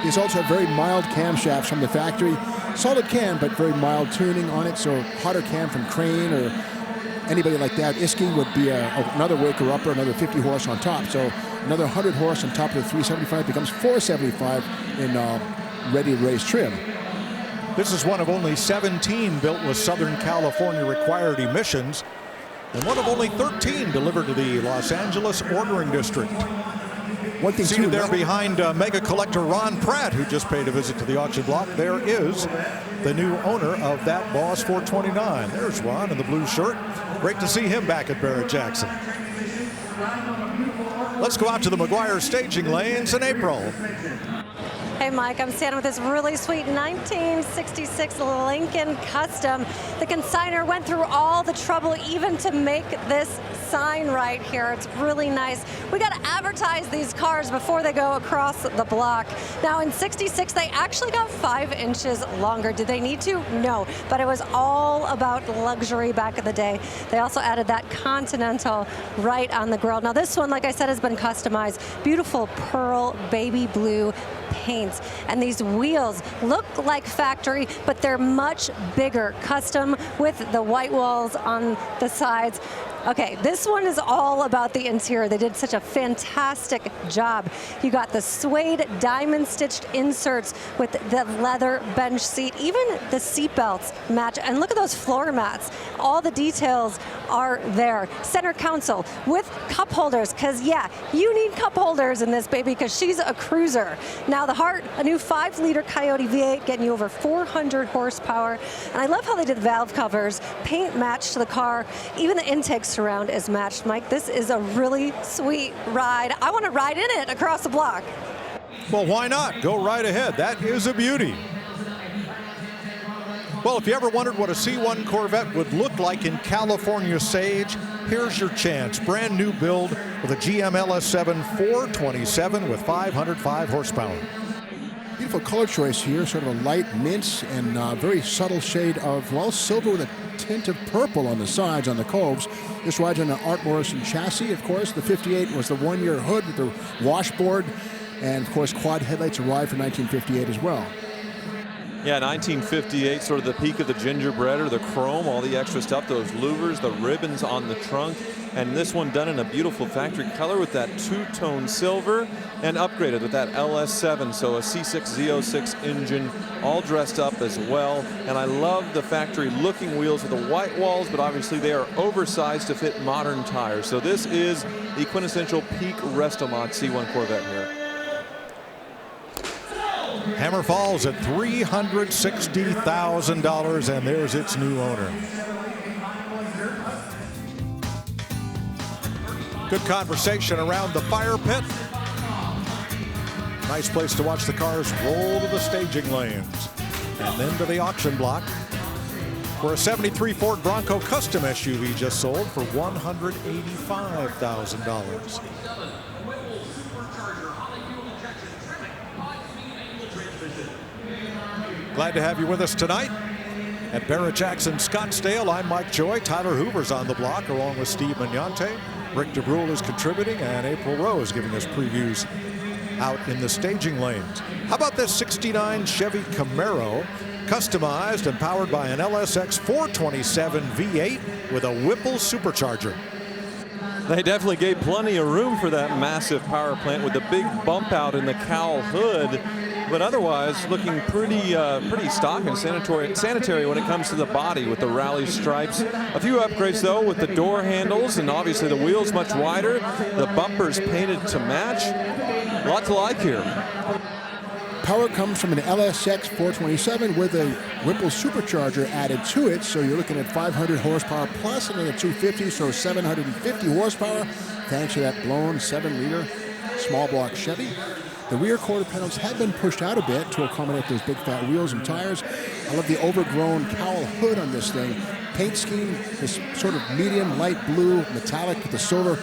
These also have very mild camshafts from the factory. Solid cam, but very mild tuning on it, so hotter cam from Crane or anybody like that. Isky would be another waker-upper, another 50 horse on top. So another 100 horse on top of the 375 becomes 475 in ready-to-race trim. This is one of only 17 built with Southern California required emissions, and one of only 13 delivered to the Los Angeles Ordering District. One thing seated there behind mega collector Ron Pratt, who just paid a visit to the auction block, there is the new owner of that Boss 429. There's Ron in the blue shirt. Great to see him back at Barrett-Jackson. Let's go out to the McGuire staging lanes in April. Hey Mike, I'm standing with this really sweet 1966 Lincoln Custom. The consignor went through all the trouble even to make this sign right here. It's really nice. We got to advertise these cars before they go across the block. Now in 66, they actually got 5 inches longer. Did they need to? No, but it was all about luxury back in the day. They also added that Continental right on the grille. Now this one, like I said, has been customized. Beautiful pearl baby blue paints, and these wheels look like factory, but they're much bigger, custom with the white walls on the sides. Okay, this one is all about the interior. They did such a fantastic job. You got the suede diamond stitched inserts with the leather bench seat. Even the seat belts match. And look at those floor mats. All the details are there. Center console with cup holders, because yeah, you need cup holders in this baby because she's a cruiser. Now the Heart, a new 5-liter Coyote V8 getting you over 400 horsepower. And I love how they did valve covers, paint matched to the car. Even the intake surround is matched. Mike, this is a really sweet ride. I want to ride in it across the block. Well, why not? Go right ahead. That is a beauty. Well, if you ever wondered what a C1 Corvette would look like in California Sage, here's your chance. Brand new build with a GM LS7 427 with 505 horsepower. Beautiful color choice here, sort of a light mint and very subtle shade of, well, silver with a tint of purple on the sides, on the coves. This rides on an Art Morrison chassis, of course. The 58 was the one-year hood with the washboard, and of course quad headlights arrived for 1958 as well. Yeah, 1958, sort of the peak of the gingerbread or the chrome, all the extra stuff, those louvers, the ribbons on the trunk, and this one done in a beautiful factory color with that two-tone silver and upgraded with that LS7, so a C6 Z06 engine, all dressed up as well. And I love the factory looking wheels with the white walls, but obviously they are oversized to fit modern tires. So this is the quintessential peak Restomod C1 Corvette here. Hammer Falls at $360,000, and there's its new owner. Good conversation around the fire pit. Nice place to watch the cars roll to the staging lanes and then to the auction block, where a 73 Ford Bronco Custom SUV just sold for $185,000. Glad to have you with us tonight at Barrett-Jackson Scottsdale. I'm Mike Joy. Tyler Hoover's on the block along with Steve Magnante. Rick DeBrule is contributing, and April Rose giving us previews out in the staging lanes. How about this 69 Chevy Camaro? Customized and powered by an LSX 427 V8 with a Whipple supercharger. They definitely gave plenty of room for that massive power plant with the big bump out in the cowl hood, but otherwise looking pretty stock and sanitary when it comes to the body with the rally stripes. A few upgrades though with the door handles, and obviously the wheels much wider, the bumpers painted to match. A lot to like here. Power comes from an LSX 427 with a Whipple supercharger added to it, so you're looking at 500 horsepower plus another 250, so 750 horsepower thanks to that blown 7-liter small block Chevy. The rear quarter panels have been pushed out a bit to accommodate those big fat wheels and tires. I love the overgrown cowl hood on this thing. Paint scheme, this sort of medium light blue metallic with the silver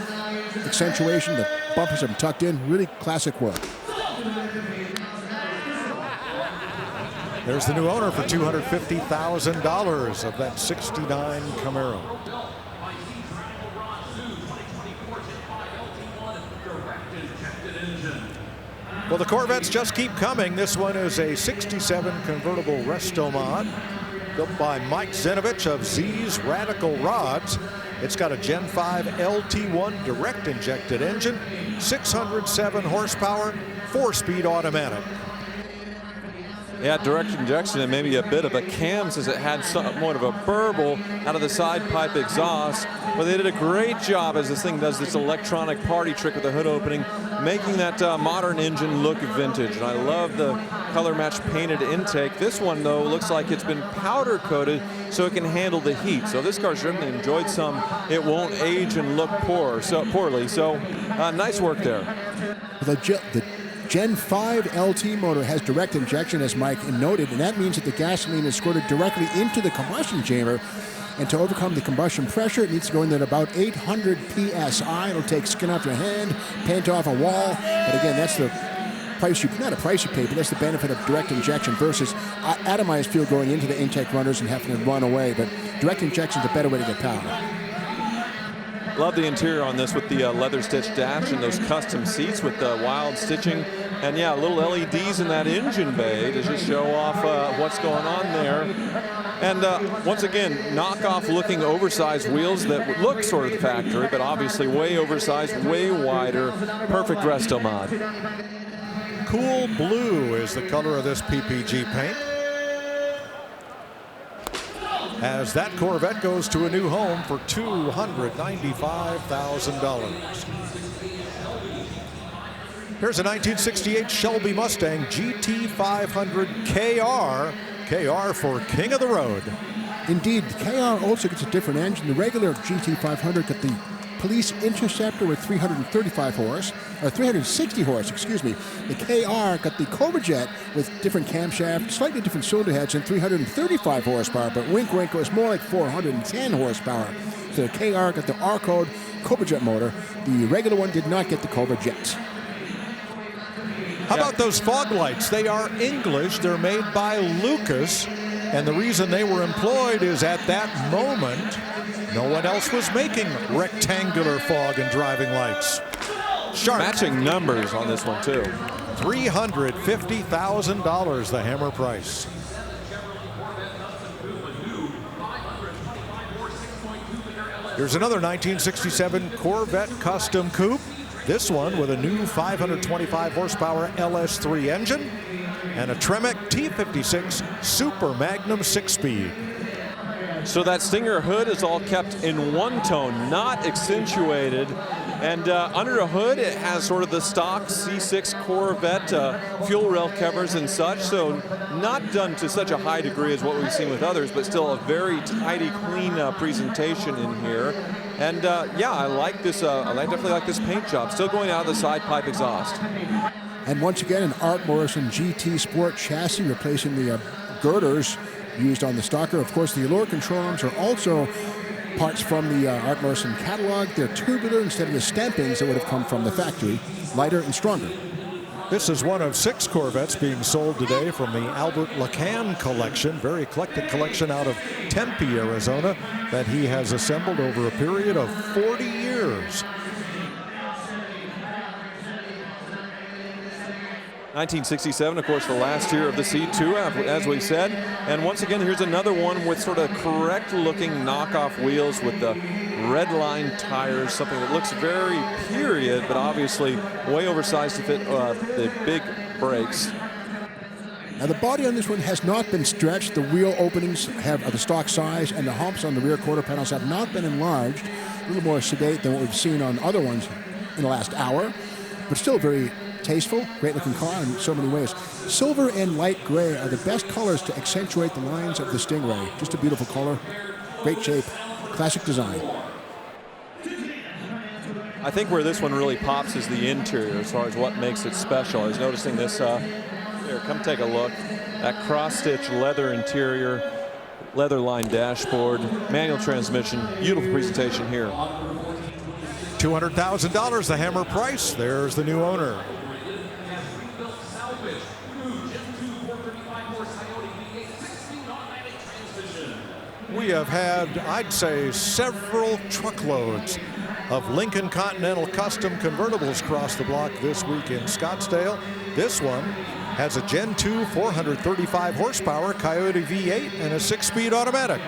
accentuation. The bumpers have been tucked in. Really classic work. There's the new owner for $250,000 of that '69 Camaro. Well, the Corvettes just keep coming. This one is a '67 convertible Resto Mod built by Mike Zinovich of Z's Radical Rods. It's got a Gen 5 LT1 direct injected engine, 607 horsepower, 4-speed automatic. Yeah, direct injection and maybe a bit of a cam since it had somewhat of a burble out of the side pipe exhaust. But they did a great job as this thing does this electronic party trick with the hood opening, making that modern engine look vintage. And I love the color match painted intake. This one though looks like it's been powder coated so it can handle the heat. So this car's certainly enjoyed some. It won't age and look poorly. So nice work there. The Gen 5 LT motor has direct injection, as Mike noted, and that means that the gasoline is squirted directly into the combustion chamber. And to overcome the combustion pressure, it needs to go in at about 800 PSI. It'll take skin off your hand, paint off a wall. But again, that's the price not a price you pay, but that's the benefit of direct injection versus atomized fuel going into the intake runners and having to run away. But direct injection is a better way to get power. Love the interior on this with the leather stitch dash and those custom seats with the wild stitching. And yeah, little LEDs in that engine bay to just show off what's going on there. And once again, knockoff looking oversized wheels that look sort of factory, but obviously way oversized, way wider. Perfect Resto Mod. Cool blue is the color of this PPG paint, as that Corvette goes to a new home for $295,000. Here's a 1968 Shelby Mustang GT500 KR. KR for King of the Road. Indeed, the KR also gets a different engine. The regular GT500 got the Police Interceptor with 360 horse, excuse me. The KR got the Cobra Jet with different camshaft, slightly different cylinder heads, and 335 horsepower, but wink wink, it was more like 410 horsepower. So the KR got the R-Code Cobra Jet motor. The regular one did not get the Cobra Jet. How about those fog lights? They are English. They're made by Lucas. And the reason they were employed is at that moment, no one else was making rectangular fog and driving lights. Shark. Matching numbers on this one too. $350,000, the hammer price. Here's another 1967 Corvette Custom Coupe. This one with a new 525 horsepower LS3 engine and a Tremec T56 Super Magnum 6-speed. So that Stinger hood is all kept in one tone, not accentuated. And under the hood, it has sort of the stock C6 Corvette fuel rail covers and such. So not done to such a high degree as what we've seen with others, but still a very tidy, clean presentation in here. And yeah, I like this. I definitely like this paint job. Still going out of the side pipe exhaust. And once again, an Art Morrison GT Sport chassis replacing the girders used on the Stalker. Of course, the Allure control arms are also parts from the Art Morrison catalog. They're tubular instead of the stampings that would have come from the factory, lighter and stronger. This is one of 6 Corvettes being sold today from the Albert Lacan collection, very eclectic collection out of Tempe, Arizona, that he has assembled over a period of 40 years. 1967, of course, the last year of the C2, as we said. And once again, here's another one with sort of correct-looking knockoff wheels with the red line tires, something that looks very period, but obviously way oversized to fit the big brakes. Now the body on this one has not been stretched. The wheel openings are the stock size, and the humps on the rear quarter panels have not been enlarged. A little more sedate than what we've seen on other ones in the last hour, but still very tasteful, great-looking car in so many ways. Silver and light gray are the best colors to accentuate the lines of the Stingray. Just a beautiful color, great shape, classic design. I think where this one really pops is the interior as far as what makes it special. I was noticing this, here, come take a look. That cross-stitch leather interior, leather-lined dashboard, manual transmission, beautiful presentation here. $200,000, the hammer price. There's the new owner. We have had, I'd say, several truckloads of Lincoln Continental custom convertibles cross the block this week in Scottsdale. This one has a Gen 2 435 horsepower Coyote V8 and a 6-speed automatic.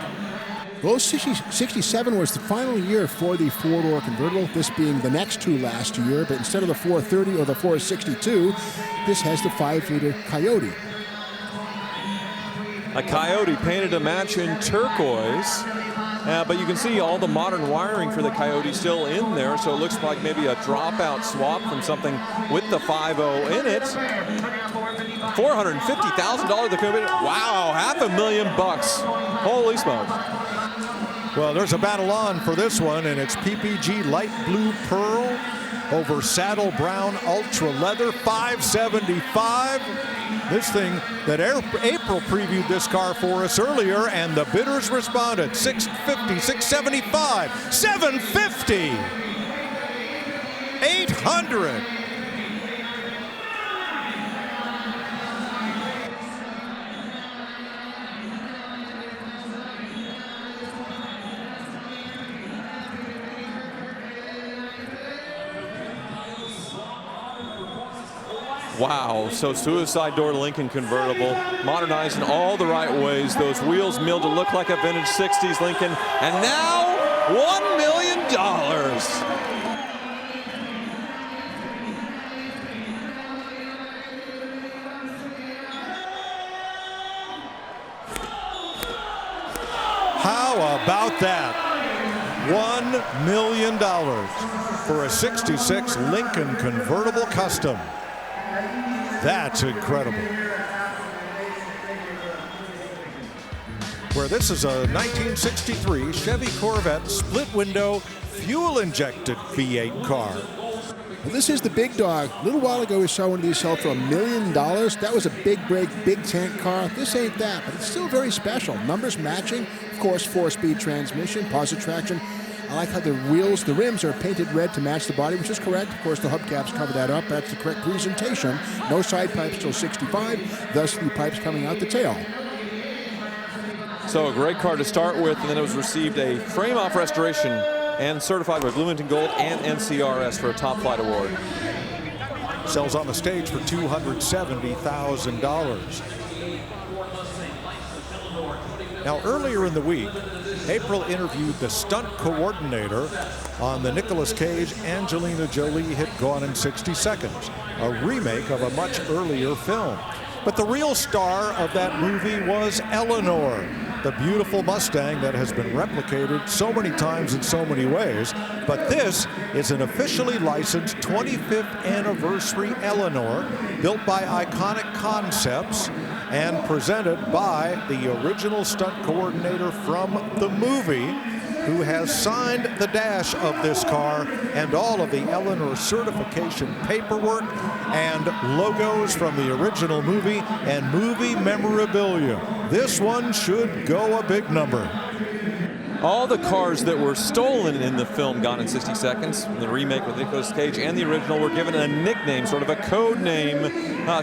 Well, 67 was the final year for the four-door convertible, this being the next to last year, but instead of the 430 or the 462, this has the 5-liter Coyote. A Coyote painted to match in turquoise, but you can see all the modern wiring for the Coyote still in there, so it looks like maybe a dropout swap from something with the 5.0 in it. $450,000 the Coyote. Wow, $500,000. Holy smokes. Well, there's a battle on for this one, and it's PPG light blue pearl over saddle brown ultra leather, $575. This thing that April previewed this car for us earlier, and the bidders responded. $650, $675, $750, $800. Wow, so suicide door Lincoln convertible, modernized in all the right ways. Those wheels milled to look like a vintage 60s Lincoln, and now $1 million. How about that? $1 million for a 66 Lincoln convertible custom. That's incredible. Where this is a 1963 Chevy Corvette split window fuel injected V8 car. Well, this is the big dog. A little while ago we saw one of these sell for $1 million. That was a big break, big tank car. This ain't that, but it's still very special. Numbers matching, of course, 4-speed transmission, positive traction. I like how the wheels, the rims are painted red to match the body, which is correct. Of course, the hubcaps cover that up. That's the correct presentation. No side pipes till 65, thus the pipes coming out the tail. So a great car to start with, and then it was received a frame-off restoration and certified by Bloomington Gold and NCRS for a top flight award. Sells on the stage for $270,000. Now, earlier in the week, April interviewed the stunt coordinator on the Nicolas Cage, Angelina Jolie hit Gone in 60 Seconds, a remake of a much earlier film. But the real star of that movie was Eleanor, the beautiful Mustang that has been replicated so many times in so many ways. But this is an officially licensed 25th anniversary Eleanor, built by Iconic Concepts and presented by the original stunt coordinator from the movie, who has signed the dash of this car and all of the Eleanor certification paperwork and logos from the original movie and movie memorabilia. This one should go a big number. All the cars that were stolen in the film Gone in 60 Seconds, the remake with Nicolas Cage and the original, were given a nickname, sort of a code name,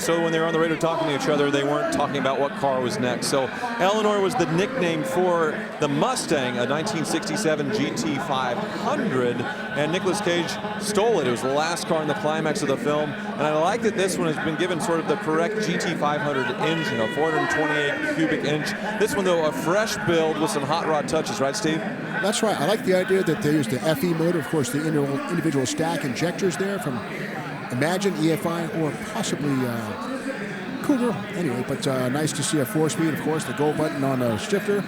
so when they were on the radio talking to each other, they weren't talking about what car was next. So Eleanor was the nickname for the Mustang, a 1967 GT500 and Nicolas Cage stole it. It was the last car in the climax of the film, and I like that this one has been given sort of the correct GT500 engine, a 428 cubic inch. This one, though, a fresh build with some hot rod touches, right, Steve? That's right. I like the idea that they used the FE motor, of course, the individual stack injectors there from Imagine, EFI, or possibly Cougar. Anyway, but nice to see a 4-speed, of course, the go button on a shifter.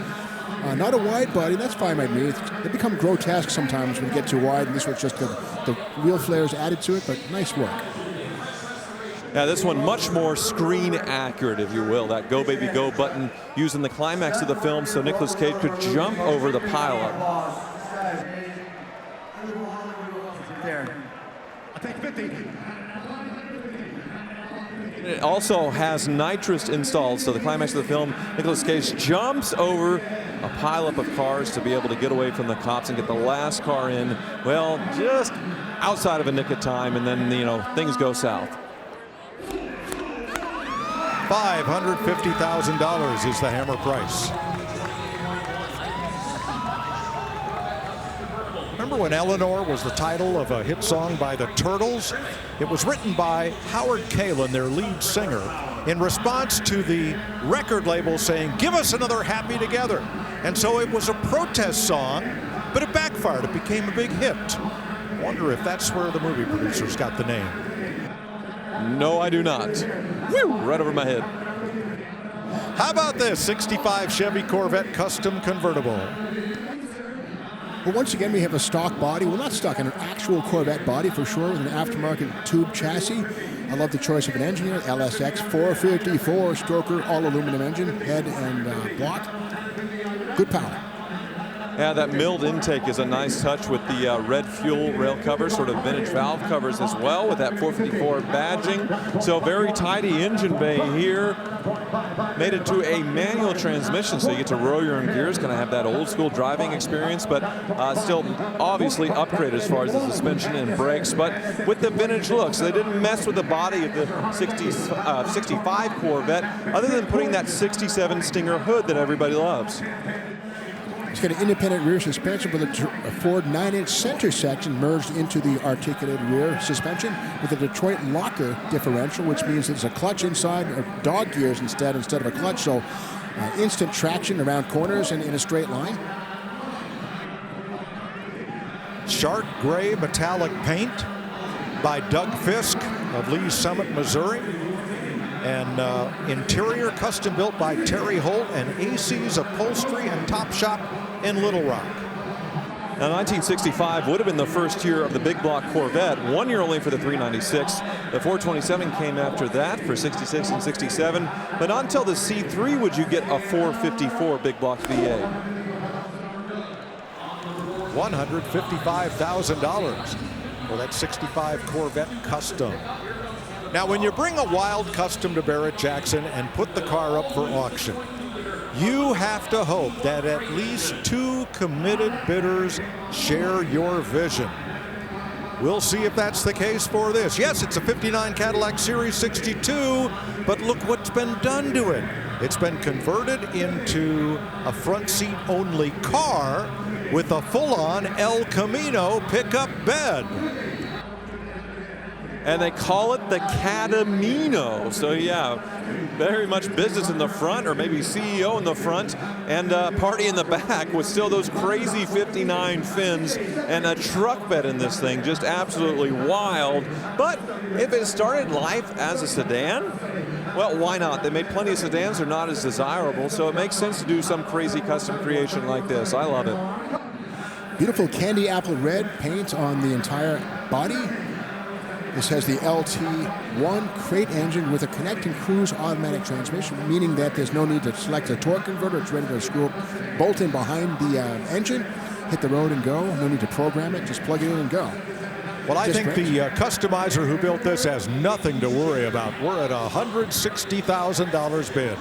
Not a wide body, that's fine by me. They become grotesque sometimes when you get too wide, and this was just the wheel flares added to it, but nice work. Yeah, this one much more screen accurate, if you will. That Go Baby Go button used in the climax of the film so Nicolas Cage could jump over the pileup. There. I'll take 50. It also has nitrous installed, so the climax of the film, Nicolas Cage jumps over a pileup of cars to be able to get away from the cops and get the last car in, well, just outside of a nick of time, and then, you know, things go south. $550,000 is the hammer price. Remember when Eleanor was the title of a hit song by the Turtles? It was written by Howard Kaylan, their lead singer, in response to the record label saying, "Give us another Happy Together." And so it was a protest song, but it backfired. It became a big hit. Wonder if that's where the movie producers got the name. No, I do not. Woo! Right over my head. How about this 65 Chevy Corvette Custom Convertible? But once again, we have a stock body. Well, not stock, an actual Corvette body for sure, with an aftermarket tube chassis. I love the choice of an engine here, LSX 454 stroker, all aluminum engine, head and block. Good power. Yeah, that milled intake is a nice touch with the red fuel rail cover, sort of vintage valve covers as well with that 454 badging. So very tidy engine bay here. Made it to a manual transmission, so you get to roll your own gears. Going to have that old school driving experience, but still obviously upgraded as far as the suspension and brakes, but with the vintage look. So they didn't mess with the body of the 65 Corvette, other than putting that 67 Stinger hood that everybody loves. It's got an independent rear suspension with a Ford 9-inch center section merged into the articulated rear suspension with a Detroit locker differential, which means it's a clutch inside, or dog gears instead of a clutch, so instant traction around corners and in a straight line. Shark gray metallic paint by Doug Fisk of Lee's Summit, Missouri. And interior custom built by Terry Holt and AC's Upholstery and Top Shop in Little Rock. Now, 1965 would have been the first year of the big block Corvette, 1 year only for the 396. The 427 came after that for 66 and 67, but not until the C3 would you get a 454 big block V8. $155,000 for that 65 Corvette Custom. Now, when you bring a wild custom to Barrett-Jackson and put the car up for auction, you have to hope that at least 2 committed bidders share your vision. We'll see if that's the case for this. Yes, it's a 59 Cadillac Series 62, but look what's been done to it. It's been converted into a front seat only car with a full-on El Camino pickup bed. And they call it the Cadamino. So yeah, very much business in the front, or maybe CEO in the front, and party in the back with still those crazy 59 fins and a truck bed in this thing. Just absolutely wild. But if it started life as a sedan, well, why not? They made plenty of sedans. They're not as desirable, so it makes sense to do some crazy custom creation like this. I love it. Beautiful candy apple red paint on the entire body. This has the LT1 crate engine with a connecting cruise automatic transmission, meaning that there's no need to select a torque converter. It's ready to screw bolt in behind the engine, hit the road and go. No need to program it, just plug it in and go. Well, I think the customizer who built this has nothing to worry about. We're at $160,000 bid.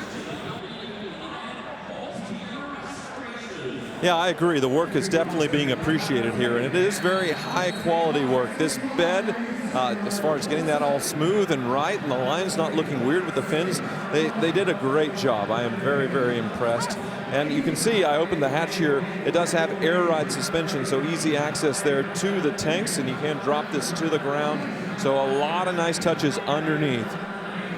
Yeah, I agree. The work is definitely being appreciated here, and it is very high quality work. This bed as far as getting that all smooth and right, and the line's not looking weird with the fins. They did a great job. I am very, very impressed. And you can see I opened the hatch here. It does have air ride suspension, so easy access there to the tanks, and you can drop this to the ground. So a lot of nice touches underneath.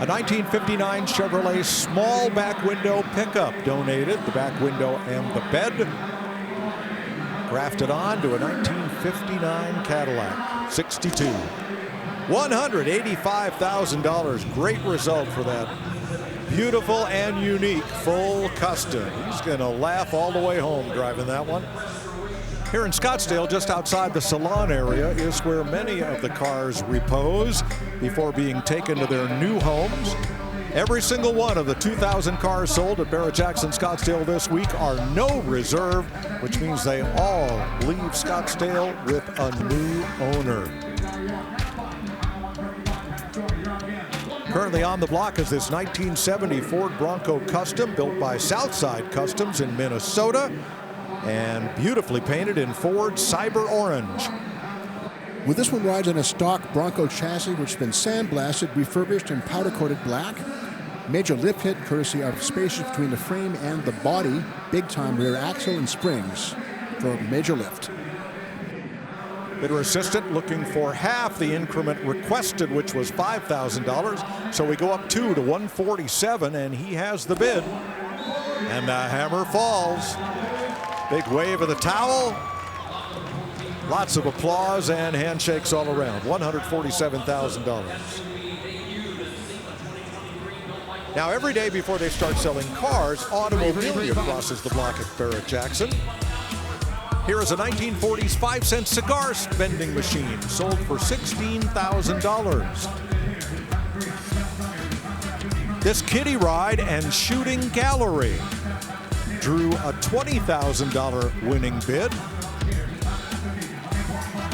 A 1959 Chevrolet small back window pickup donated, the back window and the bed. Grafted on to a 1959 Cadillac 62. $185,000. Great result for that beautiful and unique full custom. He's going to laugh all the way home driving that one. Here in Scottsdale, just outside the salon area, is where many of the cars repose before being taken to their new homes. Every single one of the 2,000 cars sold at Barrett-Jackson Scottsdale this week are no reserve, which means they all leave Scottsdale with a new owner. Currently on the block is this 1970 Ford Bronco Custom built by Southside Customs in Minnesota and beautifully painted in Ford Cyber Orange. Well, this one rides on a stock Bronco chassis which has been sandblasted, refurbished, and powder-coated black. Major lift kit courtesy of spaces between the frame and the body, big-time rear axle and springs for major lift. Bidder assistant looking for half the increment requested, which was $5,000. So we go up 2 to $147,000, and he has the bid. And the hammer falls. Big wave of the towel. Lots of applause and handshakes all around. $147,000. Now, every day before they start selling cars, Automobilia crosses the block at Barrett-Jackson. Here is a 1940s 5-cent cigar vending machine sold for $16,000. This kiddie ride and shooting gallery drew a $20,000 winning bid.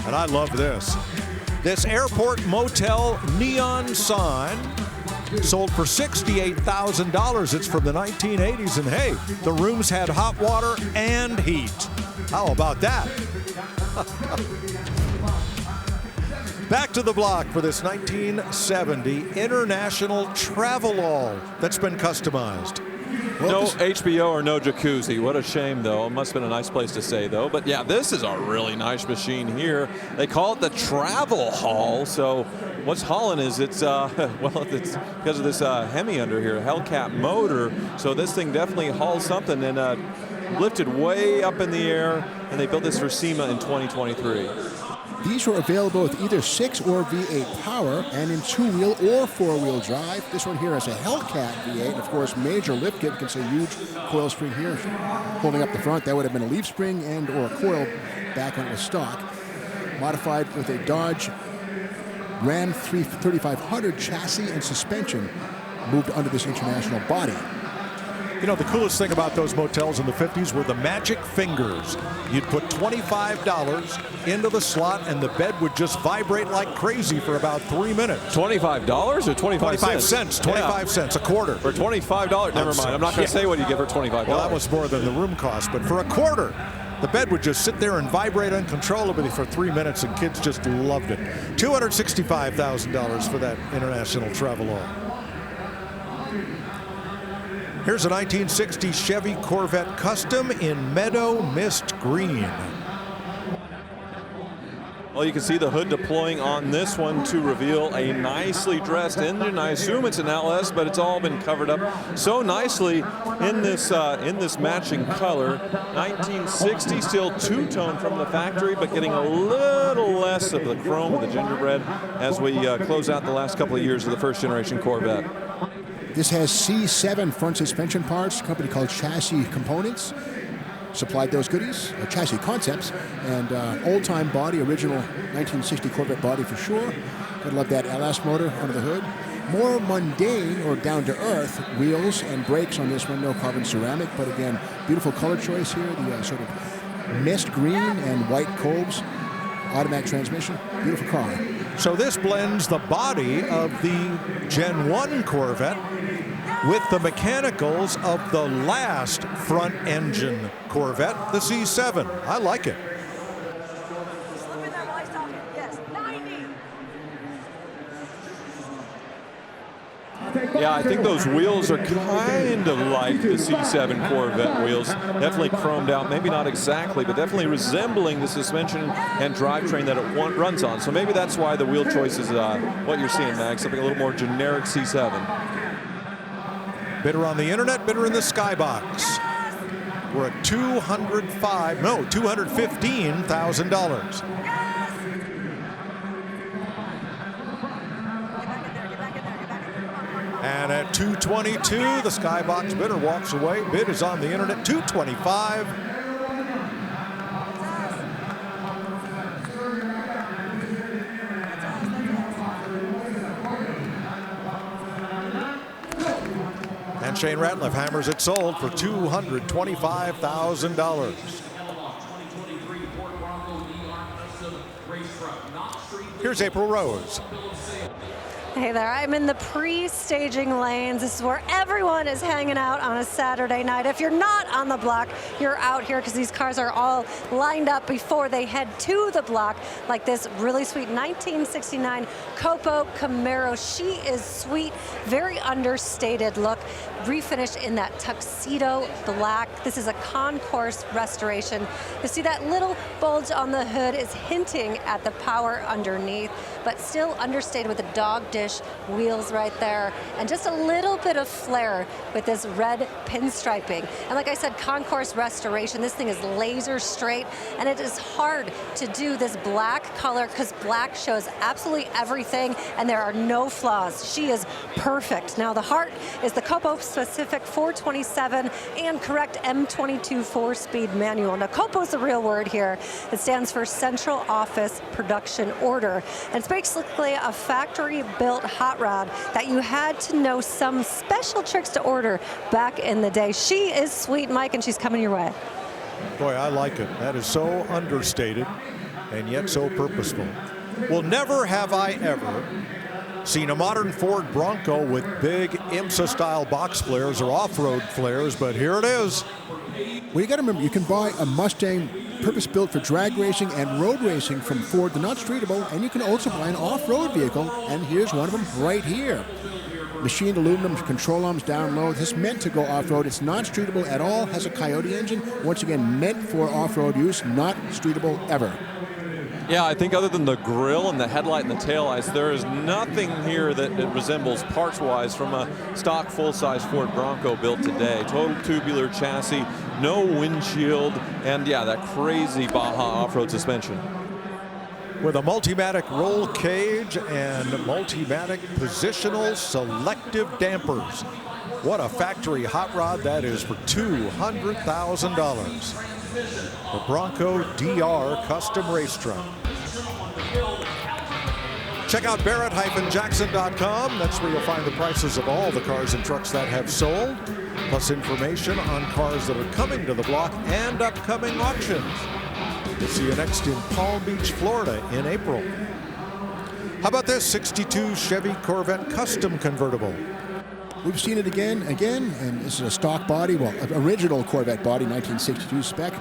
And I love this. This airport motel neon sign sold for $68,000. It's from the 1980s, and hey, the rooms had hot water and heat. How about that? Back to the block for this 1970 International Travelall that's been customized. No HBO or no jacuzzi. What a shame, though. It must have been a nice place to stay, though. But yeah, this is a really nice machine here. They call it the Travel Hall. So what's hauling is it's, well, it's because of this Hemi under here, Hellcat motor. So this thing definitely hauls something and lifted way up in the air. And they built this for SEMA in 2023. These were available with either 6 or V8 power and in 2-wheel or 4-wheel drive. This one here has a Hellcat V8, and of course, major lift kit. You can see a huge coil spring here holding up the front. That would have been a leaf spring and or a coil back when it was stock. Modified with a Dodge Ram 3500 chassis and suspension moved under this International body. You know, the coolest thing about those motels in the 50s were the magic fingers. You'd put $25 into the slot and the bed would just vibrate like crazy for about 3 minutes. $25 or 25 cents? 25 cents, a quarter. For $25, never mind. I'm not going to say what you get for $25. Well, that was more than the room cost, but for a quarter, the bed would just sit there and vibrate uncontrollably for 3 minutes, and kids just loved it. $265,000 for that International Travelall. Here's a 1960 Chevy Corvette Custom in Meadow Mist Green. Well, you can see the hood deploying on this one to reveal a nicely dressed engine. I assume it's an LS, but it's all been covered up so nicely in this matching color. 1960, still two-tone from the factory, but getting a little less of the chrome of the gingerbread as we close out the last couple of years of the first generation Corvette. This has C7 front suspension parts, a company called Chassis Components. Supplied those goodies, Chassis Concepts, and old-time body, original 1960 Corvette body for sure. Gotta love that LS motor under the hood. More mundane or down-to-earth wheels and brakes on this one, no carbon ceramic, but again, beautiful color choice here, the sort of mist green and white cobes, automatic transmission, beautiful car. So this blends the body of the Gen 1 Corvette with the mechanicals of the last front engine Corvette, the C7. I like it. Yeah, I think those wheels are kind of like the C7 Corvette wheels. Definitely chromed out, maybe not exactly, but definitely resembling the suspension and drivetrain that it runs on. So maybe that's why the wheel choice is what you're seeing, Mag, something a little more generic C7. Bidder on the internet, bidder in the skybox. We're at $215,000. And at $222, the skybox bidder walks away. Bid is on the internet, $225. And Shane Ratliff hammers it sold for $225,000. Here's April Rose. Hey there, I'm in the pre-staging lanes. This is where everyone is hanging out on a Saturday night. If you're not on the block, you're out here because these cars are all lined up before they head to the block, like this really sweet 1969 Copo Camaro. She is sweet, very understated look, refinished in that tuxedo black. This is a concourse restoration. You see that little bulge on the hood is hinting at the power underneath, but still understated with the dog dish wheels right there, and just a little bit of flair with this red pinstriping. And like I said, concourse restoration. This thing is laser straight, and it is hard to do this black color because black shows absolutely everything, and there are no flaws. She is perfect. Now the heart is the Copo specific 427 and correct M22 4-speed manual. Now Copo is the real word here. It stands for Central Office Production Order, and it's basically a factory built hot rod that you had to know some special tricks to order back in the day. She is sweet, Mike, and she's coming your way. Boy, I like it. That is so understated and yet so purposeful. Well, never have I ever seen a modern Ford Bronco with big IMSA-style box flares or off-road flares, but here it is. Well, you got to remember, you can buy a Mustang purpose-built for drag racing and road racing from Ford. They're not streetable, and you can also buy an off-road vehicle, and here's one of them right here. Machined aluminum control arms down low. This is meant to go off-road. It's not streetable at all. Has a Coyote engine. Once again, meant for off-road use, not streetable ever. Yeah, I think other than the grille and the headlight and the taillights, there is nothing here that it resembles parts-wise from a stock full-size Ford Bronco built today. Total tubular chassis, no windshield, and yeah, that crazy Baja off-road suspension. With a Multimatic roll cage and Multimatic positional selective dampers. What a factory hot rod that is for $200,000. The Bronco DR Custom Race Truck. Check out Barrett-Jackson.com. That's where you'll find the prices of all the cars and trucks that have sold, plus information on cars that are coming to the block and upcoming auctions. We'll see you next in Palm Beach, Florida in April. How about this 62 Chevy Corvette Custom Convertible? We've seen it again, and this is a stock body, well, original Corvette body, 1962 spec,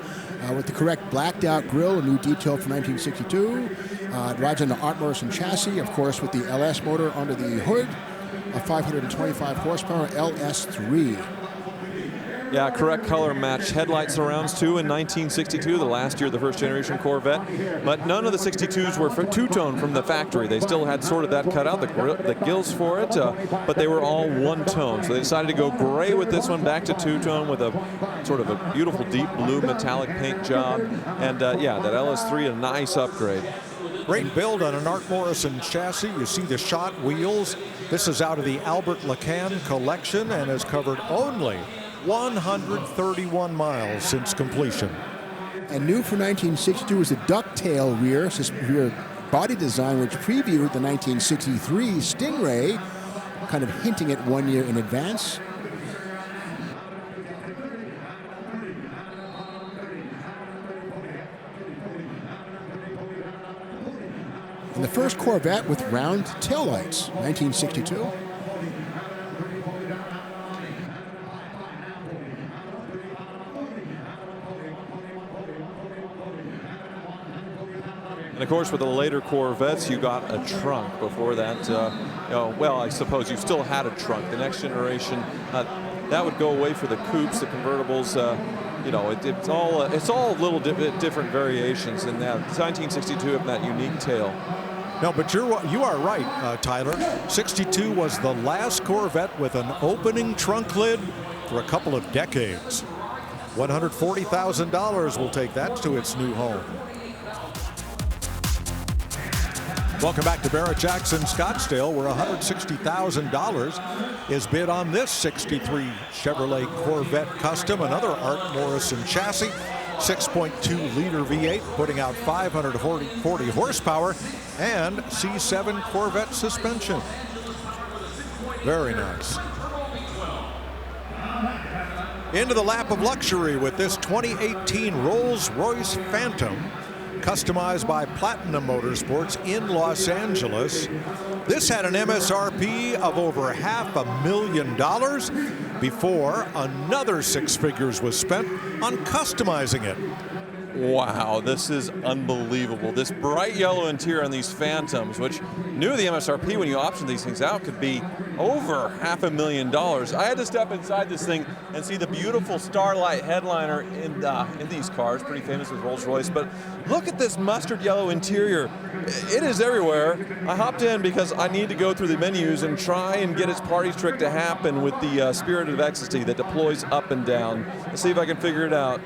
with the correct blacked out grille, a new detail from 1962. It rides on the Art Morrison chassis, of course, with the LS motor under the hood, a 525 horsepower LS3. Yeah, correct color match. Headlight surrounds too in 1962, the last year of the first generation Corvette. But none of the 62s were two-tone from the factory. They still had sort of that cut out, the gills for it, but they were all one-tone. So they decided to go gray with this one, back to two-tone with a sort of a beautiful deep blue metallic paint job. And yeah, that LS3, a nice upgrade. Great build on an Art Morrison chassis. You see the shot wheels. This is out of the Albert LeCan collection and has covered only 131 miles since completion. And new for 1962 is the ducktail rear. This rear body design, which previewed the 1963 Stingray, kind of hinting at 1 year in advance. And the first Corvette with round taillights, 1962. And of course, with the later Corvettes, you got a trunk. Before that, well, I suppose you still had a trunk. The next generation, that would go away for the coupes, the convertibles. It's all little different variations in that. 1962 of that unique tail. No, but you are right, Tyler. 62 was the last Corvette with an opening trunk lid for a couple of decades. $140,000 will take that to its new home. Welcome back to Barrett-Jackson Scottsdale, where $160,000 is bid on this 63 Chevrolet Corvette Custom, another Art Morrison chassis, 6.2-liter V8, putting out 540 horsepower, and C7 Corvette suspension. Very nice. Into the lap of luxury with this 2018 Rolls-Royce Phantom, customized by Platinum Motorsports in Los Angeles. This had an MSRP of over $500,000 before another 6 figures was spent on customizing it. Wow, this is unbelievable. This bright yellow interior on these Phantoms, which new the MSRP when you option these things out could be over $500,000. I had to step inside this thing and see the beautiful Starlight headliner in these cars, pretty famous with Rolls-Royce. But look at this mustard yellow interior. It is everywhere. I hopped in because I need to go through the menus and try and get its party trick to happen with the Spirit of Ecstasy that deploys up and down. Let's see if I can figure it out.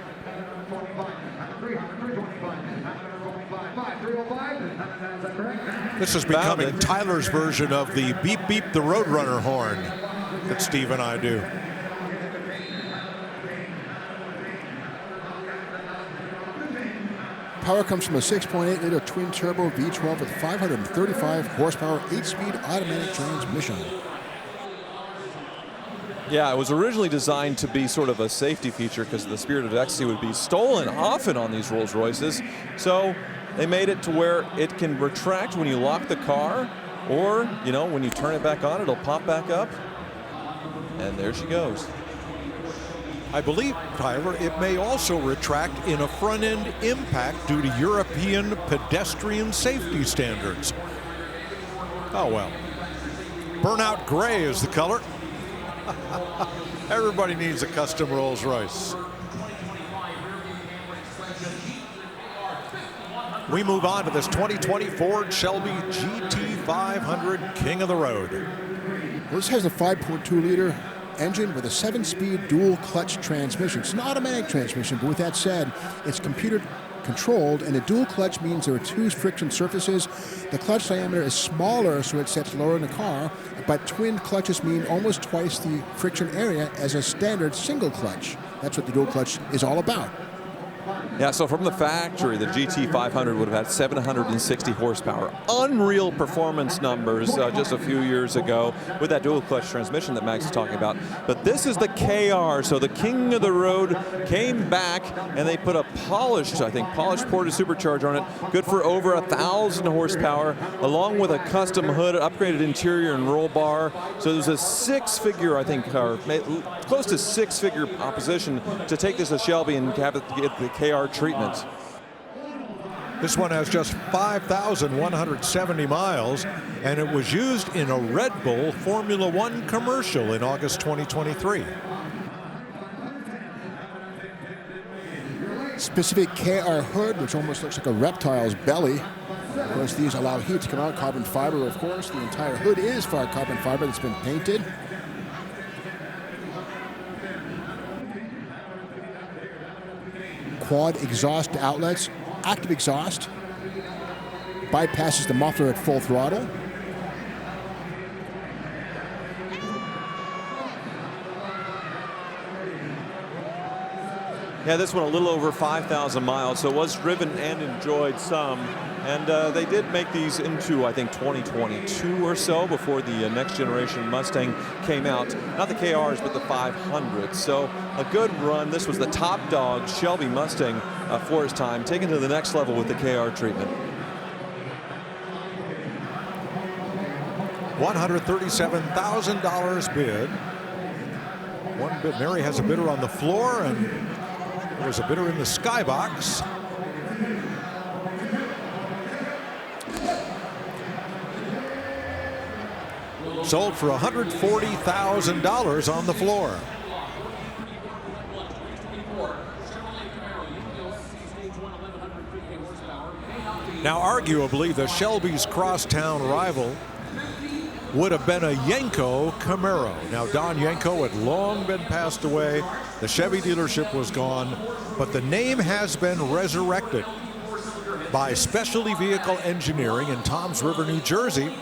This is becoming Tyler's version of the beep beep the Roadrunner horn that Steve and I do. Power comes from a 6.8-liter twin-turbo V12 with 535 horsepower, 8-speed automatic transmission. Yeah, it was originally designed to be sort of a safety feature because the Spirit of Ecstasy would be stolen often on these Rolls Royces. So they made it to where it can retract when you lock the car, or, when you turn it back on, it'll pop back up. And there she goes. I believe, Tyler, it may also retract in a front-end impact due to European pedestrian safety standards. Oh, well. Burnout gray is the color. Everybody needs a custom Rolls-Royce. We move on to this 2020 Ford Shelby GT500 King of the Road. Well, this has a 5.2-liter engine with a 7-speed dual clutch transmission. It's an automatic transmission, but with that said, it's computer controlled, and a dual clutch means there are 2 friction surfaces. The clutch diameter is smaller, so it sets lower in the car, but twin clutches mean almost twice the friction area as a standard single clutch. That's what the dual clutch is all about. Yeah, so from the factory, the GT500 would have had 760 horsepower. Unreal performance numbers just a few years ago with that dual clutch transmission that Max is talking about. But this is the KR, so the King of the Road came back and they put a polished ported supercharger on it, good for over 1,000 horsepower, along with a custom hood, upgraded interior and roll bar. So there's a 6-figure, I think, or close to 6-figure opposition to take this to Shelby and have it get the KR treatment. This one has just 5,170 miles, and it was used in a Red Bull Formula One commercial in August 2023. Specific KR hood, which almost looks like a reptile's belly. Of course, these allow heat to come out. Carbon fiber, of course. The entire hood is carbon fiber that's been painted. Quad exhaust outlets, active exhaust, bypasses the muffler at full throttle. Yeah, this one a little over 5,000 miles, so it was driven and enjoyed some. And they did make these into, I think, 2022 or so before the next generation Mustang came out. Not the KRs, but the 500s. So a good run. This was the top dog Shelby Mustang for its time, taken to the next level with the KR treatment. $137,000 bid. One bid. Mary has a bidder on the floor, and there's a bidder in the skybox. sold for $140,000 on the floor. Now, arguably, the Shelby's crosstown rival would have been a Yenko Camaro. Now, Don Yenko had long been passed away. The Chevy dealership was gone, but the name has been resurrected by Specialty Vehicle Engineering in Toms River, New Jersey,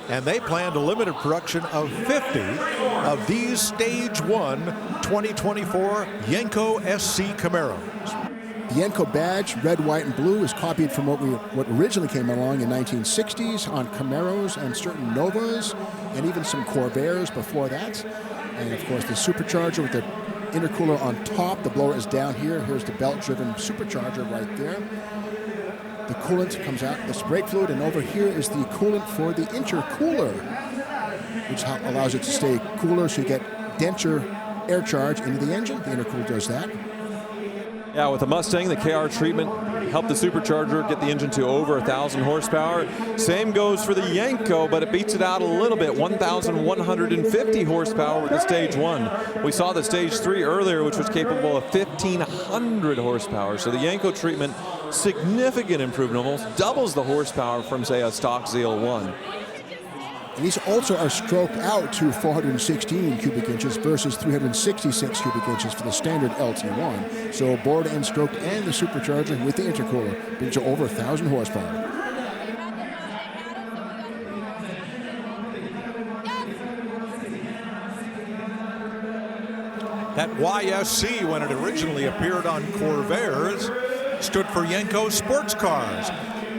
and they planned a limited production of 50 of these Stage 1 2024 Yenko SC Camaros. The Yenko badge, red, white, and blue, is copied from what originally came along in 1960s on Camaros and certain Novas, and even some Corvairs before that. And of course, the supercharger with the intercooler on top. The blower is down here. Here's the belt-driven supercharger right there. The coolant comes out, this brake fluid, and over here is the coolant for the intercooler, which allows it to stay cooler so you get denser air charge into the engine. The intercooler does that. Yeah, with the Mustang, the KR treatment helped the supercharger get the engine to over 1,000 horsepower. Same goes for the Yenko, but it beats it out a little bit, 1,150 horsepower with the Stage 1. We saw the Stage 3 earlier, which was capable of 1,500 horsepower. So the Yenko treatment, significant improvement, almost doubles the horsepower from, say, a stock ZL1. And these also are stroked out to 416 cubic inches versus 366 cubic inches for the standard LT1. So bored and stroked and the supercharger with the intercooler brings you over 1,000 horsepower. That YSC, when it originally appeared on Corvairs, stood for Yenko Sports Cars.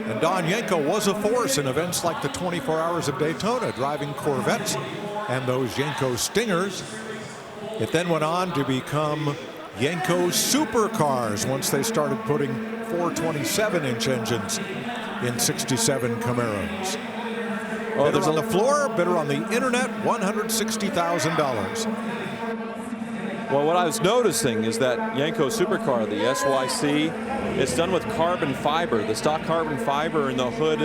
And Don Yenko was a force in events like the 24 Hours of Daytona, driving Corvettes and those Yenko Stingers. It then went on to become Yenko Supercars once they started putting 427-inch engines in 67 Camaros. Oh, bidder on the floor, bidder on the internet, $160,000. Well, what I was noticing is that Yenko Supercar, the SYC, it's done with carbon fiber. The stock carbon fiber in the hood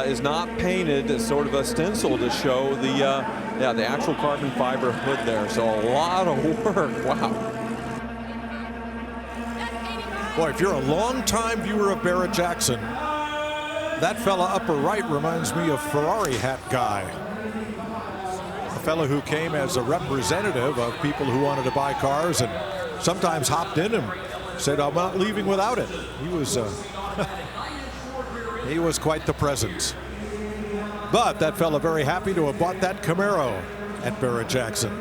is not painted as sort of a stencil to show the actual carbon fiber hood there. So a lot of work. Wow. Boy, if you're a longtime viewer of Barrett-Jackson, that fella upper right reminds me of Ferrari hat guy. A fellow who came as a representative of people who wanted to buy cars and sometimes hopped in and said, "I'm not leaving without it." He was he was quite the presence. But that fella very happy to have bought that Camaro at Barrett-Jackson.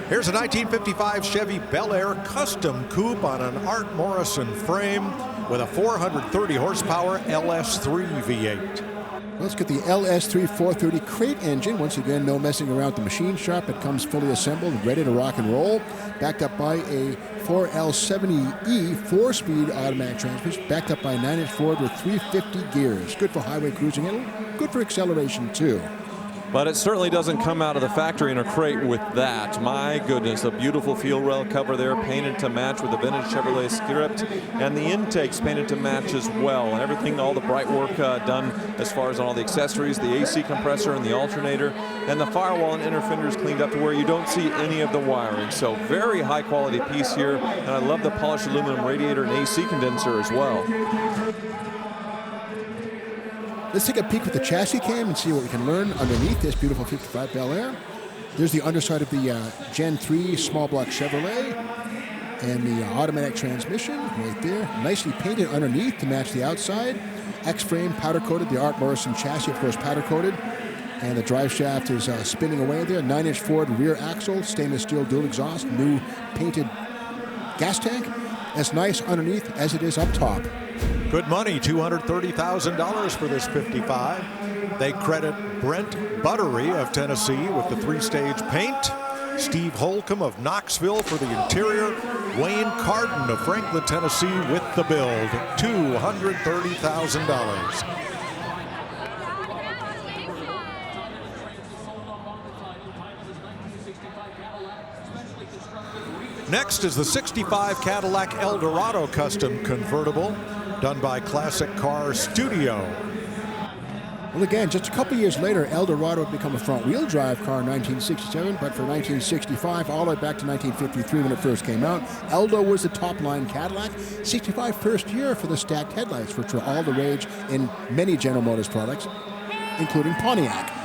Here's a 1955 Chevy Bel Air Custom Coupe on an Art Morrison frame with a 430 horsepower LS3 V8. Let's get the LS3 430 crate engine. Once again, no messing around with the machine shop. It comes fully assembled, ready to rock and roll. Backed up by a 4L70E 4-speed automatic transmission. Backed up by a 9-inch Ford with 350 gears. Good for highway cruising and good for acceleration too. But it certainly doesn't come out of the factory in a crate with that. My goodness, a beautiful fuel rail cover there, painted to match with the vintage Chevrolet script, and the intakes painted to match as well. And everything, all the bright work done as far as on all the accessories, the AC compressor and the alternator, and the firewall and inner fenders cleaned up to where you don't see any of the wiring. So very high quality piece here, and I love the polished aluminum radiator and AC condenser as well. Let's take a peek with the chassis cam and see what we can learn underneath this beautiful 55 Bel Air. There's the underside of the Gen 3 small block Chevrolet and the automatic transmission right there. Nicely painted underneath to match the outside. X-frame powder coated, the Art Morrison chassis, of course, powder coated. And the drive shaft is spinning away there. 9-inch Ford rear axle, stainless steel dual exhaust, new painted gas tank. As nice underneath as it is up top. Good money, $230,000 for this 55. They credit Brent Buttery of Tennessee with the 3-stage paint, Steve Holcomb of Knoxville for the interior, Wayne Carden of Franklin, Tennessee with the build, $230,000. Next is the 65 Cadillac Eldorado Custom Convertible, done by Classic Car Studio. Well, again, just a couple years later, Eldorado would become a front-wheel drive car in 1967, but for 1965, all the way back to 1953 when it first came out, Eldo was the top-line Cadillac. 65 first year for the stacked headlights, which were all the rage in many General Motors products, including Pontiac.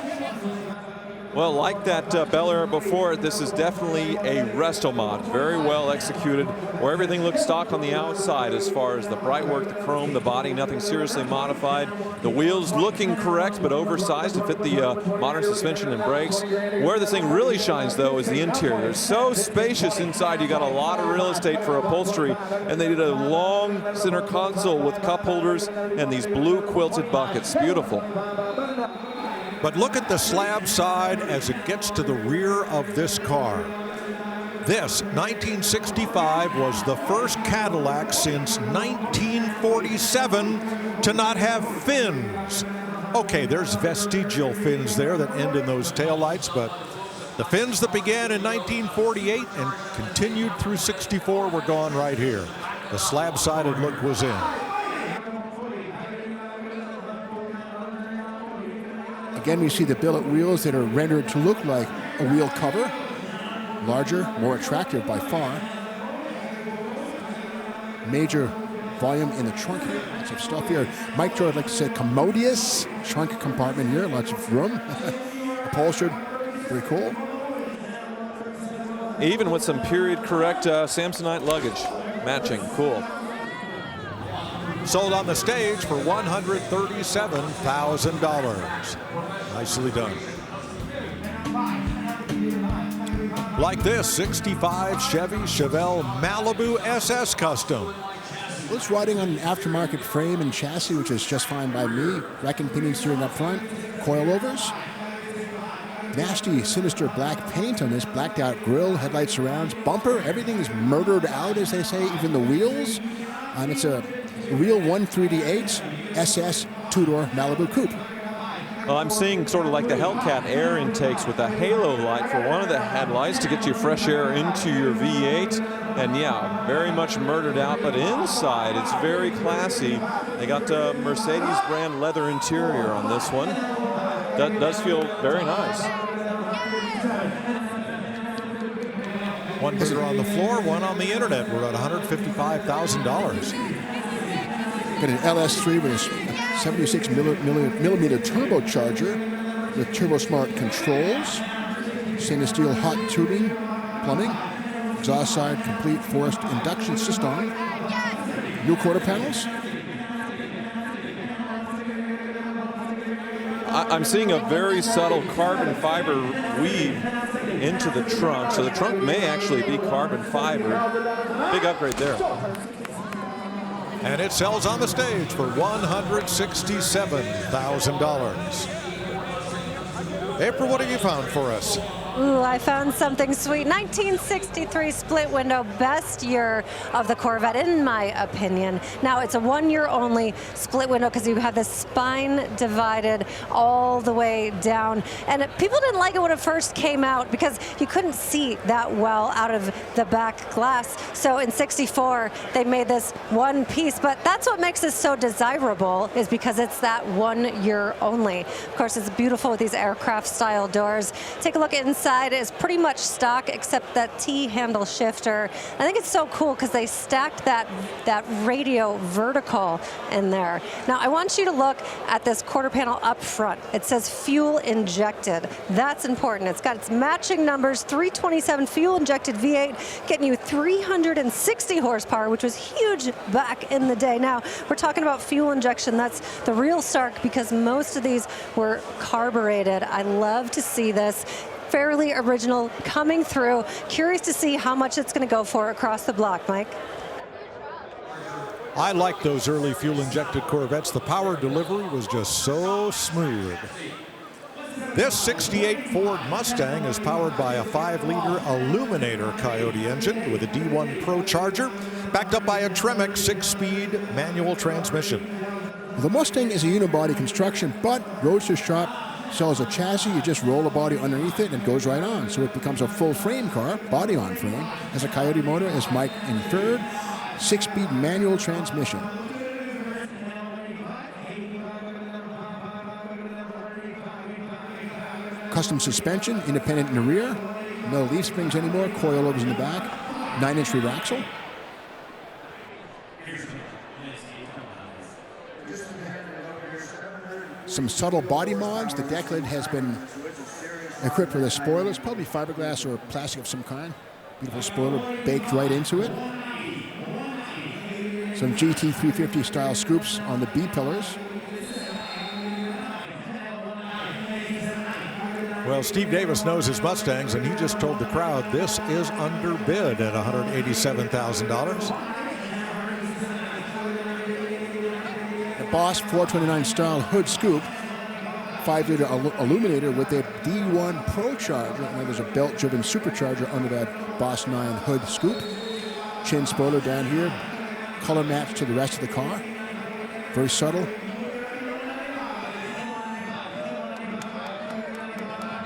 Well, like that Bel Air before, this is definitely a resto mod. Very well executed, where everything looks stock on the outside as far as the bright work, the chrome, the body, nothing seriously modified. The wheels looking correct, but oversized to fit the modern suspension and brakes. Where this thing really shines, though, is the interior. So spacious inside. You got a lot of real estate for upholstery, and they did a long center console with cup holders and these blue quilted buckets. Beautiful. But look at the slab side as it gets to the rear of this car. This, 1965, was the first Cadillac since 1947 to not have fins. Okay, there's vestigial fins there that end in those taillights, but the fins that began in 1948 and continued through 64 were gone right here. The slab-sided look was in. Again, we see the billet wheels that are rendered to look like a wheel cover. Larger, more attractive by far. Major volume in the trunk here. Lots of stuff here. Mike Joe would like to say commodious trunk compartment here. Lots of room. Upholstered. Very cool. Even with some period correct Samsonite luggage. Matching. Cool. Sold on the stage for $137,000. Nicely done. Like this 65 Chevy Chevelle Malibu SS Custom. Well, it's riding on an aftermarket frame and chassis, which is just fine by me. Rack and pinion steering up front, coilovers. Nasty, sinister black paint on this blacked out grille, headlight surrounds, bumper. Everything is murdered out, as they say, even the wheels. And it's a real 138 SS two-door Malibu coupe. Well, I'm seeing sort of like the Hellcat air intakes with a halo light for one of the headlights to get you fresh air into your V8. And yeah, very much murdered out, but inside it's very classy. They got Mercedes brand leather interior on this one. That does feel very nice. One bigger on the floor, one on the internet. We're at $155,000. Got an LS3 with a 76 millimeter turbocharger with TurboSmart controls, stainless steel hot tubing, plumbing, exhaust side complete forced induction system, new quarter panels. I'm seeing a very subtle carbon fiber weave into the trunk, so the trunk may actually be carbon fiber. Big upgrade there. And it sells on the stage for $167,000. April, what have you found for us? Ooh, I found something sweet. 1963 split window, best year of the Corvette, in my opinion. Now, it's a 1 year only split window because you have the spine divided all the way down. And people didn't like it when it first came out because you couldn't see that well out of the back glass. So in 64, they made this one piece. But that's what makes this so desirable, is because it's that 1 year only. Of course, it's beautiful with these aircraft style doors. Take a look inside. Is pretty much stock except that T-handle shifter. I think it's so cool because they stacked that radio vertical in there. Now I want you to look at this quarter panel up front. It says fuel injected. That's important. It's got its matching numbers, 327 fuel injected V8, getting you 360 horsepower, which was huge back in the day. Now we're talking about fuel injection. That's the real Stark because most of these were carbureted. I love to see this. Fairly original coming through. Curious to see how much it's going to go for across the block, Mike. I like those early fuel-injected Corvettes. The power delivery was just so smooth. This 68 Ford Mustang is powered by a 5-liter Illuminator Coyote engine with a D1 Pro charger, backed up by a Tremec 6-speed manual transmission. The Mustang is a unibody construction, but Roadster Shop sells a chassis. You just roll a body underneath it and it goes right on. So it becomes a full frame car, body on frame. Has a Coyote motor, as Mike inferred, 6-speed manual transmission. custom suspension, independent in the rear. No leaf springs anymore, coilovers in the back. 9-inch rear axle. Some subtle body mods. The deck lid has been equipped with a spoiler. It's probably fiberglass or plastic of some kind. Beautiful spoiler baked right into it. Some GT350 style scoops on the B pillars. Well, Steve Davis knows his Mustangs, and he just told the crowd this is underbid at $187,000. The Boss 429 style hood scoop, 5-liter illuminator with a D1 Pro Charger, and there's a belt-driven supercharger under that Boss 9 hood scoop. Chin spoiler down here, color matched to the rest of the car. Very subtle.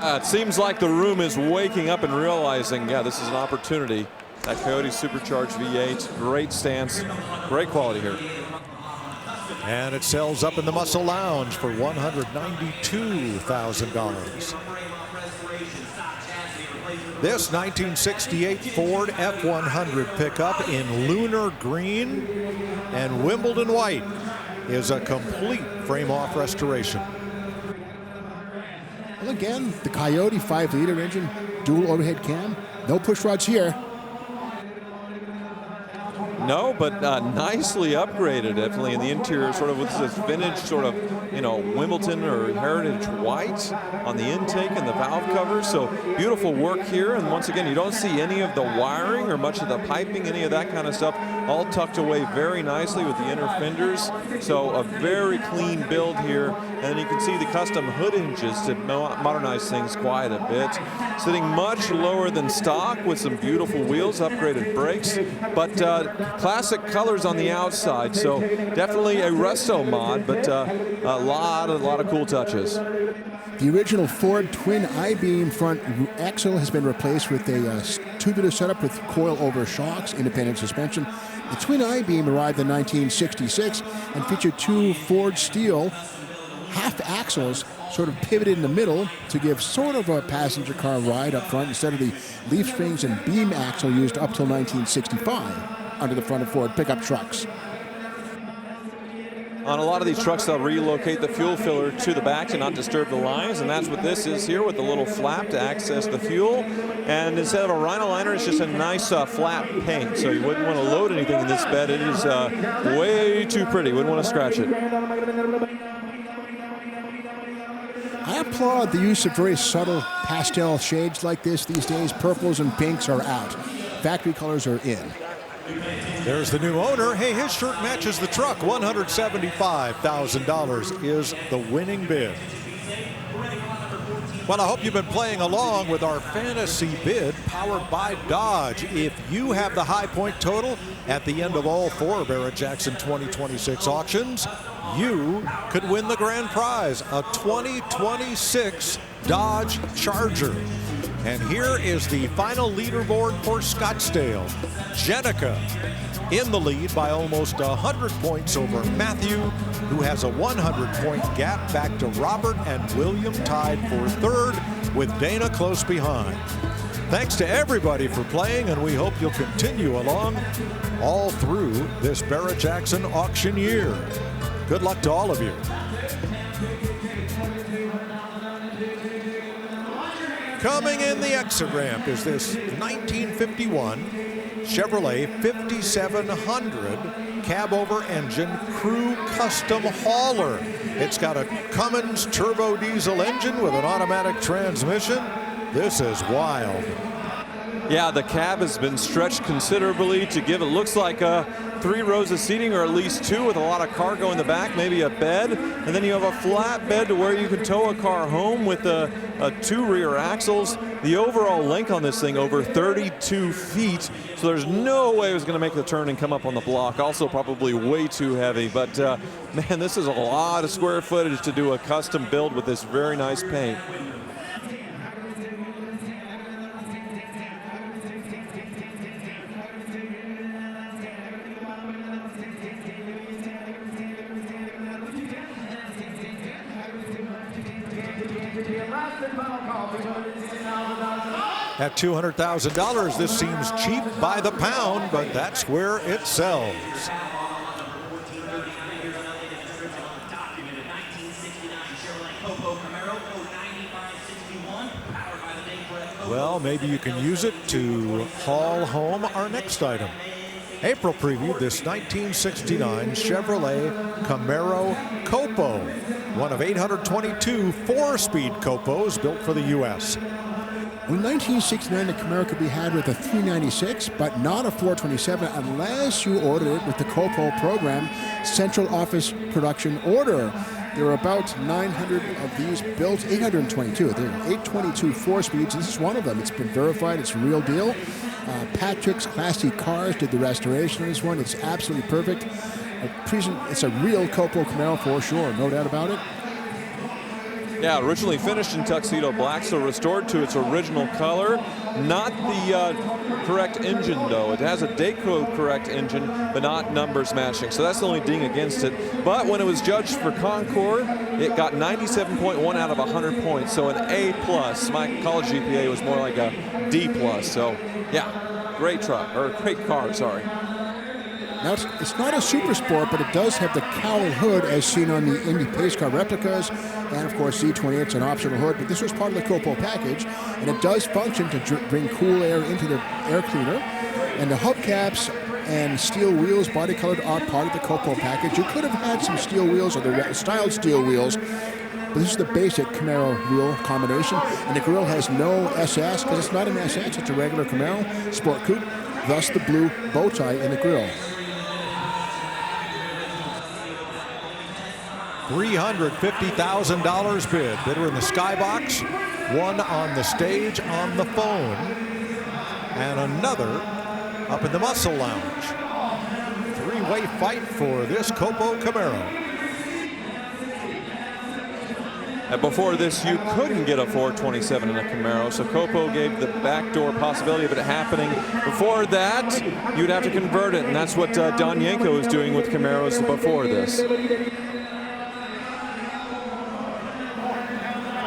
It seems like the room is waking up and realizing, yeah, this is an opportunity. That Coyote supercharged V8, great stance, great quality here. And it sells up in the Muscle Lounge for $192,000. This 1968 Ford F100 pickup in lunar green and Wimbledon white is a complete frame-off restoration. Well, again, the Coyote 5-liter engine, dual overhead cam. No push rods here. No, but nicely upgraded, definitely in the interior, sort of with this vintage sort of, Wimbledon or Heritage white on the intake and the valve covers. So beautiful work here. And once again, you don't see any of the wiring or much of the piping, any of that kind of stuff, all tucked away very nicely with the inner fenders. So a very clean build here. And then you can see the custom hood hinges to modernize things quite a bit. Sitting much lower than stock with some beautiful wheels, upgraded brakes, but classic colors on the outside. So definitely a resto mod, but a lot of cool touches. The original Ford twin I-beam front axle has been replaced with a tubular setup with coil-over shocks, independent suspension. The twin I-beam arrived in 1966 and featured two Ford steel half axles sort of pivoted in the middle to give sort of a passenger car ride up front instead of the leaf springs and beam axle used up till 1965 under the front of Ford pickup trucks. On a lot of these trucks, they'll relocate the fuel filler to the back to not disturb the lines, and that's what this is here with the little flap to access the fuel. And instead of a Rhino liner, it's just a nice flat paint, so you wouldn't want to load anything in this bed. It is way too pretty. Wouldn't want to scratch it. I applaud the use of very subtle pastel shades like this these days. Purples and pinks are out. Factory colors are in. There's the new owner. Hey, his shirt matches the truck. $175,000 is the winning bid. Well, I hope you've been playing along with our fantasy bid powered by Dodge. If you have the high point total at the end of all four Barrett-Jackson 2026 auctions, you could win the grand prize, a 2026 Dodge Charger. And here is the final leaderboard for Scottsdale. Jenica in the lead by almost 100 points over Matthew, who has a 100-point gap back to Robert and William, tied for third with Dana close behind. Thanks to everybody for playing, and we hope you'll continue along all through this Barrett-Jackson auction year. Good luck to all of you. Coming in the exit ramp is this 1951 Chevrolet 5700 cab-over engine crew custom hauler. It's got a Cummins turbo diesel engine with an automatic transmission. This is wild. Yeah, the cab has been stretched considerably to give it looks like 3 rows of seating, or at least 2, with a lot of cargo in the back, maybe a bed, and then you have a flat bed to where you can tow a car home with 2 rear axles. The overall length on this thing over 32 feet, so there's no way it was going to make the turn and come up on the block. Also probably way too heavy, but man, this is a lot of square footage to do a custom build with this very nice paint. Last and final call. At $200,000, this seems cheap by the pound, but that's where it sells. Well, maybe you can use it to haul home our next item. April preview, this 1969 Chevrolet Camaro Copo, one of 822 four-speed Copos built for the U.S. In 1969, the Camaro could be had with a 396, but not a 427 unless you ordered it with the Copo program Central Office Production Order. There were about 900 of these built, 822. There are 822 four-speeds. This is one of them. It's been verified. It's a real deal. Patrick's Classy Cars did the restoration of this one. It's absolutely perfect. It's a real Copo Camaro for sure, no doubt about it. Yeah, originally finished in tuxedo black, so restored to its original color. Not the correct engine, though. It has a Dayco correct engine, but not numbers matching. So that's the only ding against it. But when it was judged for Concord, it got 97.1 out of 100 points. So an A+. My college GPA was more like a D+. So, yeah, great truck, or great car, sorry. Now, it's not a super sport, but it does have the cowl hood as seen on the Indy Pace Car replicas. And, of course, Z28 is an optional hood, but this was part of the Copo package. And it does function to bring cool air into the air cleaner. And the hubcaps and steel wheels, body colored, are part of the Copo package. You could have had some steel wheels or the styled steel wheels, but this is the basic Camaro wheel combination. And the grille has no SS, because it's not an SS, it's a regular Camaro Sport Coupe. Thus the blue bow tie in the grille. $350,000 bid. Bidder in the skybox, one on the stage on the phone, and another up in the muscle lounge. Three-way fight for this Copo Camaro. And before this, you couldn't get a 427 in a Camaro, so Copo gave the backdoor possibility of it happening. Before that, you'd have to convert it, and that's what Don Yanko was doing with Camaros before this.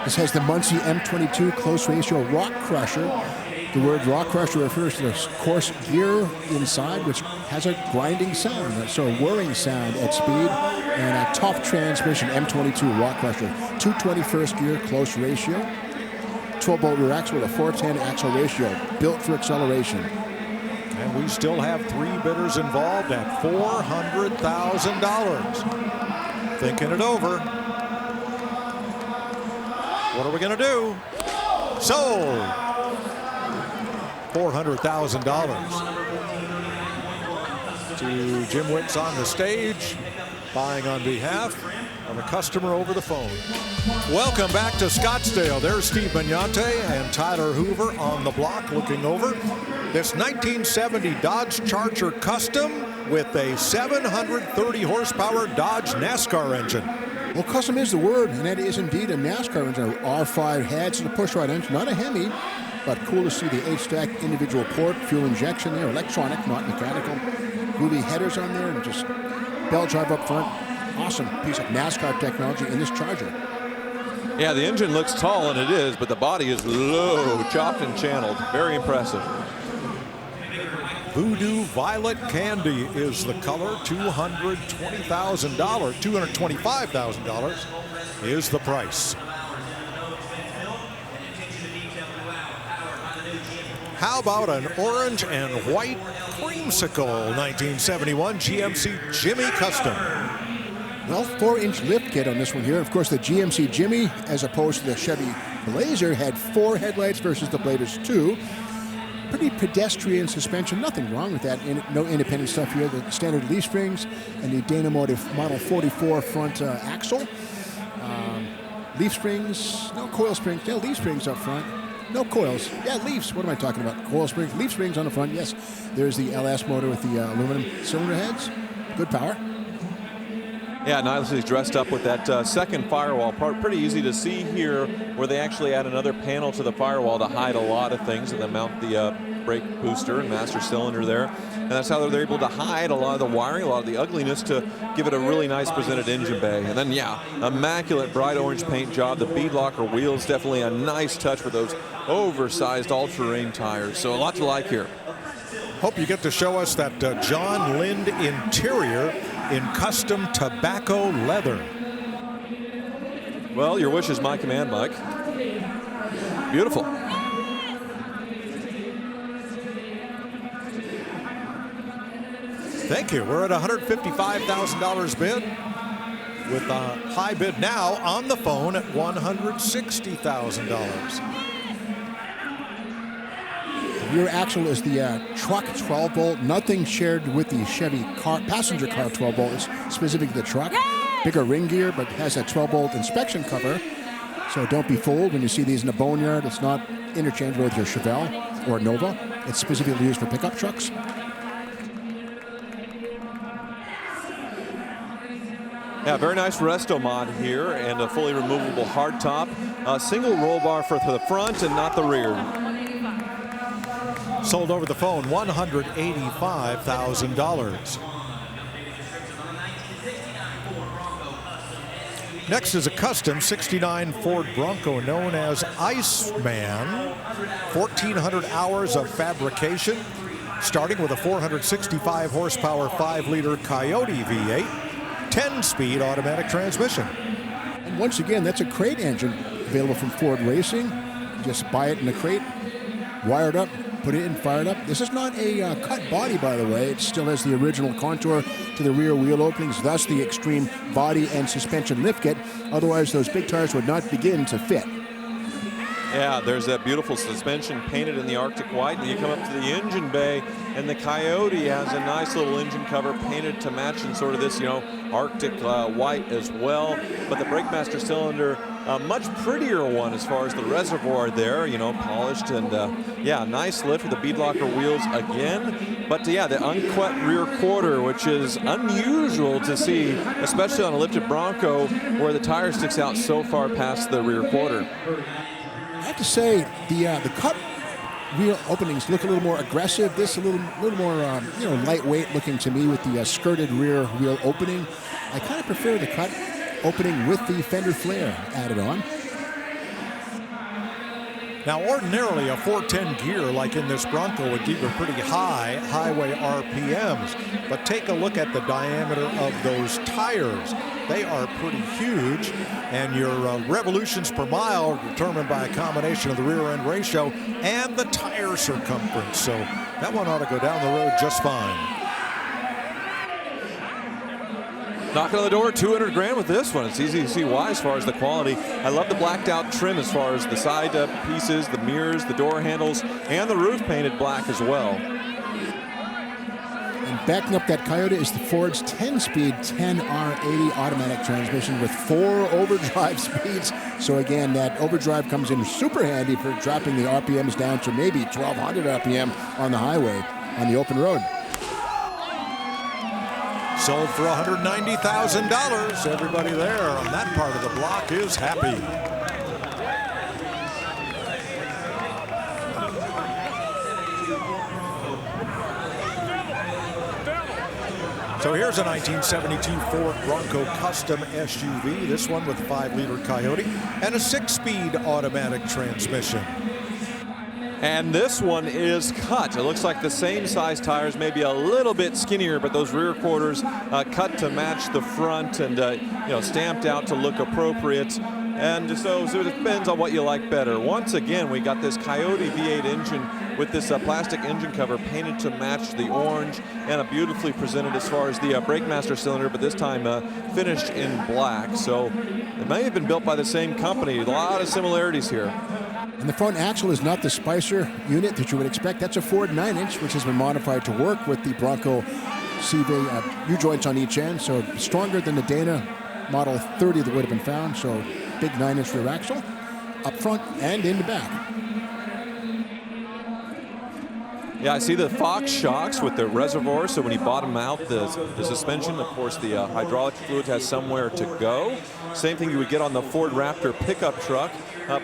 This has the Muncie M22 close ratio rock crusher. The word rock crusher refers to the coarse gear inside, which has a grinding sound, so a whirring sound at speed, and a top transmission M22 rock crusher. 221st gear close ratio, 12-bolt rear axle with a 410 axle ratio, built for acceleration. And we still have three bidders involved at $400,000. Thinking it over. What are we going to do? Sold. $400,000 to Jim Wicks on the stage, buying on behalf of a customer over the phone. Welcome back to Scottsdale. There's Steve Magnante and Tyler Hoover on the block looking over this 1970 Dodge Charger Custom with a 730 horsepower Dodge NASCAR engine. Well, custom is the word, and that is indeed a NASCAR engine. R5 heads and a push-rod engine, not a Hemi, but cool to see the 8-stack individual port, fuel injection there, electronic, not mechanical. Groovy headers on there, and just bell drive up front. Awesome piece of NASCAR technology in this Charger. Yeah, the engine looks tall, and it is, but the body is low, chopped and channeled. Very impressive. Voodoo Violet Candy is the color. $225,000 is the price. How about an orange and white creamsicle 1971 GMC Jimmy Custom? Well, 4-inch lift kit on this one here. Of course, the GMC Jimmy, as opposed to the Chevy Blazer, had 4 headlights versus the Blazer's 2. Pretty pedestrian suspension, nothing wrong with that. No independent stuff here. The standard leaf springs and the Dynamotive Model 44 front axle. Leaf springs, no coil springs. Yeah, leaf springs up front. No coils. Yeah, leaves. What am I talking about? Coil springs. Leaf springs on the front. Yes. There's the LS motor with the aluminum cylinder heads. Good power. Yeah, nicely dressed up with that second firewall part. Pretty easy to see here where they actually add another panel to the firewall to hide a lot of things, and then mount the brake booster and master cylinder there. And that's how they're able to hide a lot of the wiring, a lot of the ugliness, to give it a really nice presented engine bay. And then, yeah, immaculate bright orange paint job. The bead locker wheels, definitely a nice touch with those oversized all-terrain tires. So a lot to like here. Hope you get to show us that John Lind interior in custom tobacco leather. Well, your wish is my command, Mike. Beautiful. Thank you. We're at $155,000 bid, with a high bid now on the phone at $160,000. The rear axle is the truck 12-bolt. Nothing shared with the Chevy passenger car 12-bolt. It's specific to the truck. Bigger ring gear, but has a 12-bolt inspection cover. So don't be fooled when you see these in the boneyard. It's not interchangeable with your Chevelle or Nova. It's specifically used for pickup trucks. Yeah, very nice resto mod here, and a fully removable hardtop. Single roll bar for the front and not the rear. Sold over the phone, $185,000. Next is a custom 69 Ford Bronco known as Iceman. 1,400 hours of fabrication, starting with a 465 horsepower 5-liter Coyote V8, 10-speed automatic transmission. And once again, that's a crate engine available from Ford Racing. Just buy it in a crate, wire it up, put it in, fire it up. This is not a cut body, by the way. It still has the original contour to the rear wheel openings, thus the extreme body and suspension lift kit. Otherwise, those big tires would not begin to fit. Yeah, there's that beautiful suspension painted in the Arctic white, and you come up to the engine bay, and the Coyote has a nice little engine cover painted to match in sort of this, Arctic white as well. But the brake master cylinder, a much prettier one as far as the reservoir there, polished, and yeah, nice lift with the bead locker wheels again. But yeah, the uncut rear quarter, which is unusual to see, especially on a lifted Bronco, where the tire sticks out so far past the rear quarter. I have to say, the cut wheel openings look a little more aggressive. This a little more, lightweight looking to me with the skirted rear wheel opening. I kind of prefer the cut opening with the fender flare added on. Now, ordinarily, a 410 gear like in this Bronco would give you pretty high highway RPMs. But take a look at the diameter of those tires. They are pretty huge, and your revolutions per mile are determined by a combination of the rear end ratio and the tire circumference. So that one ought to go down the road just fine. Knocking on the door, 200 grand with this one. It's easy to see why as far as the quality. I love the blacked out trim as far as the side pieces, the mirrors, the door handles, and the roof painted black as well. And backing up that Coyote is the Ford's 10-speed 10R80 automatic transmission with 4 overdrive speeds. So again, that overdrive comes in super handy for dropping the RPMs down to maybe 1,200 RPM on the highway, on the open road. Sold for $190,000. Everybody there on that part of the block is happy. So here's a 1972 Ford Bronco Custom SUV, this one with a 5-liter Coyote and a 6-speed automatic transmission. And this one is cut. It looks like the same size tires, maybe a little bit skinnier, but those rear quarters cut to match the front and stamped out to look appropriate. And so it depends on what you like better. Once again, we got this Coyote V8 engine with this plastic engine cover painted to match the orange, and a beautifully presented as far as the brake master cylinder, but this time finished in black. So it may have been built by the same company. A lot of similarities here. And the front axle is not the Spicer unit that you would expect. That's a Ford 9-inch, which has been modified to work with the Bronco CV U-joints on each end. So stronger than the Dana Model 30 that would have been found. So big 9-inch rear axle up front and in the back. Yeah, I see the Fox shocks with the reservoir, so when you bottom out the suspension, of course, the hydraulic fluid has somewhere to go. Same thing you would get on the Ford Raptor pickup truck,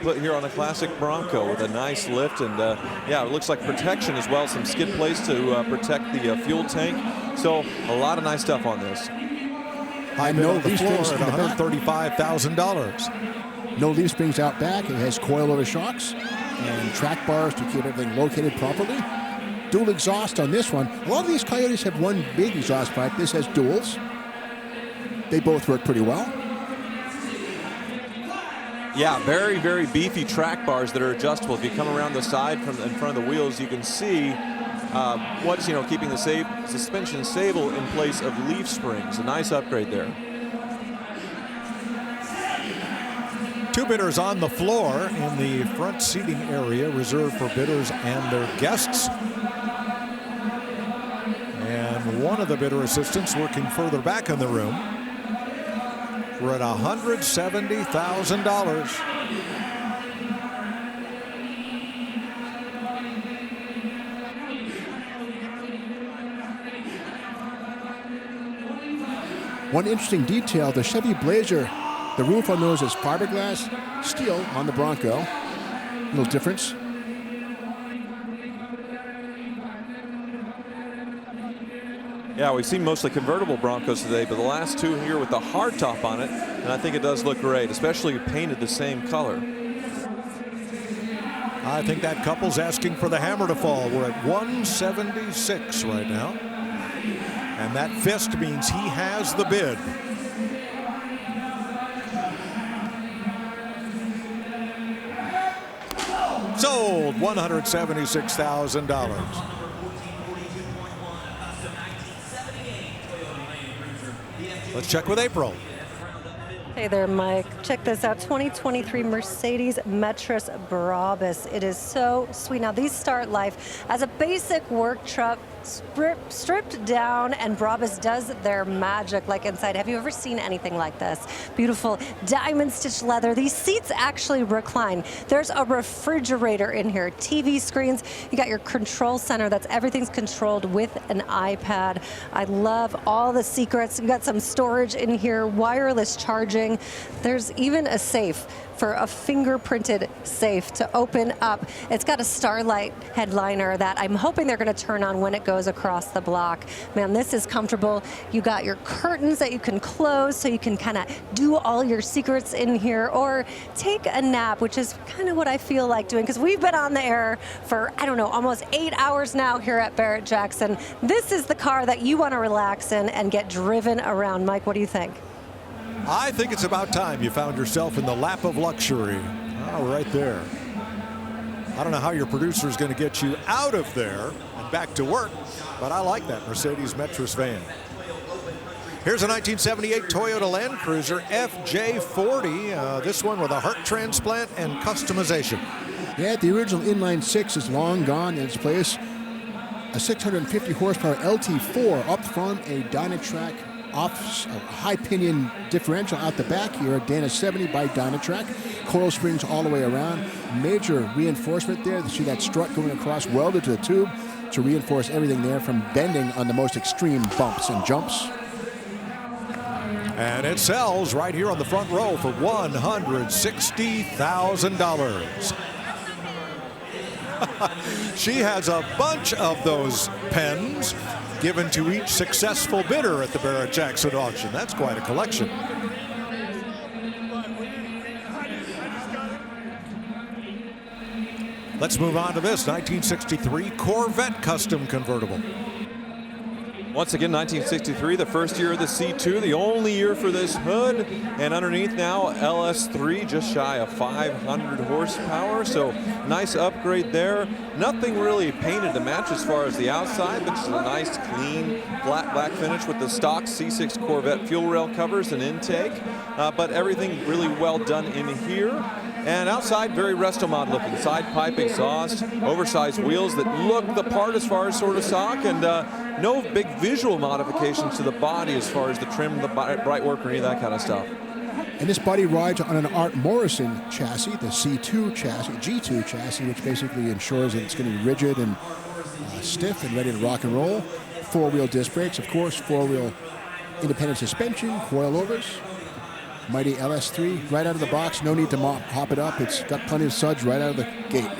put here on a classic Bronco with a nice lift. And yeah, it looks like protection as well, some skid plates to protect the fuel tank. So a lot of nice stuff on this. I know the floor at $135,000. No leaf springs out back. It has coilover shocks and track bars to keep everything located properly. Dual exhaust on this one. A lot of these Coyotes have one big exhaust pipe. This has duals. They both work pretty well. Yeah, very, very beefy track bars that are adjustable. If you come around the side from in front of the wheels, you can see what's keeping the suspension stable in place of leaf springs. A nice upgrade there. Two bidders on the floor in the front seating area reserved for bidders and their guests. And one of the bidder assistants working further back in the room. We're at $170,000. One interesting detail, the Chevy Blazer, the roof on those is fiberglass, steel on the Bronco. Little difference. Yeah, we've seen mostly convertible Broncos today, but the last two here with the hardtop on it, and I think it does look great, especially painted the same color. I think that couple's asking for the hammer to fall. We're at 176 right now. And that fist means he has the bid. Sold $176,000. Let's check with April. Hey there, Mike. Check this out. 2023 Mercedes Metris Brabus. It is so sweet. Now, these start life as a basic work truck, stripped down, and Brabus does their magic like inside. Have you ever seen anything like this? Beautiful diamond stitched leather. These seats actually recline. There's a refrigerator in here, TV screens. You got your control center. Everything's controlled with an iPad. I love all the secrets. You got some storage in here, wireless charging. There's even a safe for a fingerprinted safe to open up. It's got a Starlight headliner that I'm hoping they're going to turn on when it goes across the block. Man, this is comfortable. You got your curtains that you can close so you can kind of do all your secrets in here or take a nap, which is kind of what I feel like doing because we've been on the air for, I don't know, almost 8 hours now here at Barrett-Jackson. This is the car that you want to relax in and get driven around. Mike, what do you think? I think it's about time you found yourself in the lap of luxury. Oh, right there. I don't know how your producer is going to get you out of there and back to work, but I like that Mercedes Metris van. Here's a 1978 Toyota Land Cruiser FJ40. This one with a heart transplant and customization. Yeah, the original inline six is long gone in its place. A 650 horsepower LT4 up front, a Dynatrac off a high pinion differential out the back here, a Dana 70 by Dynatrac. Coil springs all the way around. Major reinforcement there. You see that strut going across, welded to the tube to reinforce everything there from bending on the most extreme bumps and jumps. And it sells right here on the front row for $160,000. She has a bunch of those pens given to each successful bidder at the Barrett-Jackson auction. That's quite a collection. Let's move on to this 1963 Corvette Custom Convertible. Once again, 1963, the first year of the C2, the only year for this hood. And underneath now, LS3, just shy of 500 horsepower. So nice upgrade there. Nothing really painted to match as far as the outside, but just a nice, clean, flat black finish with the stock C6 Corvette fuel rail covers and intake. But everything really well done in here. And outside, very resto-mod looking. Side pipe exhaust, oversized wheels that look the part as far as sort of stock, and no big visual modifications to the body as far as the trim, the bright work, or any of that kind of stuff. And this body rides on an Art Morrison chassis, the C2 chassis, G2 chassis, which basically ensures that it's going to be rigid and stiff and ready to rock and roll. Four-wheel disc brakes, of course, four-wheel independent suspension, coilovers. Mighty LS3 right out of the box. No need to hop it up. It's got plenty of suds right out of the gate.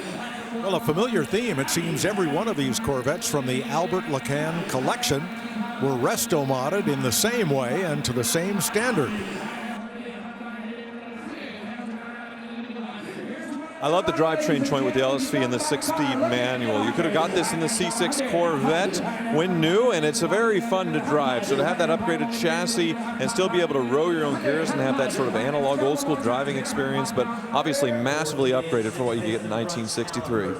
Well, a familiar theme. It seems every one of these Corvettes from the Albert Lacan collection were resto-modded in the same way and to the same standard. I love the drivetrain joint with the LSV and the 6-speed manual. You could have got this in the C6 Corvette when new, and it's a very fun to drive. So to have that upgraded chassis and still be able to row your own gears and have that sort of analog, old-school driving experience, but obviously massively upgraded for what you get in 1963.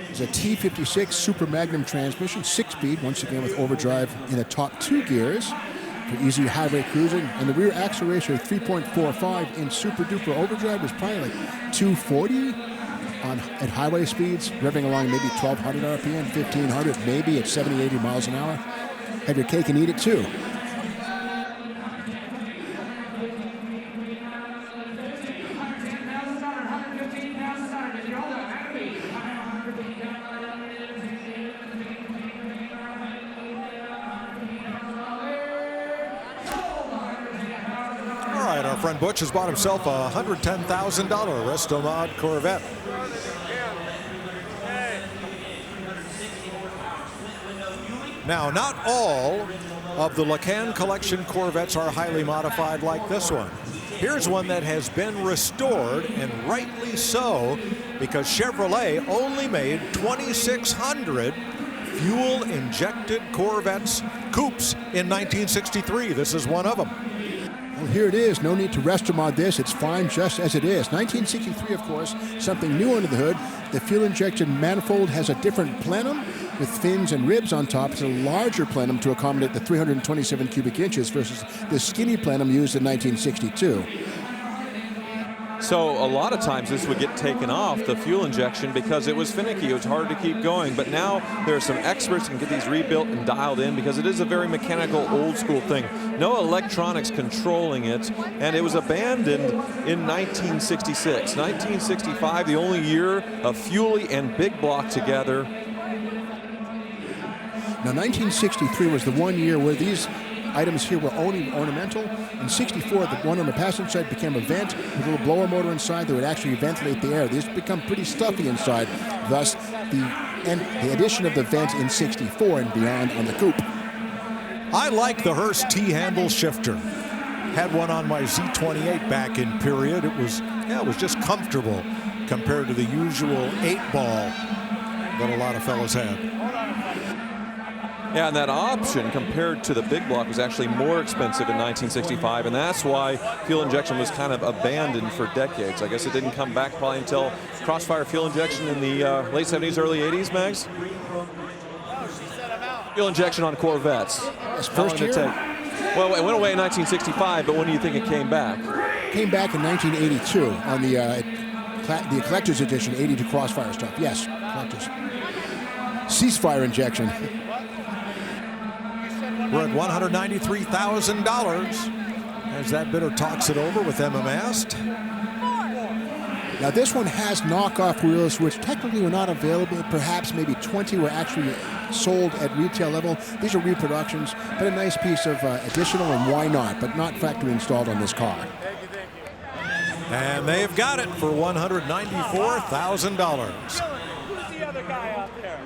It's a T56 Super Magnum transmission, 6-speed, once again with overdrive in the top 2 gears for easy highway cruising, and the rear axle ratio 3.45 in super duper overdrive was probably like 240 at highway speeds, revving along maybe 1200 RPM, 1500, maybe at 70, 80 miles an hour. Have your cake and eat it too. Our friend Butch has bought himself a $110,000 Resto-Mod Corvette. Now, not all of the Lacan collection Corvettes are highly modified like this one. Here's one that has been restored, and rightly so, because Chevrolet only made 2,600 fuel-injected Corvettes coupes in 1963. This is one of them. Well, here it is. No need to Resto-Mod this. It's fine just as it is. 1963, of course, something new under the hood. The fuel injection manifold has a different plenum with fins and ribs on top. It's a larger plenum to accommodate the 327 cubic inches versus the skinny plenum used in 1962. So a lot of times this would get taken off, the fuel injection, because it was finicky. It was hard to keep going. But now there are some experts who can get these rebuilt and dialed in, because it is a very mechanical, old school thing. No electronics controlling it, and it was abandoned in 1966. 1965, the only year of Fuelie and Big Block together. Now, 1963 was the one year where these items here were only ornamental. In 64, the one on the passenger side became a vent with a little blower motor inside that would actually ventilate the air. These become pretty stuffy inside. Thus, the addition of the vent in 64 and beyond on the coupe. I like the Hurst T-handle shifter. Had one on my Z28 back in period. It was just comfortable compared to the usual 8-ball that a lot of fellas had. Yeah, and that option compared to the Big Block was actually more expensive in 1965, and that's why fuel injection was kind of abandoned for decades. I guess it didn't come back probably until Crossfire fuel injection in the late 70s, early 80s, Mags? Fuel injection on Corvettes. First year? Well, it went away in 1965, but when do you think it came back? Came back in 1982 on the Collector's Edition, 82 Crossfire stuff. Yes, Collector's. Ceasefire injection. We're at $193,000 as that bidder talks it over with Emma Mast. Now this one has knockoff wheels, which technically were not available. Perhaps maybe 20 were actually sold at retail level. These are reproductions, but a nice piece of additional, and why not? But not factory installed on this car. And they've got it for $194,000. Who's the other guy out there?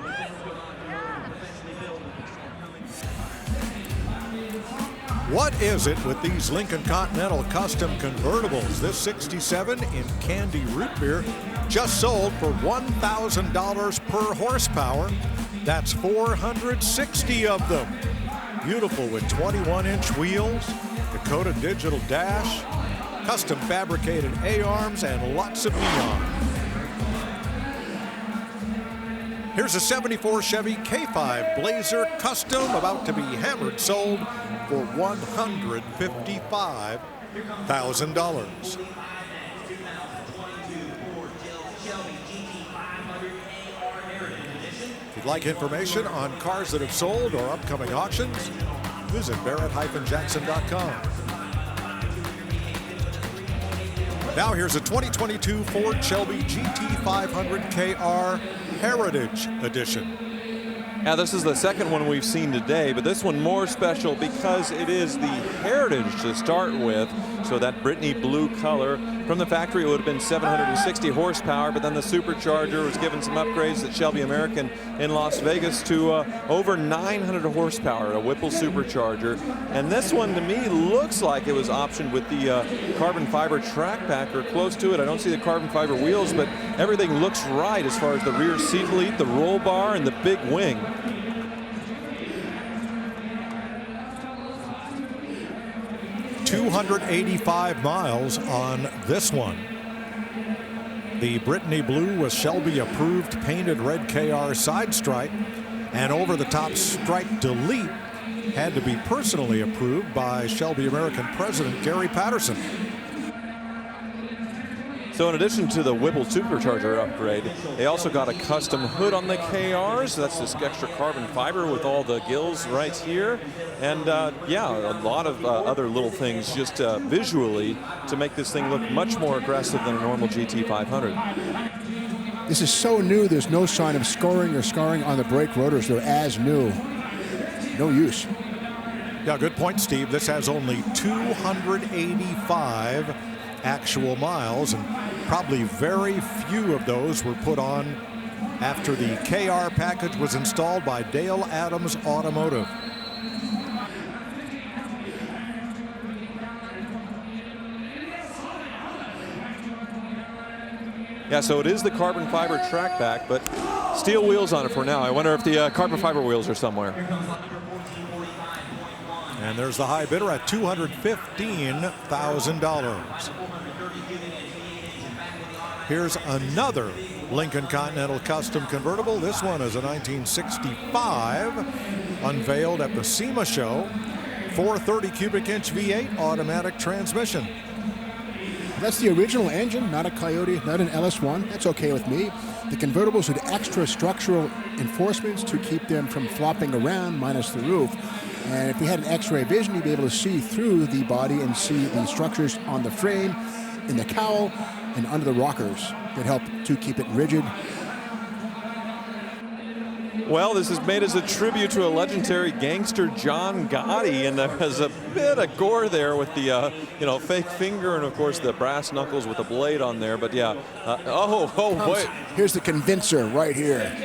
What is it with these Lincoln Continental custom convertibles? This 67 in candy root beer just sold for $1,000 per horsepower. That's 460 of them. Beautiful with 21-inch wheels, Dakota digital dash, custom fabricated A-arms, and lots of neon. Here's a 74 Chevy K5 Blazer Custom about to be hammered sold for $155,000. If you'd like information on cars that have sold or upcoming auctions, visit Barrett-Jackson.com. Now here's a 2022 Ford Shelby GT500 KR Heritage Edition. Now, this is the second one we've seen today, but this one more special because it is the Heritage to start with. So that Brittany blue color. From the factory, it would have been 760 horsepower, but then the supercharger was given some upgrades at Shelby American in Las Vegas to over 900 horsepower, a Whipple supercharger. And this one, to me, looks like it was optioned with the carbon fiber track pack or close to it. I don't see the carbon fiber wheels, but everything looks right as far as the rear seat elite, the roll bar, and the big wing. $285 miles on this one. The Brittany Blue was Shelby approved painted red KR side stripe, and over the top stripe delete had to be personally approved by Shelby American President Gary Patterson. So in addition to the Whipple supercharger upgrade, they also got a custom hood on the KR. So that's this extra carbon fiber with all the gills right here. And yeah, a lot of other little things just visually to make this thing look much more aggressive than a normal GT500. This is so new, there's no sign of scoring or scarring on the brake rotors. They're as new. No use. Yeah, good point, Steve. This has only 285 actual miles, and probably very few of those were put on after the KR package was installed by Dale Adams Automotive. Yeah, so it is the carbon fiber track back, but steel wheels on it for now. I wonder if the carbon fiber wheels are somewhere. And there's the high bidder at $215,000. Here's another Lincoln Continental Custom convertible. This one is a 1965, unveiled at the SEMA show. 430 cubic inch V8 automatic transmission. That's the original engine, not a Coyote, not an LS1. That's okay with me. The convertibles had extra structural enforcements to keep them from flopping around, minus the roof. And if we had an X-ray vision, you'd be able to see through the body and see the structures on the frame, in the cowl, and under the rockers that help to keep it rigid. Well, this is made as a tribute to a legendary gangster, John Gotti, and there's a bit of gore there with the, fake finger and, of course, the brass knuckles with the blade on there. But yeah, wait. Here's the convincer right here.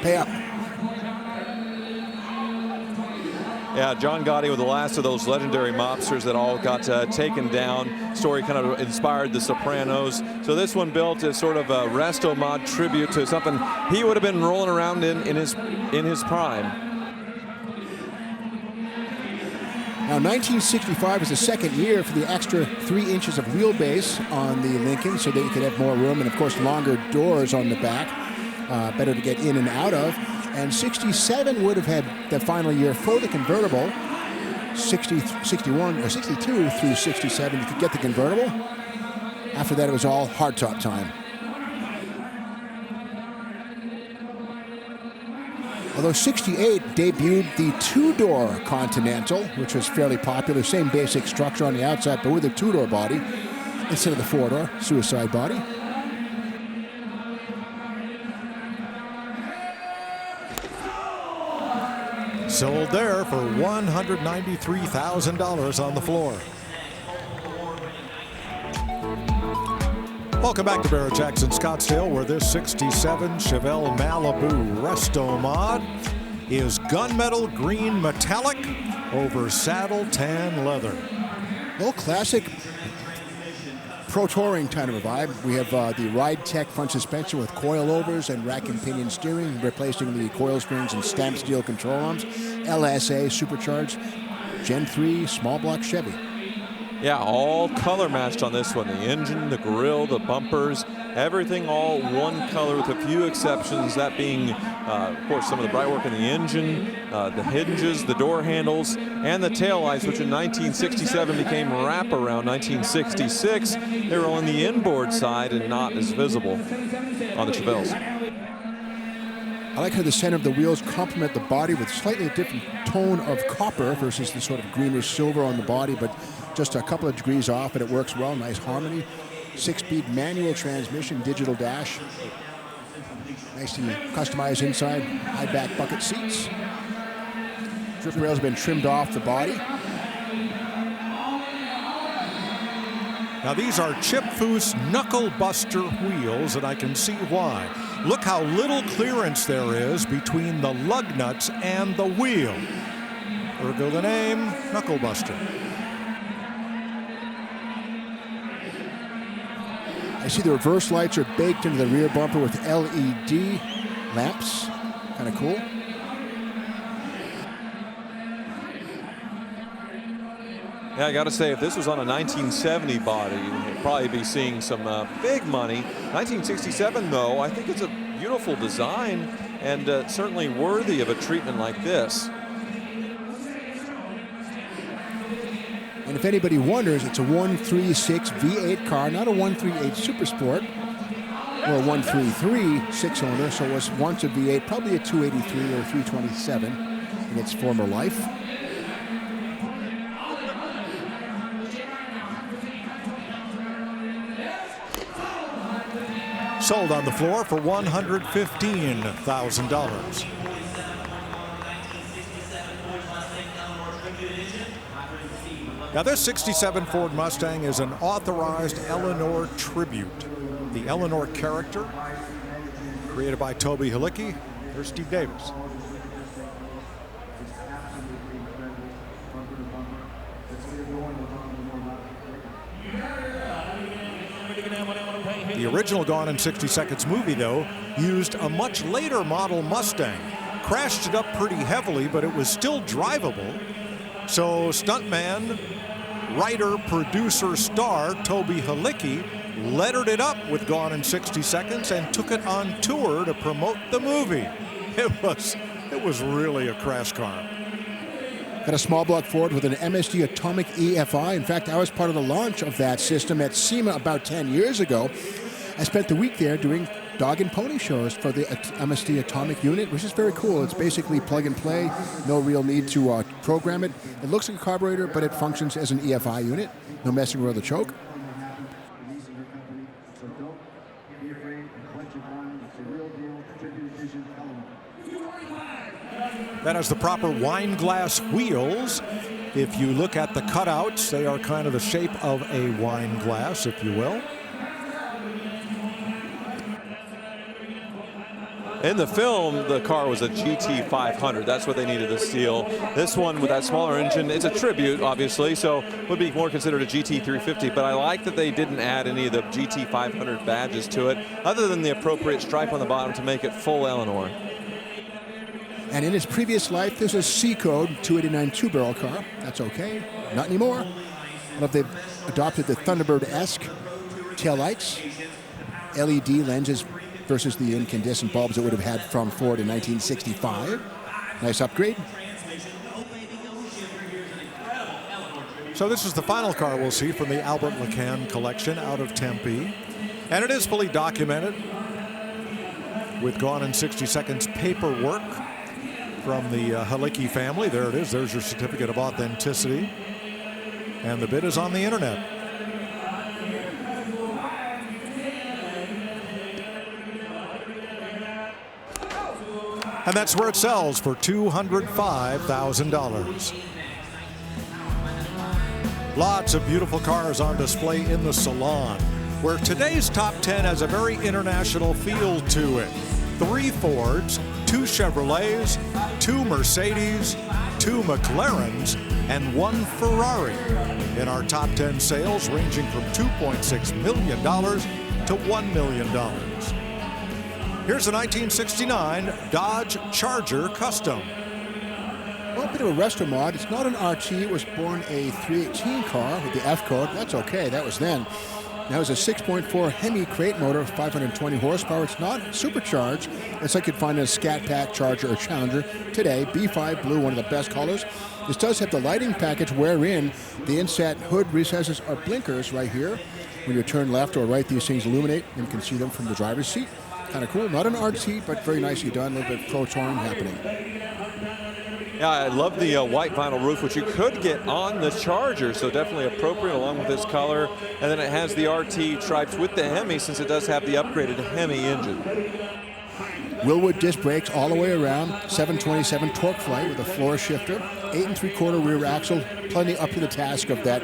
Pay up. Yeah, John Gotti was the last of those legendary mobsters that all got taken down. Story kind of inspired The Sopranos. So this one built as sort of a resto mod tribute to something he would have been rolling around in his prime. Now, 1965 is the second year for the extra 3 inches of wheelbase on the Lincoln so that you could have more room and, of course, longer doors on the back, better to get in and out of. And 67 would have had the final year for the convertible. 61 or 62 through 67, you could get the convertible. After that, it was all hardtop time. Although 68 debuted the two-door Continental, which was fairly popular. Same basic structure on the outside, but with a two-door body instead of the four-door suicide body. Sold there for $193,000 on the floor. Welcome back to Barrett-Jackson Scottsdale, where this 67 Chevelle Malibu Resto Mod is gunmetal green metallic over saddle tan leather. Well, classic Pro Touring kind of a vibe. We have the Ride Tech front suspension with coilovers and rack and pinion steering, replacing the coil springs and stamped steel control arms. LSA supercharged, Gen 3 small block Chevy. Yeah, all color matched on this one. The engine, the grille, the bumpers, everything all one color with a few exceptions, that being, of course, some of the bright work in the engine, the hinges, the door handles, and the taillights, which in 1967 became wraparound. 1966, they were on the inboard side and not as visible on the Chevelles. I like how the center of the wheels complement the body with slightly different tone of copper versus the sort of greenish silver on the body, but just a couple of degrees off, and it works well. Nice harmony. 6-speed manual transmission, digital dash. Nicely customized inside, high back bucket seats. Drip rails have been trimmed off the body. Now these are Chip Foose Knuckle Buster wheels, and I can see why. Look how little clearance there is between the lug nuts and the wheel. Ergo the name, Knuckle Buster. I see the reverse lights are baked into the rear bumper with LED lamps. Kind of cool. Yeah, I got to say, if this was on a 1970 body, you'd probably be seeing some big money. 1967, though, I think it's a beautiful design and certainly worthy of a treatment like this. And if anybody wonders, it's a 136 V8 car, not a 138 Super Sport or a 133 six-cylinder, so it was once a V8, probably a 283 or a 327 in its former life. Sold on the floor for $115,000. Now this 67 Ford Mustang is an authorized Eleanor tribute. The Eleanor character, created by Toby Halicki. Here's Steve Davis. The original Gone in 60 Seconds movie, though, used a much later model Mustang. Crashed it up pretty heavily, but it was still drivable. So stuntman, writer, producer, star Toby Halicki lettered it up with Gone in 60 Seconds and took it on tour to promote the movie. It was really a crash car. Got a small block Ford with an MSD Atomic EFI. In fact, I was part of the launch of that system at SEMA about 10 years ago. I spent the week there doing dog and pony shows for the MSD Atomic unit, which is very cool. It's basically plug and play, no real need to program it. It looks like a carburetor, but it functions as an EFI unit. No messing around the choke. That has the proper wine glass wheels. If you look at the cutouts, they are kind of the shape of a wine glass, if you will. In the film, the car was a GT500. That's what they needed to steal. This one with that smaller engine, it's a tribute, obviously, so would be more considered a GT350, but I like that they didn't add any of the GT500 badges to it, other than the appropriate stripe on the bottom to make it full Eleanor. And in its previous life, there's a C-Code 289 two-barrel car. That's okay. Not anymore. I love they've adopted the Thunderbird-esque taillights, LED lenses versus the incandescent bulbs it would have had from Ford in 1965. Nice upgrade. So this is the final car we'll see from the Albert McCann collection out of Tempe. And it is fully documented with Gone in 60 Seconds paperwork from the Halicki family. There it is. There's your certificate of authenticity. And the bid is on the internet. And that's where it sells for $205,000. Lots of beautiful cars on display in the salon, where today's top 10 has a very international feel to it. 3 Fords, 2 Chevrolets, 2 Mercedes, 2 McLarens, and 1 Ferrari in our top 10 sales, ranging from $2.6 million to $1 million. Here's the 1969 Dodge Charger Custom. Well, a bit of a resto mod. It's not an RT. It was born a 318 car with the F code. That's okay. That was then. Now it's a 6.4 Hemi crate motor, 520 horsepower. It's not supercharged. It's like you'd find in a Scat Pack, Charger, or Challenger today. B5 blue, one of the best colors. This does have the lighting package wherein the inset hood recesses are blinkers right here. When you turn left or right, these things illuminate and you can see them from the driver's seat. Kind of cool. Not an RT, but very nicely done. A little bit of Pro Touring happening. Yeah, I love the white vinyl roof, which you could get on the Charger, so definitely appropriate along with this color. And then it has the RT stripes with the Hemi, since it does have the upgraded Hemi engine. Willwood disc brakes all the way around, 727 torque flight with a floor shifter, 8 3/4 rear axle, plenty up to the task of that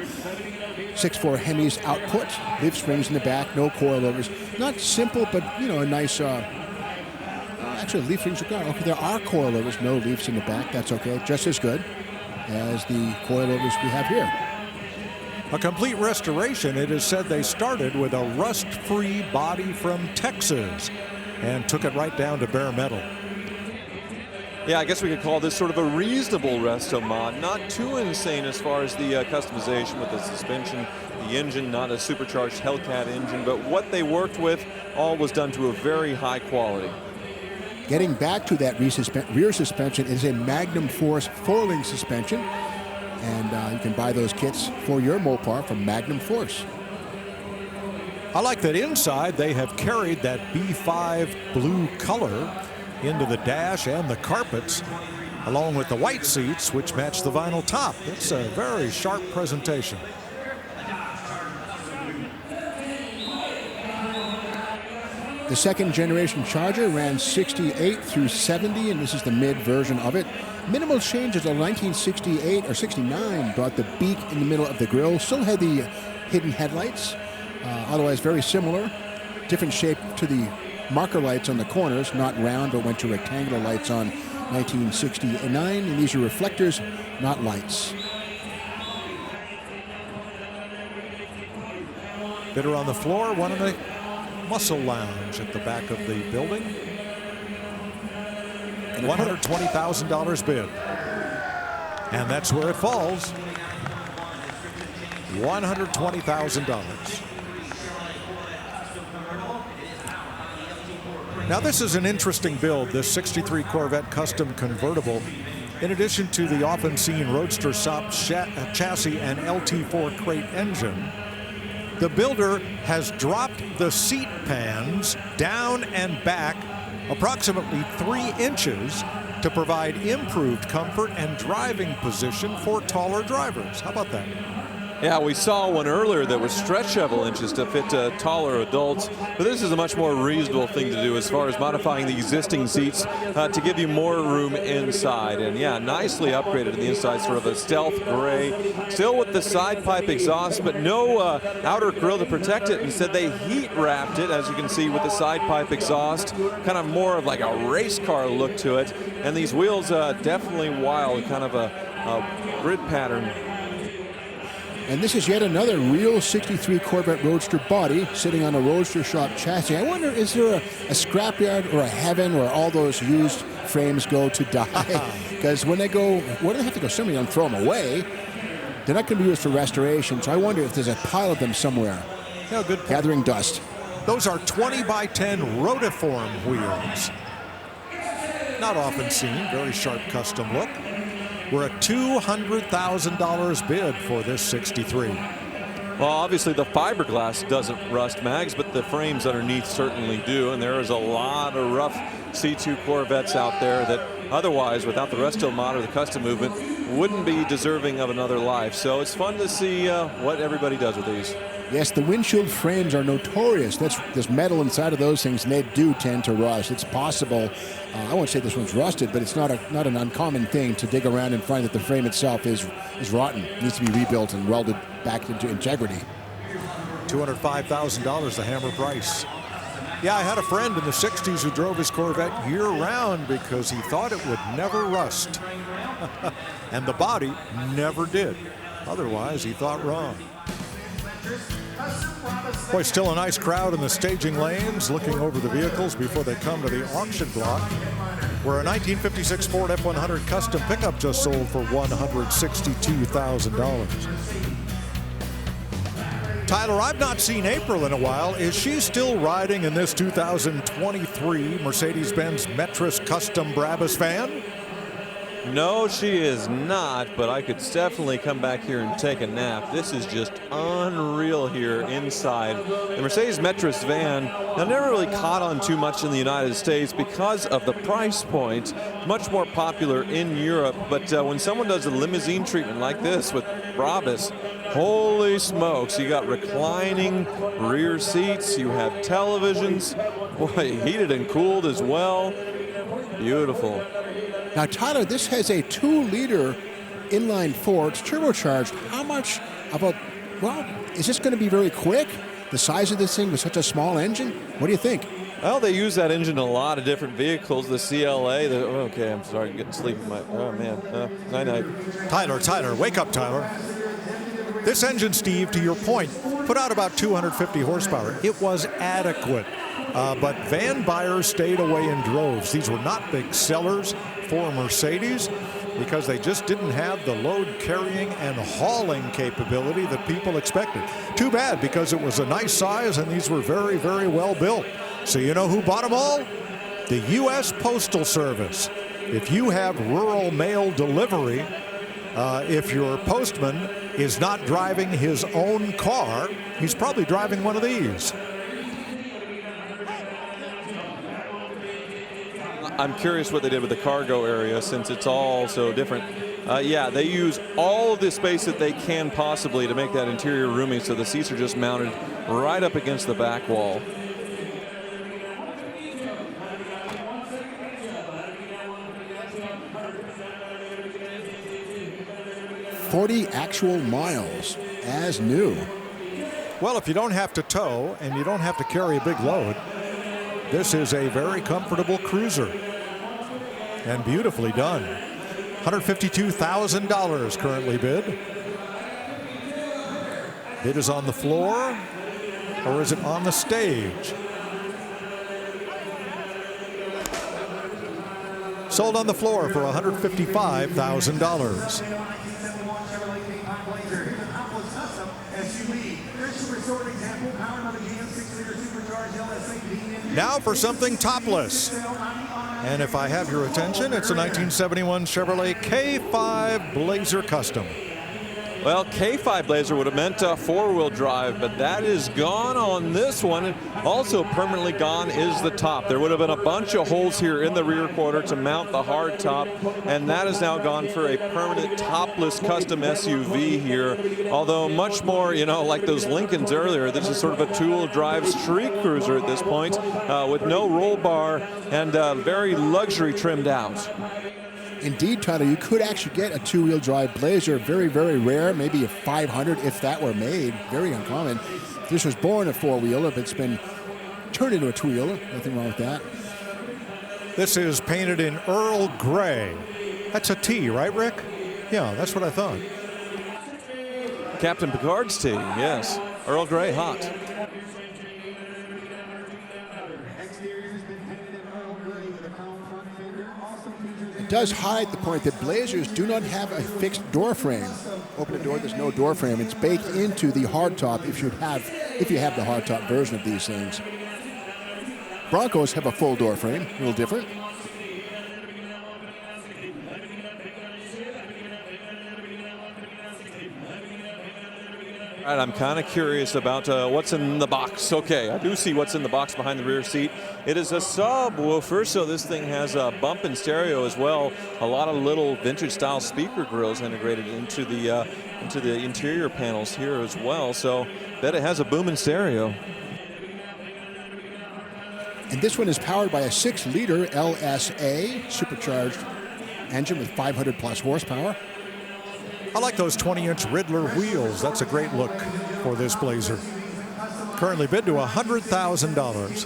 6.4 Hemi's output. Leaf springs in the back, no coilovers. Not simple, but a nice. Actually, leaf springs are gone. Okay, there are coilovers, no leafs in the back. That's okay, just as good as the coilovers we have here. A complete restoration. It is said they started with a rust-free body from Texas and took it right down to bare metal. Yeah, I guess we could call this sort of a reasonable resto mod. Not too insane as far as the customization with the suspension, the engine, not a supercharged Hellcat engine, but what they worked with all was done to a very high quality. Getting back to that rear suspension is a Magnum Force four-link suspension, and you can buy those kits for your Mopar from Magnum Force. I like that inside they have carried that B5 blue color into the dash and the carpets, along with the white seats, which match the vinyl top. It's a very sharp presentation. The second generation Charger ran 68 through 70, and this is the mid version of it. Minimal changes of 1968 or 69 brought the beak in the middle of the grille. Still had the hidden headlights, otherwise very similar. Different shape to the marker lights on the corners, not round, but went to rectangular lights on 1969, and these are reflectors, not lights. Bidder on the floor, one in the Muscle Lounge at the back of the building. $120,000 bid. And that's where it falls. $120,000. Now this is an interesting build, this 63 Corvette custom convertible. In addition to the often seen Roadster SOP chassis and LT4 crate engine, the builder has dropped the seat pans down and back approximately 3 inches to provide improved comfort and driving position for taller drivers. How about that? Yeah, we saw one earlier that was stretched several inches to fit taller adults, but this is a much more reasonable thing to do as far as modifying the existing seats to give you more room inside. And yeah, nicely upgraded in the inside, sort of a stealth gray, still with the side pipe exhaust, but no outer grille to protect it. Instead, they heat wrapped it, as you can see, with the side pipe exhaust, kind of more of like a race car look to it. And these wheels definitely wild, kind of a grid pattern. And this is yet another real 63 Corvette Roadster body sitting on a Roadster Shop chassis. I wonder, is there a scrapyard or a heaven where all those used frames go to die? Because when they go, where do they have to go? Somebody don't throw them away. They're not going to be used for restoration, so I wonder if there's a pile of them somewhere. Yeah, good point. Gathering dust. Those are 20 by 10 rotiform wheels. Not often seen, very sharp custom look. We're at $200,000 bid for this 63. Well, obviously the fiberglass doesn't rust, Mags, but the frames underneath certainly do. And there is a lot of rough C2 Corvettes out there that otherwise, without the resto mod or the custom movement, wouldn't be deserving of another life. So it's fun to see what everybody does with these. Yes, the windshield frames are notorious. There's metal inside of those things, and they do tend to rust. It's possible. I won't say this one's rusted, but it's not an uncommon thing to dig around and find that the frame itself is rotten. It needs to be rebuilt and welded back into integrity. $205,000, the hammer price. Yeah, I had a friend in the 60s who drove his Corvette year-round because he thought it would never rust. And the body never did. Otherwise, he thought wrong. Boy, still a nice crowd in the staging lanes looking over the vehicles before they come to the auction block, where a 1956 Ford F-100 custom pickup just sold for $162,000. Tyler, I've not seen April in a while. Is she still riding in this 2023 Mercedes-Benz Metris Custom Brabus van? No, she is not, but I could definitely come back here and take a nap. This is just unreal here inside. The Mercedes Metris van, now never really caught on too much in the United States because of the price point. Much more popular in Europe, but when someone does a limousine treatment like this with Brabus, holy smokes, you got reclining rear seats, you have televisions, boy, heated and cooled as well. Beautiful. Now, Tyler, this has a 2-liter inline four. It's turbocharged. How much of a, well, is this going to be very quick? The size of this thing with such a small engine? What do you think? Well, they use that engine in a lot of different vehicles. The CLA, okay, I'm sorry, I'm getting sleepy. Oh, man, night-night. Tyler, wake up, Tyler. This engine, Steve, to your point, put out about 250 horsepower. It was adequate. But van buyers stayed away in droves. These were not big sellers for Mercedes because they just didn't have the load carrying and hauling capability that people expected. Too bad, because it was a nice size and these were very, very well built. So you know who bought them all? The U.S. Postal Service. If you have rural mail delivery, if your postman is not driving his own car, he's probably driving one of these. I'm curious what they did with the cargo area since it's all so different. Yeah, they use all of the space that they can possibly to make that interior roomy, so the seats are just mounted right up against the back wall. $40 actual miles as new. Well, if you don't have to tow and you don't have to carry a big load, this is a very comfortable cruiser and beautifully done. $152,000 currently bid. Bid is on the floor, or is it on the stage? Sold on the floor for $155,000. Now for something topless. And if I have your attention, it's a 1971 Chevrolet K5 Blazer Custom. Well, K5 Blazer would have meant a 4-wheel drive, but that is gone on this one. Also permanently gone is the top. There would have been a bunch of holes here in the rear quarter to mount the hard top, and that is now gone for a permanent topless custom SUV here. Although much more, you know, like those Lincolns earlier, this is sort of a two-wheel drive street cruiser at this point with no roll bar and very luxury trimmed out. Indeed, Tyler, you could actually get a 2-wheel drive Blazer. Very, very rare. Maybe a 500 if that were made. Very uncommon. This was born a 4-wheeler, but it's been turned into a 2-wheeler. Nothing wrong with that. This is painted in Earl Grey. That's a T, right, Rick? Yeah, that's what I thought. Captain Picard's T, yes. Earl Grey, hot. Does highlight the point that Blazers do not have a fixed door frame. Open the door, there's no door frame. It's baked into the hardtop if you have the hardtop version of these things. Broncos have a full door frame, a little different. All right, I'm kind of curious about what's in the box. Okay, I do see what's in the box behind the rear seat. It is a subwoofer, so this thing has a bump and stereo as well. A lot of little vintage-style speaker grills integrated into the interior panels here as well. So, bet it has a boom and stereo. And this one is powered by a 6-liter LSA supercharged engine with 500 plus horsepower. I like those 20-inch Riddler wheels. That's a great look for this Blazer. Currently bid to $100,000.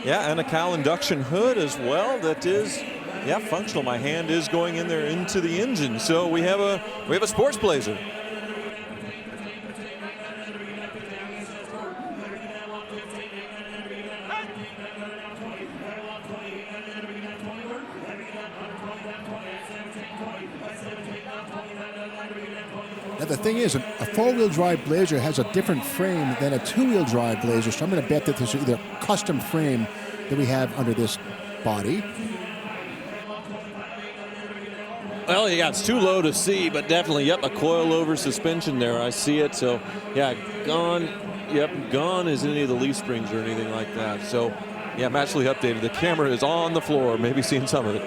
Yeah, and a Cal induction hood as well. That is, yeah, functional. My hand is going in there into the engine. So we have a sports Blazer. Now the thing is, a four-wheel drive Blazer has a different frame than a two-wheel drive Blazer, so I'm going to bet that this is either a custom frame that we have under this body. Well, yeah, it's too low to see, but definitely, yep, a coil-over suspension there. I see it. So, yeah, gone. Yep, gone is any of the leaf springs or anything like that. So, yeah, I'm actually updated. The camera is on the floor, maybe seen some of it.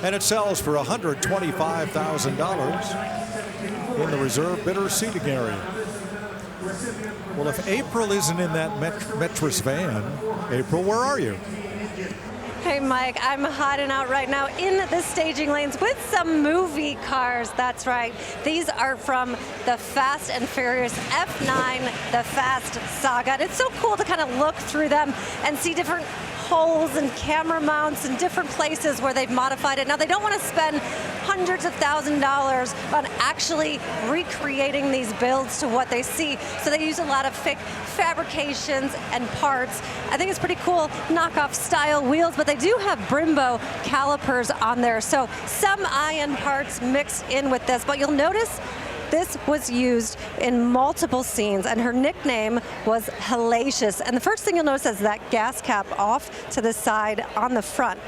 And it sells for $125,000 in the reserve bidder seating area. Well, if April isn't in that Metris van, April, where are you? Hey, Mike, I'm hiding out right now in the staging lanes with some movie cars. That's right. These are from the Fast and Furious F9, the Fast Saga. And it's so cool to kind of look through them and see different holes and camera mounts and different places where they've modified it. Now, they don't want to spend hundreds of $1,000s on actually recreating these builds to what they see. So they use a lot of fake fabrications and parts. I think it's pretty cool knockoff style wheels, but they do have Brembo calipers on there. So some iron parts mixed in with this, but you'll notice this was used in multiple scenes, and her nickname was Hellacious. And the first thing you'll notice is that gas cap off to the side on the front.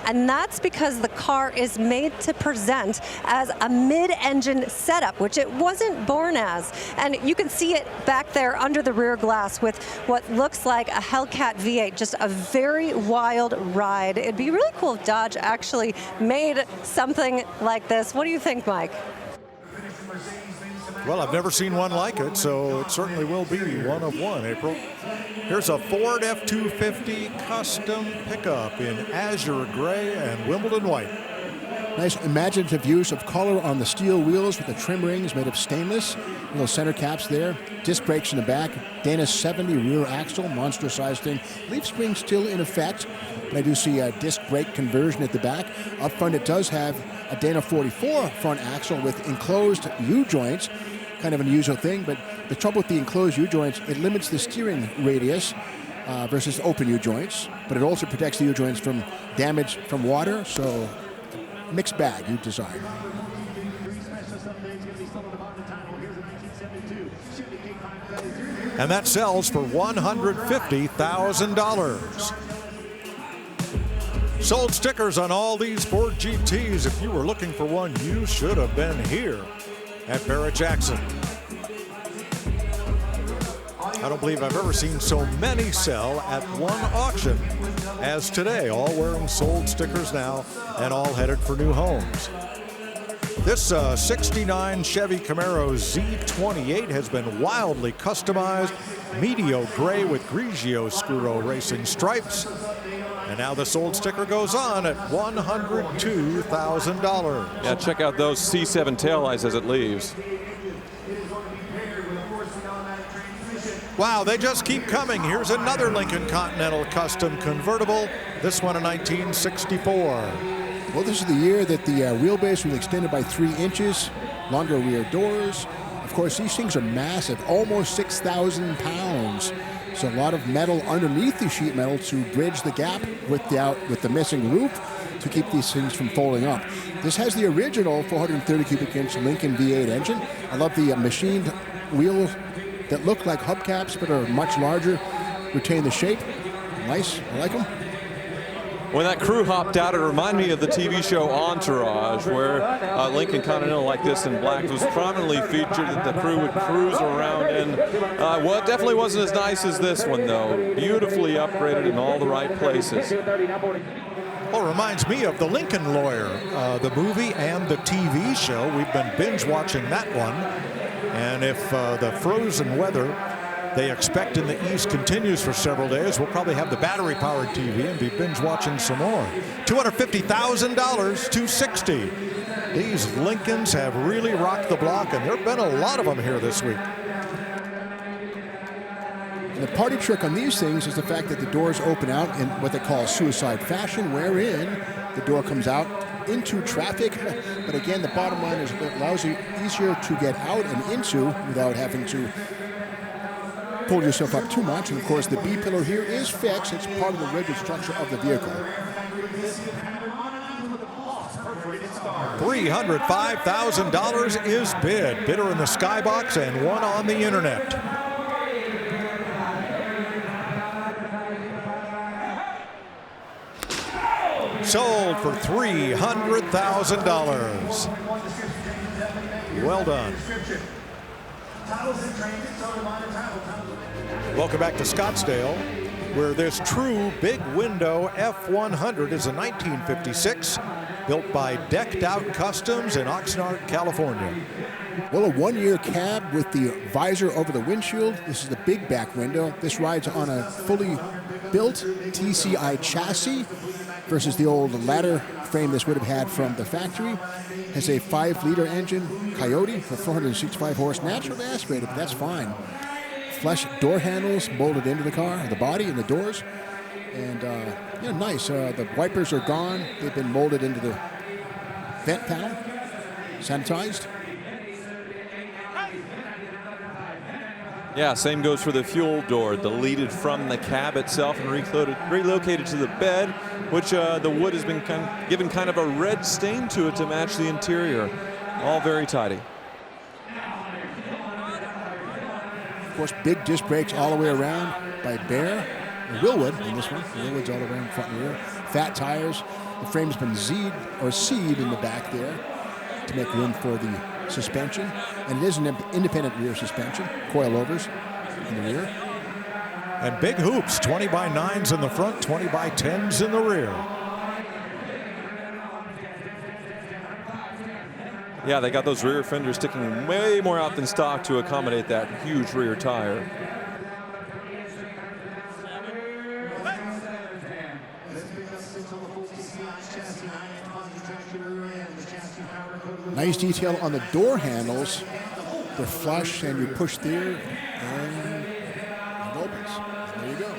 And that's because the car is made to present as a mid-engine setup, which it wasn't born as. And you can see it back there under the rear glass with what looks like a Hellcat V8, just a very wild ride. It'd be really cool if Dodge actually made something like this. What do you think, Mike? Well, I've never seen one like it, so it certainly will be one of one, April. Here's a Ford F-250 custom pickup in azure gray and Wimbledon white. Nice imaginative use of color on the steel wheels with the trim rings made of stainless. Little center caps there. Disc brakes in the back. Dana 70 rear axle, monster size thing. Leaf spring still in effect, but I do see a disc brake conversion at the back. Up front it does have a Dana 44 front axle with enclosed U-joints. Kind of an unusual thing, but the trouble with the enclosed U-joints, it limits the steering radius versus open U-joints, but it also protects the U-joints from damage from water, so mixed bag you decide. And that sells for $150,000. Sold stickers on all these Ford GTs. If you were looking for one, you should have been here at Barrett-Jackson. I don't believe I've ever seen so many sell at one auction as today, all wearing sold stickers now and all headed for new homes. This 69 Chevy Camaro Z28 has been wildly customized, Medio gray with Grigio Scuro racing stripes. And now the sold sticker goes on at $102,000. Yeah, check out those C7 taillights as it leaves. Wow, they just keep coming. Here's another Lincoln Continental Custom convertible, this one a 1964. Well, this is the year that the wheelbase was extended by 3 inches, longer rear doors. Of course, these things are massive, almost 6,000 pounds. So a lot of metal underneath the sheet metal to bridge the gap with the missing roof to keep these things from folding up. This has the original 430 cubic inch Lincoln V8 engine. I love the machined wheels that look like hubcaps but are much larger, retain the shape. Nice, I like them. When that crew hopped out, it reminded me of the TV show Entourage, where Lincoln Continental like this in black was prominently featured that the crew would cruise around in. Well, it definitely wasn't as nice as this one, though. Beautifully upgraded in all the right places. Well, it reminds me of The Lincoln Lawyer, the movie and the TV show. We've been binge watching that one. And if the frozen weather they expect in the East continues for several days, we'll probably have the battery-powered TV and be binge-watching some more. $250,000, $260,000. These Lincolns have really rocked the block, and there have been a lot of them here this week. And the party trick on these things is the fact that the doors open out in what they call suicide fashion, wherein the door comes out into traffic. But again, the bottom line is it allows you easier to get out and into without having to pull yourself up too much. And of course the B pillar here is fixed. It's part of the rigid structure of the vehicle. $305,000 is bid. Bidder in the skybox and one on the internet. Sold for $300,000. Well done. Welcome back to Scottsdale, where this true big window F100 is a 1956, built by Decked Out Customs in Oxnard, California. Well, a one-year cab with the visor over the windshield. This is the big back window. This rides on a fully built TCI chassis versus the old ladder frame this would have had from the factory. Has a 5-liter engine, Coyote, for 465 horse, naturally aspirated, but that's fine. Flush door handles molded into the car, the body and the doors. And nice. The wipers are gone. They've been molded into the vent panel, sanitized. Yeah, same goes for the fuel door, deleted from the cab itself and relocated to the bed, which the wood has been given kind of a red stain to it to match the interior. All very tidy. Of course, big disc brakes all the way around by Bear. Willwood in this one. Willwood's all around front and rear. Fat tires. The frame's been C'd in the back there to make room for the suspension. And it is an independent rear suspension. Coilovers in the rear. And big hoops, 20 by 9s in the front, 20 by 10s in the rear. Yeah, they got those rear fenders sticking way more out than stock to accommodate that huge rear tire. Nice detail on the door handles. They're flush and you push there and it opens. And there you go.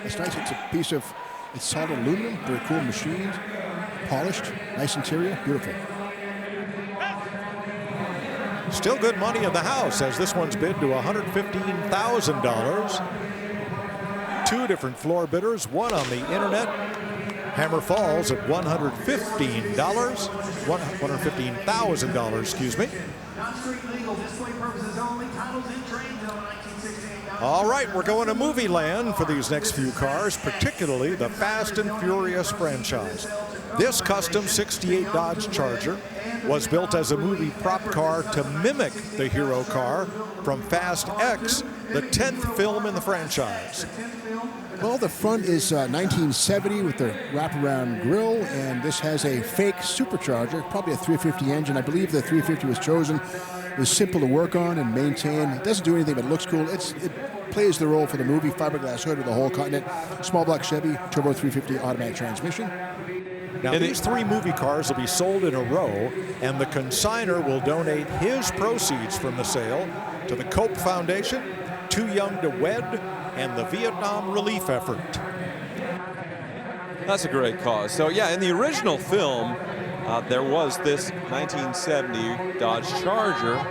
It's nice. It's a piece of, it's solid aluminum, very cool machined, polished, nice interior, beautiful. Still good money in the house as this one's bid to $115,000. Two different floor bidders, one on the internet. Hammer Falls at $115,000, excuse me. All right, we're going to movie land for these next few cars, particularly the Fast and Furious franchise. This custom 68 Dodge Charger was built as a movie prop car to mimic the hero car from Fast X, the 10th film in the franchise. Well, the front is 1970 with the wraparound grille, and this has a fake supercharger, probably a 350 engine. I believe the 350 was chosen. It was simple to work on and maintain. It doesn't do anything, but it looks cool. It plays the role for the movie. Fiberglass hood with the whole continent. Small block Chevy, turbo 350 automatic transmission. Now, these three movie cars will be sold in a row, and the consignor will donate his proceeds from the sale to the Cope Foundation, Too Young to Wed, and the Vietnam Relief Effort. That's a great cause. So yeah, in the original film, there was this 1970 Dodge Charger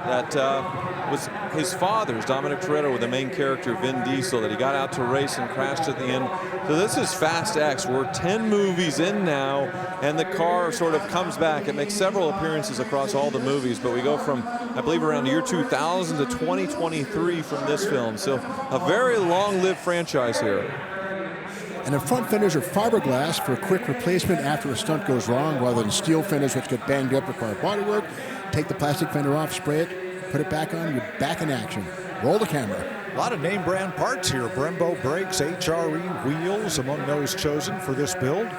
that was his father's, Dominic Toretto, with the main character Vin Diesel, that he got out to race and crashed at the end. So this is Fast X. We're 10 movies in now, and the car sort of comes back. It makes several appearances across all the movies, but we go from, I believe, around the year 2000 to 2023 from this film. So a very long-lived franchise here. And the front fenders are fiberglass for a quick replacement after a stunt goes wrong, rather than steel fenders which get banged up, require bodywork. Take the plastic fender off, spray it, put it back on, you're back in action. Roll the camera. A lot of name brand parts here. Brembo brakes, HRE wheels among those chosen for this build.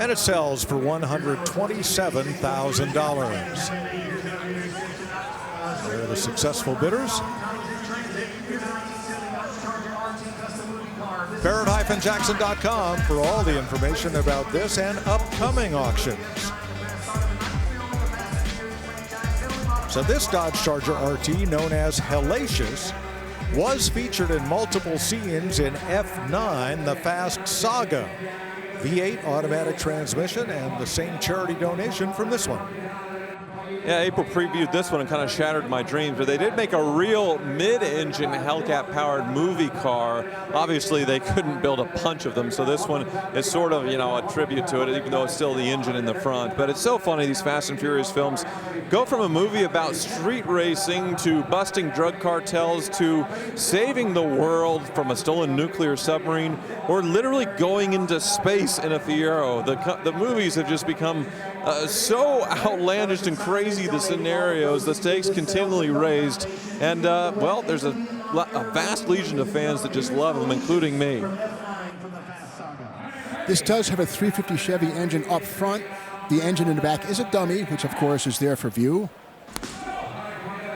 And it sells for $127,000. They're the successful bidders. Barrett-Jackson.com for all the information about this and upcoming auctions. So this Dodge Charger RT, known as Hellacious, was featured in multiple scenes in F9, The Fast Saga. V8 automatic transmission and the same charity donation from this one. Yeah, April previewed this one and kind of shattered my dreams, but they did make a real mid-engine Hellcat-powered movie car. Obviously, they couldn't build a bunch of them, so this one is sort of, a tribute to it, even though it's still the engine in the front. But it's so funny, these Fast and Furious films go from a movie about street racing to busting drug cartels to saving the world from a stolen nuclear submarine or literally going into space in a Fiero. The movies have just become so outlandish and crazy, the scenarios, the stakes continually raised, and well, there's a vast legion of fans that just love them, including me. This does have a 350 Chevy engine up front. The engine in the back is a dummy, which of course is there for view.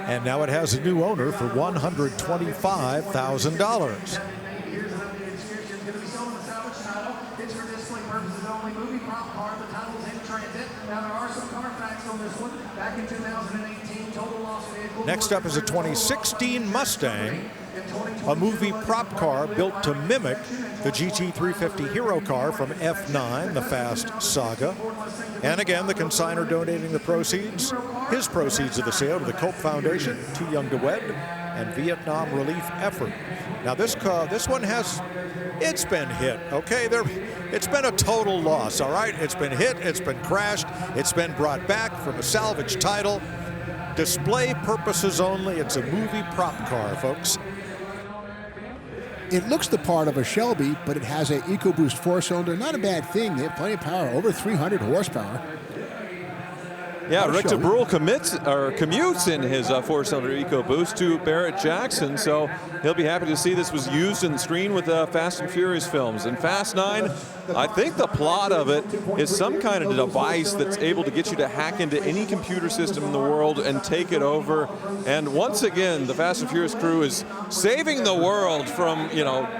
And now it has a new owner for $125,000. Next up is a 2016 Mustang, a movie prop car built to mimic the GT350 hero car from F9, The Fast Saga. And again, the consignor donating the proceeds, his proceeds of the sale, to the Cope Foundation, Too Young to Wed, and Vietnam Relief Effort. Now this one it's been hit, okay? It's been a total loss, all right? It's been hit, it's been crashed, it's been brought back from a salvage title. Display purposes only. It's a movie prop car, folks. It looks the part of a Shelby, but it has an EcoBoost 4-cylinder. Not a bad thing. They have plenty of power, over 300 horsepower. Yeah, Rick DeBrule commutes in his 4-cylinder EcoBoost to Barrett-Jackson, so he'll be happy to see this was used in the screen with Fast and Furious films. In Fast 9, I think the plot of it is some kind of device that's able to get you to hack into any computer system in the world and take it over. And once again, the Fast and Furious crew is saving the world from,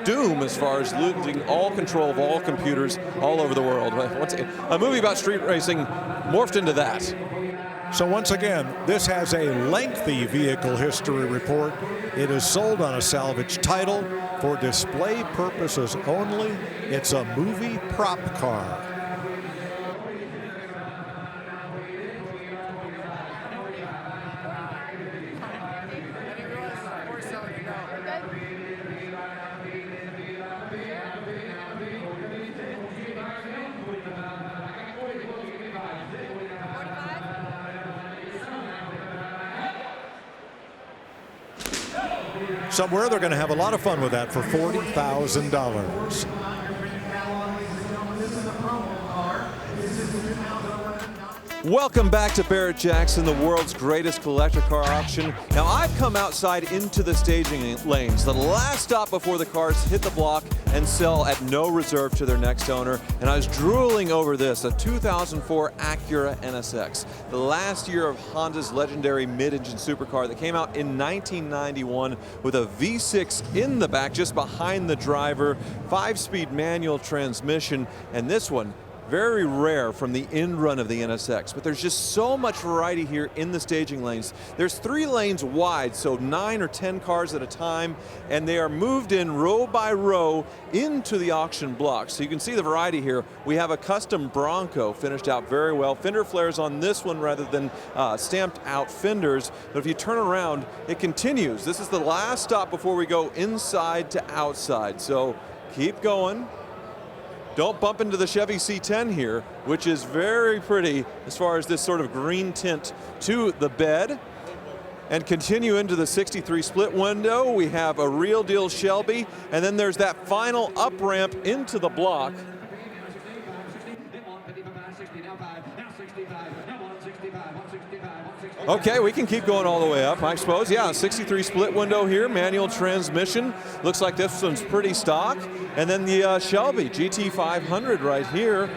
doom as far as losing all control of all computers all over the world. A movie about street racing morphed into that. So once again, this has a lengthy vehicle history report. It is sold on a salvage title for display purposes only. It's a movie prop car. Somewhere they're going to have a lot of fun with that for $40,000. Welcome back to Barrett-Jackson, the world's greatest collector car auction. Now, I've come outside into the staging lanes, the last stop before the cars hit the block and sell at no reserve to their next owner. And I was drooling over this, a 2004 Acura NSX, the last year of Honda's legendary mid-engine supercar that came out in 1991 with a V6 in the back, just behind the driver, 5-speed manual transmission, and this one, very rare from the end run of the NSX, but there's just so much variety here in the staging lanes. There's 3 lanes wide, so 9 or 10 cars at a time, and they are moved in row by row into the auction block. So you can see the variety here. We have a custom Bronco finished out very well. Fender flares on this one rather than stamped out fenders, but if you turn around, it continues. This is the last stop before we go inside to outside, so keep going. Don't bump into the Chevy C10 here, which is very pretty as far as this sort of green tint to the bed. And continue into the 63 split window. We have a real deal Shelby, and then there's that final up ramp into the block. Okay, we can keep going all the way up, I suppose. Yeah, 63 split window here, manual transmission. Looks like this one's pretty stock. And then the Shelby GT500 right here.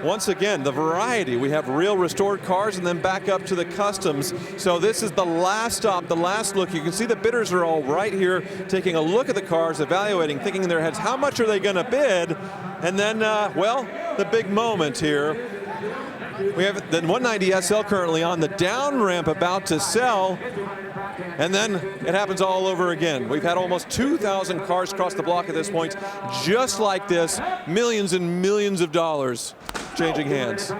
Once again, the variety. We have real restored cars and then back up to the customs. So this is the last stop, the last look. You can see the bidders are all right here, taking a look at the cars, evaluating, thinking in their heads, how much are they going to bid? And then, well, the big moment here. We have the 190 SL currently on the down ramp about to sell, and then it happens all over again. We've had almost 2,000 cars cross the block at this point, just like this, millions and millions of dollars changing hands.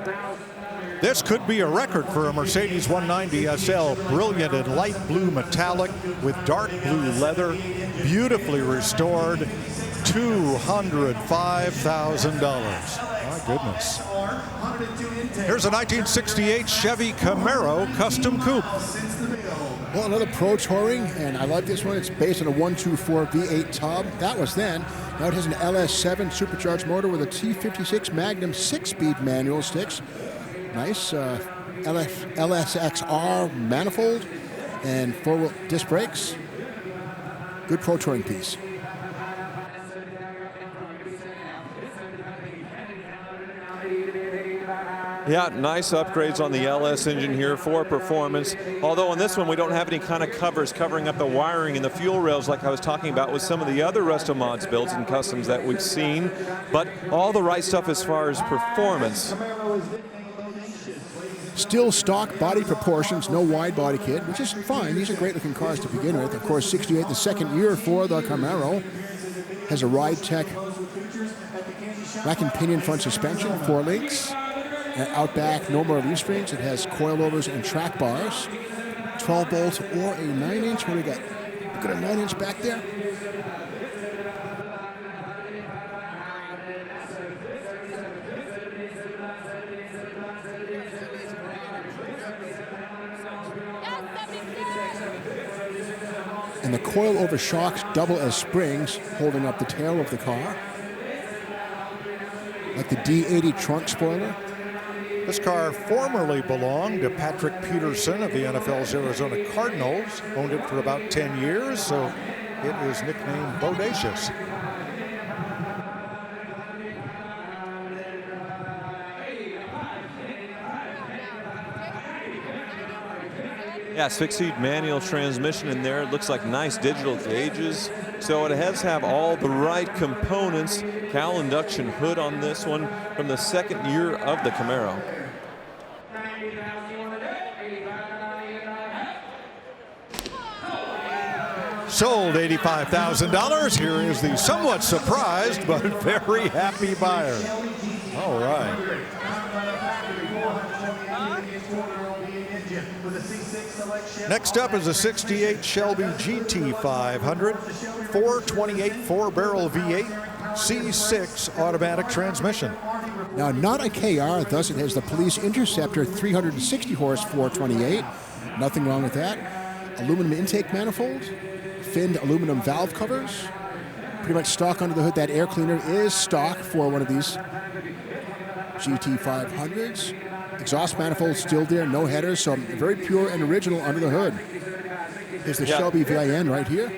This could be a record for a Mercedes 190 SL, brilliant in light blue metallic with dark blue leather, beautifully restored, $205,000. My goodness. Here's a 1968 Chevy Camaro Custom Coupe. Well, another Pro Touring, and I like this one. It's based on a 124 V8 tub. That was then. Now it has an LS7 supercharged motor with a T56 Magnum 6-speed manual sticks. Nice LSXR manifold and 4-wheel disc brakes. Good Pro Touring piece. Yeah, nice upgrades on the LS engine here for performance. Although on this one, we don't have any kind of covers covering up the wiring and the fuel rails like I was talking about with some of the other Resto Mods builds and customs that we've seen. But all the right stuff as far as performance. Still stock body proportions, no wide body kit, which is fine. These are great looking cars to begin with. Of course, 68, the second year for the Camaro. Has a Ride Tech rack and pinion front suspension, 4 links. Out back, no more leaf springs. It has coilovers and track bars. 12 bolts or a 9-inch. What do we got? Look at a 9-inch back there. And the coilover shocks double as springs, holding up the tail of the car. Like the D80 trunk spoiler. This car formerly belonged to Patrick Peterson of the NFL's Arizona Cardinals. Owned it for about 10 years, so it is nicknamed Bodacious. Yeah, 6-speed manual transmission in there. It looks like nice digital gauges. So it does have all the right components. Cal induction hood on this one from the second year of the Camaro. Sold $85,000. Here is the somewhat surprised but very happy buyer. All right. Next up is a 68 Shelby GT500, 428 4-barrel V8, C6 automatic transmission. Now, not a KR, thus it has the Police Interceptor 360 horse 428. Nothing wrong with that. Aluminum intake manifold, finned aluminum valve covers. Pretty much stock under the hood. That air cleaner is stock for one of these GT500s. Exhaust manifold still there, no headers, so very pure and original under the hood. Here's the Shelby VIN right here.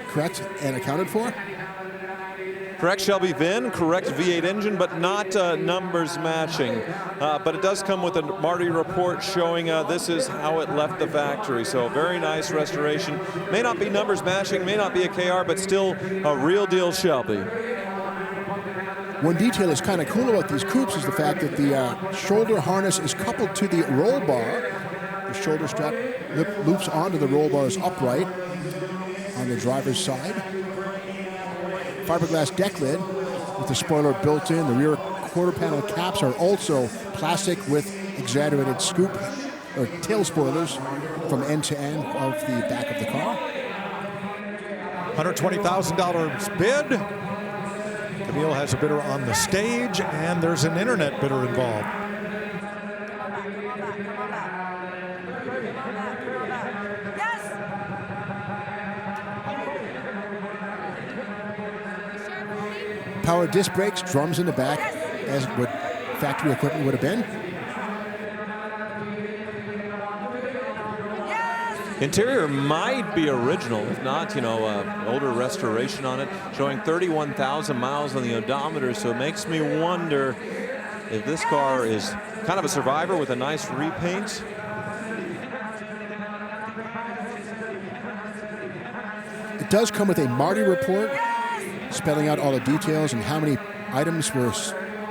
Correct and accounted for. Correct Shelby VIN, correct V8 engine, but not numbers matching. But it does come with a Marty report showing this is how it left the factory. So very nice restoration. May not be numbers matching, may not be a KR, but still a real deal Shelby. One detail that's kind of cool about these coupes is the fact that the shoulder harness is coupled to the roll bar. The shoulder strap loops onto the roll bars upright on the driver's side. Fiberglass deck lid with the spoiler built in. The rear quarter panel caps are also plastic with exaggerated scoop or tail spoilers from end to end of the back of the car. $120,000 bid. Camille has a bidder on the stage, and there's an internet bidder involved. Power disc brakes, drums in the back, as what factory equipment would have been. Interior might be original, if not, older restoration on it, showing 31,000 miles on the odometer. So it makes me wonder if this car is kind of a survivor with a nice repaint. It does come with a Marty report spelling out all the details and how many items were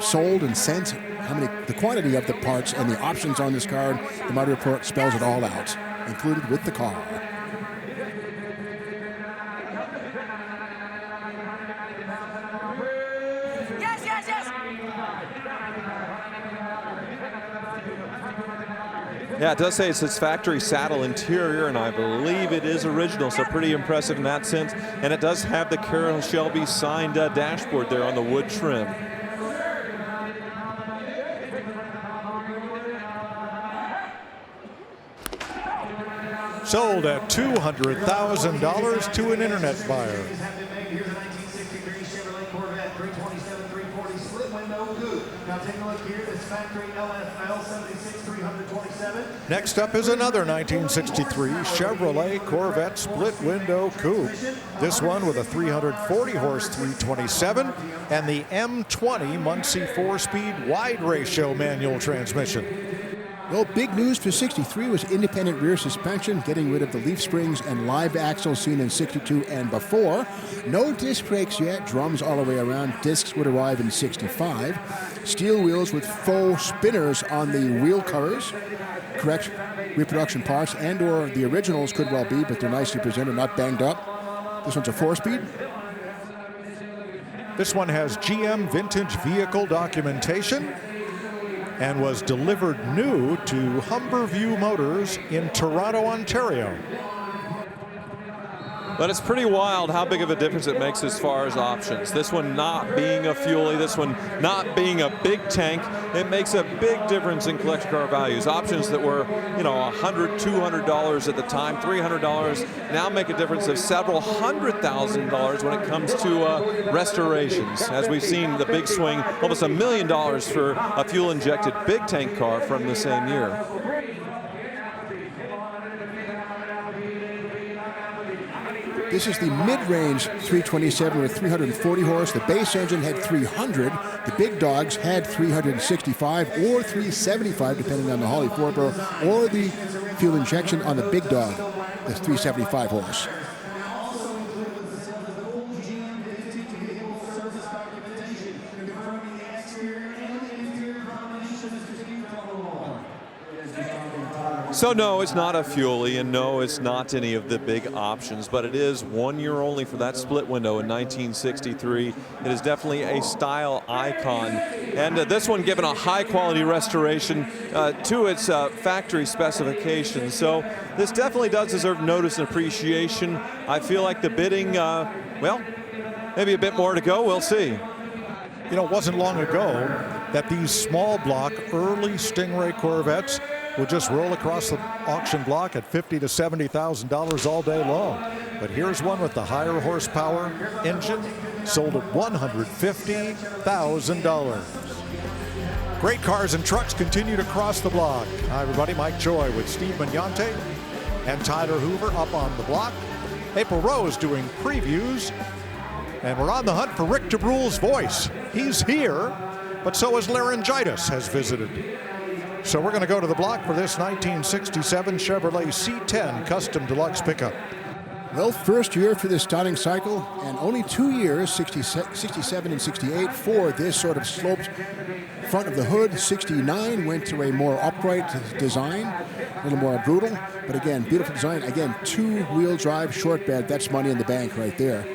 sold and sent the quantity of the parts and the options on this card. The Mighty Report spells it all out, included with the car. Yes, yes, yes. Yeah, it does say it's its factory saddle interior, and I believe it is original, so pretty impressive in that sense. And it does have the Carroll Shelby signed dashboard there on the wood trim. Sold at $200,000 to an internet buyer. Now take a look here. This factory LFL 76-327. Next up is another 1963 Chevrolet Corvette split window coupe. This one with a 340 horse 327 and the M20 Muncie 4-speed wide ratio manual transmission. Well, big news for 63 was independent rear suspension, getting rid of the leaf springs and live axles seen in 62 and before. No disc brakes yet, drums all the way around. Discs would arrive in 65. Steel wheels with faux spinners on the wheel covers. Correct reproduction parts, and or the originals could well be, but they're nicely presented, not banged up. This one's a 4-speed. This one has GM vintage vehicle documentation and was delivered new to Humberview Motors in Toronto, Ontario. But it's pretty wild how big of a difference it makes as far as options. This one not being a fuelie, this one not being a big tank, it makes a big difference in collector car values. Options that were, $100, $200 at the time, $300, now make a difference of several $100,000 when it comes to restorations. As we've seen the big swing, almost $1 million for a fuel-injected big tank car from the same year. This is the mid-range 327 with 340 horse. The base engine had 300. The big dogs had 365 or 375, depending on the Holly 4-barrel, or the fuel injection on the big dog, the 375 horse. So no, it's not a fuelie, and no, it's not any of the big options, but it is 1 year only for that split window in 1963. It is definitely a style icon, and this one given a high quality restoration to its factory specifications. So this definitely does deserve notice and appreciation. I feel like the bidding, well, maybe a bit more to go, we'll see. It wasn't long ago that these small block early Stingray Corvettes would just roll across the auction block at $50,000 to $70,000 all day long. But here's one with the higher horsepower engine, sold at $150,000. Great cars and trucks continue to cross the block. Hi everybody, Mike Joy with Steve Magnante and Tyler Hoover up on the block. April Rose doing previews, and we're on the hunt for Rick DeBrule's voice. He's here, but so is laryngitis has visited. So we're going to go to the block for this 1967 Chevrolet C10 Custom Deluxe pickup. Well, first year for this starting cycle, and only 2 years, 67 and 68, for this sort of sloped front of the hood. 69 went to a more upright design, a little more brutal, but again, beautiful design. Again, 2-wheel drive short bed, that's money in the bank right there.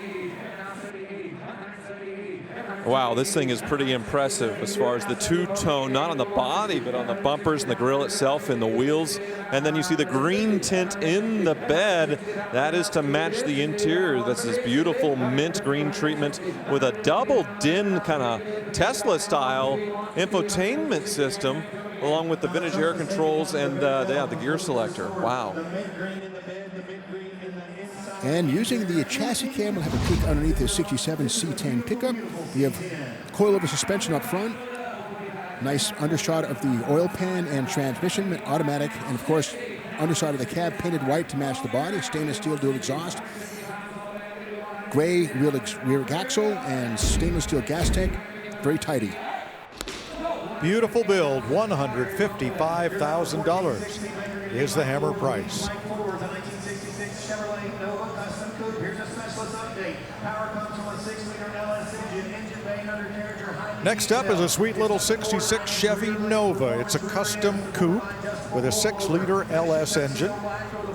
Wow, this thing is pretty impressive as far as the two-tone, not on the body, but on the bumpers and the grille itself and the wheels. And then you see the green tint in the bed. That is to match the interior. That's this beautiful mint green treatment with a double DIN kind of Tesla-style infotainment system, along with the vintage air controls and the gear selector. Wow. And using the chassis cam, we'll have a peek underneath the 67 C10 pickup. We have coilover suspension up front, nice undershot of the oil pan and transmission, automatic, and of course, underside of the cab painted white to match the body, stainless steel dual exhaust, gray rear axle, and stainless steel gas tank, very tidy. Beautiful build, $155,000 is the hammer price. Next up is a sweet little 66 Chevy Nova. It's a custom coupe with a 6-liter LS engine,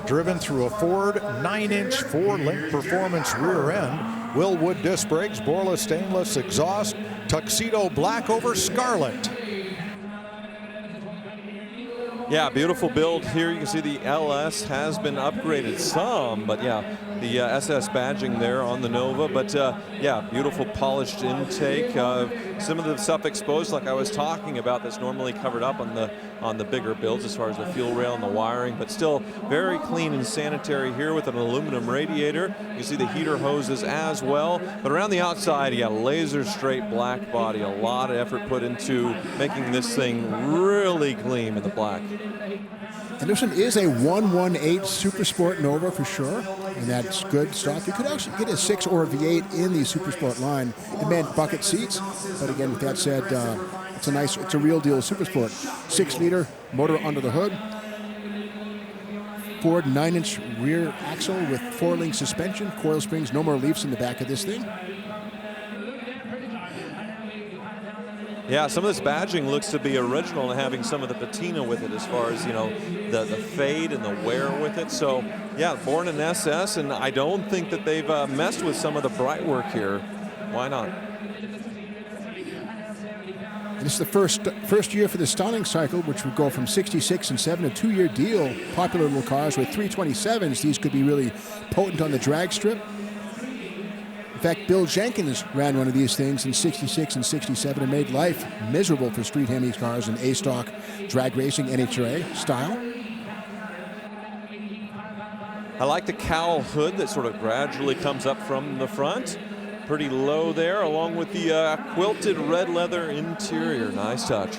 driven through a Ford 9-inch 4-link performance rear end, Willwood disc brakes, Borla stainless exhaust, tuxedo black over scarlet. Yeah, beautiful build here. You can see the LS has been upgraded some, but yeah, the SS badging there on the Nova. But yeah, beautiful polished intake. Some of the stuff exposed, like I was talking about, that's normally covered up on the bigger builds as far as the fuel rail and the wiring, but still very clean and sanitary here with an aluminum radiator. You see the heater hoses as well. But around the outside, you got a laser straight black body. A lot of effort put into making this thing really gleam in the black. And this one is a 118 Super Sport Nova for sure, and that's good stuff. You could actually get a 6 or a V8 in the Super Sport line. It meant bucket seats, but again, with that said, it's a real deal Super Sport. 6-liter motor under the hood. Ford 9-inch rear axle with 4-link suspension, coil springs, no more leafs in the back of this thing. Yeah, some of this badging looks to be original and having some of the patina with it as far as, you know, the fade and the wear with it. So, yeah, born in SS, and I don't think that they've messed with some of the bright work here. Why not? And this is the first year for the styling cycle, which would go from 66 and 7, a 2-year deal. Popular little cars with 327s. These could be really potent on the drag strip. In fact, Bill Jenkins ran one of these things in 66 and 67 and made life miserable for street Hemi cars in A-stock drag racing NHRA style. I like the cowl hood that sort of gradually comes up from the front. Pretty low there, along with the quilted red leather interior. Nice touch.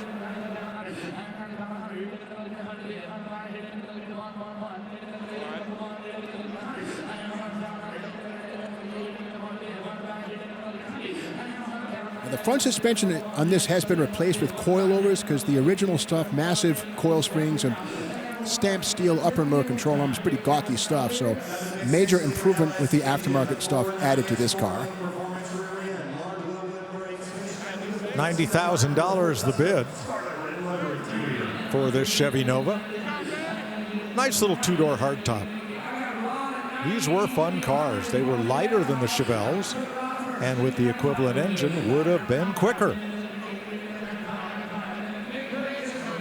The front suspension on this has been replaced with coilovers because the original stuff, massive coil springs and stamped steel upper and lower control arms, pretty gawky stuff. So major improvement with the aftermarket stuff added to this car. $90,000 the bid for this Chevy Nova. Nice little 2-door hardtop. These were fun cars. They were lighter than the Chevelles, and with the equivalent engine would have been quicker.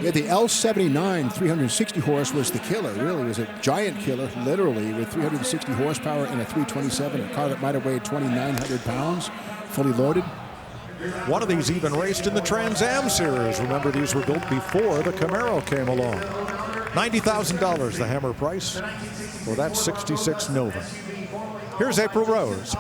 Yeah, the L79 360 horse was the killer. Really was a giant killer, literally, with 360 horsepower in a 327, a car that might have weighed 2,900 pounds, fully loaded. One of these even raced in the Trans Am series. Remember, these were built before the Camaro came along. $90,000 the hammer price for that 66 Nova. Here's April Rose.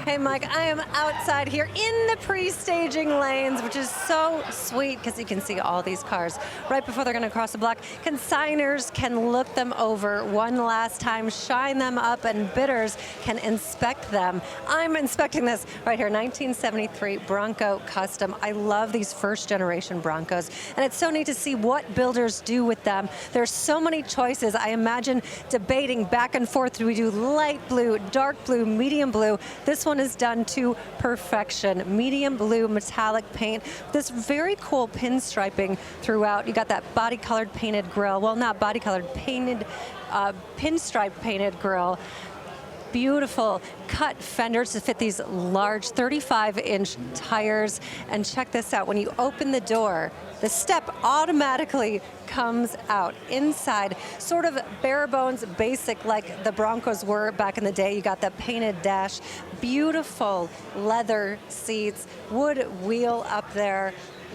Hey, Mike, I am outside here in the pre-staging lanes, which is so sweet because you can see all these cars right before they're going to cross the block. Consigners can look them over one last time, shine them up, and bidders can inspect them. I'm inspecting this right here, 1973 Bronco Custom. I love these first-generation Broncos, and it's so neat to see what builders do with them. There's so many choices. I imagine debating back and forth. Do we do light blue, dark blue, medium blue? This one is done to perfection. Medium blue metallic paint. This very cool pinstriping throughout. You got that body colored painted grille. Well, not body colored, painted, pinstripe painted grille. Beautiful cut fenders to fit these large 35-inch tires. And check this out. When you open the door, the step automatically comes out. Inside, sort of bare bones basic like the Broncos were back in the day. You got that painted dash, beautiful leather seats, wood wheel up there.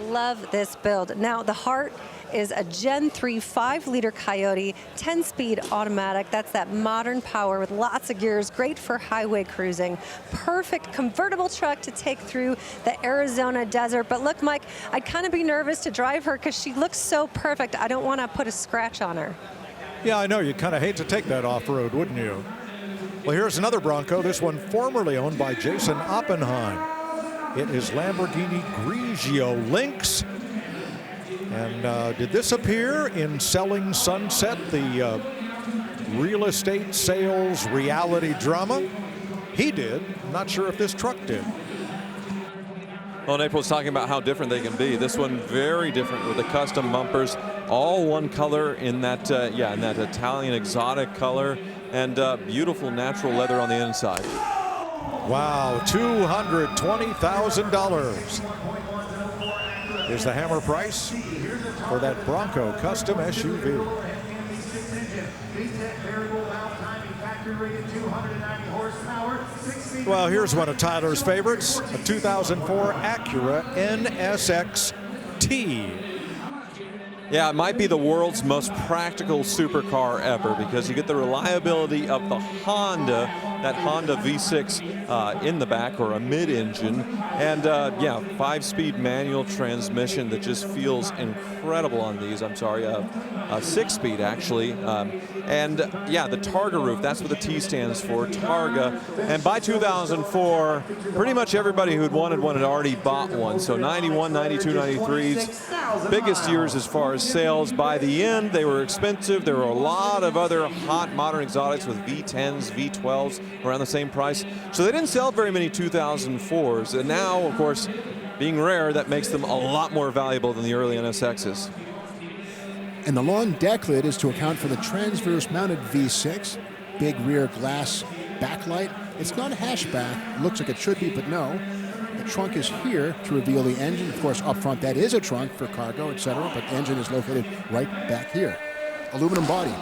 Love this build. Now, the heart is a Gen 3 5-liter Coyote, 10-speed automatic. That's that modern power with lots of gears, great for highway cruising. Perfect convertible truck to take through the Arizona desert. But look, Mike, I'd kind of be nervous to drive her because she looks so perfect. I don't want to put a scratch on her. Yeah, I know. You'd kind of hate to take that off-road, wouldn't you? Well, here's another Bronco, this one formerly owned by Jason Oppenheim. It is Lamborghini Grigio Lynx. And did this appear in Selling Sunset, the real estate sales reality drama? He did. I'm not sure if this truck did. Well, and April was talking about how different they can be. This one very different with the custom bumpers, all one color in that, in that Italian exotic color, and beautiful natural leather on the inside. Wow, $220,000 is the hammer price for that Bronco custom SUV. Well, here's one of Tyler's favorites, a 2004 Acura NSX-T. Yeah, it might be the world's most practical supercar ever because you get the reliability of the Honda, that Honda V6 in the back, or a mid-engine, and 5-speed manual transmission that just feels incredible on these. I'm sorry, a 6-speed actually. The Targa roof, that's what the T stands for, Targa. And by 2004, pretty much everybody who'd wanted one had already bought one. So 91, 92, 93's biggest years as far as sales. By the end, they were expensive. There were a lot of other hot modern exotics with V10s, V12s around the same price. So they didn't sell very many 2004s. And now, of course, being rare, that makes them a lot more valuable than the early NSXs. And the long deck lid is to account for the transverse mounted V6, big rear glass backlight. It's not a hatchback. It looks like it should be, but no. The trunk is here to reveal the engine. Of course, up front, that is a trunk for cargo, etc., but the engine is located right back here. Aluminum body.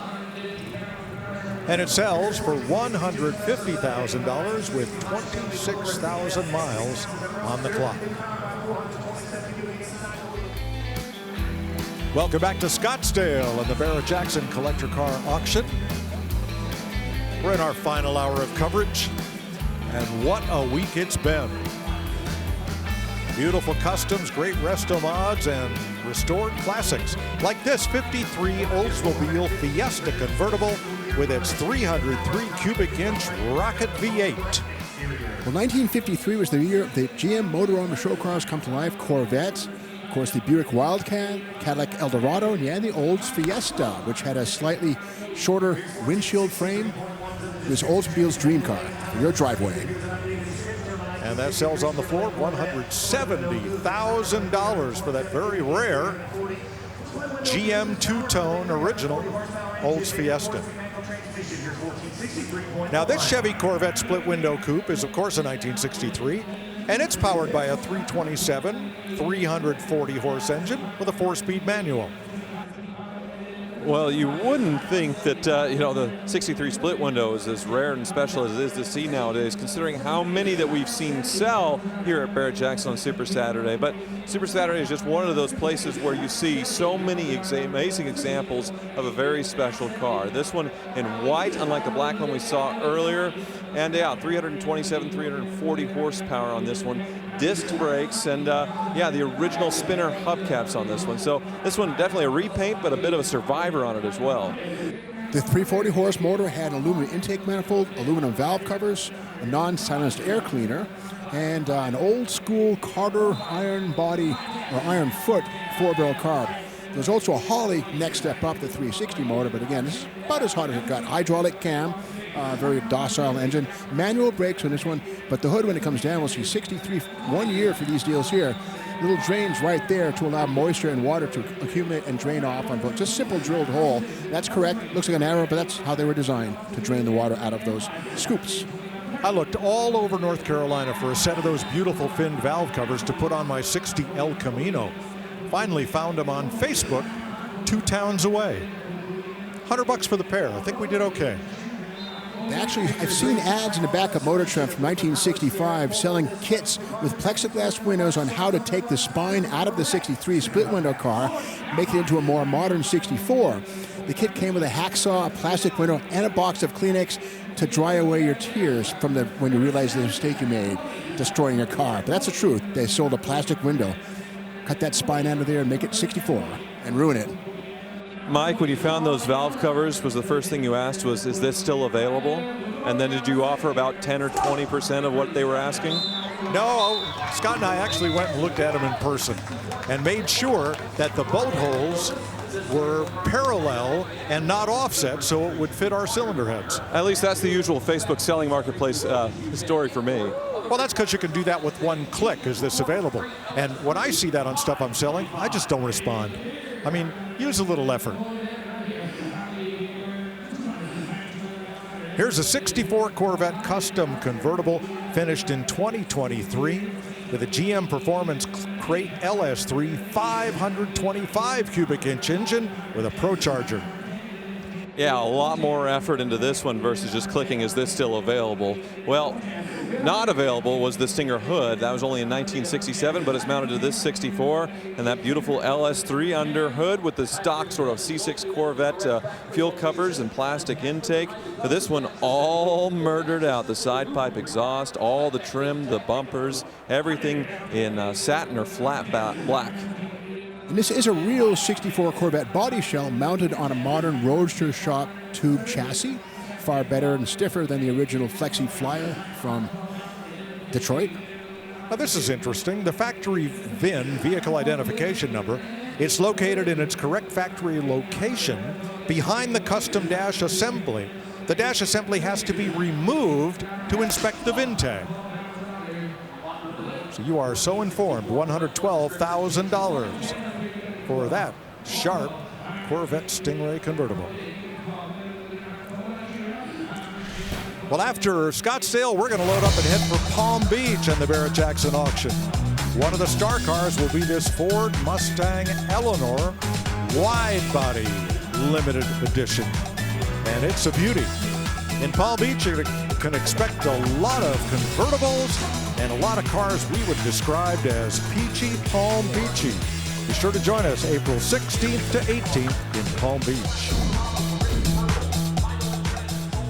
And it sells for $150,000 with 26,000 miles on the clock. Welcome back to Scottsdale and the Barrett-Jackson Collector Car Auction. We're in our final hour of coverage, and what a week it's been. Beautiful customs, great resto mods, and restored classics, like this 53 Oldsmobile Fiesta convertible with its 303 cubic inch rocket V8. Well, 1953 was the year of the GM Motorhome Show Cars Come to Life Corvettes. Of course, the Buick Wildcat, Cadillac Eldorado, and the Olds Fiesta, which had a slightly shorter windshield frame. It was Oldsmobile's dream car for your driveway. And that sells on the floor $170,000 for that very rare GM two-tone original Olds Fiesta. Now, this Chevy Corvette split window coupe is, of course, a 1963, and it's powered by a 327, 340 horse engine with a 4-speed manual. Well, you wouldn't think that, the 63 split window is as rare and special as it is to see nowadays, considering how many that we've seen sell here at Barrett-Jackson on Super Saturday. But Super Saturday is just one of those places where you see so many amazing examples of a very special car. This one in white, unlike the black one we saw earlier. And 327, 340 horsepower on this one. Disc brakes and the original spinner hubcaps on this one. So this one definitely a repaint, but a bit of a survivor on it as well. The 340 horse motor had an aluminum intake manifold, aluminum valve covers, a non-silenced air cleaner, and an old school Carter iron body or iron foot 4-barrel carb. There's also a Holley next step up, the 360 motor, but again, this is about as hot as it got. Hydraulic cam, very docile engine, manual brakes on this one, but the hood, when it comes down, we'll see 63 1 year for these deals here. Little drains right there to allow moisture and water to accumulate and drain off on both. Just simple drilled hole. That's correct. Looks like an arrow, but that's how they were designed, to drain the water out of those scoops. I looked all over North Carolina for a set of those beautiful finned valve covers to put on my 60 El Camino. Finally found them on Facebook, 2 towns away. $100 for the pair. I think we did okay. Actually, I've seen ads in the back of Motor Trend from 1965 selling kits with plexiglass windows on how to take the spine out of the 63 split window car, make it into a more modern 64. The kit came with a hacksaw, a plastic window, and a box of Kleenex to dry away your tears from when you realize the mistake you made, destroying your car. But that's the truth. They sold a plastic window. Cut that spine out of there and make it 64 and ruin it. Mike, when you found those valve covers, was the first thing you asked was, is this still available? And then did you offer about 10 or 20% of what they were asking? No, Scott and I actually went and looked at them in person and made sure that the bolt holes were parallel and not offset so it would fit our cylinder heads. At least that's the usual Facebook selling marketplace story for me. Well, that's because you can do that with one click. Is this available? And when I see that on stuff I'm selling, I just don't respond. I mean, use a little effort. Here's a 64 Corvette Custom convertible finished in 2023 with a GM Performance Crate LS3 525 cubic inch engine with a ProCharger. Yeah, a lot more effort into this one versus just clicking, is this still available? Well, not available was the Stinger hood. That was only in 1967, but it's mounted to this 64 and that beautiful LS3 under hood with the stock sort of C6 Corvette fuel covers and plastic intake. But this one all murdered out. The side pipe exhaust, all the trim, the bumpers, everything in satin or flat black. And this is a real 64 Corvette body shell mounted on a modern Roadster shop tube chassis. Far better and stiffer than the original Flexi Flyer from Detroit. Now this is interesting. The factory VIN, vehicle identification number, it's located in its correct factory location behind the custom dash assembly. The dash assembly has to be removed to inspect the VIN tag. So you are so informed. $112,000 for that sharp Corvette Stingray convertible. Well, after Scottsdale, we're going to load up and head for Palm Beach and the Barrett-Jackson auction. One of the star cars will be this Ford Mustang Eleanor wide body limited edition. And it's a beauty. In Palm Beach, you can expect a lot of convertibles and a lot of cars we would describe as peachy Palm Beachy. Be sure to join us April 16th to 18th in Palm Beach.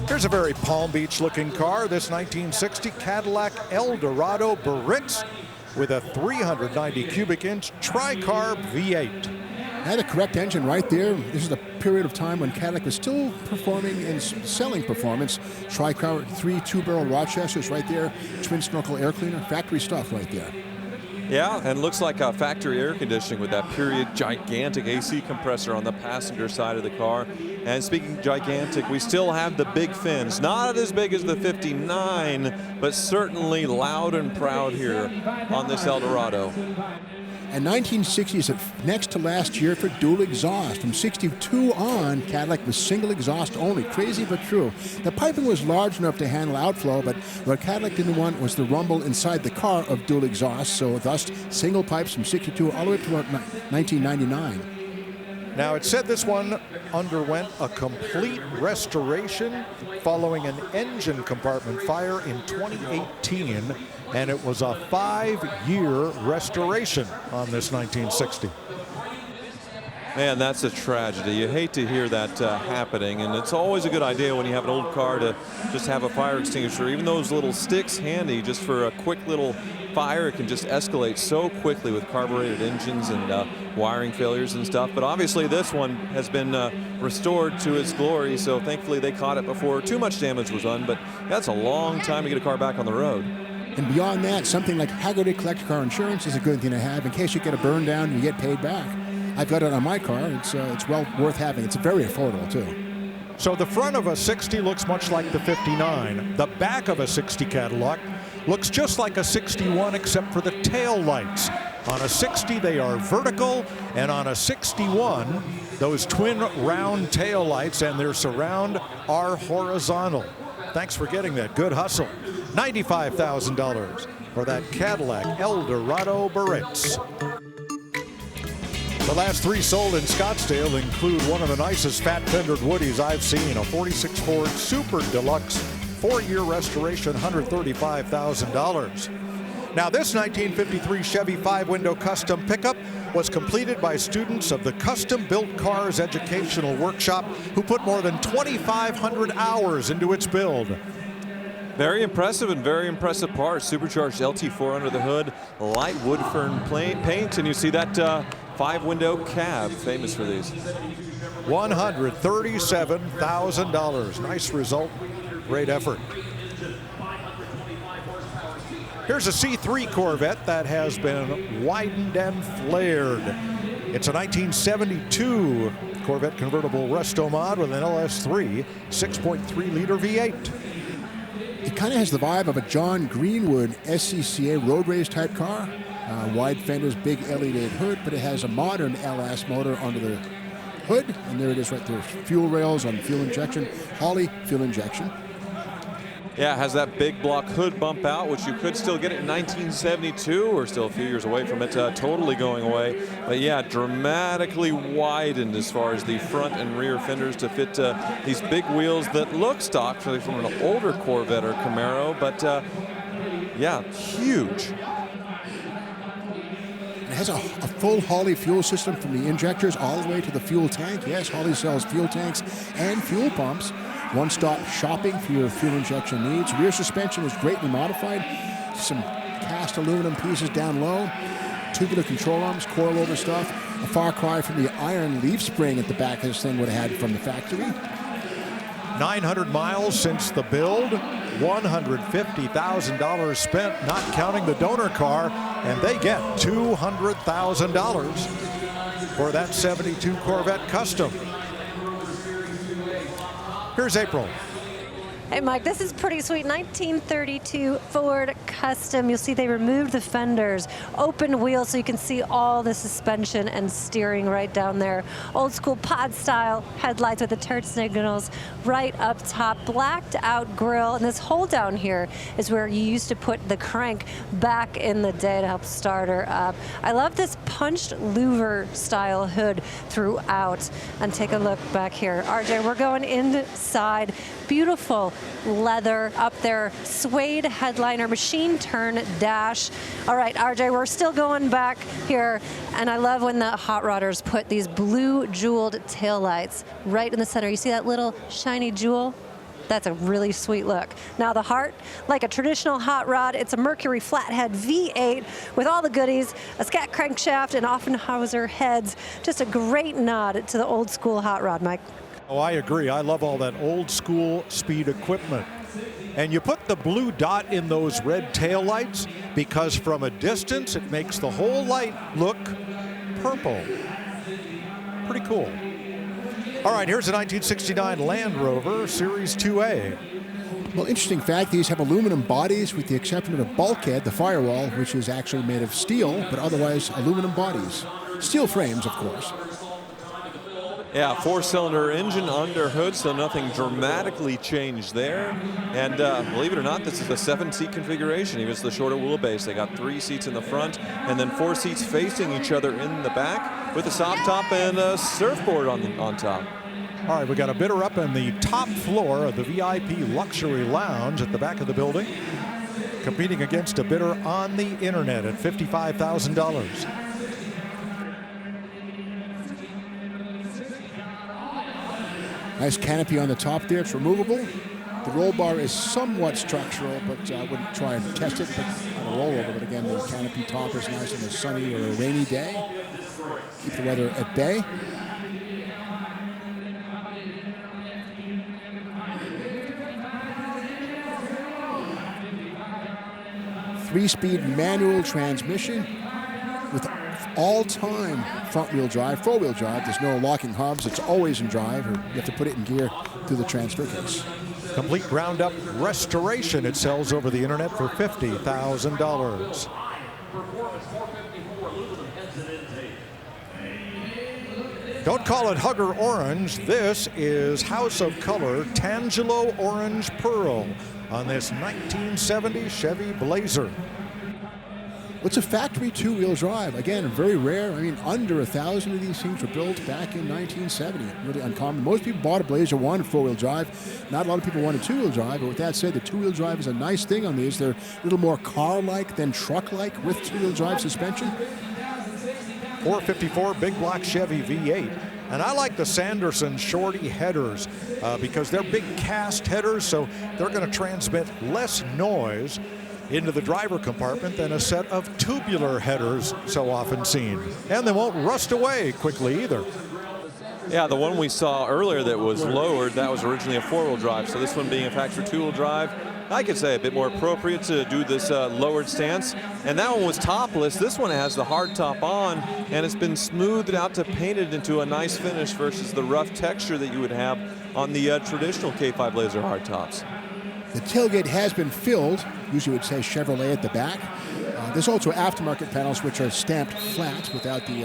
Here's a very Palm Beach looking car, this 1960 Cadillac Eldorado Barritz with a 390 cubic inch tri-carb V8. Had a correct engine right there. This is the period of time when Cadillac was still performing and selling performance. Tri-carb, 3 2-barrel Rochesters right there, twin snorkel air cleaner, factory stuff right there. Yeah, and looks like a factory air conditioning with that period gigantic AC compressor on the passenger side of the car. And speaking gigantic, we still have the big fins. Not as big as the 59, but certainly loud and proud here on this Eldorado. And 1960 is next to last year for dual exhaust. From 62 on, Cadillac was single exhaust only. Crazy but true. The piping was large enough to handle outflow, but what Cadillac didn't want was the rumble inside the car of dual exhaust, so thus single pipes from 62 all the way up to about 1999. Now, it said this one underwent a complete restoration following an engine compartment fire in 2018, and it was a 5-year restoration on this 1960. Man, that's a tragedy. You hate to hear that happening, and it's always a good idea when you have an old car to just have a fire extinguisher. Even those little sticks handy just for a quick little fire. It can just escalate so quickly with carbureted engines and wiring failures and stuff. But obviously this one has been restored to its glory, so thankfully they caught it before too much damage was done. But that's a long time to get a car back on the road. And beyond that, something like Hagerty Collector Car Insurance is a good thing to have in case you get a burn down and you get paid back. I've got it on my car. It's well worth having. It's very affordable too. So the front of a 60 looks much like the 59. The back of a 60 Cadillac looks just like a 61 except for the tail lights. On a 60 they are vertical, and on a 61 those twin round tail lights and their surround are horizontal. Thanks for getting that. Good hustle. $95,000 for that Cadillac Eldorado Barritz. The last 3 sold in Scottsdale include one of the nicest fat-fendered Woodies I've seen, a 46 Ford Super Deluxe 4-year restoration, $135,000. Now, this 1953 Chevy 5-window custom pickup was completed by students of the Custom Built Cars Educational Workshop who put more than 2,500 hours into its build. Very impressive and very impressive parts. Supercharged LT4 under the hood, light wood fern paint, and you see that 5-window cab, famous for these. $137,000. Nice result. Great effort. Here's a C3 Corvette that has been widened and flared. It's a 1972 Corvette convertible resto mod with an LS3 6.3-liter V8. It kind of has the vibe of a John Greenwood SCCA road race type car. Wide fenders, big LED hood, but it has a modern LS motor under the hood, and there it is right there. Fuel rails on fuel injection, Holley fuel injection. Yeah, it has that big block hood bump out, which you could still get it in 1972. We're still a few years away from it totally going away. But yeah, dramatically widened as far as the front and rear fenders to fit these big wheels that look stock from an older Corvette or Camaro, but yeah, huge. It has a full Holley fuel system from the injectors all the way to the fuel tank. Yes, Holley sells fuel tanks and fuel pumps. One-stop shopping for your fuel injection needs. Rear suspension is greatly modified. Some cast aluminum pieces down low. Tubular control arms, coil-over stuff. A far cry from the iron leaf spring at the back of this thing would have had from the factory. 900 miles since the build. $150,000 spent, not counting the donor car, and they get $200,000 for that 72 Corvette Custom. Here's April. Hey, Mike, this is pretty sweet. 1932 Ford Custom. You'll see they removed the fenders, open wheels so you can see all the suspension and steering right down there. Old school pod style headlights with the turn signals right up top, blacked out grille. And this hole down here is where you used to put the crank back in the day to help start her up. I love this punched louver style hood throughout. And take a look back here. RJ, we're going inside. Beautiful leather up there, suede headliner, machine turn dash. All right, RJ, we're still going back here, and I love when the hot rodders put these blue jeweled taillights right in the center. You see that little shiny jewel? That's a really sweet look. Now the heart, like a traditional hot rod, it's a Mercury flathead V8 with all the goodies, a scat crankshaft and Offenhauser heads. Just a great nod to the old school hot rod, Mike. Oh, I agree. I love all that old school speed equipment. And you put the blue dot in those red taillights because from a distance it makes the whole light look purple. Pretty cool. All right, here's a 1969 Land Rover Series 2A. Well, interesting fact, these have aluminum bodies with the exception of the bulkhead, the firewall, which is actually made of steel, but otherwise aluminum bodies. Steel frames, of course. Yeah, four-cylinder engine under hood, so nothing dramatically changed there. And believe it or not, this is a 7-seat configuration. Even it's the shorter wheelbase. They got 3 seats in the front and then 4 seats facing each other in the back with a soft top and a surfboard on top. All right, we got a bidder up in the top floor of the VIP Luxury Lounge at the back of the building, competing against a bidder on the internet at $55,000. Nice canopy on the top there. It's removable. The roll bar is somewhat structural, but I wouldn't try and test it on a rollover. But again, the canopy top is nice on a sunny or a rainy day. Keep the weather at bay. Three-speed manual transmission with all-time front-wheel drive, four-wheel drive. There's no locking hubs. It's always in drive, or you have to put it in gear through the transfer case. Complete ground-up restoration. It sells over the internet for $50,000. Don't call it Hugger Orange. This is House of Color Tangelo Orange Pearl on this 1970 Chevy Blazer. It's a factory two-wheel drive. Again, very rare. I mean, under 1,000 of these things were built back in 1970. Really uncommon. Most people bought a Blazer wanted four-wheel drive. Not a lot of people wanted two-wheel drive. But with that said, the two-wheel drive is a nice thing on these. They're a little more car-like than truck-like with two-wheel drive suspension. 454 big block Chevy V8. And I like the Sanderson shorty headers because they're big cast headers, so they're going to transmit less noise into the driver compartment than a set of tubular headers so often seen. And they won't rust away quickly either. Yeah, the one we saw earlier that was lowered, that was originally a four-wheel drive. So this one being a factory two-wheel drive, I could say a bit more appropriate to do this lowered stance. And that one was topless. This one has the hard top on, and it's been smoothed out to painted into a nice finish versus the rough texture that you would have on the traditional K5 Blazer hard tops. The tailgate has been filled. Usually it says Chevrolet at the back. There's also aftermarket panels which are stamped flat without the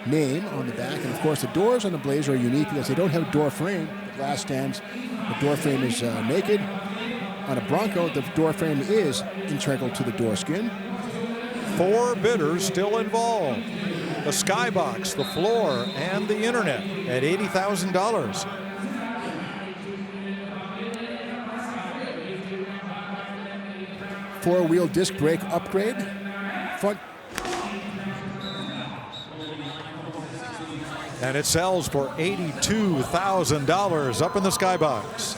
name on the back. And of course the doors on the Blazer are unique because they don't have a door frame. The glass stands, the door frame is naked. On a Bronco, the door frame is integral to the door skin. 4 bidders still involved. The skybox, the floor, and the internet at $80,000. Four-wheel disc brake upgrade. Front. And it sells for $82,000 up in the skybox.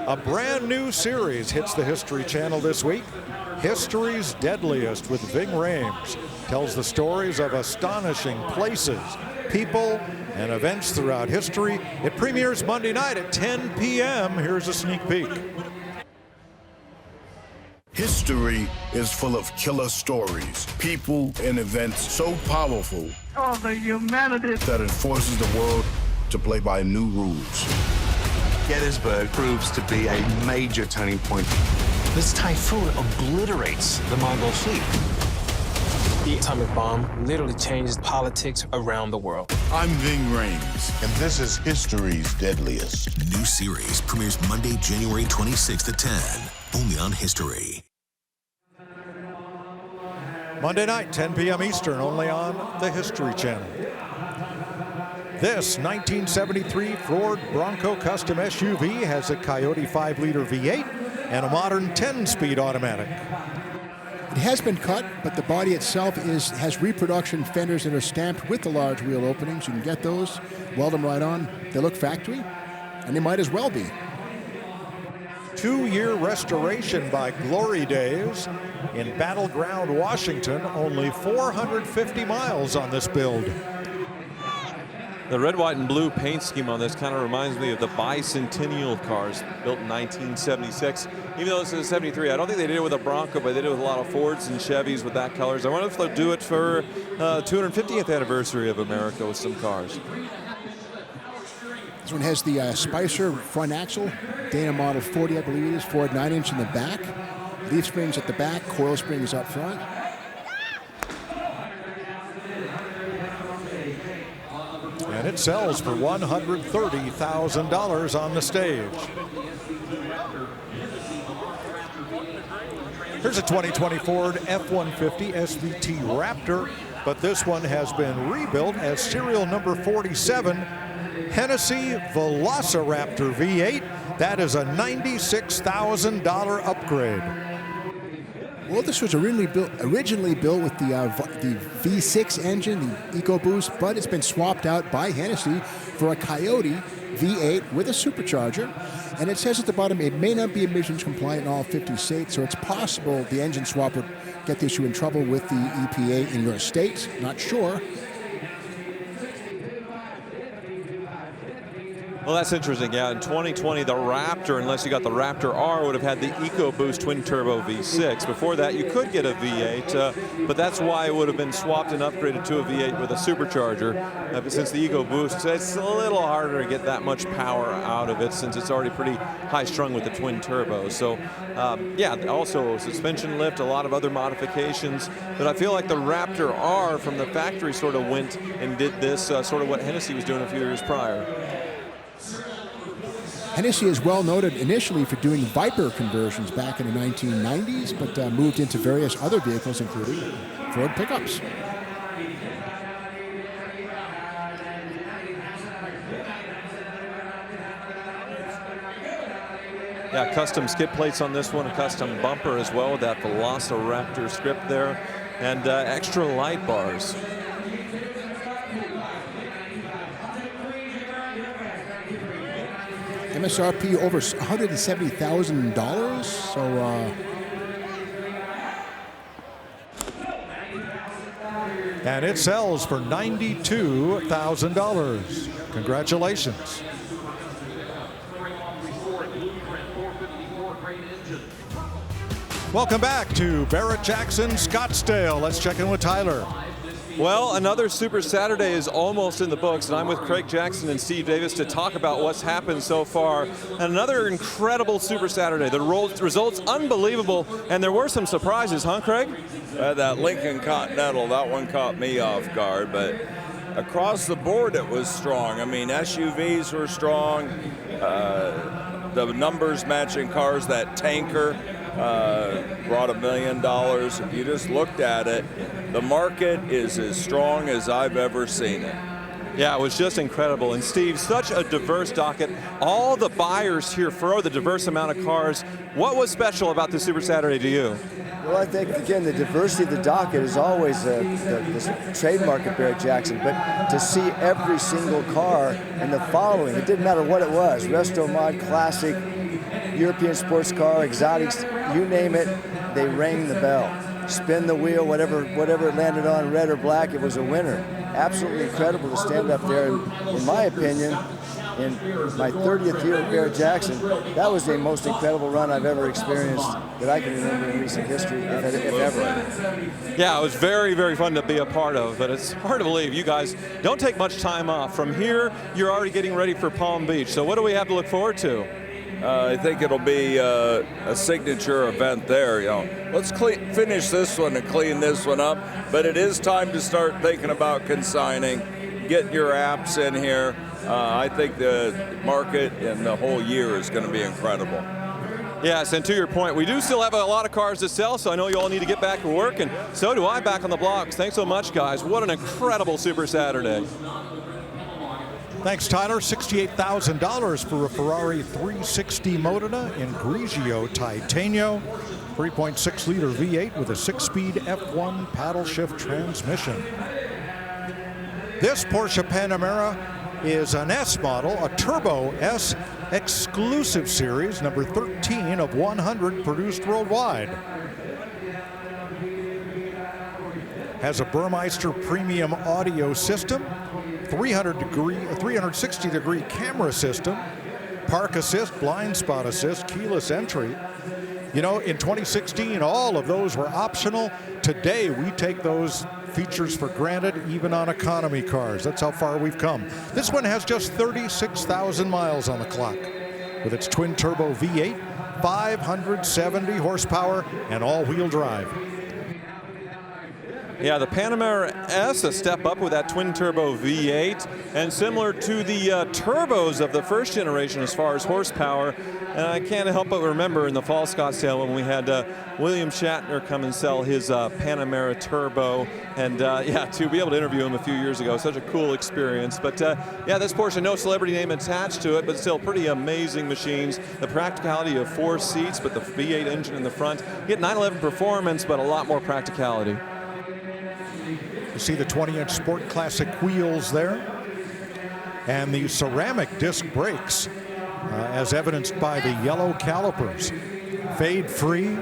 A brand new series hits the History Channel this week. History's Deadliest with Ving Rhames tells the stories of astonishing places, people, and events throughout history. It premieres Monday night at 10 p.m. Here's a sneak peek. History is full of killer stories, people, and events so powerful the humanity that it forces the world to play by new rules. Gettysburg proves to be a major turning point. This typhoon obliterates the Mongol fleet. The atomic bomb literally changed politics around the world. I'm Ving Rhames, and this is History's Deadliest. New series premieres Monday, January 26th at 10, only on History. Monday night, 10 p.m. Eastern, only on the History Channel. This 1973 Ford Bronco Custom SUV has a Coyote 5-liter V8 and a modern 10-speed automatic. It has been cut, but the body itself has reproduction fenders that are stamped with the large wheel openings. You can get those, weld them right on. They look factory, and they might as well be. 2-year restoration by Glory Days in Battleground, Washington. Only 450 miles on this build. The red, white, and blue paint scheme on this kind of reminds me of the bicentennial cars built in 1976. Even though this is a 73, I don't think they did it with a Bronco, but they did it with a lot of Fords and Chevys with that colors. I wonder if they'll do it for 250th anniversary of America with some cars. This one has the Spicer front axle, Dana Model 40, I believe it is, Ford 9-inch in the back, leaf springs at the back, coil springs up front. And it sells for $130,000 on the stage. Here's a 2020 Ford F-150 SVT Raptor, but this one has been rebuilt as serial number 47 Hennessy Velociraptor V8. That is a $96,000 upgrade. Well, this was originally built with the V6 engine, the EcoBoost, but it's been swapped out by Hennessy for a Coyote V8 with a supercharger. And it says at the bottom, it may not be emissions compliant in all 50 states, so it's possible the engine swap would get this you in trouble with the EPA in your state. Not sure. Well, that's interesting. Yeah, in 2020, the Raptor, unless you got the Raptor R, would have had the EcoBoost twin-turbo V6. Before that, you could get a V8, but that's why it would have been swapped and upgraded to a V8 with a supercharger. Since the EcoBoost, it's a little harder to get that much power out of it since it's already pretty high-strung with the twin-turbo. So, yeah, also suspension lift, a lot of other modifications. But I feel like the Raptor R from the factory sort of went and did this, sort of what Hennessy was doing a few years prior. Hennessy is well noted initially for doing Viper conversions back in the 1990s, but moved into various other vehicles, including Ford pickups. Yeah, custom skid plates on this one, a custom bumper as well with that Velociraptor script there, and extra light bars. MSRP over $170,000, so and it sells for $92,000. Congratulations. Welcome back to Barrett-Jackson Scottsdale. Let's check in with Tyler. Well, another Super Saturday is almost in the books, and I'm with Craig Jackson and Steve Davis to talk about what's happened so far. And another incredible Super Saturday. The results unbelievable, and there were some surprises, huh, Craig? That Lincoln Continental, that one caught me off guard, but across the board it was strong. I mean, SUVs were strong, the numbers matching cars. That tanker brought $1 million. If you just looked at it, the market is as strong as I've ever seen it. Yeah, it was just incredible. And Steve, such a diverse docket. All the buyers here for the diverse amount of cars. What was special about the Super Saturday to you? Well, I think, again, the diversity of the docket is always the trademark of Barrett-Jackson, but to see every single car and the following, it didn't matter what it was, Resto Mod, Classic, European sports car, exotics, you name it, they rang the bell. Spin the wheel, whatever it landed on, red or black, it was a winner. Absolutely incredible to stand up there. In my opinion, in my 30th year at Barrett-Jackson, that was the most incredible run I've ever experienced that I can remember in recent history, if ever. Yeah, it was very, very fun to be a part of, but it's hard to believe you guys don't take much time off. From here, you're already getting ready for Palm Beach. So what do we have to look forward to? I think it'll be a signature event there. You know, let's finish this one and clean this one up. But it is time to start thinking about consigning, getting your apps in here. I think the market and the whole year is going to be incredible. Yes, and to your point, we do still have a lot of cars to sell, so I know you all need to get back to work, and so do I back on the blocks. Thanks so much, guys. What an incredible Super Saturday. Thanks, Tyler. $68,000 for a Ferrari 360 Modena in Grigio Titanium. 3.6-liter V8 with a 6-speed F1 paddle shift transmission. This Porsche Panamera is an S model, a Turbo S exclusive series, number 13 of 100 produced worldwide. Has a Burmeister premium audio system, 360-degree camera system, park assist, blind spot assist, keyless entry. You know, in 2016, all of those were optional. Today, we take those features for granted, even on economy cars. That's how far we've come. This one has just 36,000 miles on the clock. With its twin-turbo V8, 570 horsepower, and all-wheel drive. Yeah, the Panamera S, a step up with that twin-turbo V8, and similar to the turbos of the first generation as far as horsepower. And I can't help but remember in the fall Scottsdale when we had William Shatner come and sell his Panamera Turbo, and yeah, to be able to interview him a few years ago, such a cool experience. But yeah, this Porsche, no celebrity name attached to it, but still pretty amazing machines. The practicality of 4 seats, but the V8 engine in the front. You get 911 performance, but a lot more practicality. You see the 20-inch Sport Classic wheels there, and the ceramic disc brakes, as evidenced by the yellow calipers. Fade-free,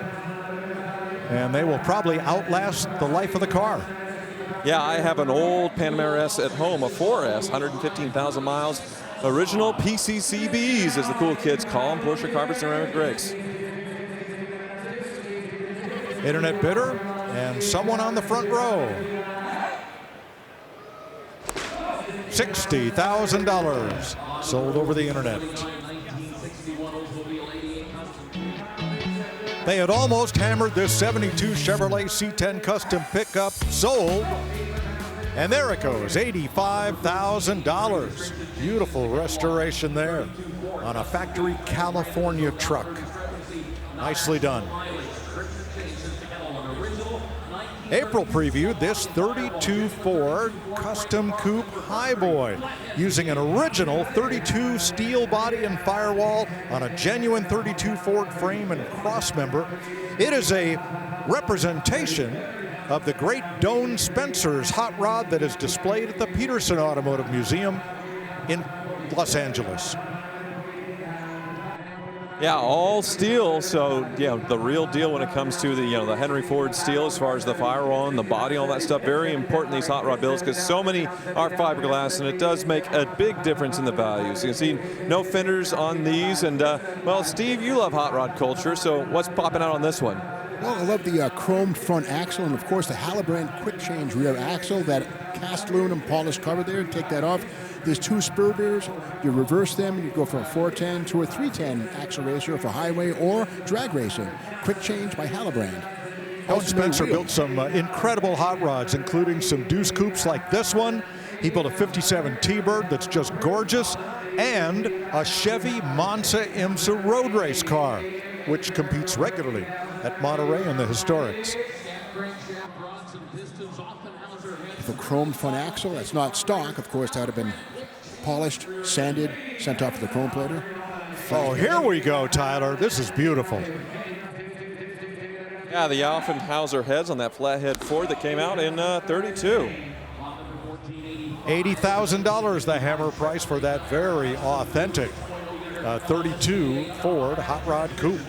and they will probably outlast the life of the car. Yeah, I have an old Panamera S at home, a 4S, 115,000 miles. Original PCCBs, as the cool kids call them, Porsche Carpet Ceramic Brakes. Internet bidder and someone on the front row. $60,000 sold over the internet. They had almost hammered this 72 Chevrolet C10 custom pickup, sold, and there it goes, $85,000. Beautiful restoration there on a factory California truck. Nicely done. April previewed this 32 Ford Custom Coupe Highboy using an original 32 steel body and firewall on a genuine 32 Ford frame and crossmember. It is a representation of the great Doane Spencer's hot rod that is displayed at the Peterson Automotive Museum in Los Angeles. Yeah, all steel, so yeah, the real deal when it comes to the the Henry Ford steel as far as the firewall and the body, all that stuff. Very important these hot rod builds because so many are fiberglass, and it does make a big difference in the value. So you can see no fenders on these, and well, Steve, you love hot rod culture, so what's popping out on this one? Well, I love the chromed front axle and, of course, the Hallebrand quick change rear axle, that cast aluminum polished cover there. Take that off. There's two spur bears. You reverse them, you go from a 410 to a 310 axle ratio for highway or drag racing. Quick change by Hallebrand. Alan Spencer built some incredible hot rods, including some deuce coupes like this one. He built a 57 T-Bird that's just gorgeous, and a Chevy Monza IMSA road race car, which competes regularly at Monterey in the Historics. The chrome front axle, that's not stock, of course. That would have been polished, sanded, sent off to the chrome plater. Oh, here we go, Tyler. This is beautiful. Yeah, the Alfenhauser heads on that flathead Ford that came out in 32. $80,000 the hammer price for that very authentic 32 Ford Hot Rod Coupe.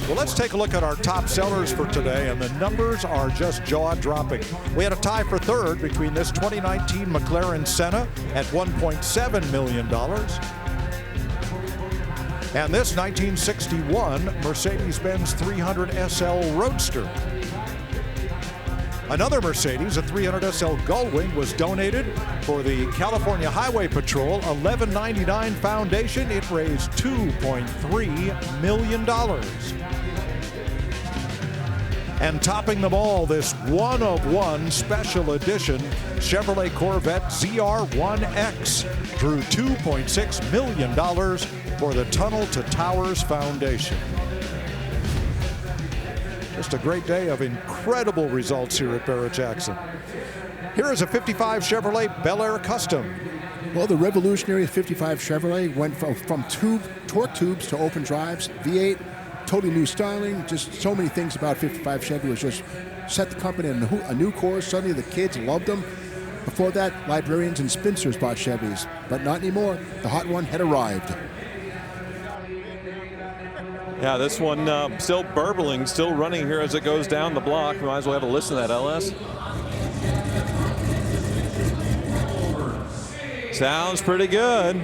Well, let's take a look at our top sellers for today, and the numbers are just jaw-dropping. We had a tie for third between this 2019 McLaren Senna at $1.7 million and this 1961 Mercedes-Benz 300 SL Roadster. Another Mercedes, a 300 SL Gullwing, was donated for the California Highway Patrol 1199 Foundation. It raised $2.3 million. And topping them all, this one-of-one special edition Chevrolet Corvette ZR1X drew $2.6 million for the Tunnel to Towers Foundation. Just a great day of incredible results here at Barrett-Jackson. Here is a 55 Chevrolet Bel Air Custom. Well, the revolutionary 55 Chevrolet went from torque tubes to open drives, V8, totally new styling, just so many things about 55 Chevy was just set the company on a new course. Suddenly the kids loved them. Before that, librarians and spinsters bought Chevys, but not anymore. The hot one had arrived. Yeah, this one still burbling, still running here as it goes down the block. We might as well have a listen to that, LS. Sounds pretty good.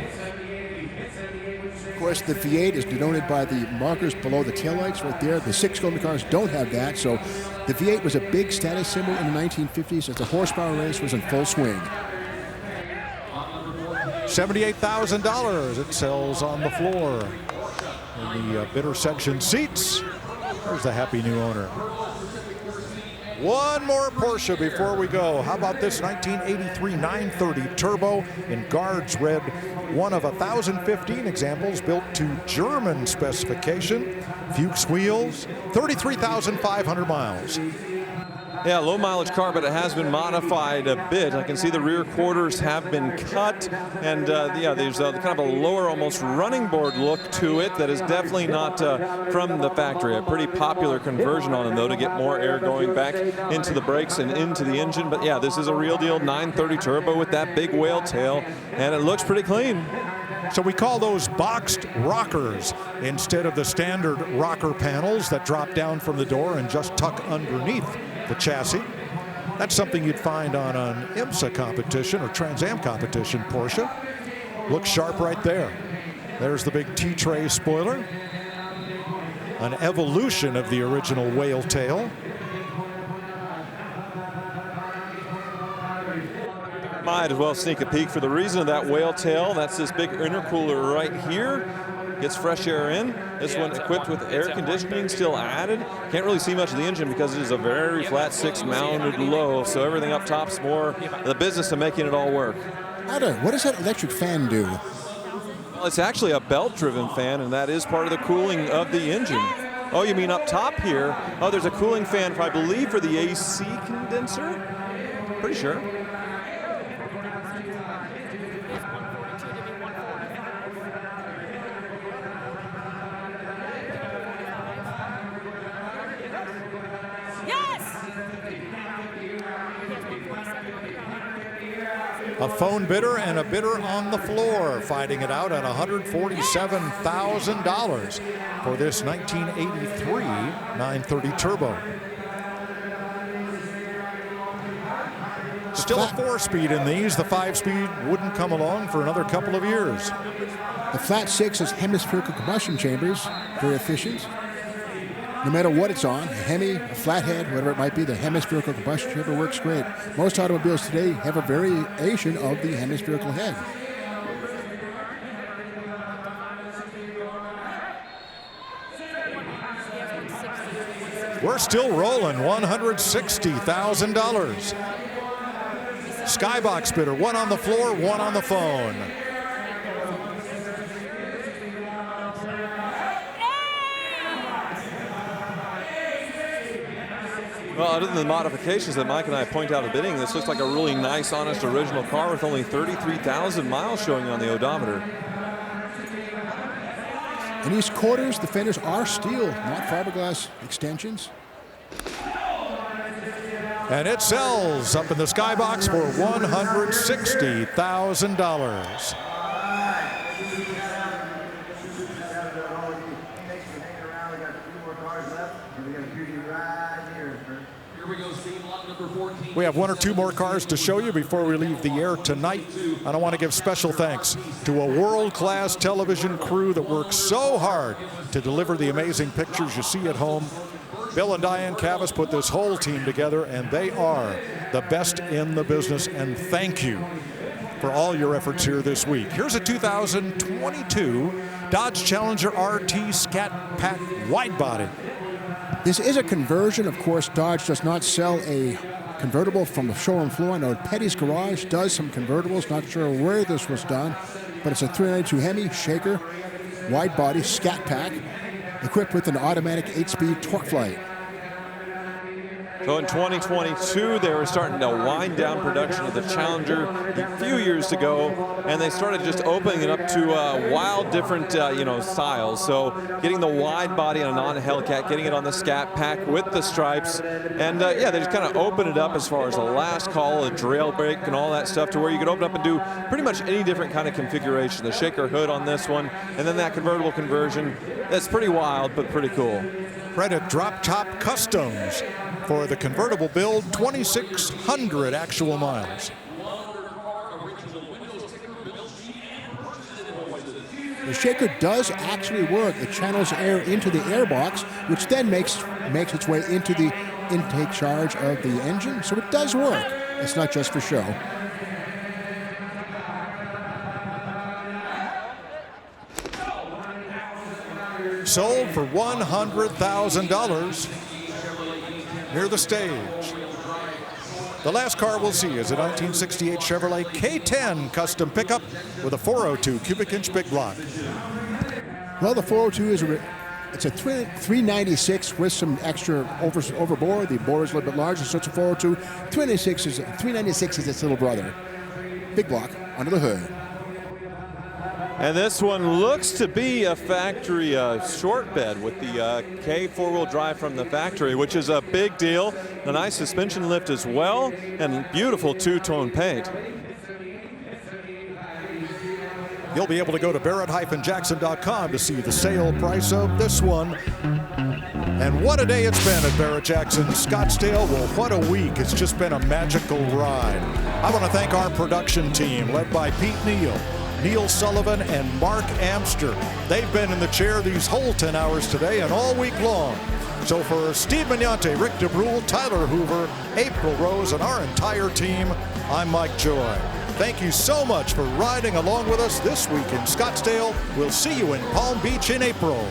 Of course, the V8 is denoted by the markers below the taillights right there. The 6-cylinder cars don't have that, so the V8 was a big status symbol in the 1950s as the horsepower race was in full swing. $78,000 it sells on the floor. In the bidder section seats, there's the happy new owner. One more Porsche before we go. How about this 1983 930 Turbo in Guards Red? One of 1,015 examples built to German specification. Fuchs wheels, 33,500 miles. Yeah, low mileage car, but it has been modified a bit. I can see the rear quarters have been cut, and yeah, there's kind of a lower, almost running board look to it that is definitely not from the factory. A pretty popular conversion on them, though, to get more air going back into the brakes and into the engine. But yeah, this is a real deal 930 Turbo with that big whale tail, and it looks pretty clean. So we call those boxed rockers instead of the standard rocker panels that drop down from the door and just tuck underneath the chassis. That's something you'd find on an IMSA competition or Trans Am competition Porsche. Looks sharp right there. There's the big T-tray spoiler. An evolution of the original whale tail. Might as well sneak a peek for the reason of that whale tail. That's this big intercooler right here. Gets fresh air in. This one equipped with air conditioning still added. Can't really see much of the engine because it is a very flat 6 mounted low, so everything up top's more the business of making it all work. Adam, what does that electric fan do? Well, it's actually a belt-driven fan, and that is part of the cooling of the engine. Oh, you mean up top here? Oh, there's a cooling fan, I believe, for the AC condenser? Pretty sure. A phone bidder and a bidder on the floor fighting it out at $147,000 for this 1983 930 Turbo. Still a 4-speed in these. The 5-speed wouldn't come along for another couple of years. The flat 6 has hemispherical combustion chambers, very efficient. No matter what it's on, a Hemi, a flathead, whatever it might be, the hemispherical combustion chamber works great. Most automobiles today have a variation of the hemispherical head. We're still rolling, $160,000. Skybox bidder, one on the floor, one on the phone. Well, other than the modifications that Mike and I point out at bidding, this looks like a really nice, honest, original car with only 33,000 miles showing on the odometer. In these quarters, the fenders are steel, not fiberglass extensions. And it sells up in the Skybox for $160,000. We have one or two more cars to show you before we leave the air tonight. And I want to give special thanks to a world-class television crew that works so hard to deliver the amazing pictures you see at home. Bill and Diane Cavas put this whole team together, and they are the best in the business. And thank you for all your efforts here this week. Here's a 2022 Dodge Challenger RT Scat Pack Wide Body. This is a conversion. Of course, Dodge does not sell a convertible from the showroom floor. I know Petty's Garage does some convertibles. Not sure where this was done, but it's a 392 Hemi Shaker, wide body, Scat Pack, equipped with an automatic 8-speed torque flight. So in 2022, they were starting to wind down production of the Challenger a few years ago, and they started just opening it up to wild different, styles. So getting the wide body on a non-Hellcat, getting it on the Scat Pack with the stripes, and they just kind of open it up as far as the last call, a drill brake, and all that stuff to where you could open up and do pretty much any different kind of configuration. The shaker hood on this one, and then that convertible conversion. That's pretty wild, but pretty cool. Credit Drop Top Customs for the convertible build, 2,600 actual miles. The shaker does actually work. It channels air into the airbox, which then makes its way into the intake charge of the engine. So it does work. It's not just for show. Sold for $100,000 near the stage. The last car we'll see is a 1968 Chevrolet K10 custom pickup with a 402 cubic inch big block. Well, the 402 it's a 396 with some extra overbore. The bore is a little bit larger, so it's a 402. 396 is its little brother. Big block under the hood. And this one looks to be a factory short bed with the K four-wheel drive from the factory, which is a big deal. A nice suspension lift as well, and beautiful two-tone paint. You'll be able to go to Barrett-Jackson.com to see the sale price of this one. And what a day it's been at Barrett-Jackson Scottsdale. Well, what a week. It's just been a magical ride. I want to thank our production team led by Pete Neal, Neil Sullivan, and Mark Amster. They've been in the chair these whole 10 hours today and all week long. So for Steve Mignante, Rick DeBrule, Tyler Hoover, April Rose, and our entire team, I'm Mike Joy. Thank you so much for riding along with us this week in Scottsdale. We'll see you in Palm Beach in April.